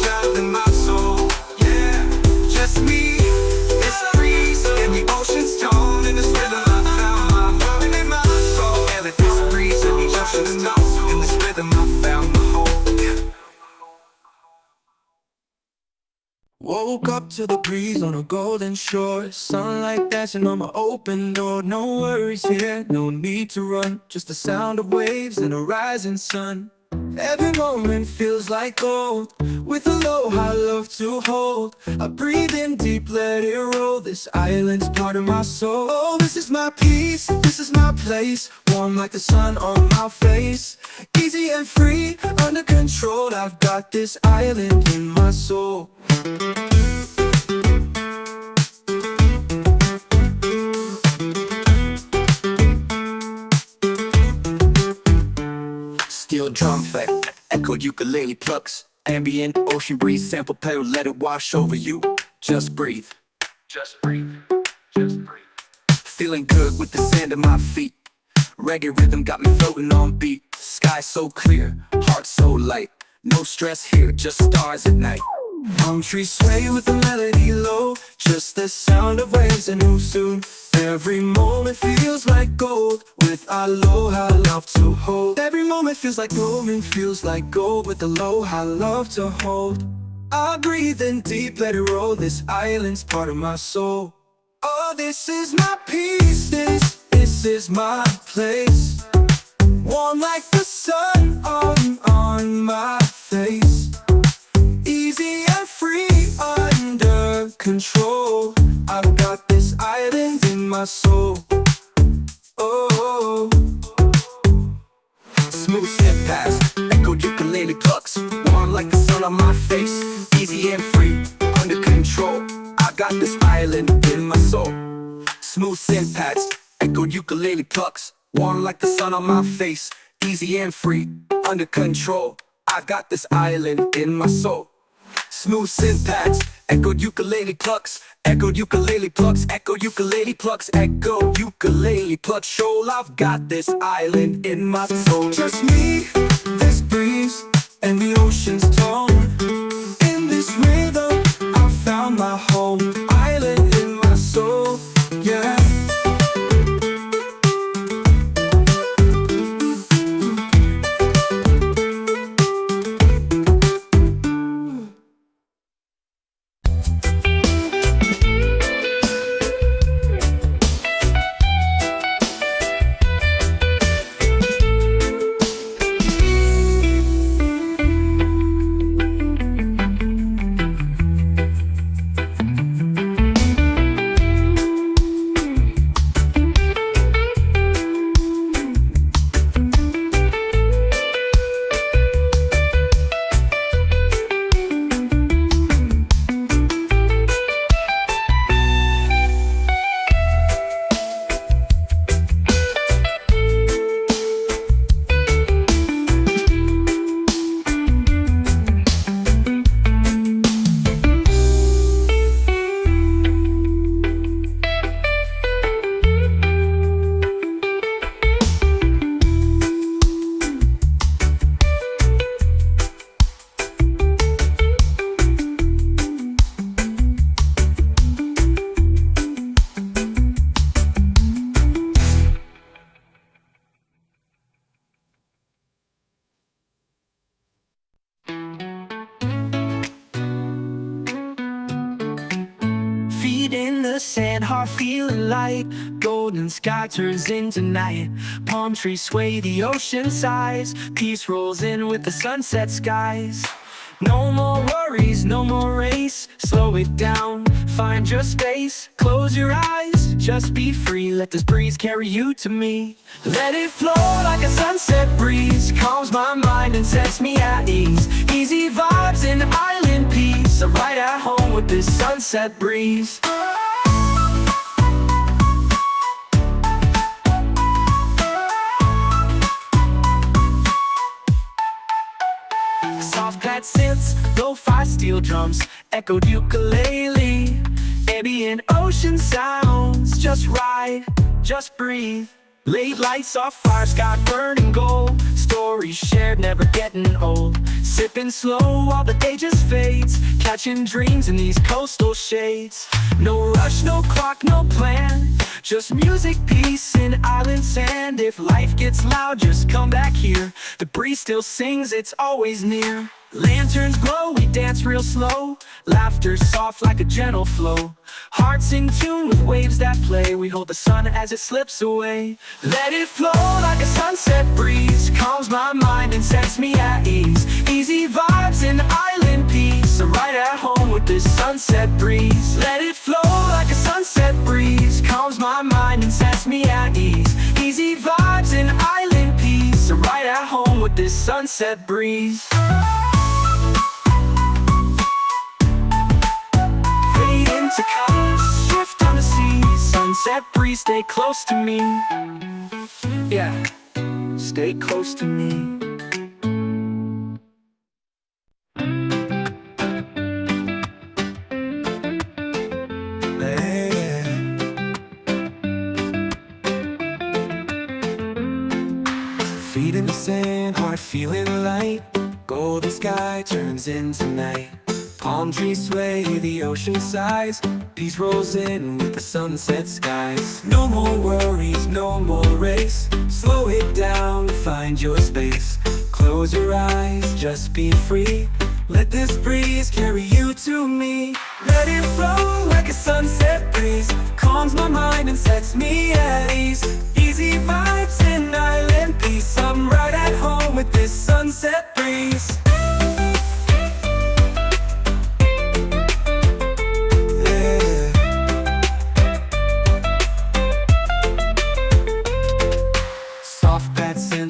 Diamond in my soul. Yeah, just me, this breeze and the ocean's tone. In this rhythm I found my diamond in my soul. Yeah, this breeze and the ocean's tone. In this rhythm I found my home. Yeah. Woke up to the breeze on a golden shore. Sunlight dancing on my open door. No worries here, no need to run. Just the sound of waves and a rising sun. Every moment feels like gold. With aloha love to hold. I breathe in deep, let it roll. This island's part of my soul. Oh, this is my peace, this is my place. Warm like the sun on my face. Easy and free, under control. I've got this island in my soul. Steel drum effect, echoed ukulele plucks. Ambient ocean breeze sample pedal, let it wash over you. Just breathe, just breathe, just breathe. Feeling good with the sand at my feet. Reggae rhythm got me floating on beat. Sky so clear, heart so light. No stress here, just stars at night. Palm trees sway with the melody low. Just the sound of waves and who soon. Every moment feels like gold. With aloha love to hold. Every moment feels like moment feels like gold. With aloha love to hold. I breathe in deep, let it roll. This island's part of my soul. Oh, this is my peace. This is my place. Warm like the sun on my face. Easy and free, under control. I've got this island in my soul. Oh, smooth step past, echo ukulele plucks. Warm like the sun on my face. Easy and free, under control. I got this island in my soul. Smooth synth pads, echo ukulele plucks. Warm like the sun on my face. Easy and free, under control. I've got this island in my soul. Smooth synth pads, echoed ukulele plucks. Echoed ukulele plucks, echo ukulele plucks, echo ukulele plucks. Shoal, I've got this island in my soul. Just me, this breeze, and the ocean's tone. In this rhythm, I found my home. Island in my soul, yeah. heart feeling light. Golden sky turns into night. Palm trees sway, the ocean sighs. Peace rolls in with the sunset skies. No more worries, no more race. Slow it down, find your space. Close your eyes, just be free. Let this breeze carry you to me. Let it flow like a sunset breeze. Calms my mind and sets me at ease. Easy vibes and island peace. I'm right at home with this sunset breeze. Soft pad synths, lo-fi steel drums, echoed ukulele. Ambient ocean sounds, just ride, just breathe. Late lights off fire, sky burning gold. Stories shared, never getting old. Sipping slow while the day just fades. Catching dreams in these coastal shades. No rush, no clock, no plan. Just music, peace, and island sand. If life gets loud, just come back here. The breeze still sings, it's always near. Lanterns glow, we dance real slow. Laughter soft like a gentle flow. Hearts in tune with waves that play. We hold the sun as it slips away. Let it flow like a sunset breeze. Calms my mind and sets me at ease. Easy vibes and island peace. I'm right at home with this sunset breeze. Let it flow like a sunset breeze. Calms my mind and sets me at ease. Easy vibes and island peace. I'm right at home with this sunset breeze. To colors, shift on the sea. Sunset breeze, stay close to me. Yeah, stay close to me. Feet in the sand, heart feeling light. Golden sky turns into night. Palm trees sway, the ocean sighs. Peace rolls in with the sunset skies. No more worries, no more race. Slow it down, find your space. Close your eyes, just be free. Let this breeze carry you to me. Let it flow like a sunset breeze. Calms my mind and sets me at ease. Easy vibes and island peace. I'm right at home with this sunset breeze.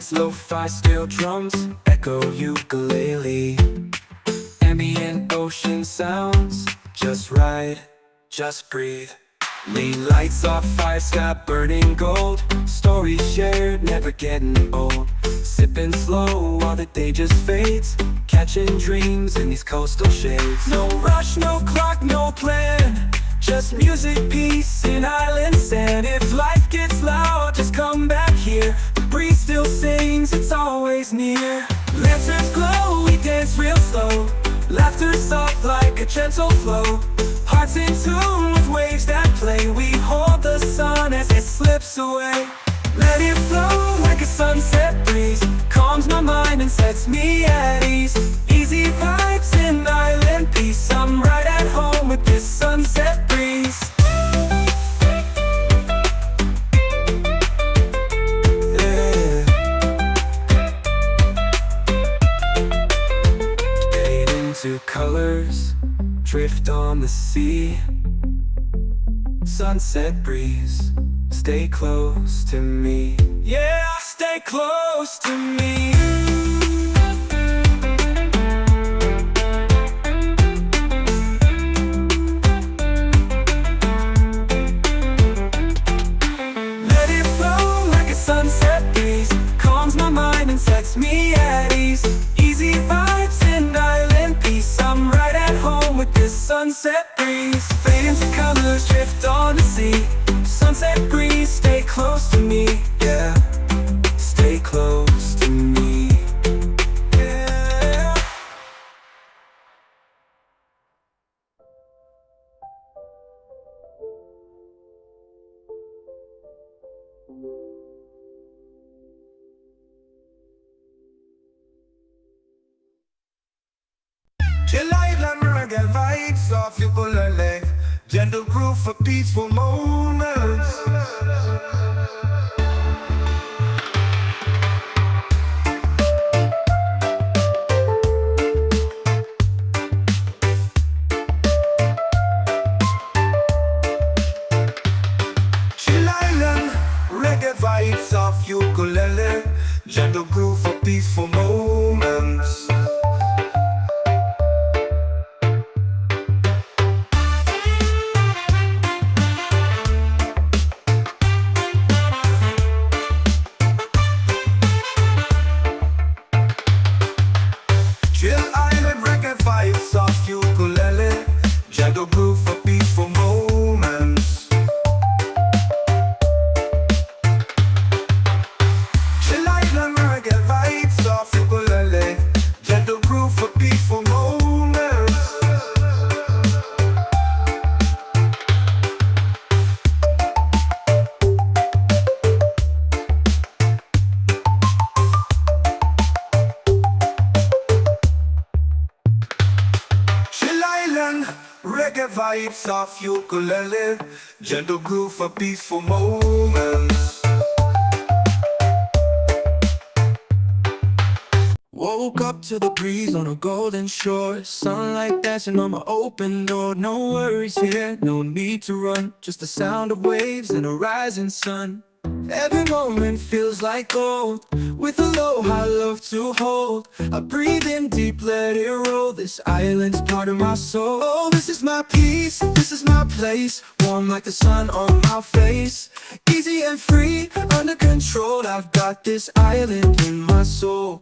Lo-fi steel drums, echo ukulele. Ambient ocean sounds, just ride, just breathe. Lean lights off fire, sky burning gold. Stories shared, never getting old. Sipping slow while the day just fades. Catching dreams in these coastal shades. No rush, no clock, no plan. Just music, peace, and island sand. If life gets loud, just come back here. The breeze still sings, it's always near. Lanterns glow, we dance real slow. Laughter soft like a gentle flow. Hearts in tune with waves that play. We hold the sun as it slips away. Let it flow like a sunset breeze. Calms my mind and sets me at ease. Easy vibes and island peace. I'm right at home with this sunset breeze. Yeah. Fade into colors, drift on the sea. Sunset breeze, stay close to me. Yeah, stay close to me. Let it flow like a sunset breeze. Calms my mind and sets me at ease. Easy vibes and island peace. I'm right at home with this sunset breeze. Fade into colors, drift on the sea. Sunset breeze, stay close to me. Yeah, stay close to me. Yeah. Chill island reggae vibes off you pull a leg. gentle groove for peaceful moments. Chill Island, reggae vibes of ukulele, gentle groove for peaceful moments. Chill Island, reggae vibes of ukulele, gentle groove for peaceful moments. Chill Island, reggae vibes of ukulele, gentle groove for peaceful moments. Chill Island, reggae vibes of ukulele, gentle groove for peaceful moments. Woke up to the breeze on a golden shore, sunlight dancing on my open door. No worries here, no need to run, just the sound of waves and a rising sun. Every moment feels like gold, with aloha love to hold. I breathe in deep, let it roll, this island's part of my soul. Oh, this is my peace, this is my place, warm like the sun on my face. Easy and free, under control, I've got this island in my soul.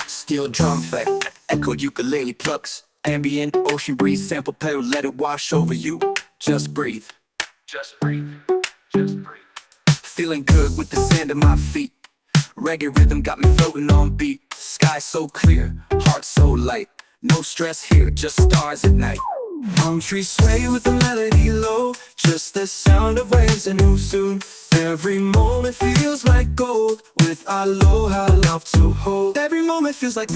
Steel drum effect, echoed ukulele plucks, ambient ocean breeze, sample pedal, let it wash over you. Just breathe, just breathe, just breathe. Feeling good with the sand at my feet, reggae rhythm got me floating on beat. Sky so clear, heart so light, no stress here, just stars at night. Palm trees sway with the melody low, just the sound of waves and who soon. Every moment feels like gold, with aloha love to hold. Every moment feels like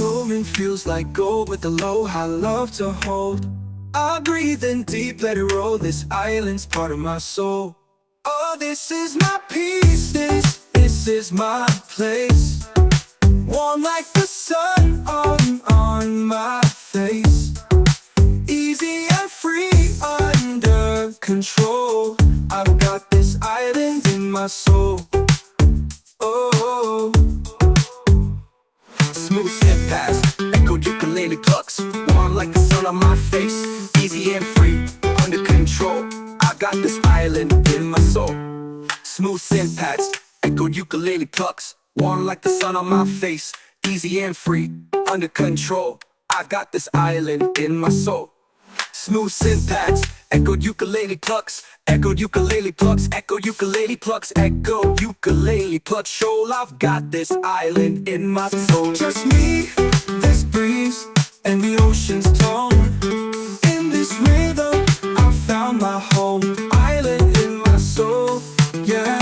gold, with aloha love to hold. I breathe in deep, let it roll, this island's part of my soul. Oh, this is my peace, this is my place, warm like the sun on my face. Easy and free, under control, I've got this island in my soul. Oh, smooth step past, echoed ukulele plucks, warm like the sun on my face. Easy and free, under control, I got this island in my soul. Smooth synth pads, echoed ukulele plucks, warm like the sun on my face. Easy and free, under control, I've got this island in my soul. Smooth synth pads, echoed ukulele plucks, echoed ukulele plucks, echoed ukulele plucks, echoed ukulele plucks. Shoal, I've got this island in my soul. Just me, this breeze, and the ocean's tone. In this rhythm, I found my home. Island in my soul, yeah.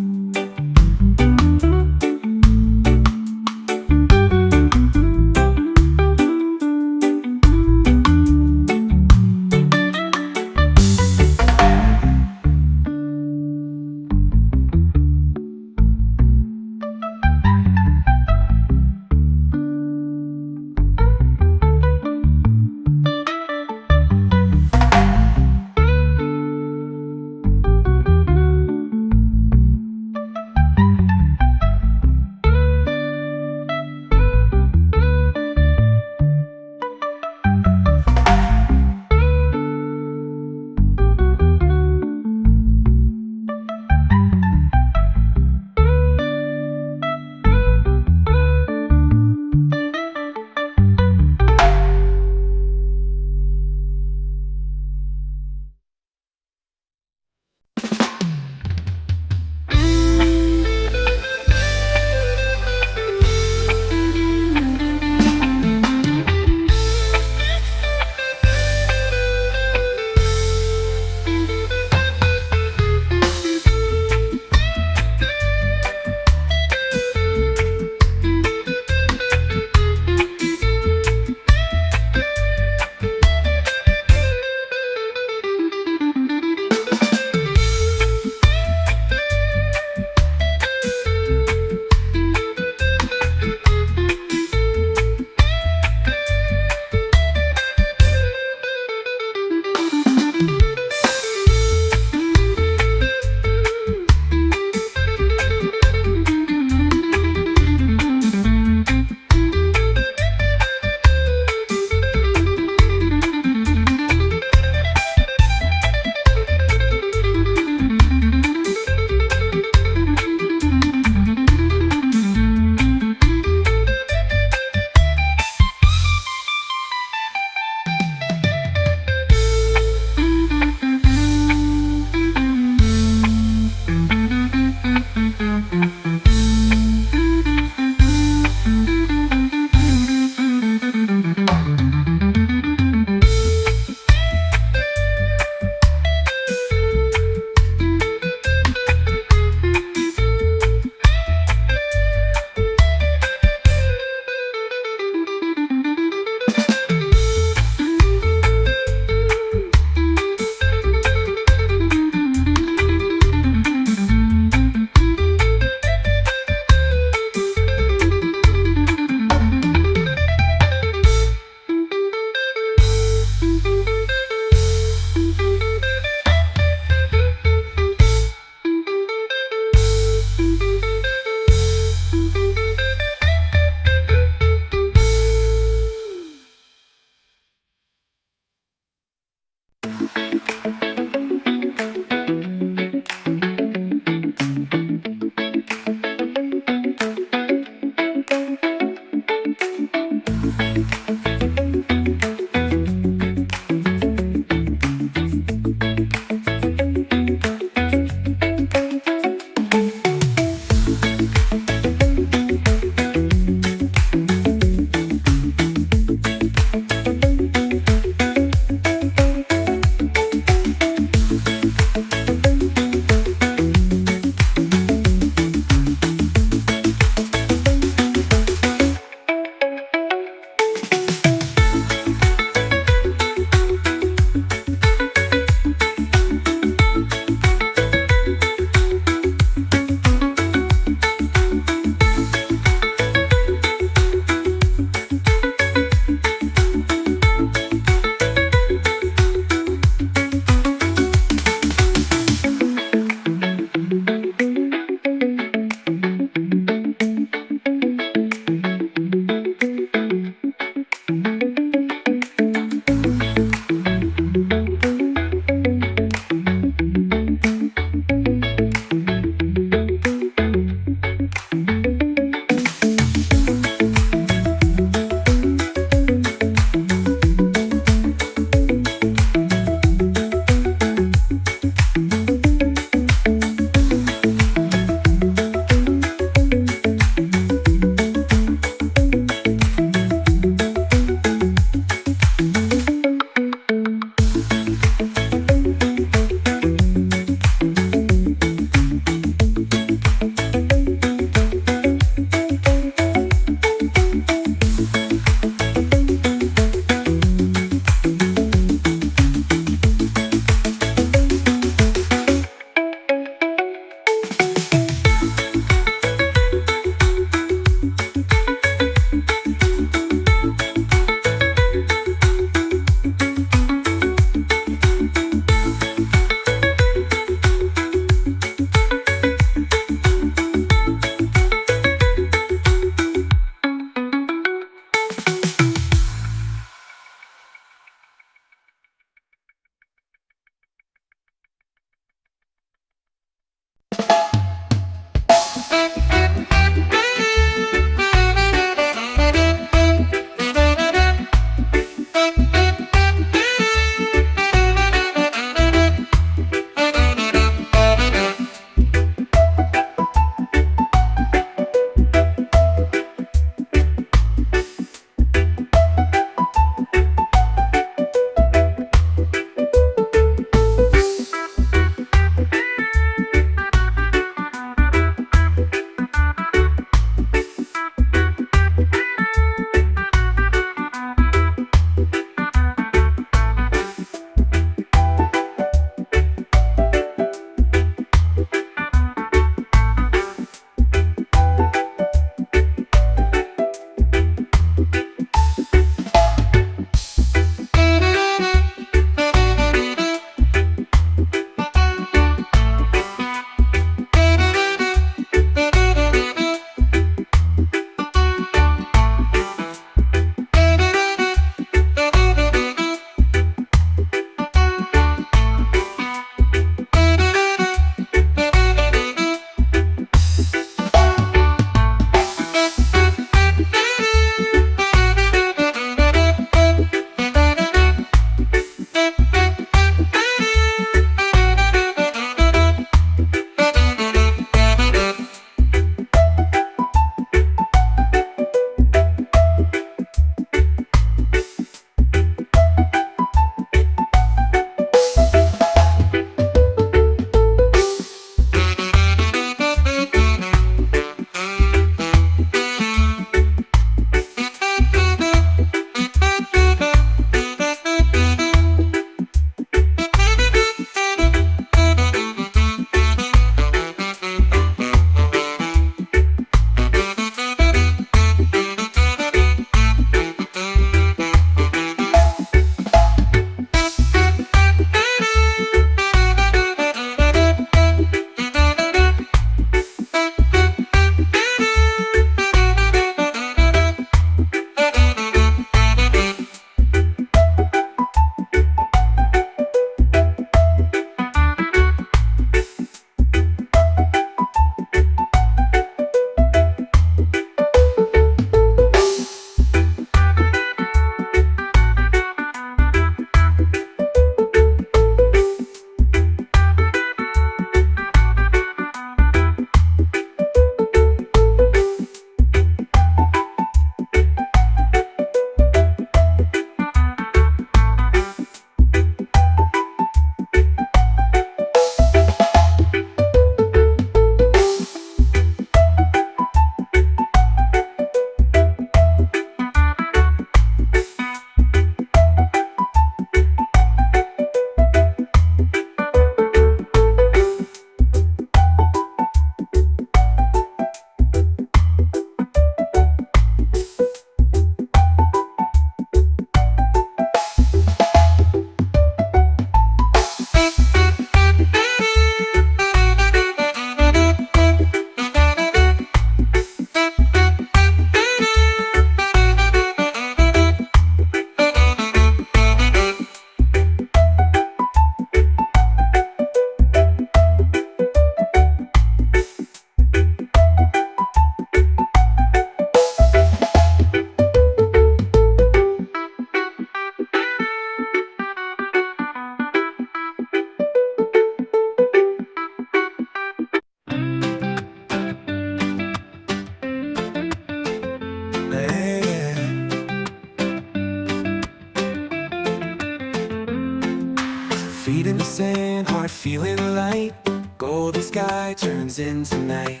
sky turns into night.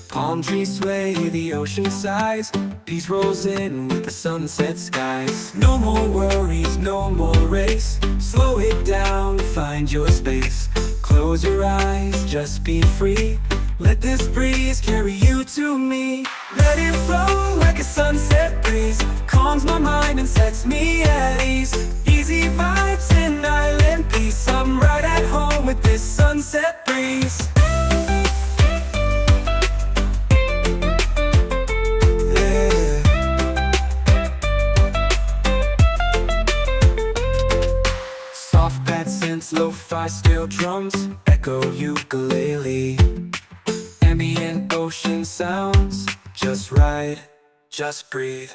Palm trees sway, the ocean sighs. Peace rolls in with the sunset skies. No more worries, no more race. Slow it down, find your space. Close your eyes, just be free. Let this breeze carry you to me. Let it flow like a sunset breeze. Calms my mind and sets me at ease. Easy vibes and island peace. I'm right at home with this sunset breeze. Yeah. Soft bad synths, lo-fi steel drums, echo ukulele. Ambient ocean sounds, just ride, just breathe.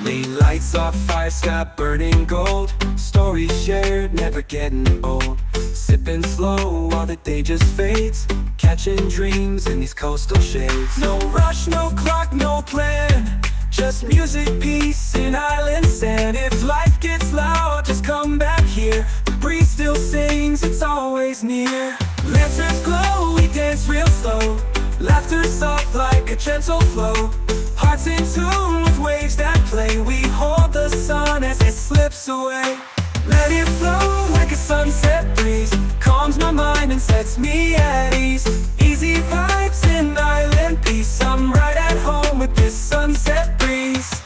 Lane lights off, fire sky burning gold. Stories shared, never getting old. Sipping slow while the day just fades. Catching dreams in these coastal shades. No rush, no clock, no plan. Just music, peace, and island sand. If life gets loud, just come back here. The breeze still sings, it's always near. Lanterns glow, we dance real slow. Laughter soft like a gentle flow. Hearts in tune with waves that play. We hold the sun as it slips away. Let it flow like a sunset breeze. Calms my mind and sets me at ease. Easy vibes and island peace. I'm right at home with this sunset breeze.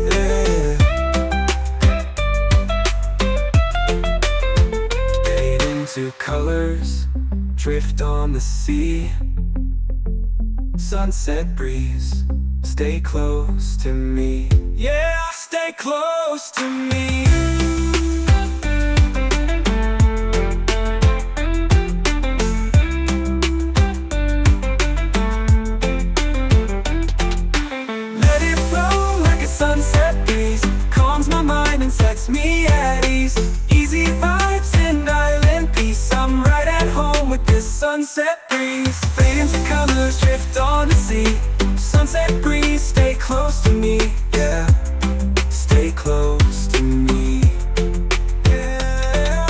Yeah. Fade into colors, drift on the sea. Sunset breeze, stay close to me. Yeah, stay close to me. Let it flow like a sunset breeze. Calms my mind and sets me at ease. Easy vibes and island peace. I'm right at home with this sunset breeze. Fade into colors, drift on the sea. Sunset breeze, stay close to me. Yeah, stay close to me. Yeah.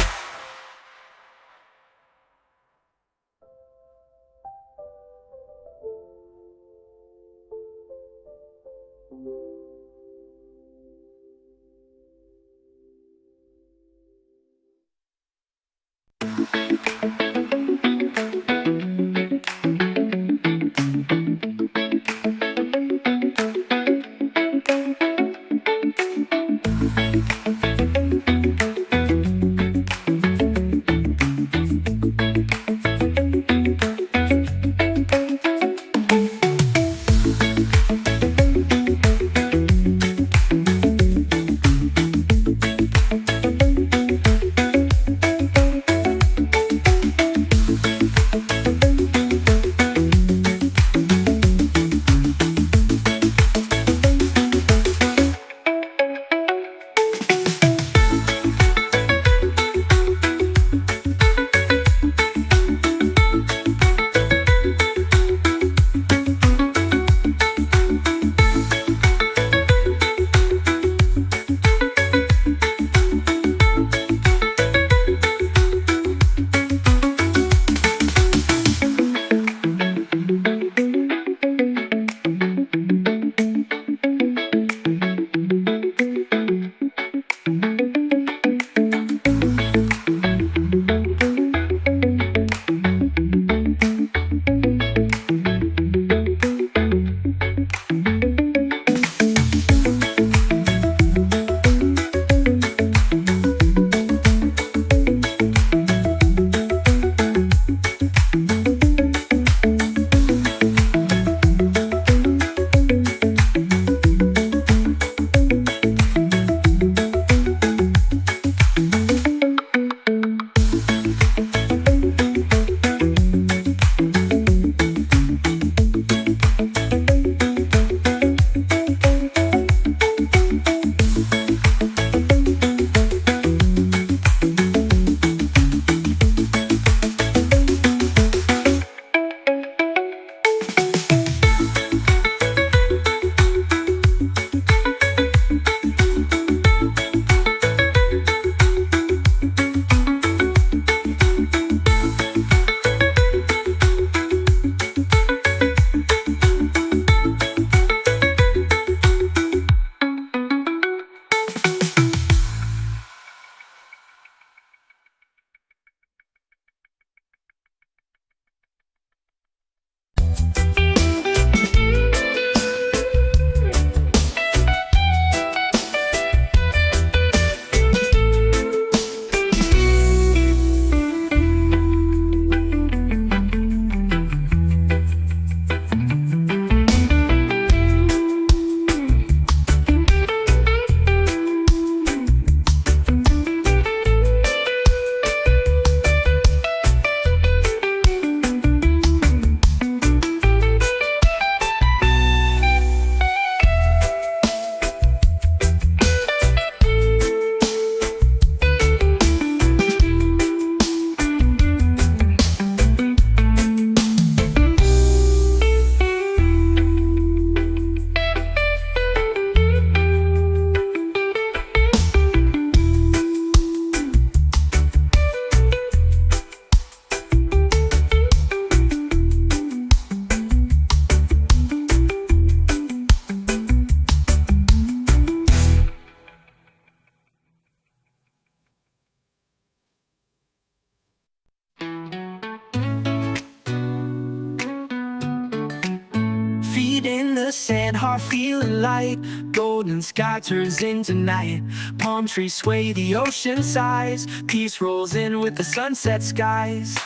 feet in the sand, heart feeling light. Golden sky turns into night. Palm trees sway, the ocean sighs. Peace rolls in with the sunset skies.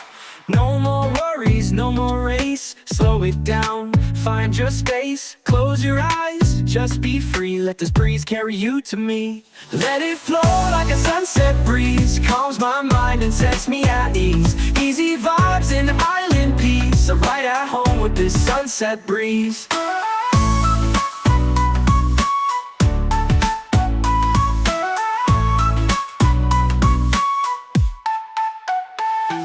No more worries, no more race. Slow it down, find your space. Close your eyes, just be free. Let this breeze carry you to me. Let it flow like a sunset breeze. Calms my mind and sets me at ease. Easy vibes and island peace. I'm right at home with this sunset breeze.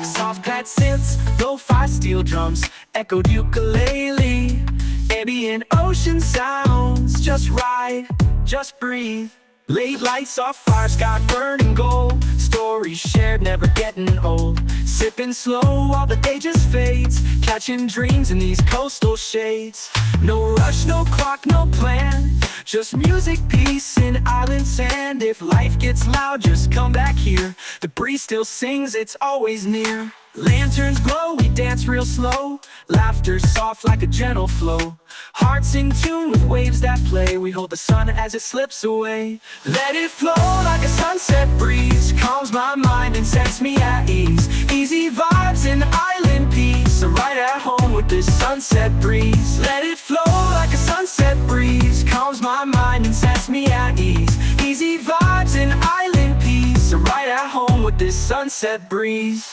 Soft pad synths, lo-fi steel drums, echoed ukulele. Ambient ocean sounds, just ride, just breathe. Late lights off fire, sky burning gold. Stories shared, never getting old. Sipping slow while the day just fades. Catching dreams in these coastal shades. No rush, no clock, no plan. Just music, peace, and island sand. If life gets loud, just come back here. The breeze still sings, it's always near. Lanterns glow, we dance real slow. Laughter soft like a gentle flow. Hearts in tune with waves that play. We hold the sun as it slips away. Let it flow like a sunset breeze. Calms my mind and sets me at ease. Easy vibes and island peace. I'm right at home with this sunset breeze. Let it flow like a sunset breeze. Calms my mind and sets me at ease. Easy vibes and island peace. I'm right at home with this sunset breeze.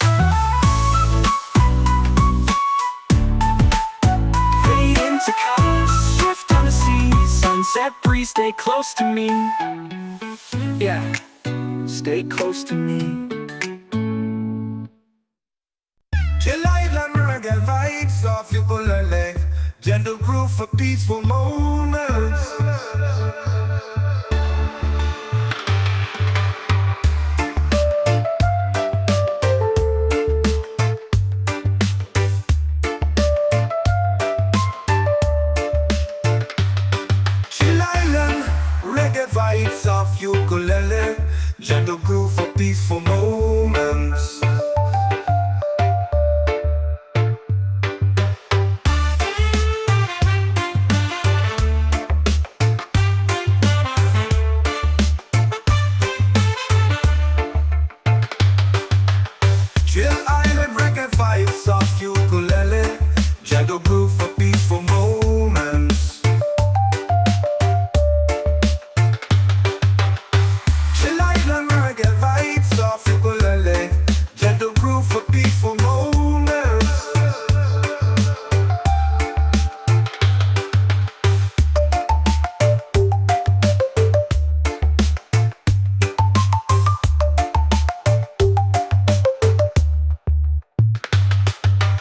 Fade into colors, shift on the sea. Sunset breeze, stay close to me. Yeah, stay close to me. Chill island reggae vibes off ukulele. Gentle groove for peaceful moments. Chill island reggae vibes off ukulele. Gentle groove for peaceful moments. Chill island reggae vibes off ukulele. Gentle groove for peaceful moments. Chill island reggae vibes off ukulele. Gentle groove for peaceful moments.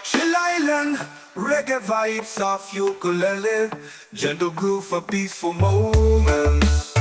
Chill island reggae vibes off ukulele. Gentle groove for peaceful moments.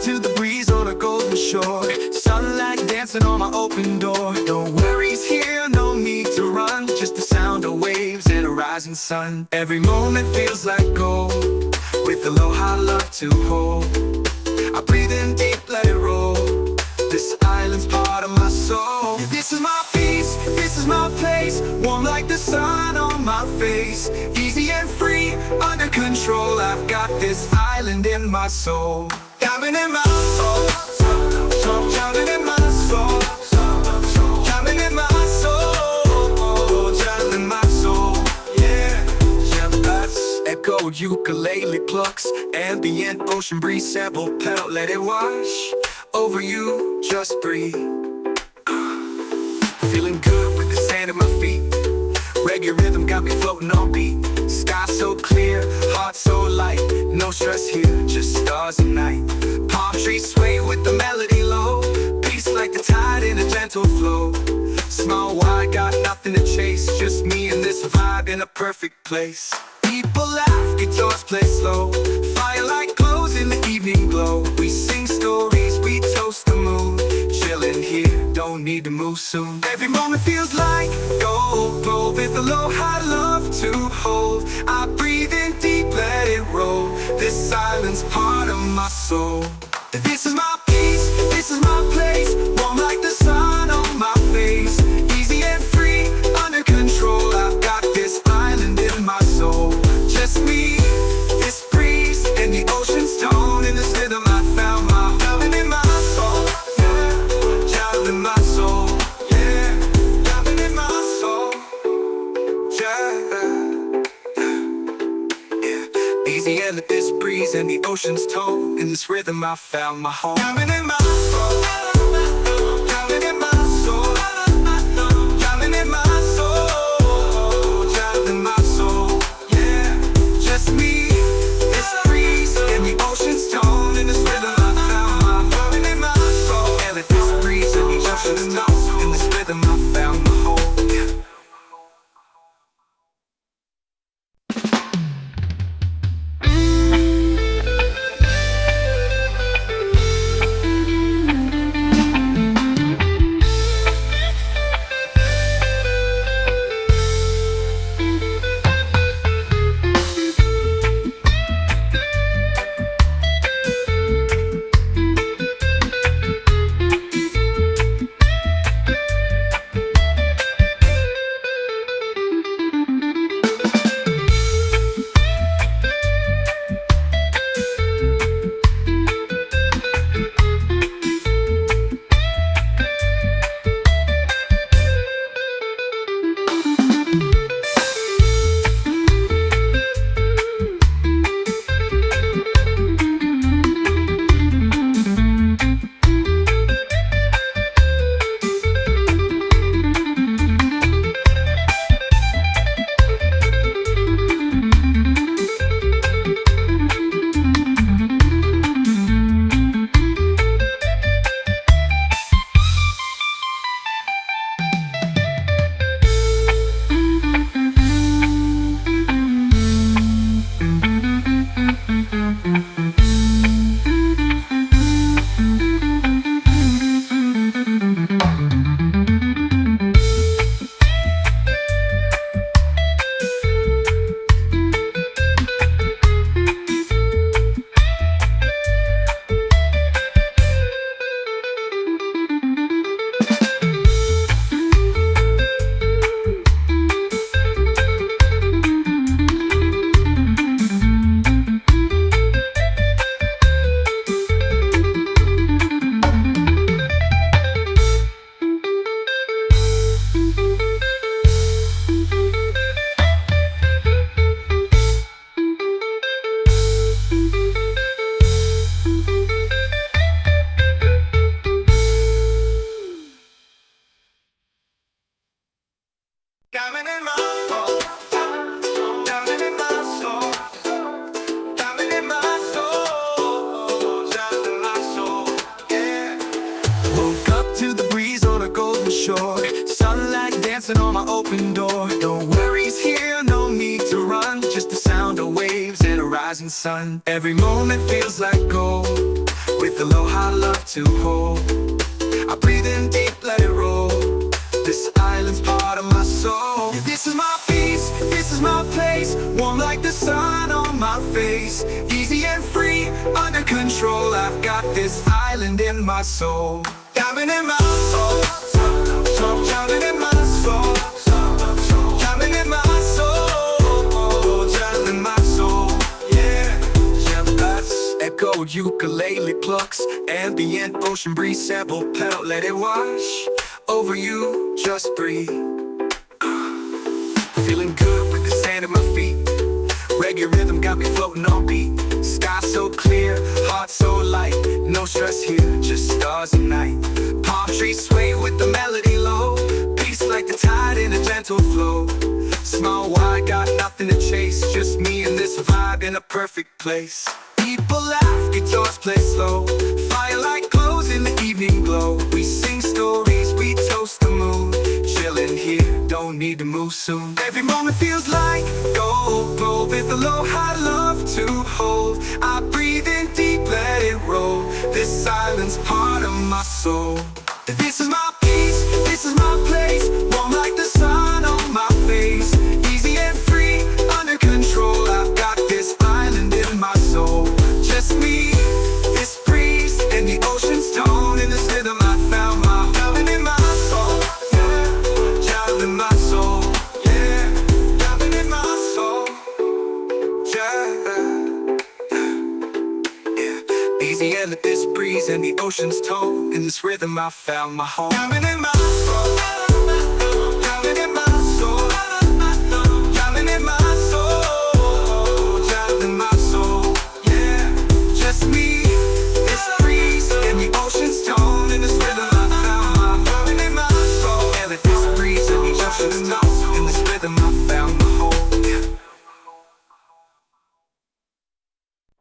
to the breeze on a golden shore. Sunlight dancing on my open door. No worries here, no need to run. Just the sound of waves and a rising sun. Every moment feels like gold, with aloha love to hold. I breathe in deep, let it roll. This island's part of my soul. This is my peace, this is my place. Warm like the sun on my face. Easy and free, under control. I've got this island in my soul. Diamond in my soul, diamond in my soul, diamond in my soul, diamond in my soul. Yeah, that's echoed ukulele plucks. Ambient ocean breeze, sample pedal, let it wash over you, just breathe. Feeling good with the sand at my feet. Reggae rhythm got me floating on beat. Sky so clear, heart so light. No stress here, just stars and night. Palm trees sway with the melody low. Peace like the tide in a gentle flow. Small wide, got nothing to chase. Just me and this vibe in a perfect place. People laugh, guitars play slow. Firelight glows in the evening glow. We sing stories, we toast the moon. Chilling here, don't need to move soon. Every moment feels like gold with aloha love to hold. I breathe in deep, let it roll. This island's part of my soul. This is my peace, this is my place. Warm like the sun on my face. Easy and free, under control. I've got this island in my soul. Just me, this breeze, and the ocean's tone. In this rhythm I found my diamond in my soul. Yeah, diamond in my soul. Yeah, diamond in my soul. Yeah. Easy and let this breeze and the ocean's tone. In this rhythm I found my home. Diamond in my soul. Diamond in my soul. Diamond in my soul. Diamond in my soul. Yeah, just me, this breeze and the ocean's tone. In this rhythm I found my diamond in my soul. And let this breeze and the ocean's tone. In this rhythm I found my home. Yeah. Diamond in my soul, diamond in my soul, diamond in my soul, diamond in my soul, yeah. Woke up to the breeze on a golden shore. Sunlight dancing on my open door. No worries here, no need to run. Just the sound of waves and a rising sun. Every moment feels like gold, with aloha love to hold. I breathe in deep, let it roll. This island's part of my soul. Yeah, this is my peace, this is my place. Warm like the sun on my face. Easy and free, under control. I've got this island in my soul. Diamond in my soul. Diamond in my soul. Diamond in my soul. Diamond in my soul. Yeah. Echo ukulele plucks. Ambient ocean breeze sample pedal. Let it wash over you, just breathe. Feeling good with the sand at my feet. Reggae rhythm got me floating on beat. Sky so clear, heart so light. No stress here, just stars and night. Palm trees sway with the melody low. Peace like the tide in a gentle flow. Small wide, got nothing to chase. Just me and this vibe in a perfect place. People laugh, guitars play slow. Firelight glows in the evening glow. We sing stories, we toast the moon. Chillin' here, don't need to move soon. Every moment feels like gold. Roll with aloha love to hold. I breathe in deep, let it roll. This silence part of my soul. This is my peace, this is my place. Warm like the sun on my face. Easy and free, under control. I've got this island in my soul. Just me, this breeze, and the ocean's tone. In this rhythm I found my diamond in my soul. Yeah, diamond in my soul. Yeah, diamond in my soul. Yeah. Easy and this breeze and the ocean's tone. In this rhythm I found my home. Diamond in my soul. Diamond in my soul. Diamond in my soul. Diamond in my soul. Yeah, just me, this breeze and the ocean's tone. In this rhythm I found my diamond in my soul. And with this breeze and the ocean's tone. In this rhythm I found my home.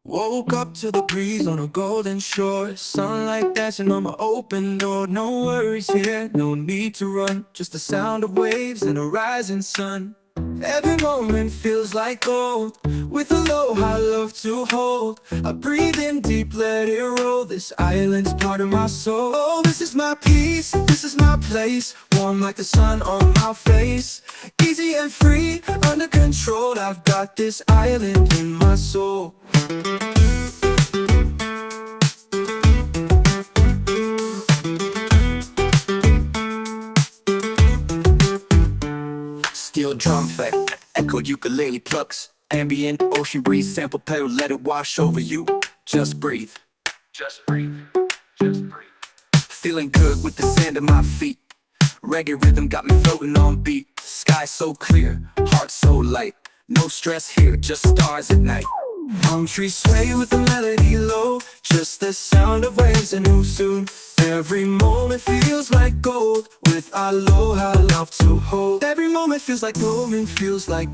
Woke up to the breeze on a golden shore. Sunlight dancing on my open door. No worries here, no need to run. Just the sound of waves and a rising sun. Every moment feels like gold. With aloha love to hold. I breathe in deep, let it roll. This island's part of my soul. Oh, this is my peace, this is my place. Warm like the sun on my face. Easy and free, under control. I've got this island in my soul. Steel drum effect, echoed ukulele plucks. Ambient ocean breeze sample pedal, let it wash over you. Just breathe. Just breathe. Just breathe. Feeling good with the sand at my feet. Reggae rhythm got me floating on beat. Sky so clear, heart so light. No stress here, just stars at night. Palm trees sway with the melody low. Just the sound of waves and who soon. Every moment feels like gold. With aloha love to hold. Every moment feels like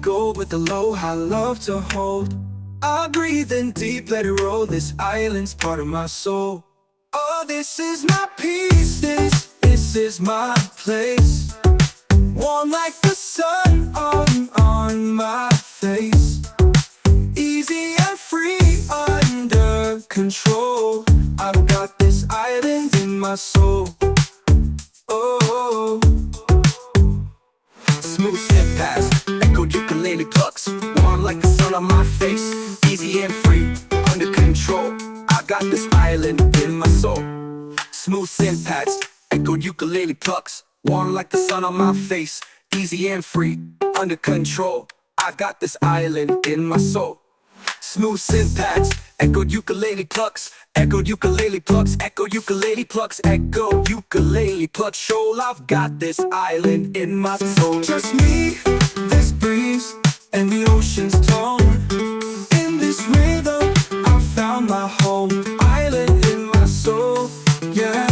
gold. With aloha love to hold. I breathe in deep, let it roll. This island's part of my soul. Oh, this is my peace. This is my place. Warm like the sun on my face. Easy and free, under control. I've got this island in my soul. Oh, smooth step past, echoed ukulele plucks. Warm like the sun on my face. Easy and free, under control. I got this island in my soul. Smooth synth pads, echoed ukulele plucks. Warm like the sun on my face. Easy and free, under control. I got this island in my soul. Smooth synth pads, echoed ukulele plucks. Echoed ukulele plucks, echoed ukulele plucks. Echo ukulele plucks. Shoal, I've got this island in my soul. Just me, this breeze, and the ocean's tone. In this rhythm, I found my home. Island in my soul, yeah.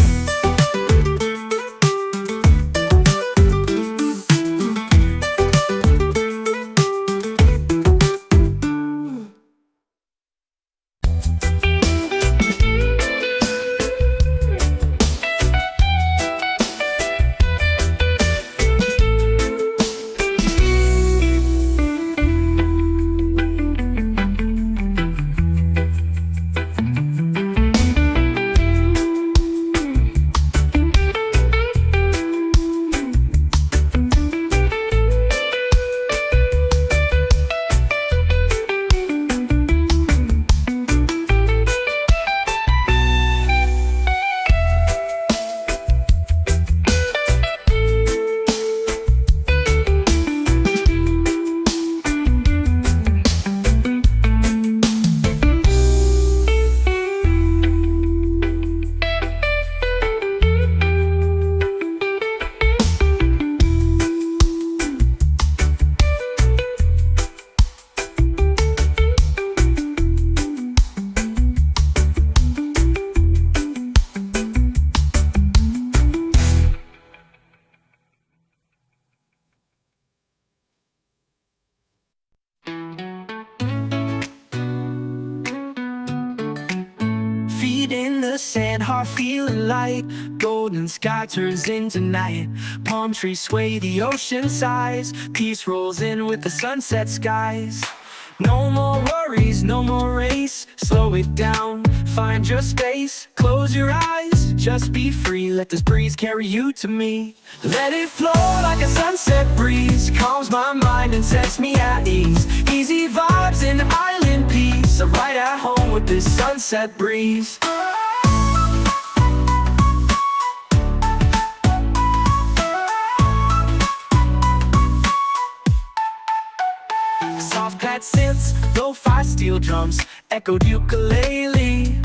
in the sand, heart feeling light. Golden sky turns into night. Palm trees sway, the ocean sighs. Peace rolls in with the sunset skies. No more worries, no more race. Slow it down, find your space. Close your eyes, just be free. Let this breeze carry you to me. Let it flow like a sunset breeze. Calms my mind and sets me at ease. Easy vibes and island peace. I'm right at home with this sunset breeze. Soft pad synths, lo-fi steel drums, echoed ukulele.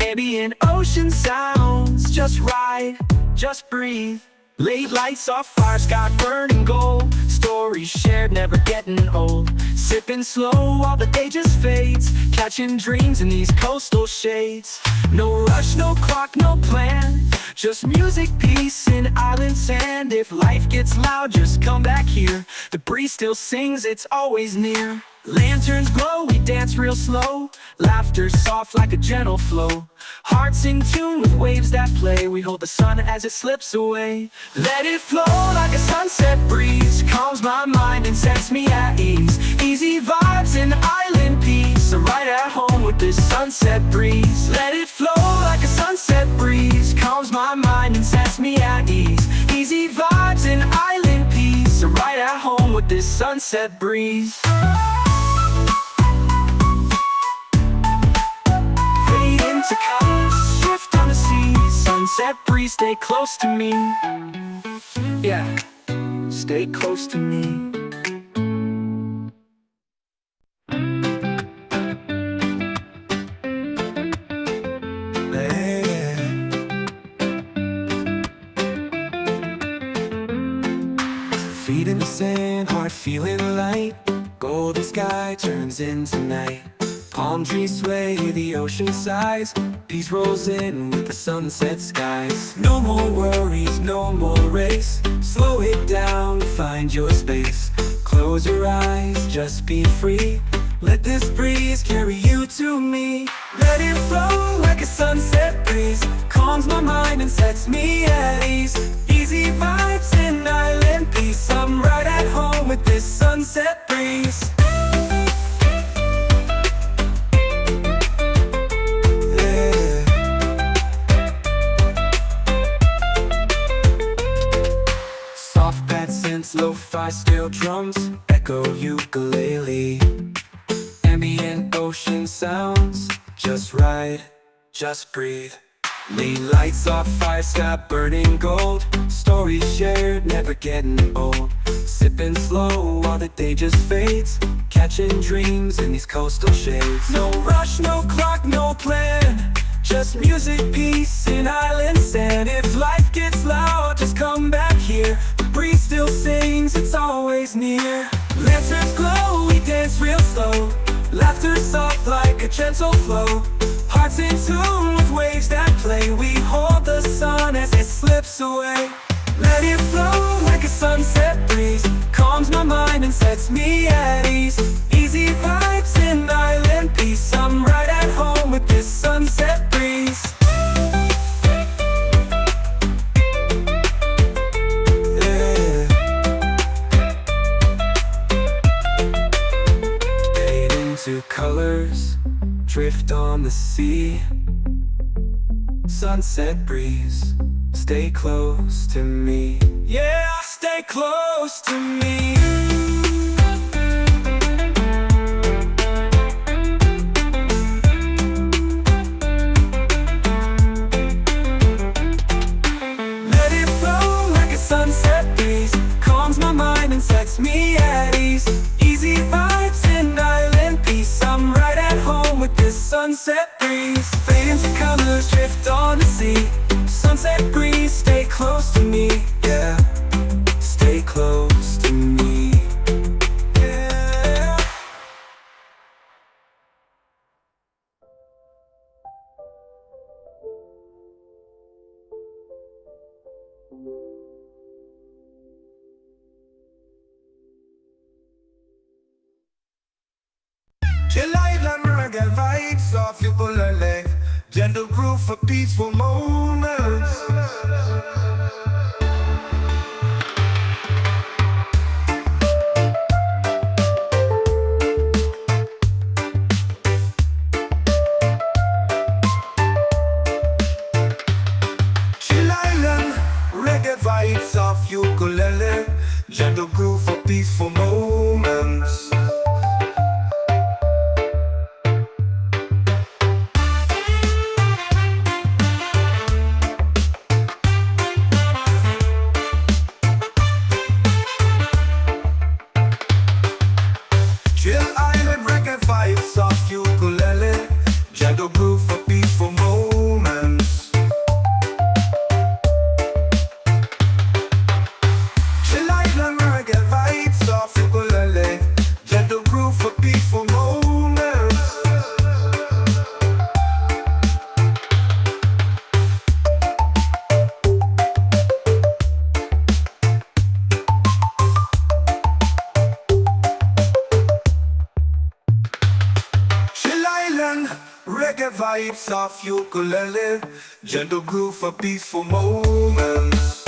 Ambient ocean sounds, just ride, just breathe. Late lights off fire, sky burning gold. Stories shared, never getting old. Sipping slow while the day just fades. Catching dreams in these coastal shades. No rush, no clock, no plan. Just music, peace, and island sand. If life gets loud, just come back here. The breeze still sings, it's always near. Lanterns glow, we dance real slow. Laughter soft like a gentle flow. Hearts in tune with waves that play. We hold the sun as it slips away. Let it flow like a sunset breeze. Calms my mind and sets me at ease. Easy vibes and island peace. I'm right at home with this sunset breeze. Let it flow like a sunset breeze. Calms my mind and sets me at ease. Easy vibes and island peace. I'm right at home with this sunset breeze. To colors, shift on the sea. Sunset breeze, stay close to me. Yeah, stay close to me. Feet in the sand, heart feeling light. Golden sky turns into night. Palm trees sway, the ocean sighs. Peace rolls in with the sunset skies. No more worries, no more race. Slow it down, find your space. Close your eyes, just be free. Let this breeze carry you to me. Let it flow like a sunset breeze. Calms my mind and sets me at ease. Easy vibes and island peace. I'm right at home with this sunset breeze. Lo-fi steel drums, echo ukulele. Ambient ocean sounds, just ride, just breathe. Lean lights off fire, sky burning gold. Stories shared, never getting old. Sipping slow while the day just fades. Catching dreams in these coastal shades. No rush, no clock, no plan. Just music, peace, and island sand. If life gets loud, just come back here. The breeze still sings, it's always near. Lanterns glow, we dance real slow. Laughter soft like a gentle flow. Hearts in tune with waves that play. We hold the sun as it slips away. Let it flow like a sunset breeze. Calms my mind and sets me at ease. Easy vibes and island peace. I'm right at home with this sunset breeze. Yeah. Fade into colors, drift on the sea. Sunset breeze, stay close to me. Yeah, stay close to me. Let it flow like a sunset breeze. Calms my mind and sets me at ease. Easy vibes and island peace. I'm right at home with this sunset breeze. Fade into colors, drift on the sea. Sunset breeze, stay close to me. Yeah, stay close to me. Yeah. Chill island reggae vibes off you pull a leg. Gentle groove for peaceful moments. Chill Island, reggae vibes off ukulele. Gentle groove for peaceful moments. Chill Island, reggae vibes off ukulele. Gentle groove for peaceful moments. Chill Island, reggae vibes off ukulele. Gentle groove for peaceful moments. Chill Island, reggae vibes off ukulele. Gentle groove for peaceful moments.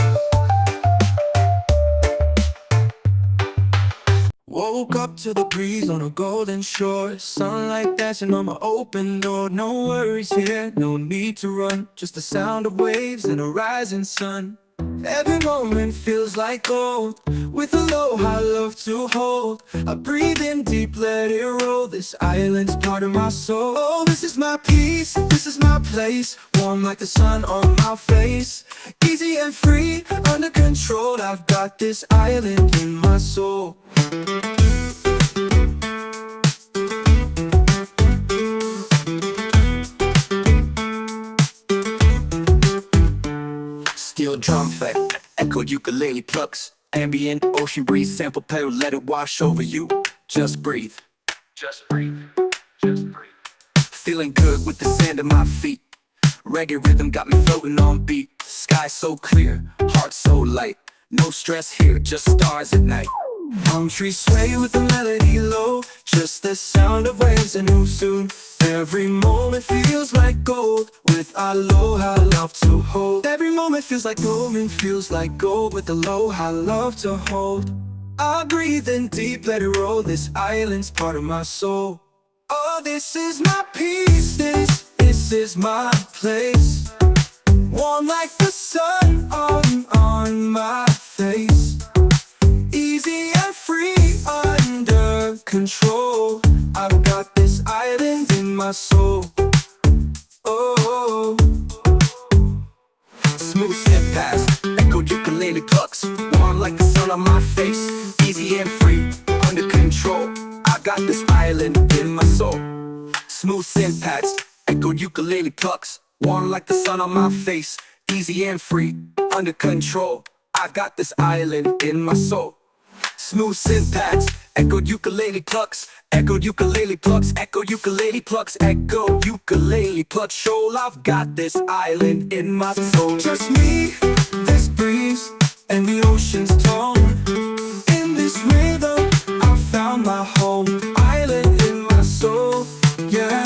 Woke up to the breeze on a golden shore. Sunlight dancing on my open door. No worries here, no need to run. Just the sound of waves and a rising sun. Every moment feels like gold. With aloha, love to hold. I breathe in deep, let it roll. This island's part of my soul. Oh, this is my peace, this is my place. Warm like the sun on my face. Easy and free, under control. I've got this island in my soul. Steel drum fight, echoed ukulele plucks. Ambient ocean breeze, sample pedal, let it wash over you. Just breathe, just breathe, just breathe. Feeling good with the sand at my feet. Reggae rhythm got me floating on beat. Sky so clear, heart so light. No stress here, just stars at night. Palm trees sway with the melody low. Just the sound of waves and who soon. Every moment feels like gold. With aloha, love to hold. Every moment feels like gold and feels like gold. With aloha, love to hold. I breathe in deep, let it roll. This island's part of my soul. Oh, this is my peace. This is my place. Warm like the sun on my face. Easy and free, under control. I've got this island in my soul. Oh, smooth step past, echoed ukulele plucks. Warm like the sun on my face. Easy and free, under control. I got this island in my soul. Smooth syntax, echoed ukulele plucks. Warm like the sun on my face. Easy and free, under control. I've got this island in my soul. Smooth syntax, echoed ukulele plucks. Echoed ukulele plucks, echoed ukulele plucks, echoed ukulele plucks. Shoal, I've got this island in my soul. Just me, this breeze, and the ocean's tone. In this rhythm, I found my home. Island in my soul, yeah.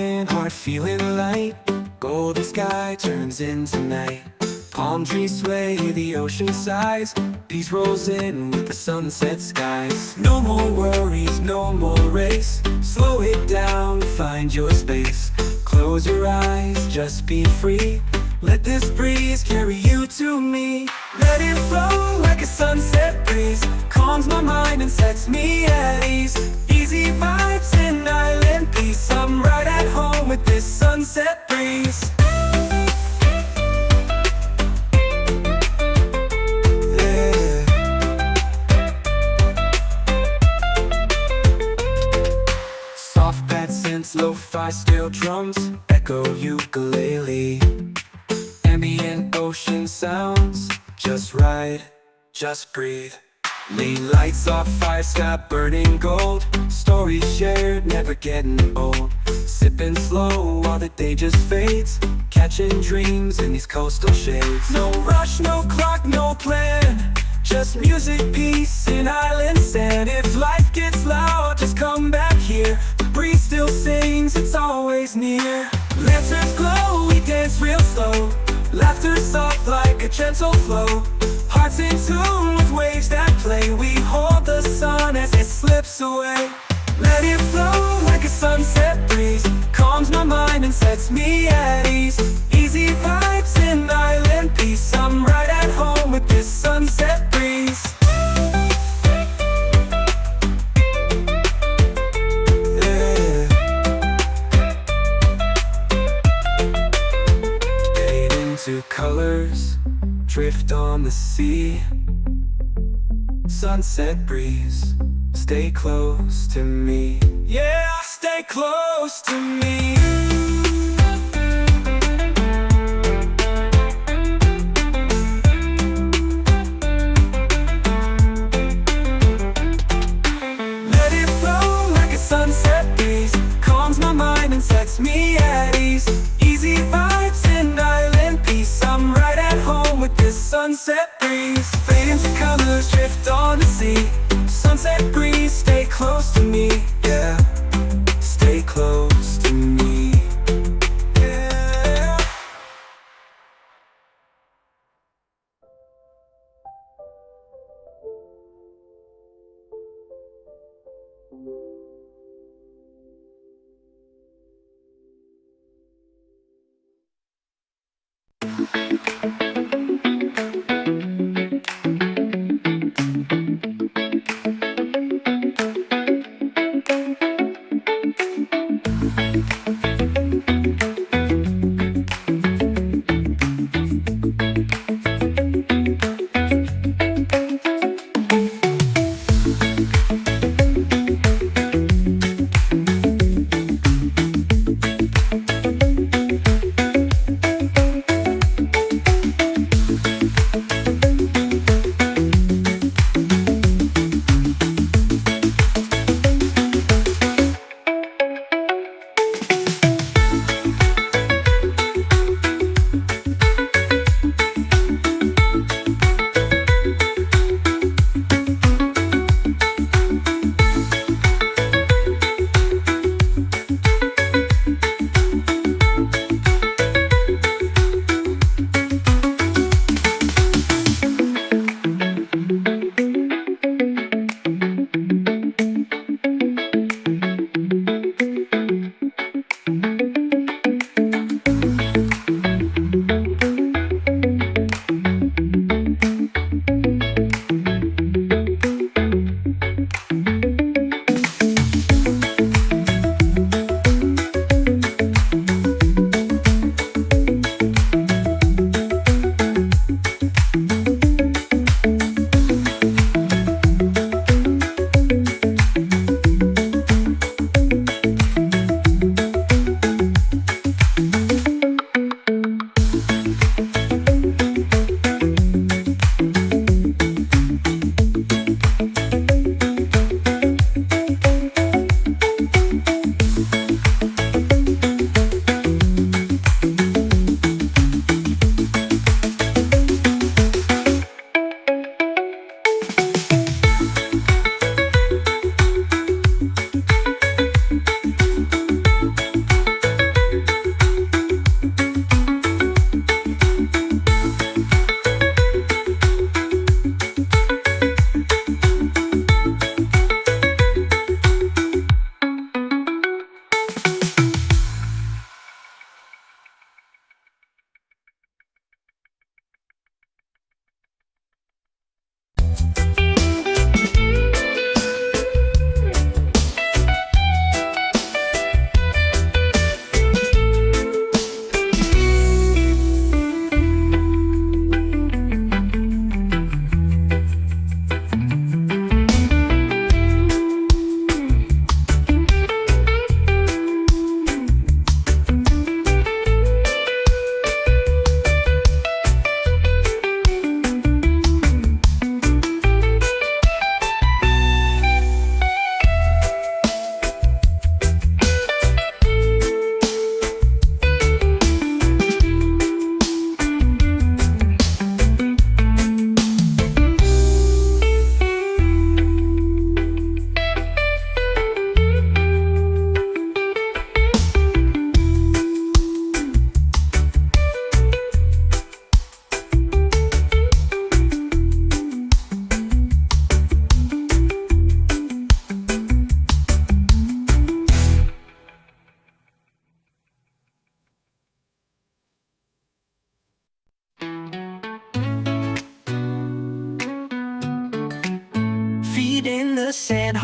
singing, heart feeling light. Golden sky turns into night. Palm trees sway, the ocean sighs. Peace rolls in with the sunset skies. No more worries, no more race. Slow it down, find your space. Close your eyes, just be free. Let this breeze carry you to me. Let it flow like a sunset breeze. Calms my mind and sets me at ease. Easy vibes in island peace. I'm right at home with this sunset breeze. Yeah. Soft bad synths, lo-fi steel drums, echo ukulele. Ambient ocean sounds, just ride, just breathe. Lean lights off, fire sky burning gold. Stories shared, never getting old. Sipping slow while the day just fades. Catching dreams in these coastal shades. No rush, no clock, no plan. Just music, peace, and island sand. If life gets loud, just come back here. The breeze still sings, it's always near. Lanterns glow, we dance real slow. Laughter soft like a gentle flow. Hearts in tune with waves that play. We hold the sun as it slips away. Let it flow like a sunset breeze. Calms my mind and sets me at ease. Easy vibes in island peace. I'm right at home with this sunset breeze. Yeah. Fade into colors, drift on the sea. Sunset breeze, stay close to me. Yeah, stay close to me. Let it flow like a sunset breeze. Calms my mind and sets me at ease. Easy vibes in island peace. I'm right at home with this sunset breeze. Fade into colors, drift on the sea. Sunset breeze, stay close to me. Yeah, stay close to me. Yeah.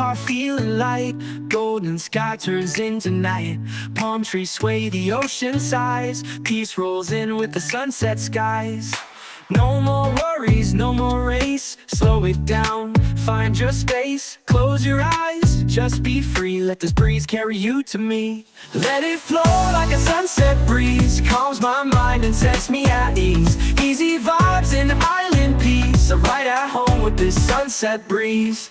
heart feeling light. Golden sky turns into night. Palm trees sway, the ocean sighs. Peace rolls in with the sunset skies. No more worries, no more race. Slow it down, find your space. Close your eyes, just be free. Let this breeze carry you to me. Let it flow like a sunset breeze. Calms my mind and sets me at ease. Easy vibes and island peace. I'm right at home with this sunset breeze.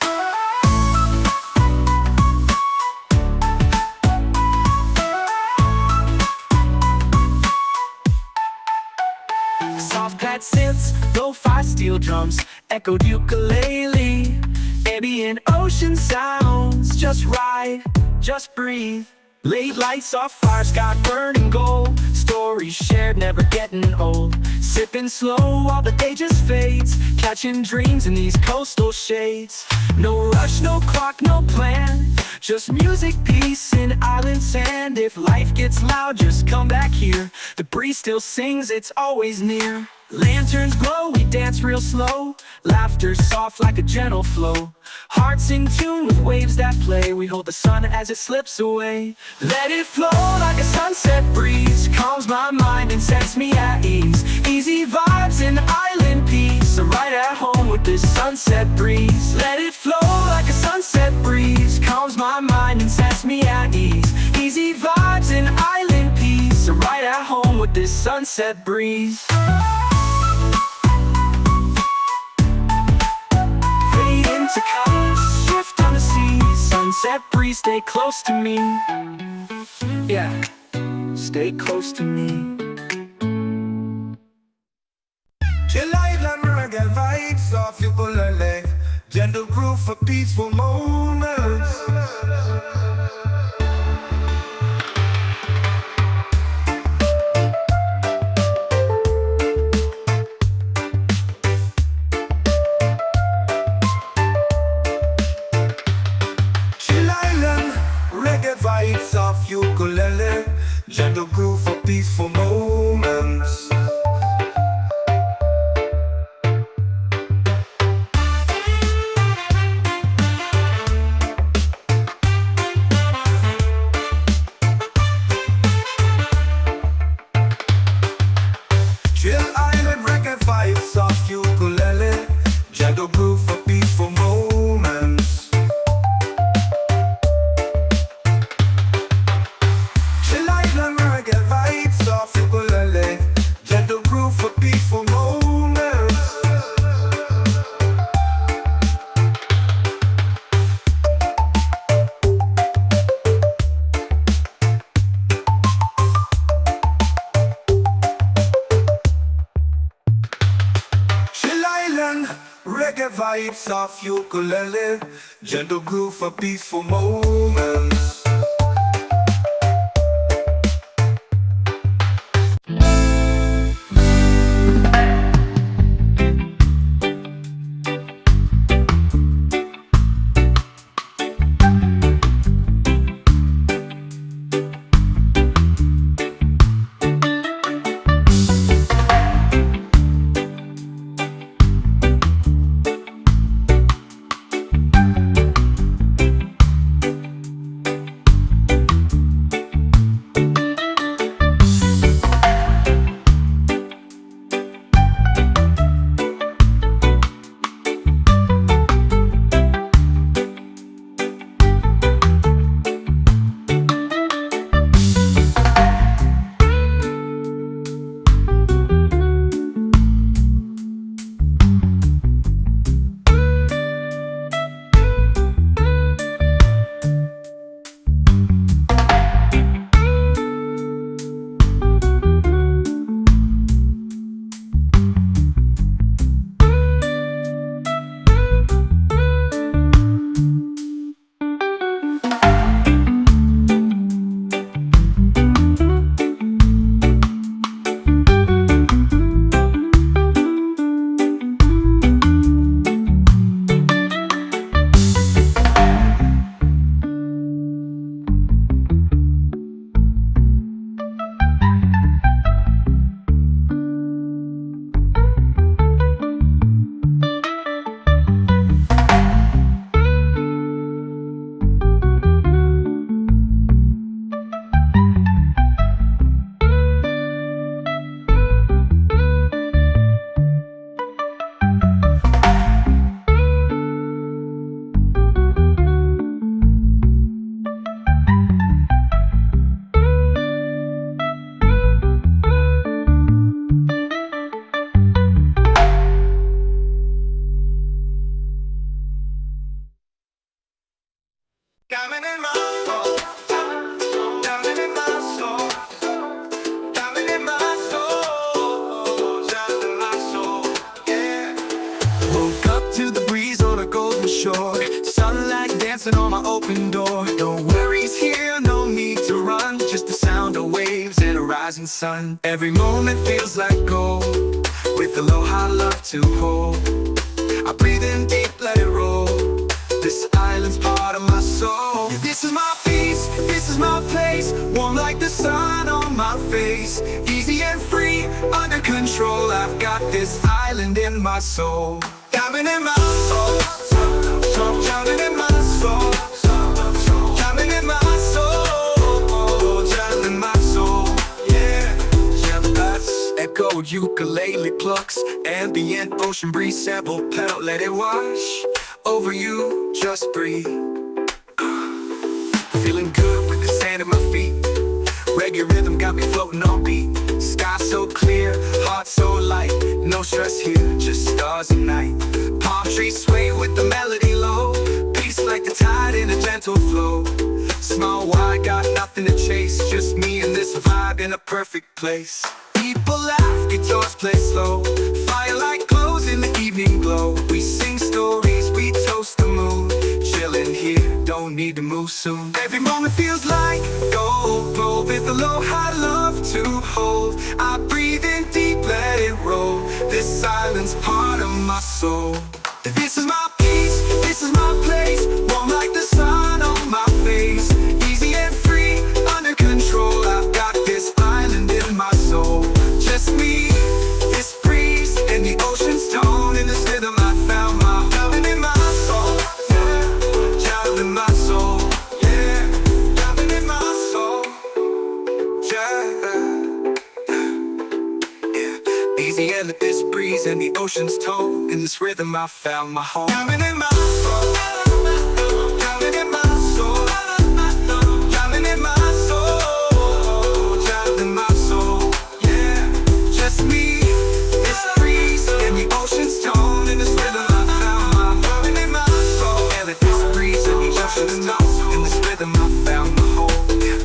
Soft pad synths, lo-fi steel drums, echoed ukulele. Ambient ocean sounds, just ride, just breathe. Late lights off fire, sky burning gold. Stories shared, never getting old. Sipping slow while the day just fades. Catching dreams in these coastal shades. No rush, no clock, no plan. Just music, peace, and island sand. If life gets loud, just come back here. The breeze still sings, it's always near. Lanterns glow, we dance real slow. Laughter soft like a gentle flow. Hearts in tune with waves that play. We hold the sun as it slips away. Let it flow like a sunset breeze. Calms my mind and sets me at ease. Easy vibes and island peace. I'm right at home with this sunset breeze. Let it flow like a sunset breeze. Calms my mind and sets me at ease. Easy vibes and island peace. I'm right at home with this sunset breeze. To colors, shift on the sea. Sunset breeze, stay close to me. Yeah, stay close to me. Chill island reggae vibes off ukulele. Gentle groove for peaceful moments. Vibes of ukulele, gentle groove for peaceful moments. Chill island reggae vibes of ukulele, gentle groove for peaceful moments. Gentle groove for peaceful moments. Chill island reggae vibes of ukulele. Gentle groove for peaceful moments. shore. Sunlight dancing on my open door. No worries here, no need to run. Just the sound of waves and a rising sun. Every moment feels like gold, with aloha love to hold. I breathe in deep, let it roll. This island's part of my soul. This is my peace, this is my place. Warm like the sun on my face. Easy and free, under control. I've got this island in my soul. Diamond in my soul, diamond in my soul, diamond in my soul, diamond in my soul. Yeah, echoed ukulele plucks, ambient ocean breeze, sample pedal, let it wash over you, just breathe. Feeling good with the sand at my feet. Reggae rhythm got me floating on beat. Sky so clear, heart so light. No stress here, just stars and night. Palm trees sway with the melody low. Peace like the tide in a gentle flow. Small wide, got nothing to chase. Just me and this vibe in a perfect place. People laugh, guitars play slow. Firelight glows in the evening glow. We sing stories, we toast the moon. Chilling here, don't need to move soon. Every moment feels like gold, gold with aloha love to hold. I breathe in deep, let it roll. This island's part of my soul. This is my peace, this is my place. Warm like the sun on my face. Easy and free, under control. I've got this island in my soul. Just me, this breeze, and the ocean's tone. In this rhythm I found my diamond in my soul. Yeah, diamond in my soul. Yeah, diamond in my soul. Yeah. Easy and let this breeze and the ocean's tone. In this rhythm I found my home. Diamond in my soul. Diamond in my soul. Diamond in my soul. Diamond in my soul. Yeah, just me, this breeze and the ocean's tone. In this rhythm I found my diamond in my soul. And let this breeze and the ocean's tone. In this rhythm I found my home. Yeah.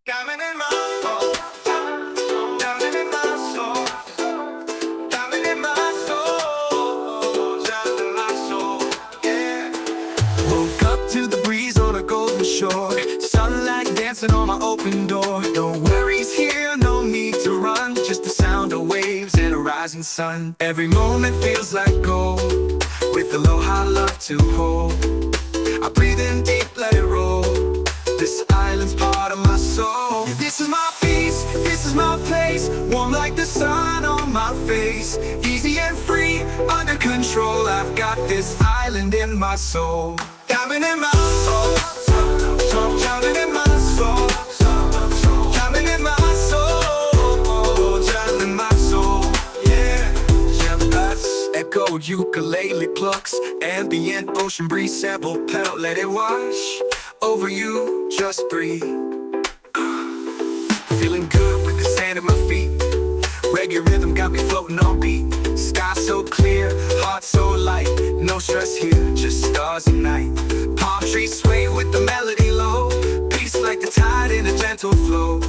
Diamond in my soul. Diamond in my soul. Diamond in my soul. Diamond in my soul. Yeah. Woke up to the breeze on a golden shore. Sunlight dancing on my open door. No worries here, no need to run. Just the sound of waves and a rising sun. Every moment feels like gold, with aloha love to hold. I breathe in deep, let it roll. This island's part of my soul. This is my peace, this is my place. Warm like the sun on my face. Easy and free, under control. I've got this island in my soul. Diamond in my soul, diamond in my soul, diamond in my soul, diamond in my soul. Yeah, that's echoed ukulele plucks, ambient ocean breeze sample pedal. Let it wash over you, just breathe. Feeling good with the sand at my feet. Reggae rhythm got me floating on beat. Sky so clear, heart so light. No stress here, just stars and night. Palm trees sway with the melody low. Peace like the tide in a gentle flow.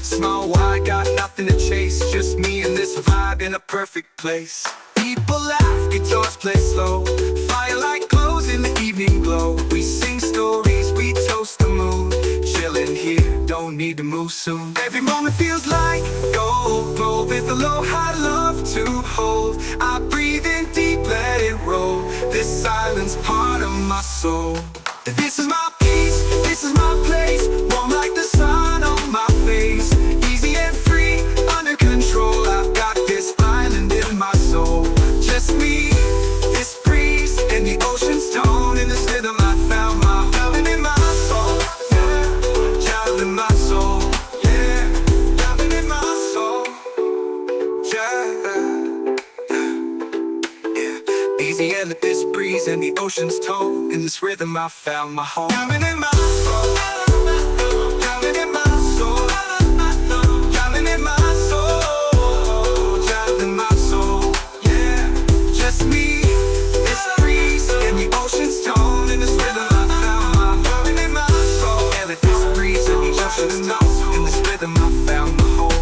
Small wide, got nothing to chase. Just me and this vibe in a perfect place. People laugh, guitars play slow. Firelight glows in the evening glow. We sing stories, we toast the moon. Chillin' here, don't need to move soon. Every moment feels like gold. Glow with aloha love to hold. I breathe in deep, let it roll. This island's part of my soul. This is my peace, this is my place. Warm like the sun on my face. Easy and free, under control. I've got this island in my soul. Just me, this breeze, and the ocean's tone. In this rhythm I found my diamond in my soul. Yeah, diamond in my soul. Yeah, diamond in my soul. Yeah. Easy and let this breeze and the ocean's tone. In this rhythm I found my home. Diamond in my soul. Diamond in my soul. Diamond in my soul. Diamond in my soul. Yeah, just me, this breeze and the ocean's tone. In this rhythm I found my diamond in my soul. And let this breeze and the ocean's tone. In this rhythm I found my home.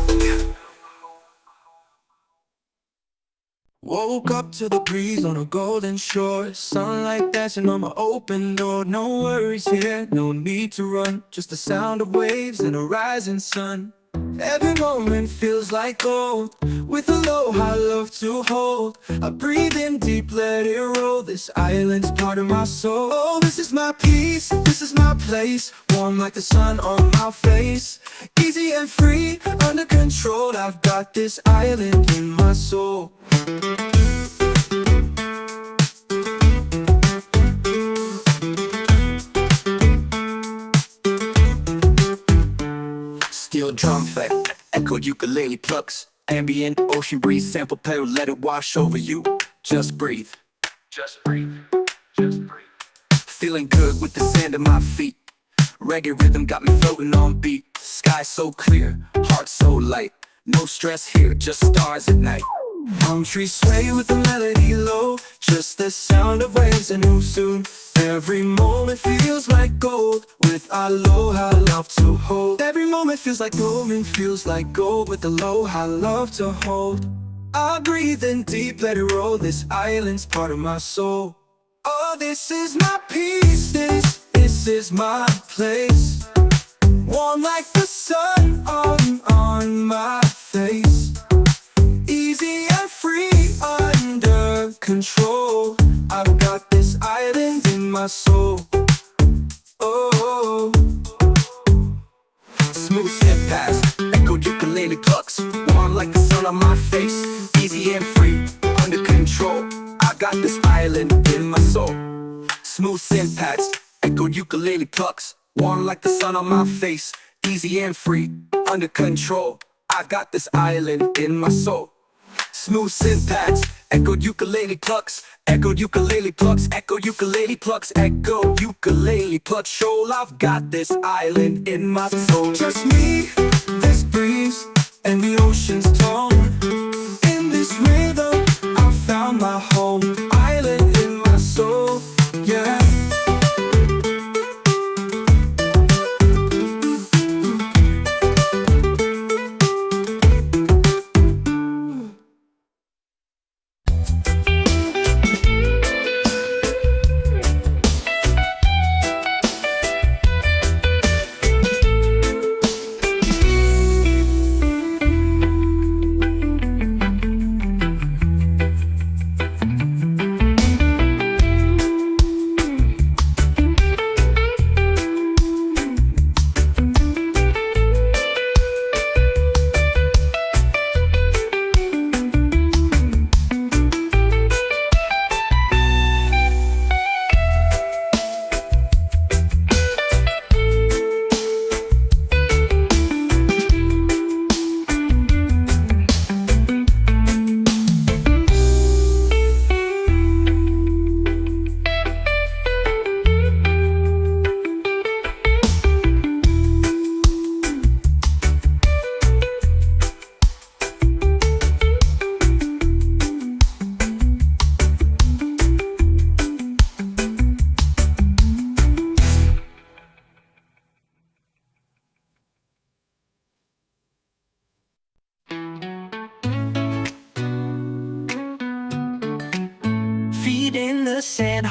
Woke up to the breeze on a golden shore. Sunlight dancing on my open door. No worries here, no need to run. Just the sound of waves and a rising sun. Every moment feels like gold. With aloha love to hold. I breathe in deep, let it roll. This island's part of my soul. Oh, this is my peace, this is my place. Warm like the sun on my face. Easy and free, under control. I've got this island in my soul. Steel drum effect, echoed ukulele plucks. Ambient ocean breeze sample pedal, let it wash over you. Just breathe. Just breathe. Just breathe. Feeling good with the sand at my feet. Reggae rhythm got me floating on beat. Sky so clear, heart so light. No stress here, just stars at night. Palm trees sway with the melody low. Just the sound of waves and move soon. Every moment feels like gold. With aloha love to hold. Every moment feels like gold, feels like gold. With aloha love to hold. I breathe in deep, let it roll. This island's part of my soul. Oh, this is my peace, this is my place. Warm like the sun on my face. Easy and free, under control. I've got this island in my soul. Oh, Smooth step past, echoed ukulele plucks. Warm like the sun on my face. Easy and free, under control. I got this island in my soul. Smooth synth pads, echoed ukulele plucks. Warm like the sun on my face. Easy and free, under control. I've got this island in my soul. Smooth synth pads, echoed ukulele plucks. Echoed ukulele plucks, echoed ukulele plucks. Echoed ukulele plucks. Shoal, I've got this island in my soul. just me, this breeze, and the ocean's tone. In this rhythm, I found my home. Island in my soul, yeah.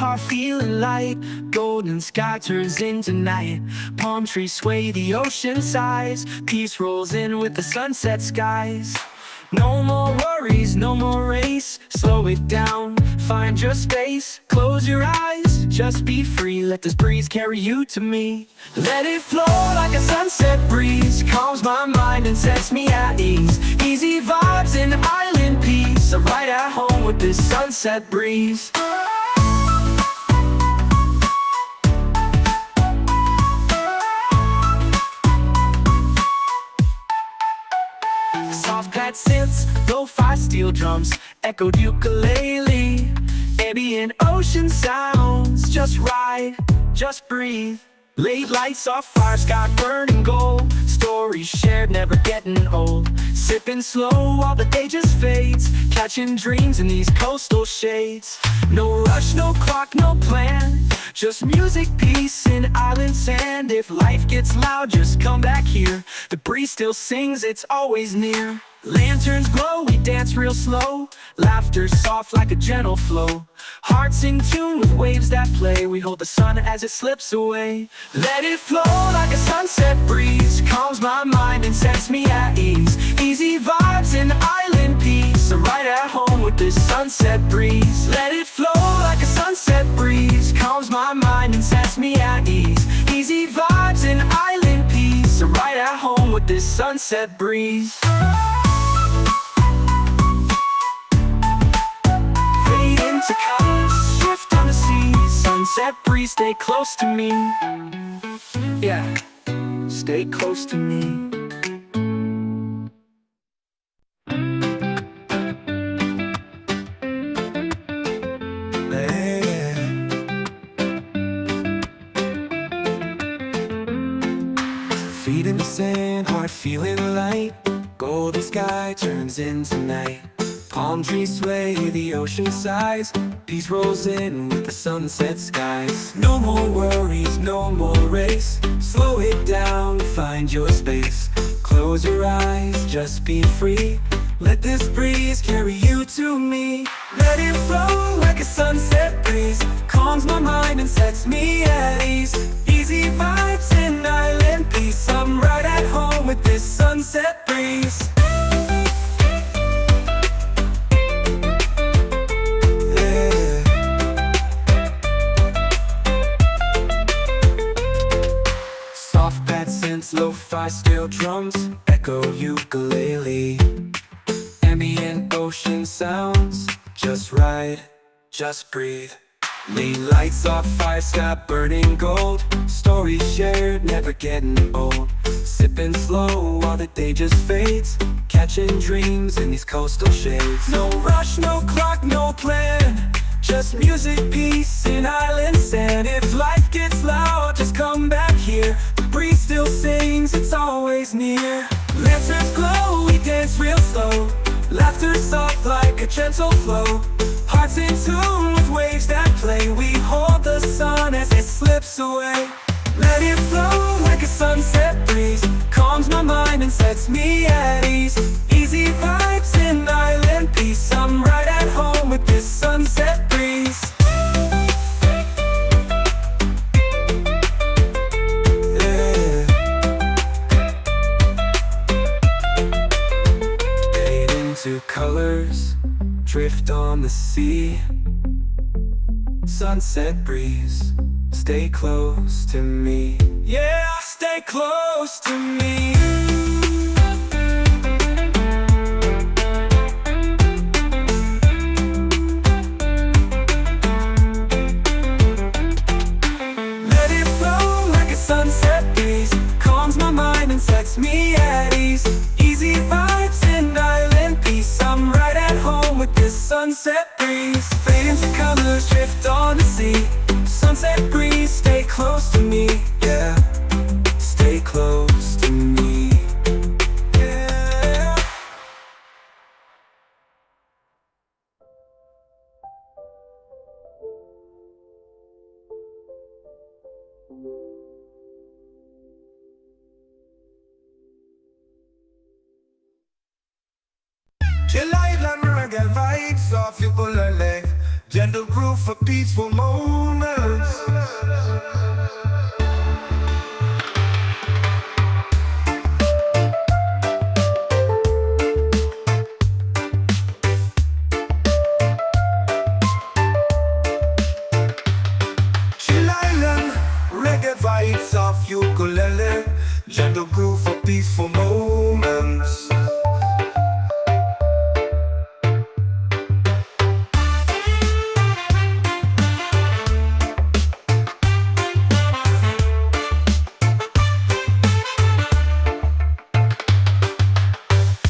heart feeling light. Golden sky turns into night. Palm trees sway, the ocean sighs. Peace rolls in with the sunset skies. No more worries, no more race. Slow it down, find your space. Close your eyes, just be free. Let this breeze carry you to me. Let it flow like a sunset breeze. Calms my mind and sets me at ease. Easy vibes and island peace. I'm right at home with this sunset breeze. Soft pad synths, lo-fi steel drums, echoed ukulele. Ambient ocean sounds, just ride, just breathe. Late lights off fire, sky burning gold. Stories shared, never getting old. Sipping slow while the day just fades. Catching dreams in these coastal shades. No rush, no clock, no plan. Just music, peace, and island sand. If life gets loud, just come back here. The breeze still sings, it's always near. Lanterns glow, we dance real slow. Laughter soft like a gentle flow. Hearts in tune with waves that play. We hold the sun as it slips away. Let it flow like a sunset breeze. Calms my mind and sets me at ease. Easy vibes and island peace. I'm right at home with this sunset breeze. Let it flow like a sunset breeze. Calms my mind and sets me at ease. Easy vibes and island peace. I'm right at home with this sunset breeze. To colors, shift on the sea. Sunset breeze, stay close to me. Yeah, stay close to me. Feet in the sand, heart feeling light. Golden sky turns into night. Palm trees sway, the ocean sighs. Peace rolls in with the sunset skies. No more worries, no more race. Slow it down, find your space. Close your eyes, just be free. Let this breeze carry you to me. Let it flow like a sunset breeze. Calms my mind and sets me at ease. Easy vibes and island peace. I'm right at home with this sunset breeze. Lo-fi steel drums, echo ukulele. Ambient ocean sounds, just ride, just breathe. Late lights off fire, sky burning gold. Stories shared, never getting old. Sipping slow while the day just fades. Catching dreams in these coastal shades. No rush, no clock, no plan. Just music, peace, and island sand. If life gets loud, just come back here. The breeze still sings, it's always near. Lanterns glow, we dance real slow. Laughter soft like a gentle flow. Hearts in tune with waves that play. We hold the sun as it slips away. Let it flow like a sunset breeze. Calms my mind and sets me at ease. Easy vibes and island peace. I'm right at home with this sunset breeze. Yeah. Fade into colors, drift on the sea. Sunset breeze, stay close to me. Yeah, stay close to me. Let it flow like a sunset breeze. Calms my mind and sets me at ease. Easy vibes and island peace. I'm right at home with this sunset breeze. Fade into colors, drift on the sea. Sunset breeze, stay close to me. Yeah, stay close to me. Yeah. Je live la reggae vibes, soft you pull a leg. gentle groove for peaceful moments. Chill Island, reggae vibes of ukulele, gentle groove for peaceful moments.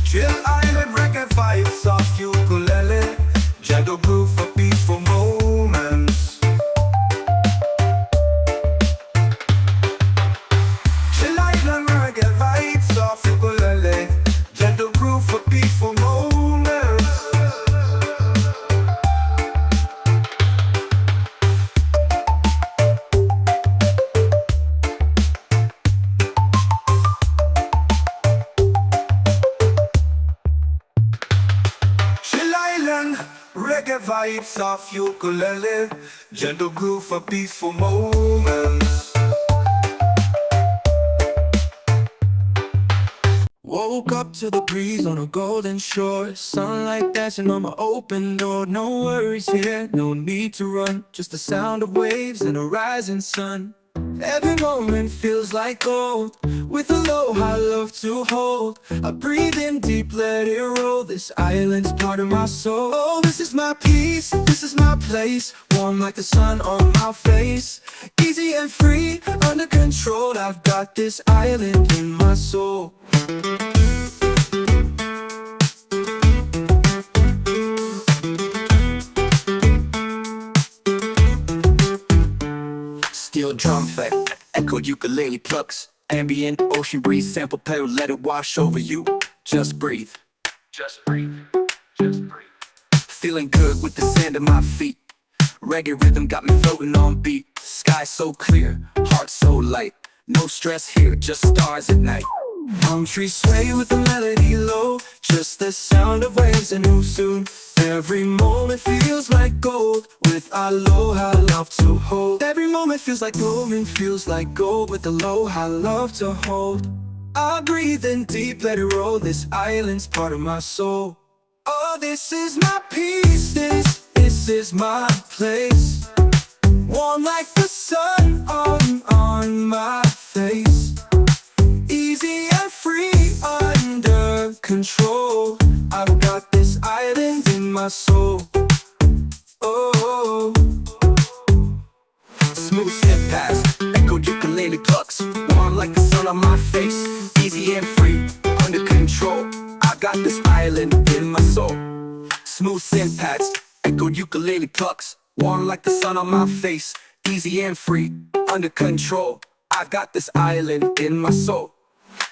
Chill Island, reggae vibes of ukulele, gentle groove for peaceful moments. Chill Island, reggae vibes of ukulele, gentle groove for peaceful moments. Chill Island, reggae vibes of ukulele, gentle groove for peaceful moments. Woke up to the breeze on a golden shore, sunlight dancing on my open door. No worries here, no need to run, just the sound of waves and a rising sun. Every moment feels like gold, with aloha love to hold. I breathe in deep, let it roll, this island's part of my soul. Oh, this is my peace, this is my place, warm like the sun on my face. Easy and free, under control, I've got this island in my soul. Steel drum fight, echoed ukulele plucks, ambient ocean breeze, sample pedal, let it wash over you. Just breathe, just breathe, just breathe. Feeling good with the sand at my feet. Reggae rhythm got me floating on beat. Sky so clear, heart so light. No stress here, just stars at night. Palm trees sway with the melody low, just the sound of waves and who soon. Every moment feels like gold, with aloha love to hold. Every moment feels like gold, with aloha love to hold. I breathe in deep, let it roll, this island's part of my soul. Oh, this is my peace, this is my place, warm like the sun on my face. Easy and free, under control, I've got this island in my soul. Oh, smooth step past, echoed ukulele plucks, warm like the sun on my face. Easy and free, under control, I got this island in my soul. Smooth synth pads, echoed ukulele plucks, warm like the sun on my face. Easy and free, under control, I got this island in my soul.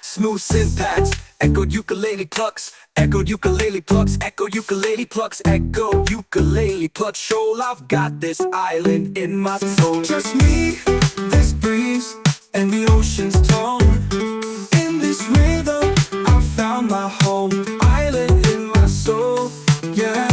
Smooth synth pads, echoed ukulele plucks, echoed ukulele plucks, echoed ukulele plucks, echoed ukulele plucks. Shoal, I've got this island in my soul. Just me, this breeze, and the ocean's tone. In this rhythm, I found my home. Island in my soul, yeah.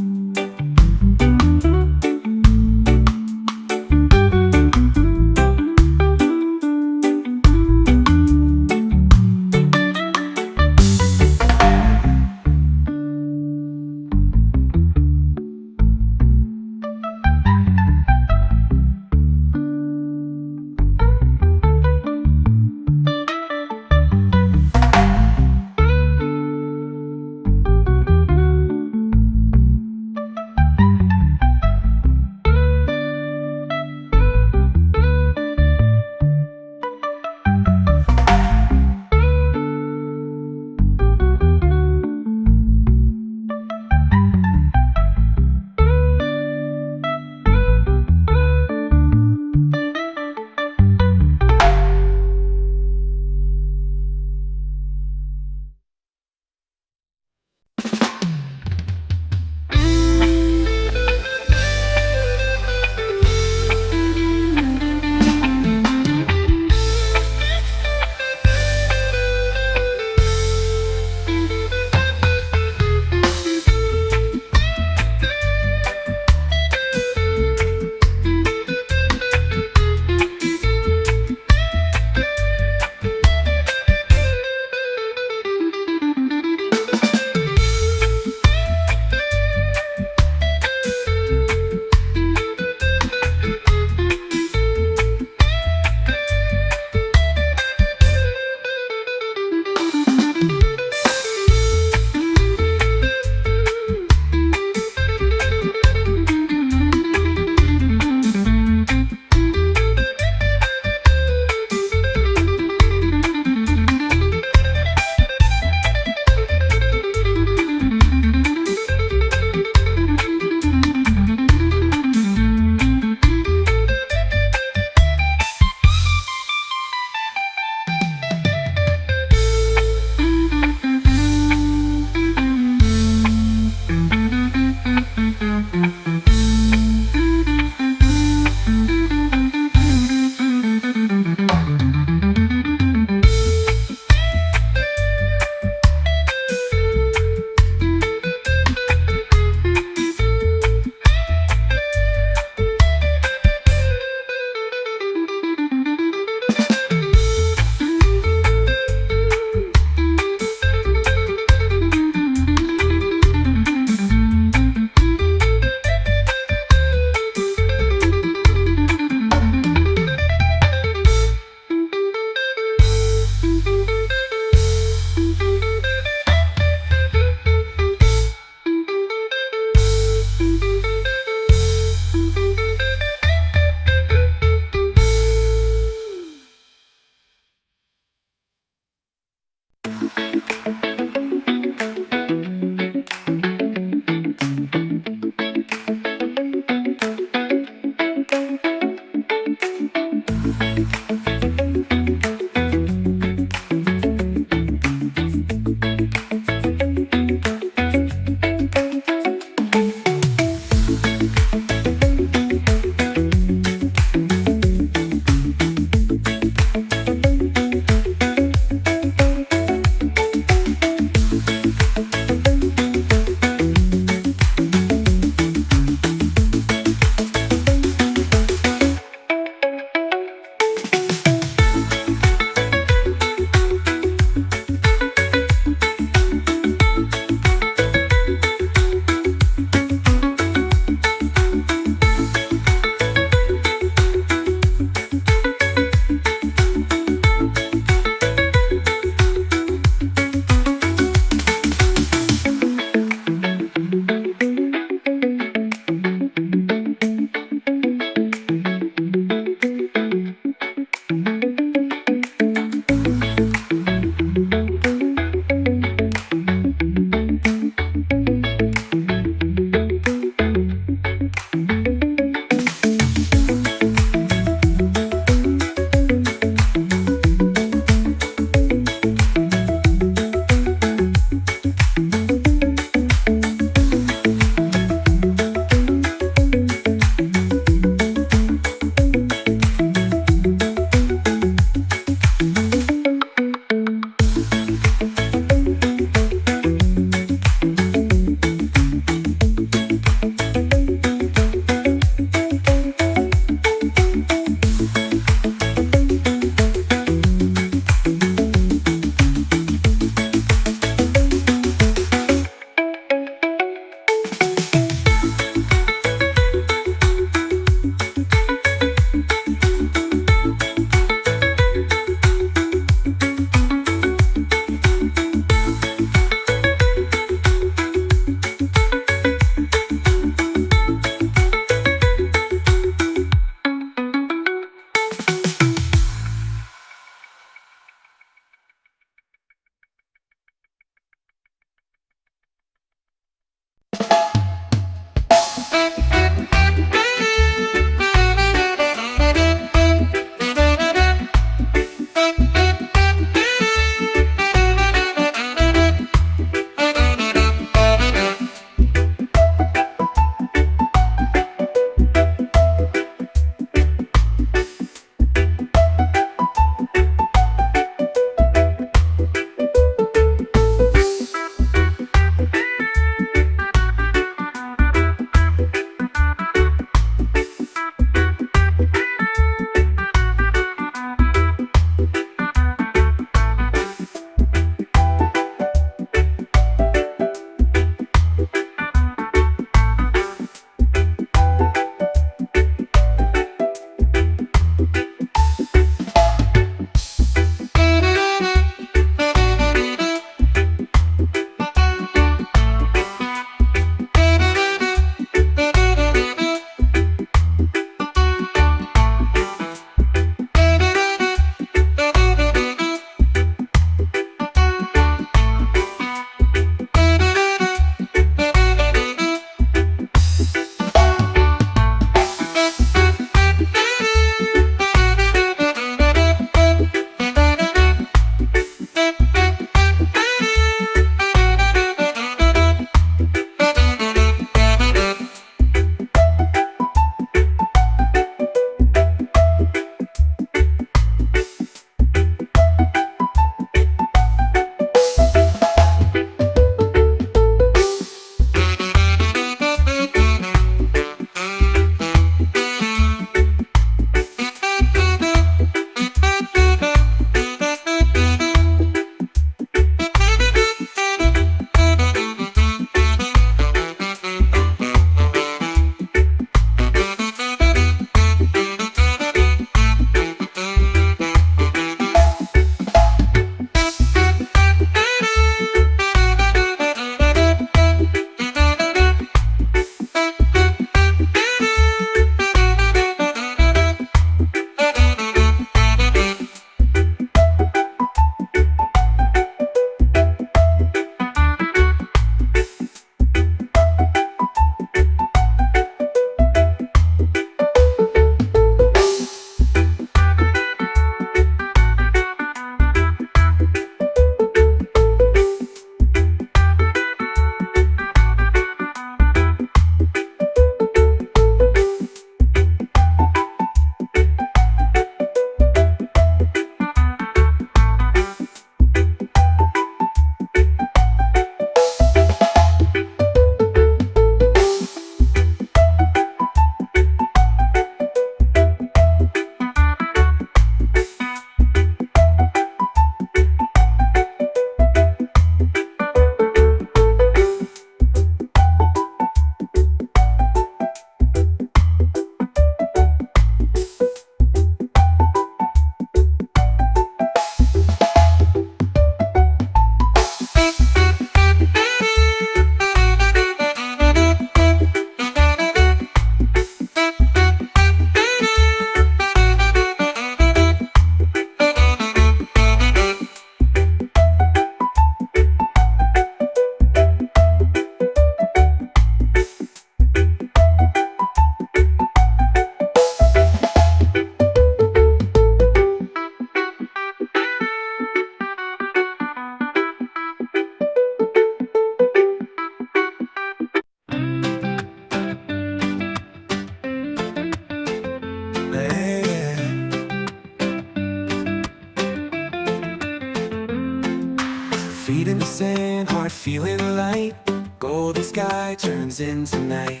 feeling light. Golden sky turns into night.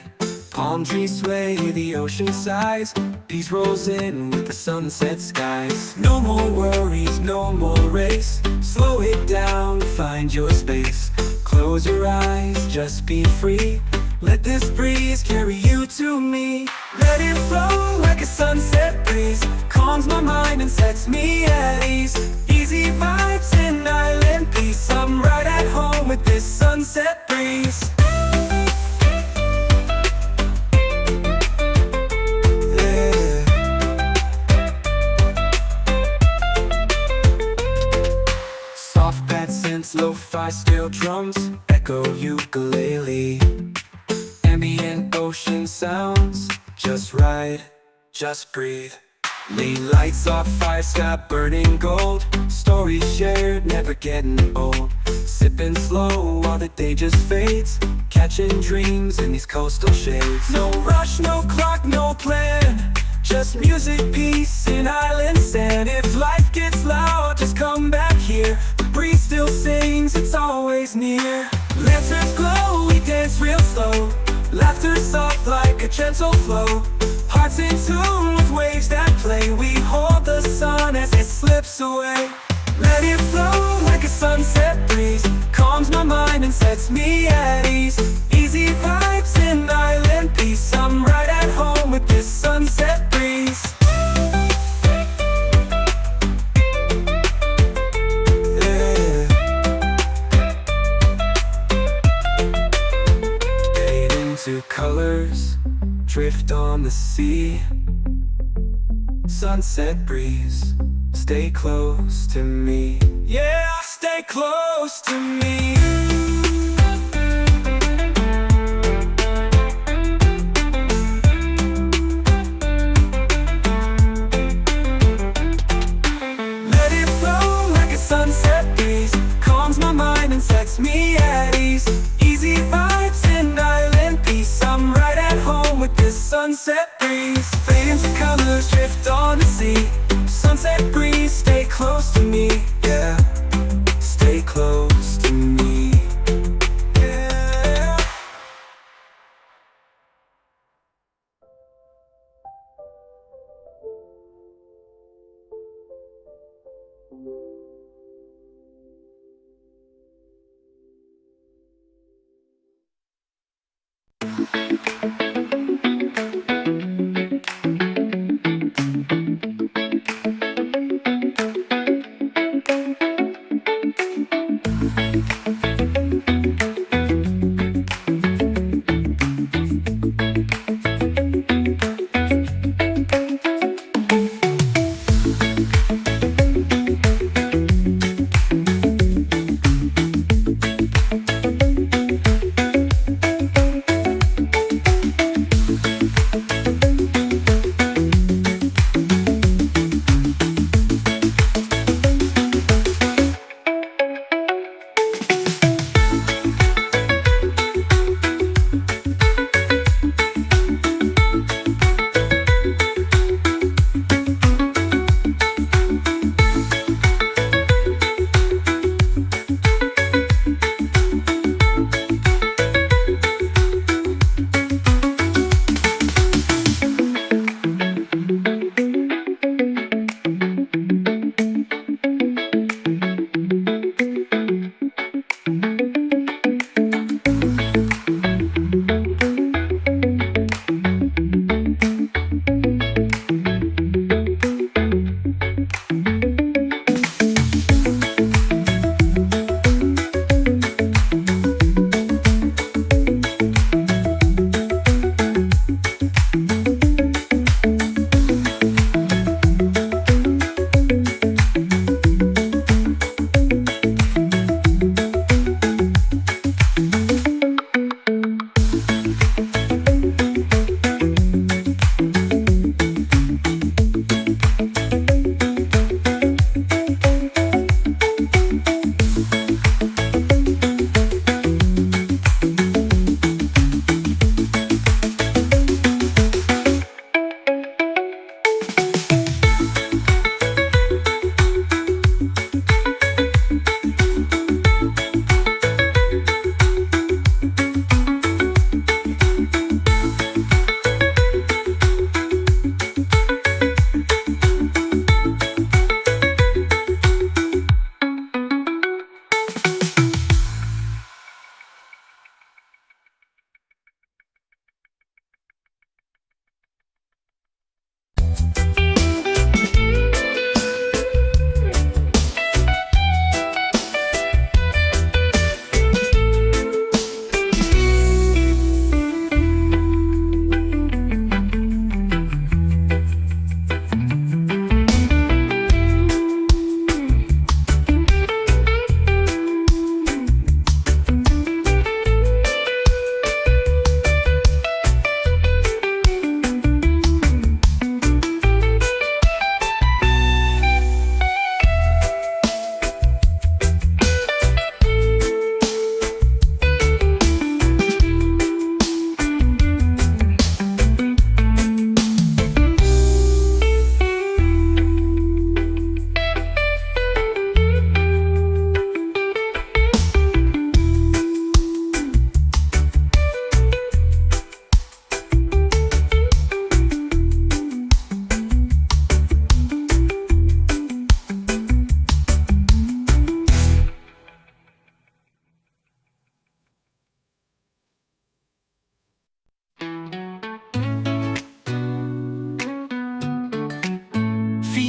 Palm trees sway, the ocean sighs. Peace rolls in with the sunset skies. No more worries, no more race. Slow it down, find your space. Close your eyes, just be free. Let this breeze carry you to me. Let it flow like a sunset breeze. Calms my mind and sets me at ease. Easy vibes in island peace. I'm right at home with this sunset breeze. Soft pad synths, lo-fi steel drums, echo ukulele. Ambient ocean sounds, just ride, just breathe. Lean lights off, fire sky burning gold. Stories shared, never getting old. Sipping slow while the day just fades. Catching dreams in these coastal shades. No rush, no clock, no plan. Just music, peace, and island sand. If life gets loud, just come back here. The breeze still sings, it's always near. Lanterns glow, we dance real slow. Laughter soft like a gentle flow. Hearts in tune with waves that play. We hold the sun as it slips away. Let it flow like a sunset breeze. Calms my mind and sets me at ease. Easy vibes in island peace. I'm right at home with this sunset breeze. Yeah. Fade into colors, drift on the sea. Sunset breeze, stay close to me. Yeah, stay close to me. Let it flow like a sunset breeze. Calms my mind and sets me at ease. Easy vibes in island peace. I'm right at home with this sunset breeze. Fade into colors, drift on the sea. Sunset breeze, stay close to me. Yeah, stay close to me. Yeah.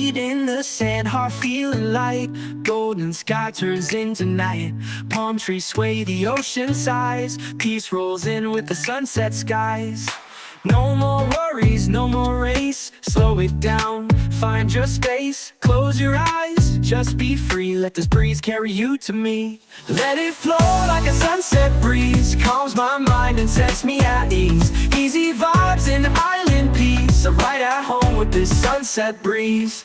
feet in the sand, heart feeling light. Golden sky turns into night. Palm trees sway, the ocean sighs. Peace rolls in with the sunset skies. No more worries, no more race. Slow it down, find your space. Close your eyes, just be free. Let this breeze carry you to me. Let it flow like a sunset breeze. Calms my mind and sets me at ease. Easy vibes and island peace. I'm right at home with this sunset breeze.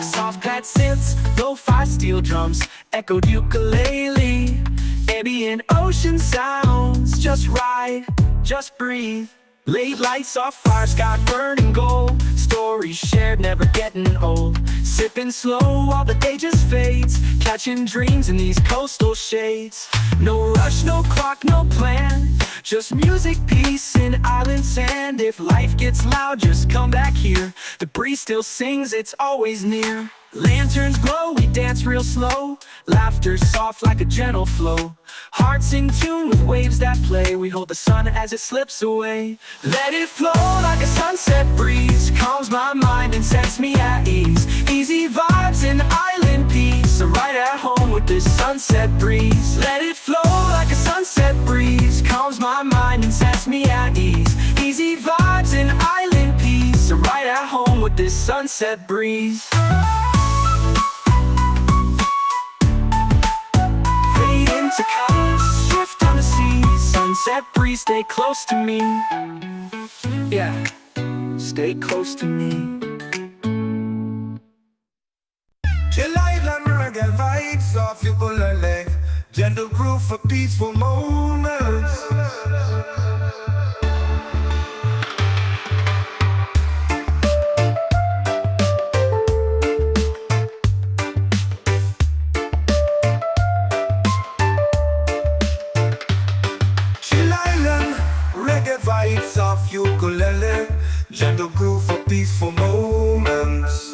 Soft pad synths, lo-fi steel drums, echoed ukulele. Ambient ocean sounds, just ride, just breathe. Late lights off fire, sky burning gold. Stories shared, never getting old. Sipping slow while the day just fades. Catching dreams in these coastal shades. No rush, no clock, no plan. Just music, peace, and island sand. If life gets loud, just come back here. The breeze still sings, it's always near. Lanterns glow, we dance real slow. Laughter soft like a gentle flow. Hearts in tune with waves that play. We hold the sun as it slips away. Let it flow like a sunset breeze. Calms my mind and sets me at ease. Easy vibes and island peace. I'm right at home with this sunset breeze. Let it flow like a sunset breeze. Calms my mind and sets me at ease. Easy vibes and island peace. I'm right at home with this sunset breeze. To colors, shift on the sea. Sunset breeze, stay close to me. Yeah, stay close to me. Chill island reggae vibes off your ukulele. Gentle groove for peaceful moments. Vibes off ukulele, gentle groove for peaceful moments.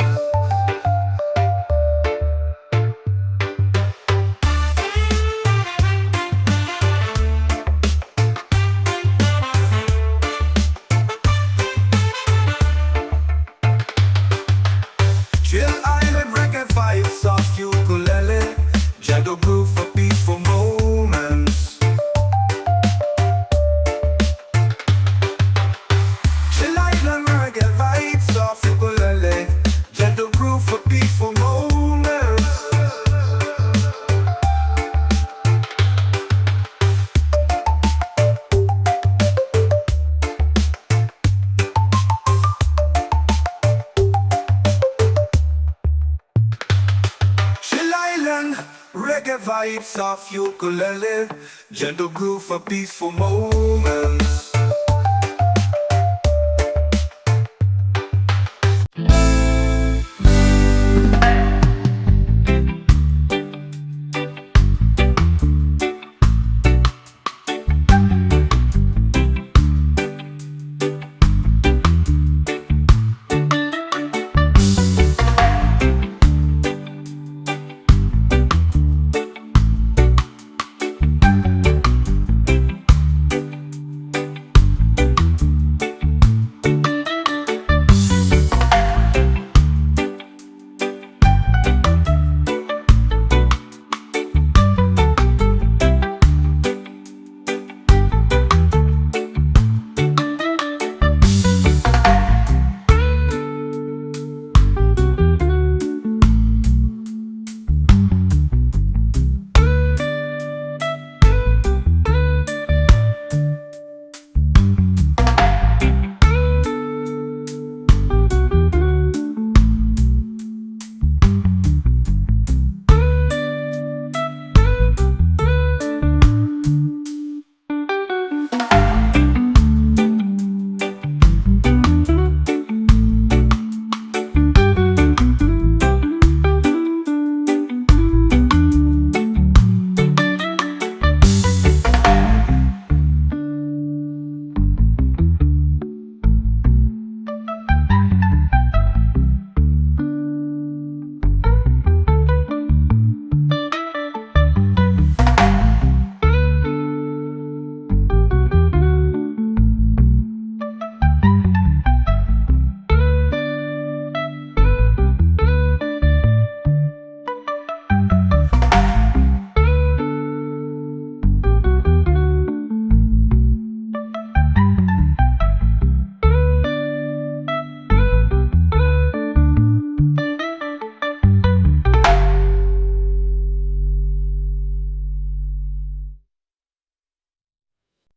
Chill island reggae vibes off ukulele, gentle groove for peaceful moments. Reggae vibes off ukulele, gentle groove for peaceful moments.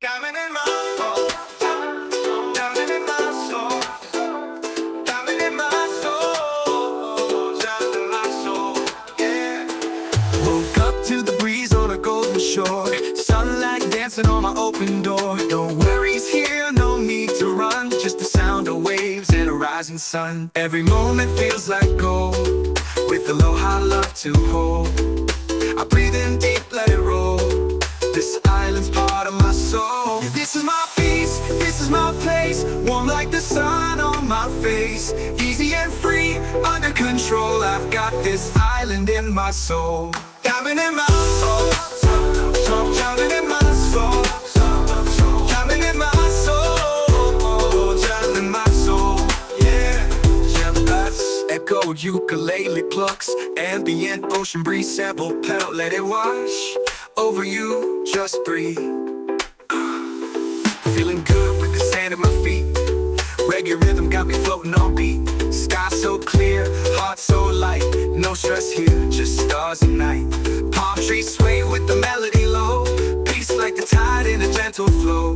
Diamond in my soul, diamond in my soul, diamond in my soul, diamond in my soul, yeah. Woke up to the breeze on a golden shore, sunlight dancing on my open door. No worries here, no need to run, just the sound of waves and a rising sun. Every moment feels like gold, with aloha love to hold. I breathe in deep, let it roll. This island's part of my soul. This is my peace, this is my place. Warm like the sun on my face. Easy and free, under control. I've got this island in my soul. Diamond in my soul, diamond in my soul, diamond in my soul, diamond in my soul, yeah. Echoed ukulele plucks, ambient ocean breeze sample pedal, let it wash over you, just breathe. Feeling good with the sand at my feet. Reggae rhythm got me floating on beat. Sky so clear, heart so light. No stress here, just stars and night. Palm trees sway with the melody low. Peace like the tide in a gentle flow.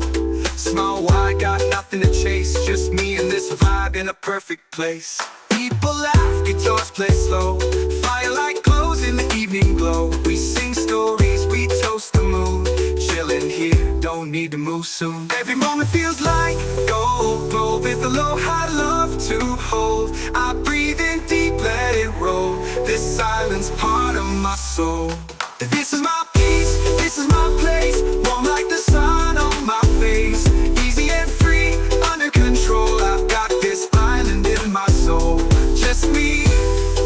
Small wide, got nothing to chase. Just me and this vibe in a perfect place. People laugh, guitars play slow. Firelight glows in the evening glow. We sing stories, we toast the moon. Chillin' here, don't need to move soon. Every moment feels like gold, glow with aloha love to hold. I breathe in deep, let it roll. This island's part of my soul. This is my peace, this is my place. Warm like the sun on my face. Easy and free, under control. I've got this island in my soul. Just me,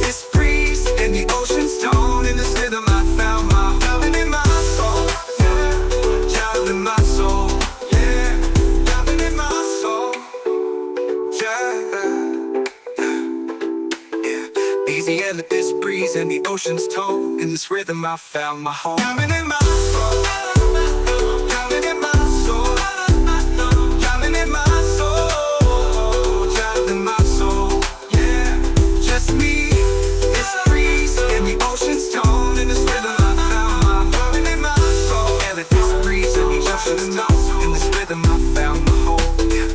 this breeze, and the ocean's tone. In this rhythm I found my diamond in my soul, yeah. Diamond in my soul, yeah. Diamond in my soul, yeah. Easy and this breeze and the ocean's tone. In this rhythm I found my home. Diamond in my soul, diamond in my soul, diamond in my soul, diamond in my soul, yeah. Just me, this breeze, and the ocean's tone. In this rhythm I found my diamond in my soul. And this breeze and the ocean's tone. In this rhythm I found my home, yeah.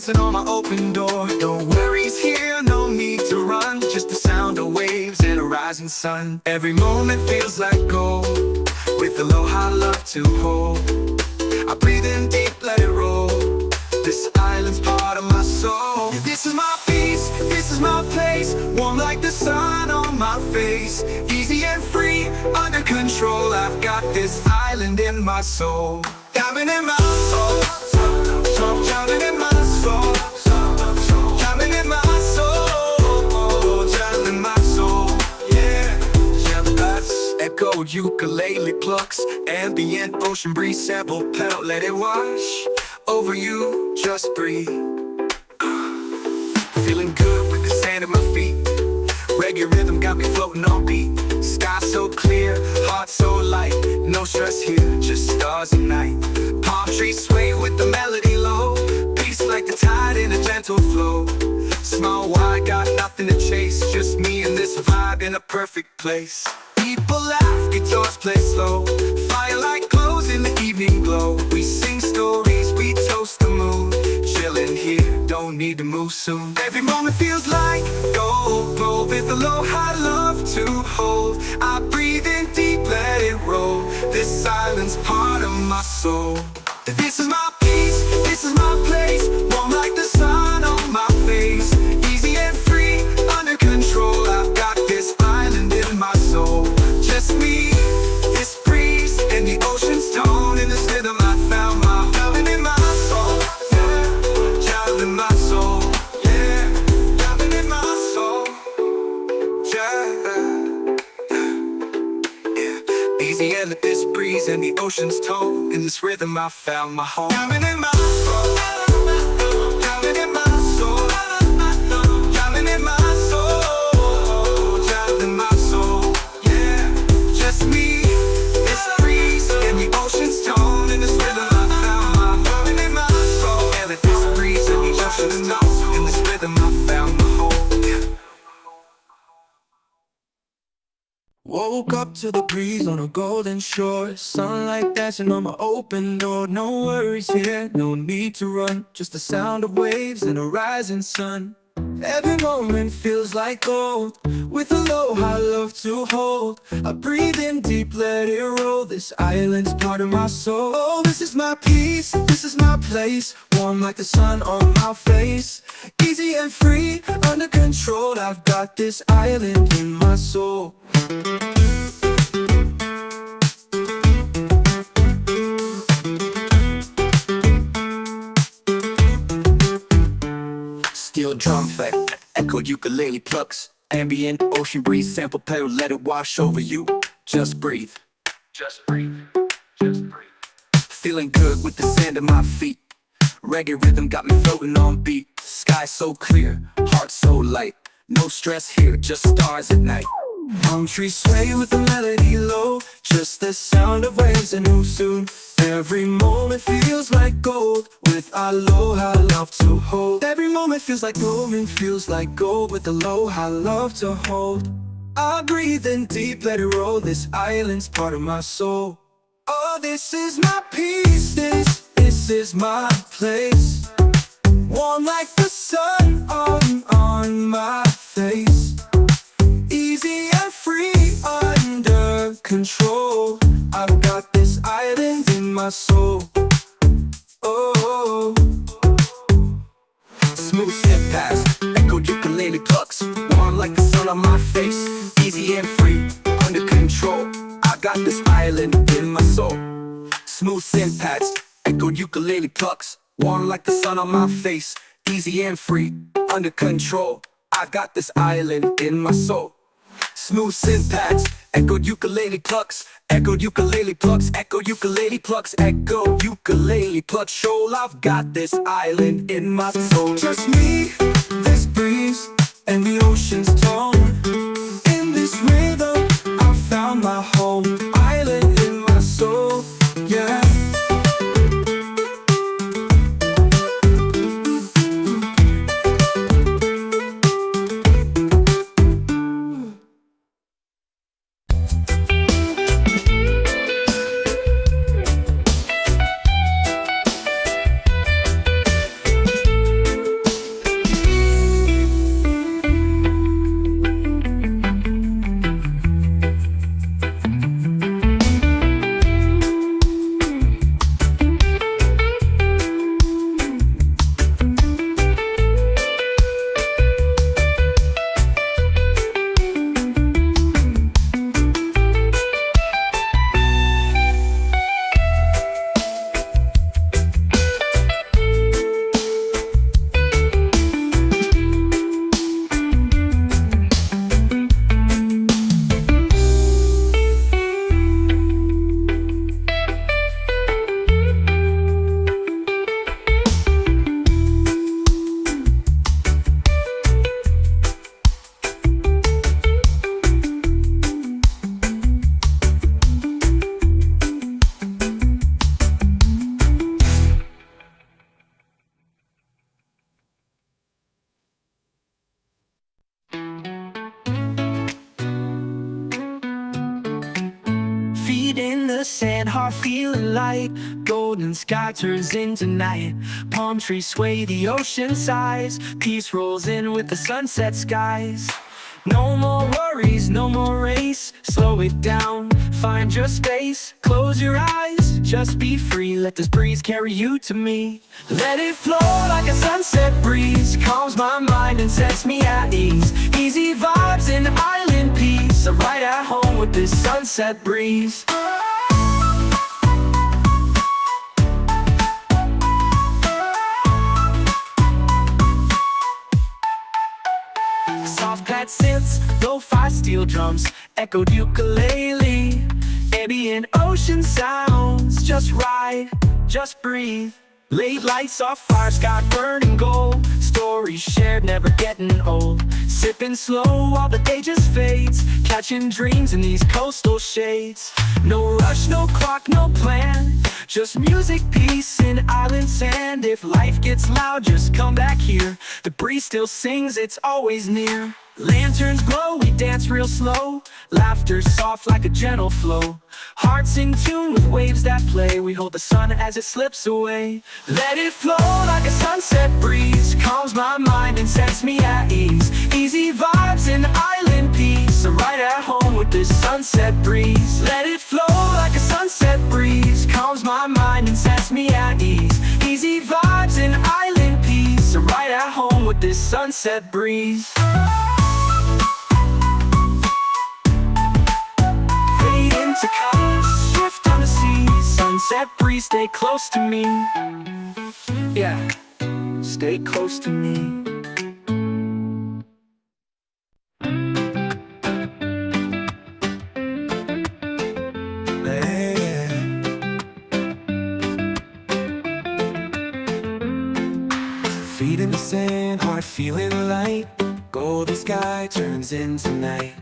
dancing on my open door. No worries here, no need to run, just the sound of waves and a rising sun. Every moment feels like gold, with aloha love to hold. I breathe in deep, let it roll. This island's part of my soul. This is my peace, this is my place. Warm like the sun on my face. Easy and free, under control. I've got this island in my soul. Diamond in my soul, diamond in my soul, diamond in my soul, diamond in my soul. Yeah, that's echoed ukulele plucks, ambient ocean breeze sample pedal. Let it wash over you, just breathe. Feeling good with the sand at my feet. Reggae rhythm got me floating on beat. Sky so clear, heart so light. No stress here, just stars at night. Palm trees sway with the melody low. Peace like the tide in a gentle flow. Small wide, got nothing to chase. Just me and this vibe in a perfect place. People laugh, guitars play slow. Firelight glows in the evening glow. We sing stories, we toast the moon. Chilling here, don't need to move soon. Every moment feels like gold, gold with aloha love to hold. I breathe in deep, let it roll. This island's part of my soul. This is my peace, this is my place. Warm like the sun on my face. Easy and free, under control. I've got this island in my soul. Just me, this breeze, and the ocean's tone. In this rhythm I found my diamond in my soul. Yeah, diamond in my soul. Yeah, diamond in my soul. Yeah. Easy and let this breeze and the ocean's tone. In this rhythm I found my home. Diamond in my soul. Diamond in my soul. Diamond in my soul. Diamond in my soul. Yeah, just me, this breeze and the ocean's tone. In this rhythm I found my diamond in my soul. And let this breeze and the ocean's tone. In this rhythm I found my home. Yeah. Woke up to the breeze on a golden shore. Sunlight dancing on my open door. No worries here, no need to run. Just the sound of waves and a rising sun. Every moment feels like gold, with aloha love to hold. I breathe in deep, let it roll. This island's part of my soul. Oh, this is my peace, this is my place. Warm like the sun on my face. Easy and free, under control. I've got this island in my soul. Steel drum effect, echoed ukulele plucks. Ambient ocean breeze sample pedal, let it wash over you. Just breathe. Just breathe. Just breathe. Feeling good with the sand at my feet. Reggae rhythm got me floating on beat. Sky so clear, heart so light. No stress here, just stars at night. Palm trees sway with the melody low. Just the sound of waves and who soon. Every moment feels like gold, with aloha love to hold. Every moment feels like gold, with aloha love to hold. I breathe in deep, let it roll. This island's part of my soul. Oh, this is my peace, this is my place. Warm like the sun on my face. Easy and free, under control. I've got this island in my soul. Oh, Smooth step past, echoed ukulele plucks. Warm like the sun on my face. Easy and free, under control. I got this island in my soul. Smooth synth pads, echoed ukulele plucks. Warm like the sun on my face. Easy and free, under control. I've got this island in my soul. Smooth synth pads, echoed ukulele plucks. Echoed ukulele plucks, echoed ukulele plucks, echoed ukulele plucks. Shoal, I've got this island in my soul. just me, this breeze, and the ocean's tone. In this rhythm, I found my home. Island in my soul, yeah. the sand, heart feeling light. Golden sky turns into night. Palm trees sway, the ocean sighs. Peace rolls in with the sunset skies. No more worries, no more race. Slow it down, find your space. Close your eyes, just be free. Let this breeze carry you to me. Let it flow like a sunset breeze. Calms my mind and sets me at ease. Easy vibes and island peace. I'm right at home with this sunset breeze. Soft pad synths, lo-fi steel drums, echoed ukulele. Ambient ocean sounds, just ride, just breathe. Late lights off fire, sky burning gold. Stories shared, never getting old. Sipping slow while the day just fades. Catching dreams in these coastal shades. No rush, no clock, no plan. Just music, peace, and island sand. If life gets loud, just come back here. The breeze still sings, it's always near. Lanterns glow, we dance real slow. Laughter soft like a gentle flow. Hearts in tune with waves that play. We hold the sun as it slips away. Let it flow like a sunset breeze. Calms my mind and sets me at ease. Easy vibes and island peace. I'm right at home with this sunset breeze. Let it flow like a sunset breeze. Calms my mind and sets me at ease. Easy vibes and island peace. I'm right at home with this sunset breeze. To colors, shift on the sea. Sunset breeze, stay close to me. Yeah, stay close to me. Feet in the sand, heart feeling light. Golden sky turns into night.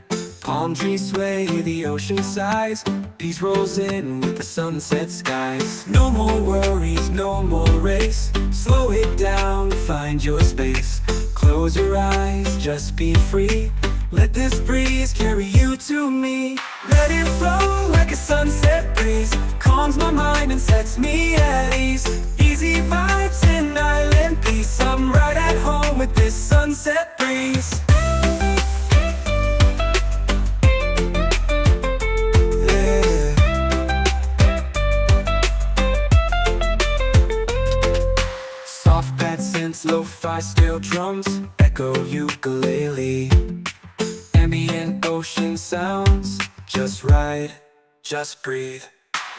Palm trees sway, the ocean sighs. Peace rolls in with the sunset skies. No more worries, no more race. Slow it down, find your space. Close your eyes, just be free. Let this breeze carry you to me. Let it flow like a sunset breeze. Calms my mind and sets me at ease. Easy vibes and island peace. I'm right at home with this sunset breeze. Lo-fi steel drums, echo ukulele. Ambient ocean sounds, just ride, just breathe.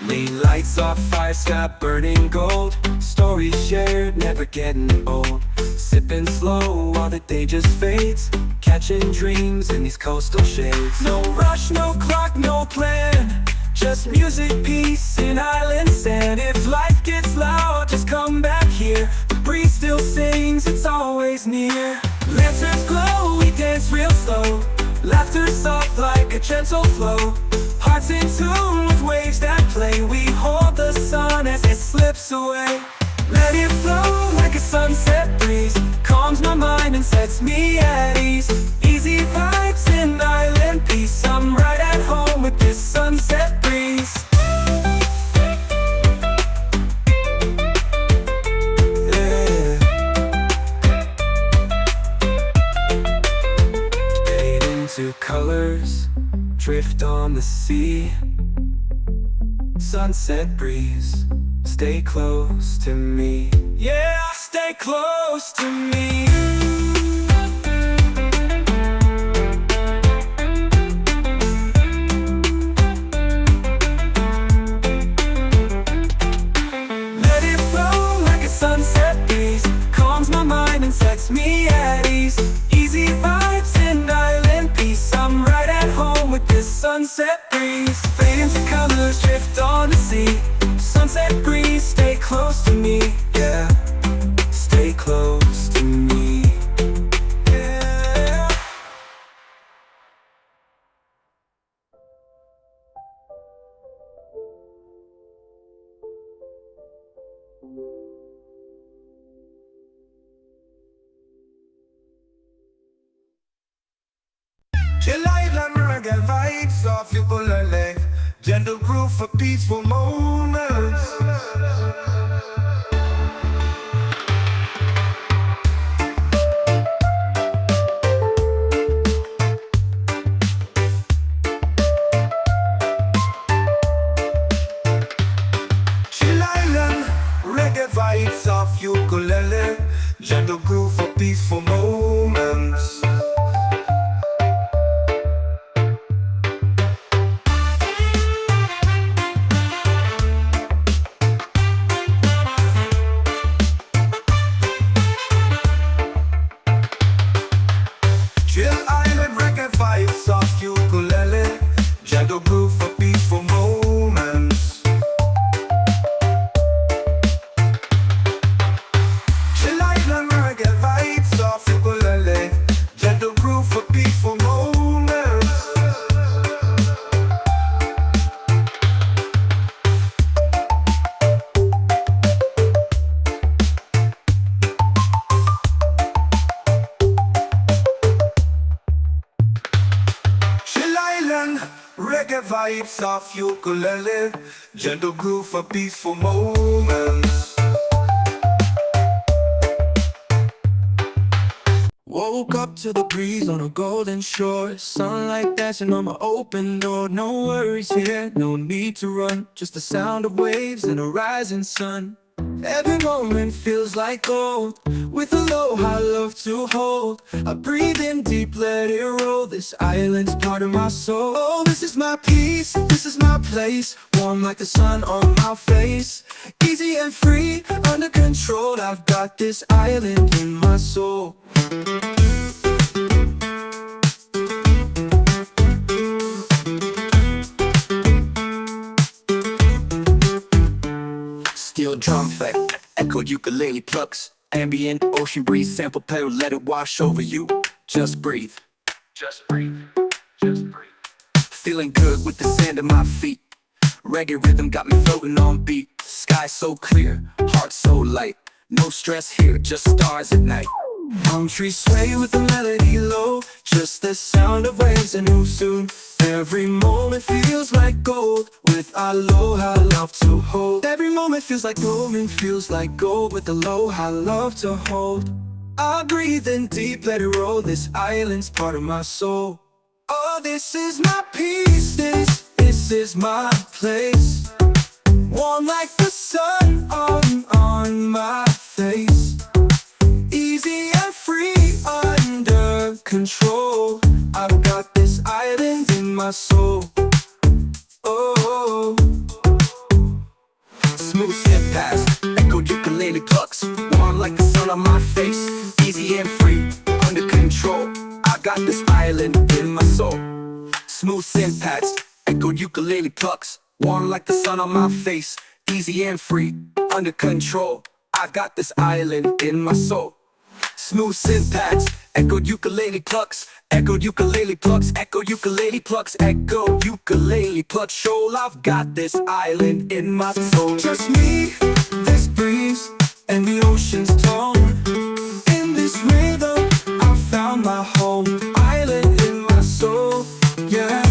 Lean lights off fire, sky burning gold. Stories shared, never getting old. Sipping slow while the day just fades. Catching dreams in these coastal shades. No rush, no clock, no plan. Just music, peace, and island sand. If life gets loud, just come back here. The breeze still sings, it's always near. Lanterns glow, we dance real slow. Laughter soft like a gentle flow. Hearts in tune with waves that play. We hold the sun as it slips away. Let it flow like a sunset breeze. Calms my mind and sets me at ease. Easy vibes and island peace. I'm right at home with this sunset breeze. Yeah. Fade into colors, drift on the sea. Sunset breeze, stay close to me. Yeah, stay close to me. Let it flow like a sunset breeze. Calms my mind and sets me at ease. Easy vibes and island peace. I'm right at home with this sunset breeze. Fade into colors, drift on the sea. Sunset breeze, stay close to me. Yeah, stay close to me. Yeah. Chill island reggae vibes off you pull a leg. gentle groove for peaceful moments. Chill Island, reggae vibes of ukulele, gentle groove for peaceful moments. Chill Island, reggae vibes of ukulele, gentle groove for peaceful moments. Chill Island, reggae vibes of ukulele, gentle groove for peaceful moments. Chill Island, reggae vibes of ukulele, gentle groove for peaceful moments. Woke up to the breeze on a golden shore, sunlight dancing on my open door. No worries here, no need to run, just the sound of waves and a rising sun. Every moment feels like gold, with aloha I love to hold. I breathe in deep, let it roll, this island's part of my soul. Oh, this is my peace, this is my place, warm like the sun on my face. Easy and free, under control, I've got this island in my soul. Steel drum effect, echoed ukulele plucks, ambient ocean breeze, sample pedal, let it wash over you. Just breathe, just breathe, just breathe. Feeling good with the sand at my feet, reggae rhythm got me floating on beat. Sky so clear, heart so light, no stress here, just stars at night. Palm trees sway with the melody low, just the sound of waves and who soon. Every moment feels like gold, with aloha love to hold. Every moment feels like gold, with aloha love to hold. I breathe in deep, let it roll, this island's part of my soul. Oh, this is my peace, this is my place, warm like the sun on my face. Easy and free, under control, I've got this island in my soul. Oh, smooth step past, echoed ukulele plucks, warm like the sun on my face. Easy and free, under control, I got this island in my soul. Smooth synth pads, echoed ukulele plucks, warm like the sun on my face. Easy and free, under control, I've got this island in my soul. Smooth synth pads, echoed ukulele plucks, echoed ukulele plucks, echoed ukulele plucks, echoed ukulele plucks. Shoal, I've got this island in my soul. Just me, this breeze, and the ocean's tone. In this rhythm, I found my home. Island in my soul, yeah.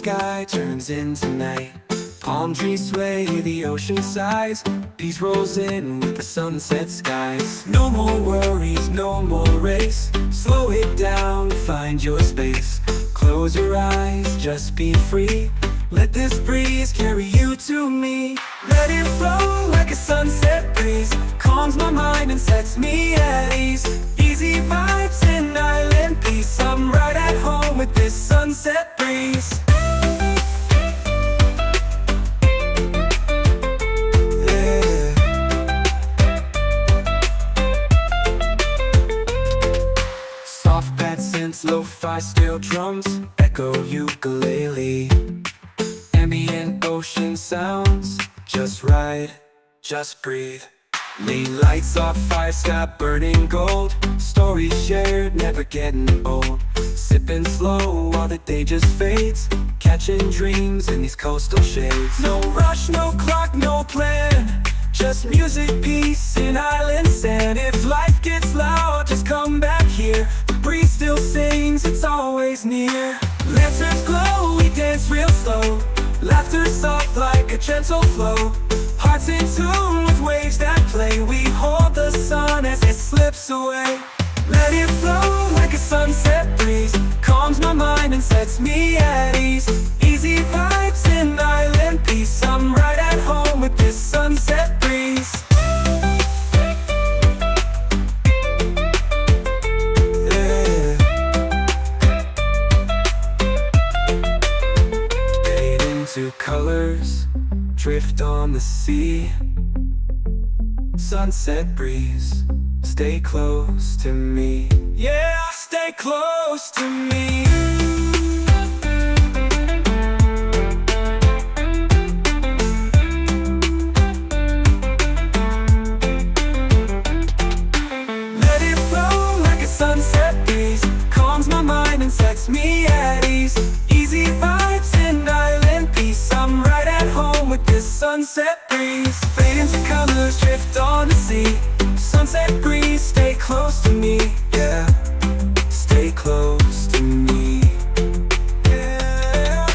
sky turns into night. Palm trees sway, the ocean sighs. Peace rolls in with the sunset skies. No more worries, no more race. Slow it down, find your space. Close your eyes, just be free. Let this breeze carry you to me. Let it flow like a sunset breeze. Calms my mind and sets me at ease. Easy vibes and island peace. I'm right at home with this sunset breeze. Yeah. Soft pad synths, lo-fi steel drums, echo ukulele. Ambient ocean sounds, just ride, just breathe. Lean lights off, fire sky burning gold. Stories shared, never getting old. Sipping slow while the day just fades. Catching dreams in these coastal shades. No rush, no clock, no plan. Just music, peace, and island sand. If life gets loud, just come back here. The breeze still sings, it's always near. Lanterns glow, we dance real slow. Laughter soft like a gentle flow. Hearts in tune with waves that play. We hold the sun as it slips away. Let it flow like a sunset breeze. Calms my mind and sets me at ease. Easy vibes and island peace. I'm right at home with this sunset breeze. Colors drift on the sea. Sunset breeze, stay close to me. Yeah, stay close to me. Let it flow like a sunset breeze. Calms my mind and sets me at ease. Easy vibes and island peace. I'm right at home with this sunset breeze. Fade into colors, drift on the sea. Sunset breeze, stay close to me. Yeah, stay close to me. Yeah.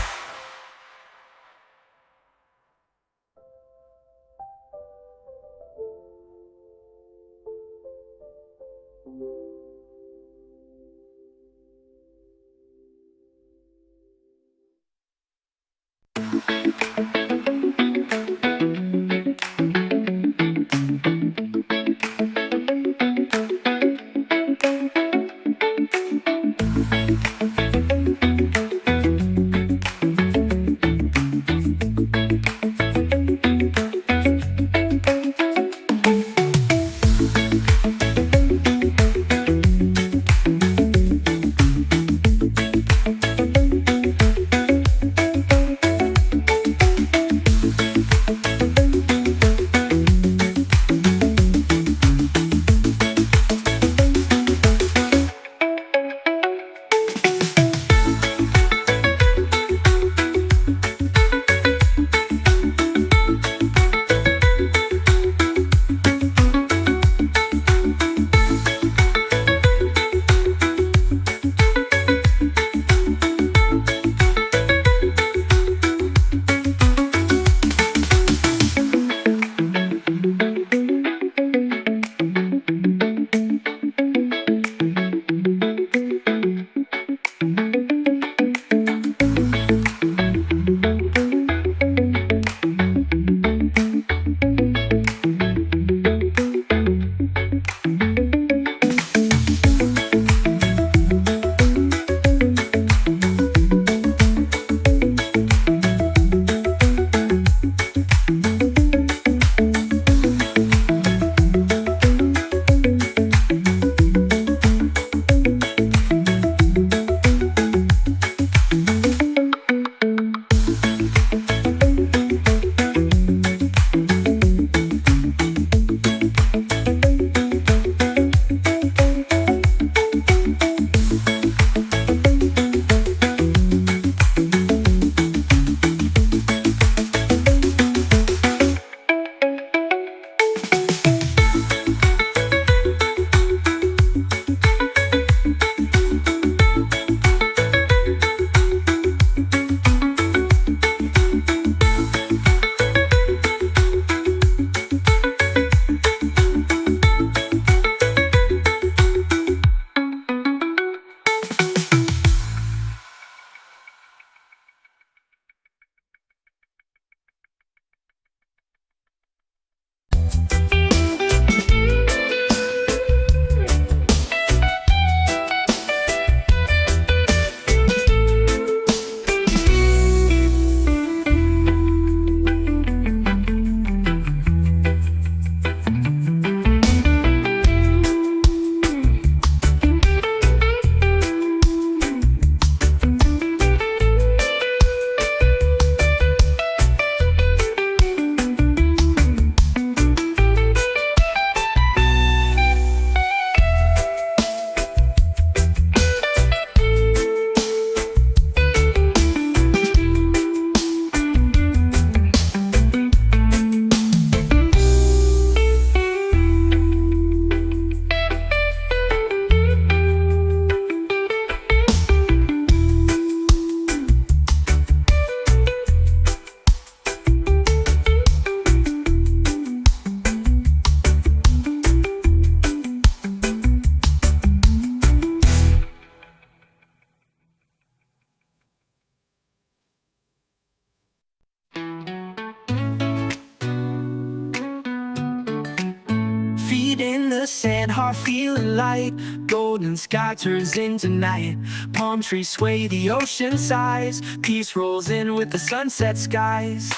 heart feeling light. Golden sky turns into night. Palm trees sway, the ocean sighs. Peace rolls in with the sunset skies.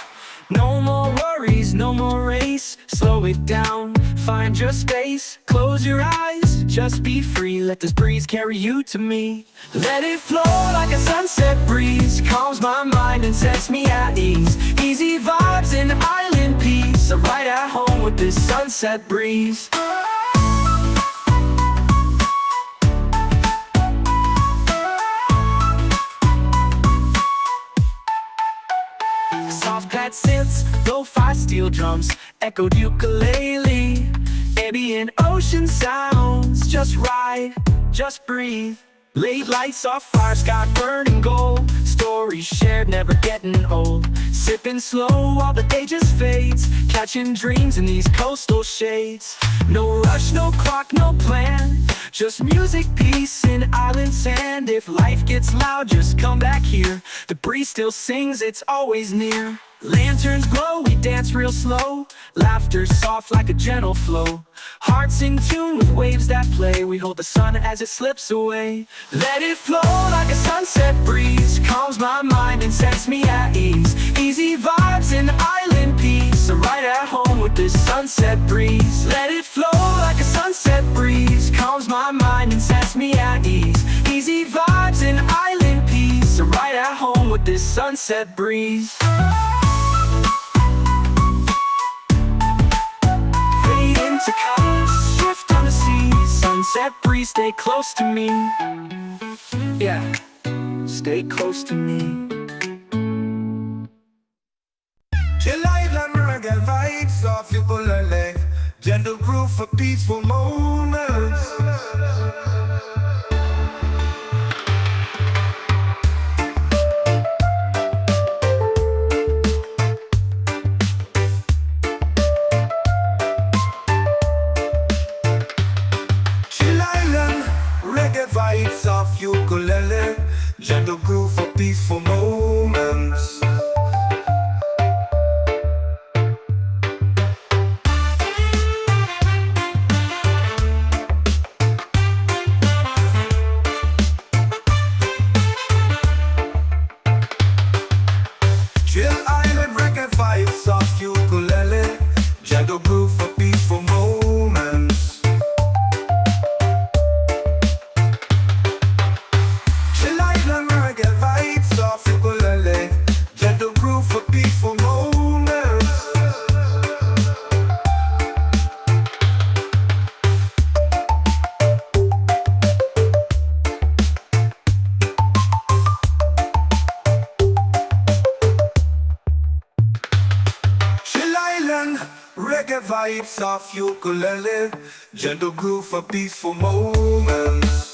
No more worries, no more race. Slow it down, find your space. Close your eyes, just be free. Let this breeze carry you to me. Let it flow like a sunset breeze. Calms my mind and sets me at ease. Easy vibes and island peace. I'm right at home with this sunset breeze. Soft pad synths, lo-fi steel drums, echoed ukulele. Ambient ocean sounds, just ride, just breathe. Late lights off fire, sky burning gold. Stories shared, never getting old. Sipping slow while the day just fades. Catching dreams in these coastal shades. No rush, no clock, no plan. Just music, peace, and island sand. If life gets loud, just come back here. The breeze still sings, it's always near. Lanterns glow, we dance real slow. Laughter soft like a gentle flow. Hearts in tune with waves that play. We hold the sun as it slips away. Let it flow like a sunset breeze. Calms my mind and sets me at ease. Easy vibes and island peace. I'm right at home with this sunset breeze. Let it flow like a sunset breeze. Calms my mind and sets me at ease. Easy vibes and island peace. I'm right at home with this sunset breeze. To colors, shift on the sea. Sunset breeze, stay close to me. Yeah, stay close to me. Chill island reggae vibes off your ukulele. Gentle groove for peaceful moments. Vibes off ukulele, gentle groove for peaceful moments. Chill island reggae vibes off ukulele, gentle groove for peaceful moments. Reggae vibes off ukulele, gentle groove for peaceful moments.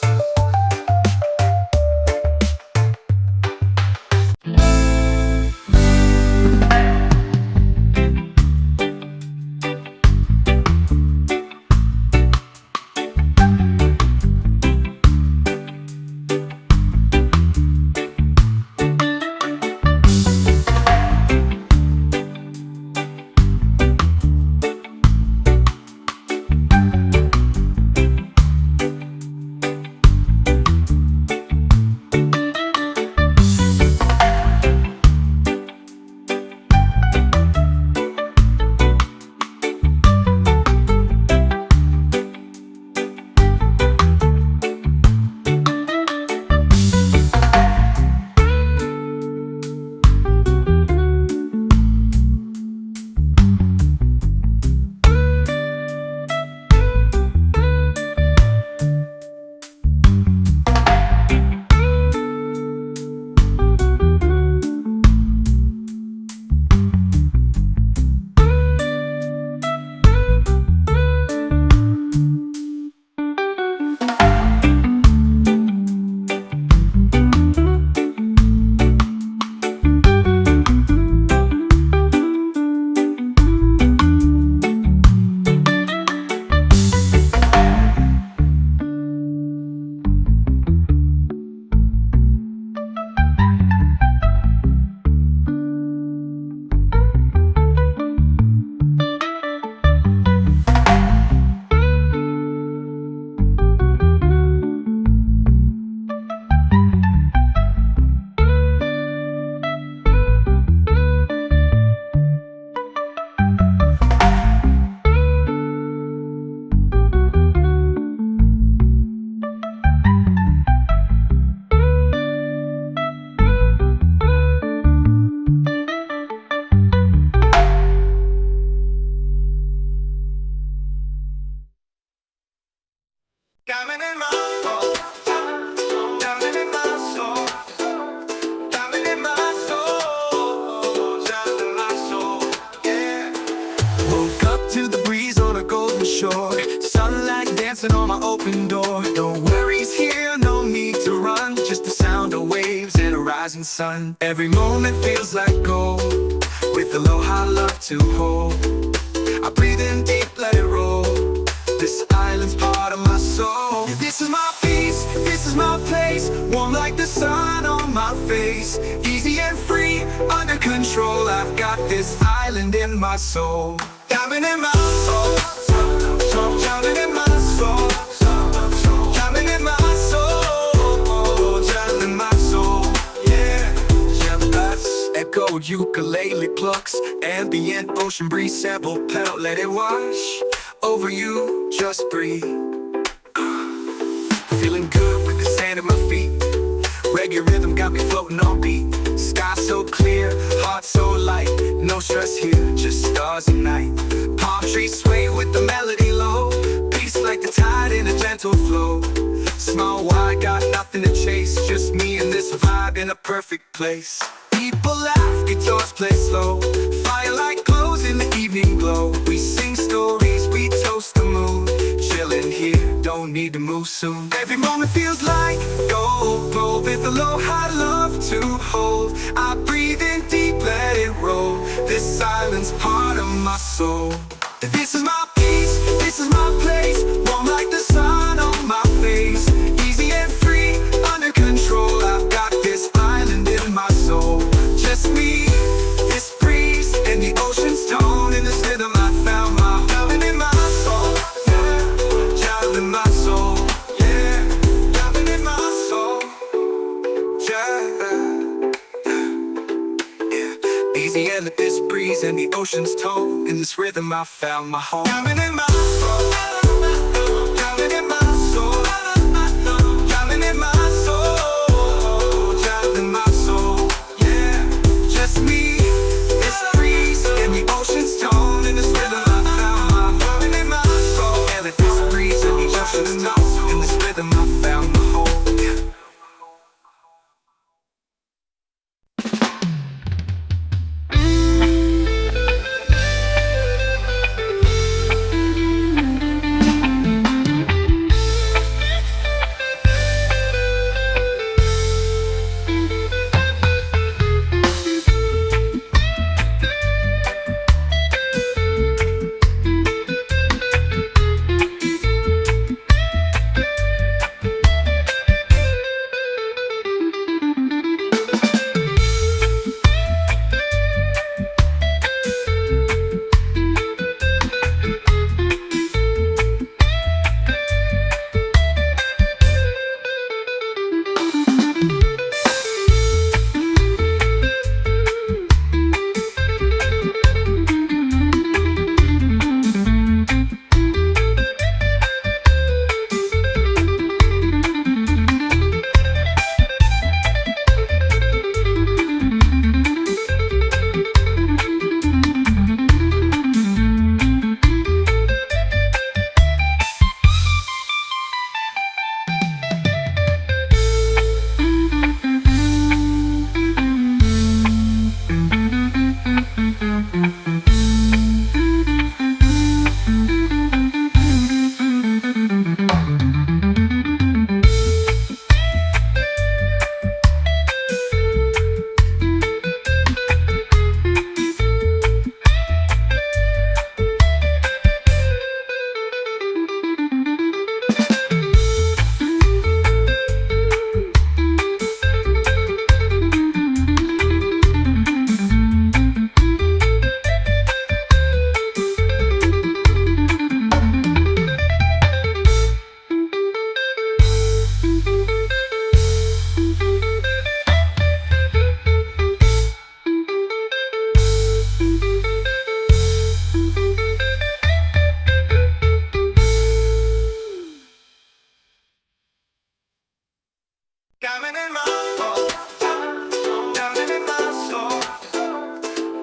shore. Sunlight dancing on my open door. No worries here, no need to run. Just the sound of waves and a rising sun. Every moment feels like gold, with aloha love to hold. I breathe in deep, let it roll. This island's part of my soul. This is my peace, this is my place. Warm like the sun on my face. Easy and free, under control. I've got this island in my soul. Diamond in my soul, diamond in my soul, diamond in my soul, diamond in my soul, yeah. Echoed ukulele plucks, ambient ocean breeze, sample pedal, let it wash over you, just breathe. Feeling good with the sand at my feet. Reggae rhythm got me floating on beat. Sky so clear, heart so light. No stress here, just stars and night. Palm trees sway with the melody low. Peace like the tide in a gentle flow. Small wide, got nothing to chase. Just me and this vibe in a perfect place. People laugh, guitars play slow. Firelight glows in the evening glow. We sing stories, we toast the moon. Chillin' here, don't need to move soon. Every moment feels like gold, with aloha love to hold. I breathe in deep, let it roll. This island's part of my soul. This is my peace, this is my place. Warm like the sun on my face. Easy and free, under control. I've got this island in my soul. Just me, this breeze, and the ocean's tone. In this rhythm I found my diamond in my soul, yeah. Diamond in my soul, yeah. Diamond in my soul, yeah. Easy and this breeze and the ocean's tone. In this rhythm I found my home. Diamond in my soul, diamond in my soul, diamond in my soul, diamond in my soul, yeah. Just me, this breeze and the ocean's tone. In this rhythm I found my diamond in my soul. And this breeze and the ocean's tone. In this rhythm I found my home, yeah. Diamond in my soul, diamond in my soul,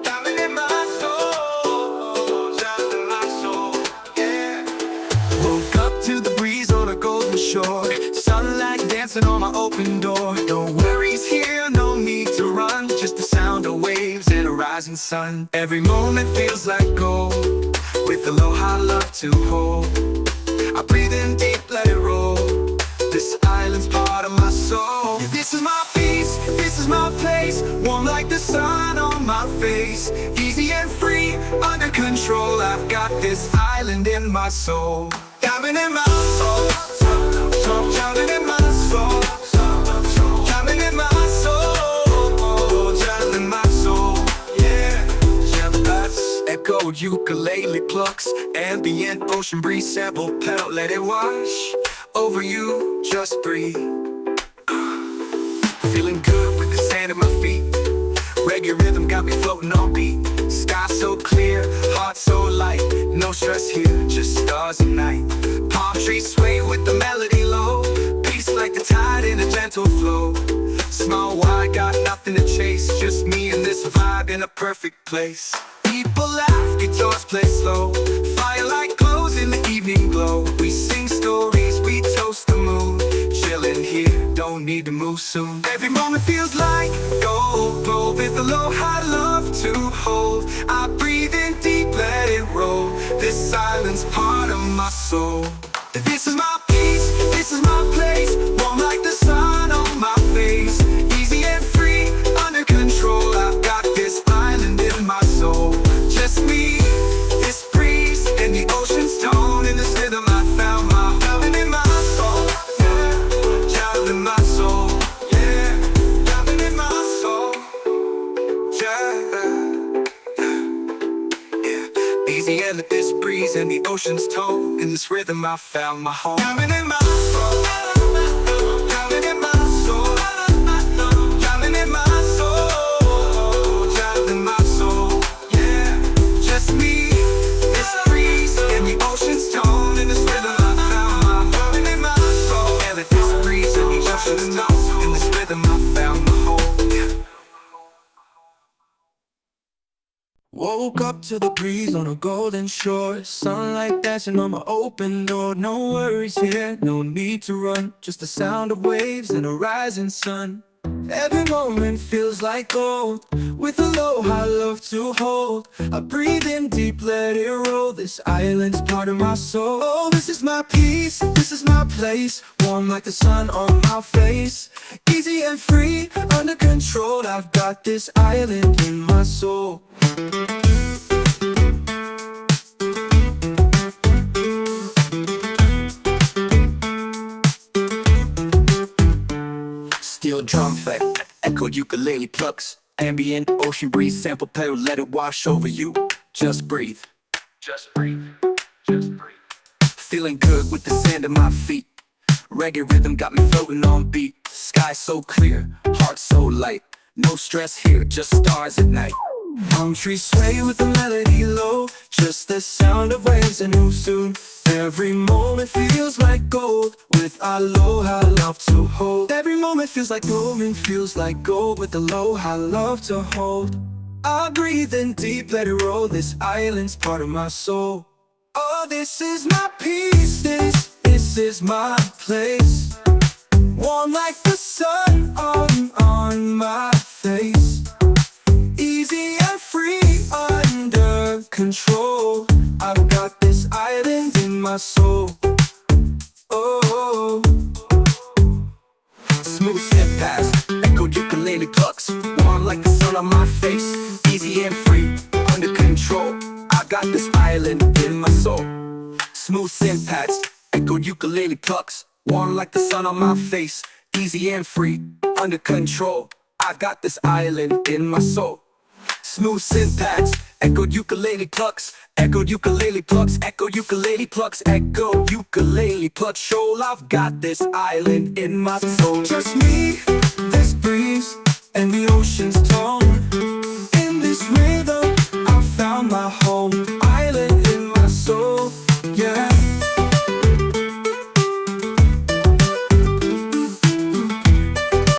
diamond in my soul, diamond in my soul, yeah. Woke up to the breeze on a golden shore. Sunlight dancing on my open door. No worries here, no need to run. Just the sound of waves and a rising sun. Every moment feels like gold, with aloha love to hold. I breathe in deep, let it roll. This island's part of my soul. This is my peace, this is my place. Warm like the sun on my face. Easy and free, under control. I've got this island in my soul. Diamond in my soul, diamond in my soul, diamond in my soul, diamond in my soul. Yeah, echo ukulele plucks, ambient ocean breeze sample pedal, let it wash over you, just breathe. Feeling good with the sand at my feet. Reggae rhythm got me floating on beat. Sky so clear, heart so light. No stress here, just stars and night. Palm trees sway with the melody low. Peace like the tide in a gentle flow. Small wide, got nothing to chase. Just me and this vibe in a perfect place. People laugh, guitars play slow. Firelight glows in the evening glow. We sing stories, we toast the moon. Chillin' here, don't need to move soon. Every moment feels like gold, gold with aloha love to hold. I breathe in deep, let it roll. This island's part of my soul. This is my peace, this is my place. Warm like the sun on my face. Easy and free, under control. I've got this island in my soul. Just me, this breeze, and the ocean's tone. In this rhythm I found my diamond in my soul. Yeah, diamond in my soul. Yeah, diamond in my soul. Yeah. Easy and this breeze and the ocean's tone. In this rhythm I found my home. Diamond in my soul. Diamond in my soul. Diamond in my soul. Diamond in my soul. Yeah, just me, this breeze and the ocean's tone. In this rhythm I found my diamond in my soul. And this breeze and the ocean's tone. In this rhythm I found my home. Yeah. Woke up to the breeze on a golden shore. Sunlight dancing on my open door. No worries here, no need to run. Just the sound of waves and a rising sun. Every moment feels like gold. With aloha love to hold. I breathe in deep, let it roll. This island's part of my soul. Oh, this is my peace, this is my place. Warm like the sun on my face. Easy and free, under control. I've got this island in my soul. Steel drum effect, echoed ukulele plucks. Ambient ocean breeze sample pedal, let it wash over you. Just breathe, just breathe, just breathe. Feeling good with the sand at my feet. Reggae rhythm got me floating on beat. Sky so clear, heart so light. No stress here, just stars at night. Palm trees sway with the melody low. Just the sound of waves and who soon. Every moment feels like gold. With aloha love to hold. Every moment feels like moment feels like gold. With aloha love to hold. I breathe in deep, let it roll. This island's part of my soul. Oh, this is my peace, this is my place. Warm like the sun on my face. Easy and free, under control. I've got this island in my soul. Oh, smooth step past, echoed ukulele plucks. Warm like the sun on my face. Easy and free, under control. I got this island in my soul. Smooth synth pads, echoed ukulele plucks. Warm like the sun on my face. Easy and free, under control. I got this island in my soul. Smooth synth pads, echoed ukulele plucks. Echoed ukulele plucks, echoed ukulele plucks, echoed ukulele plucks. Shoal, I've got this island in my soul. Just me, this breeze, and the ocean's tone.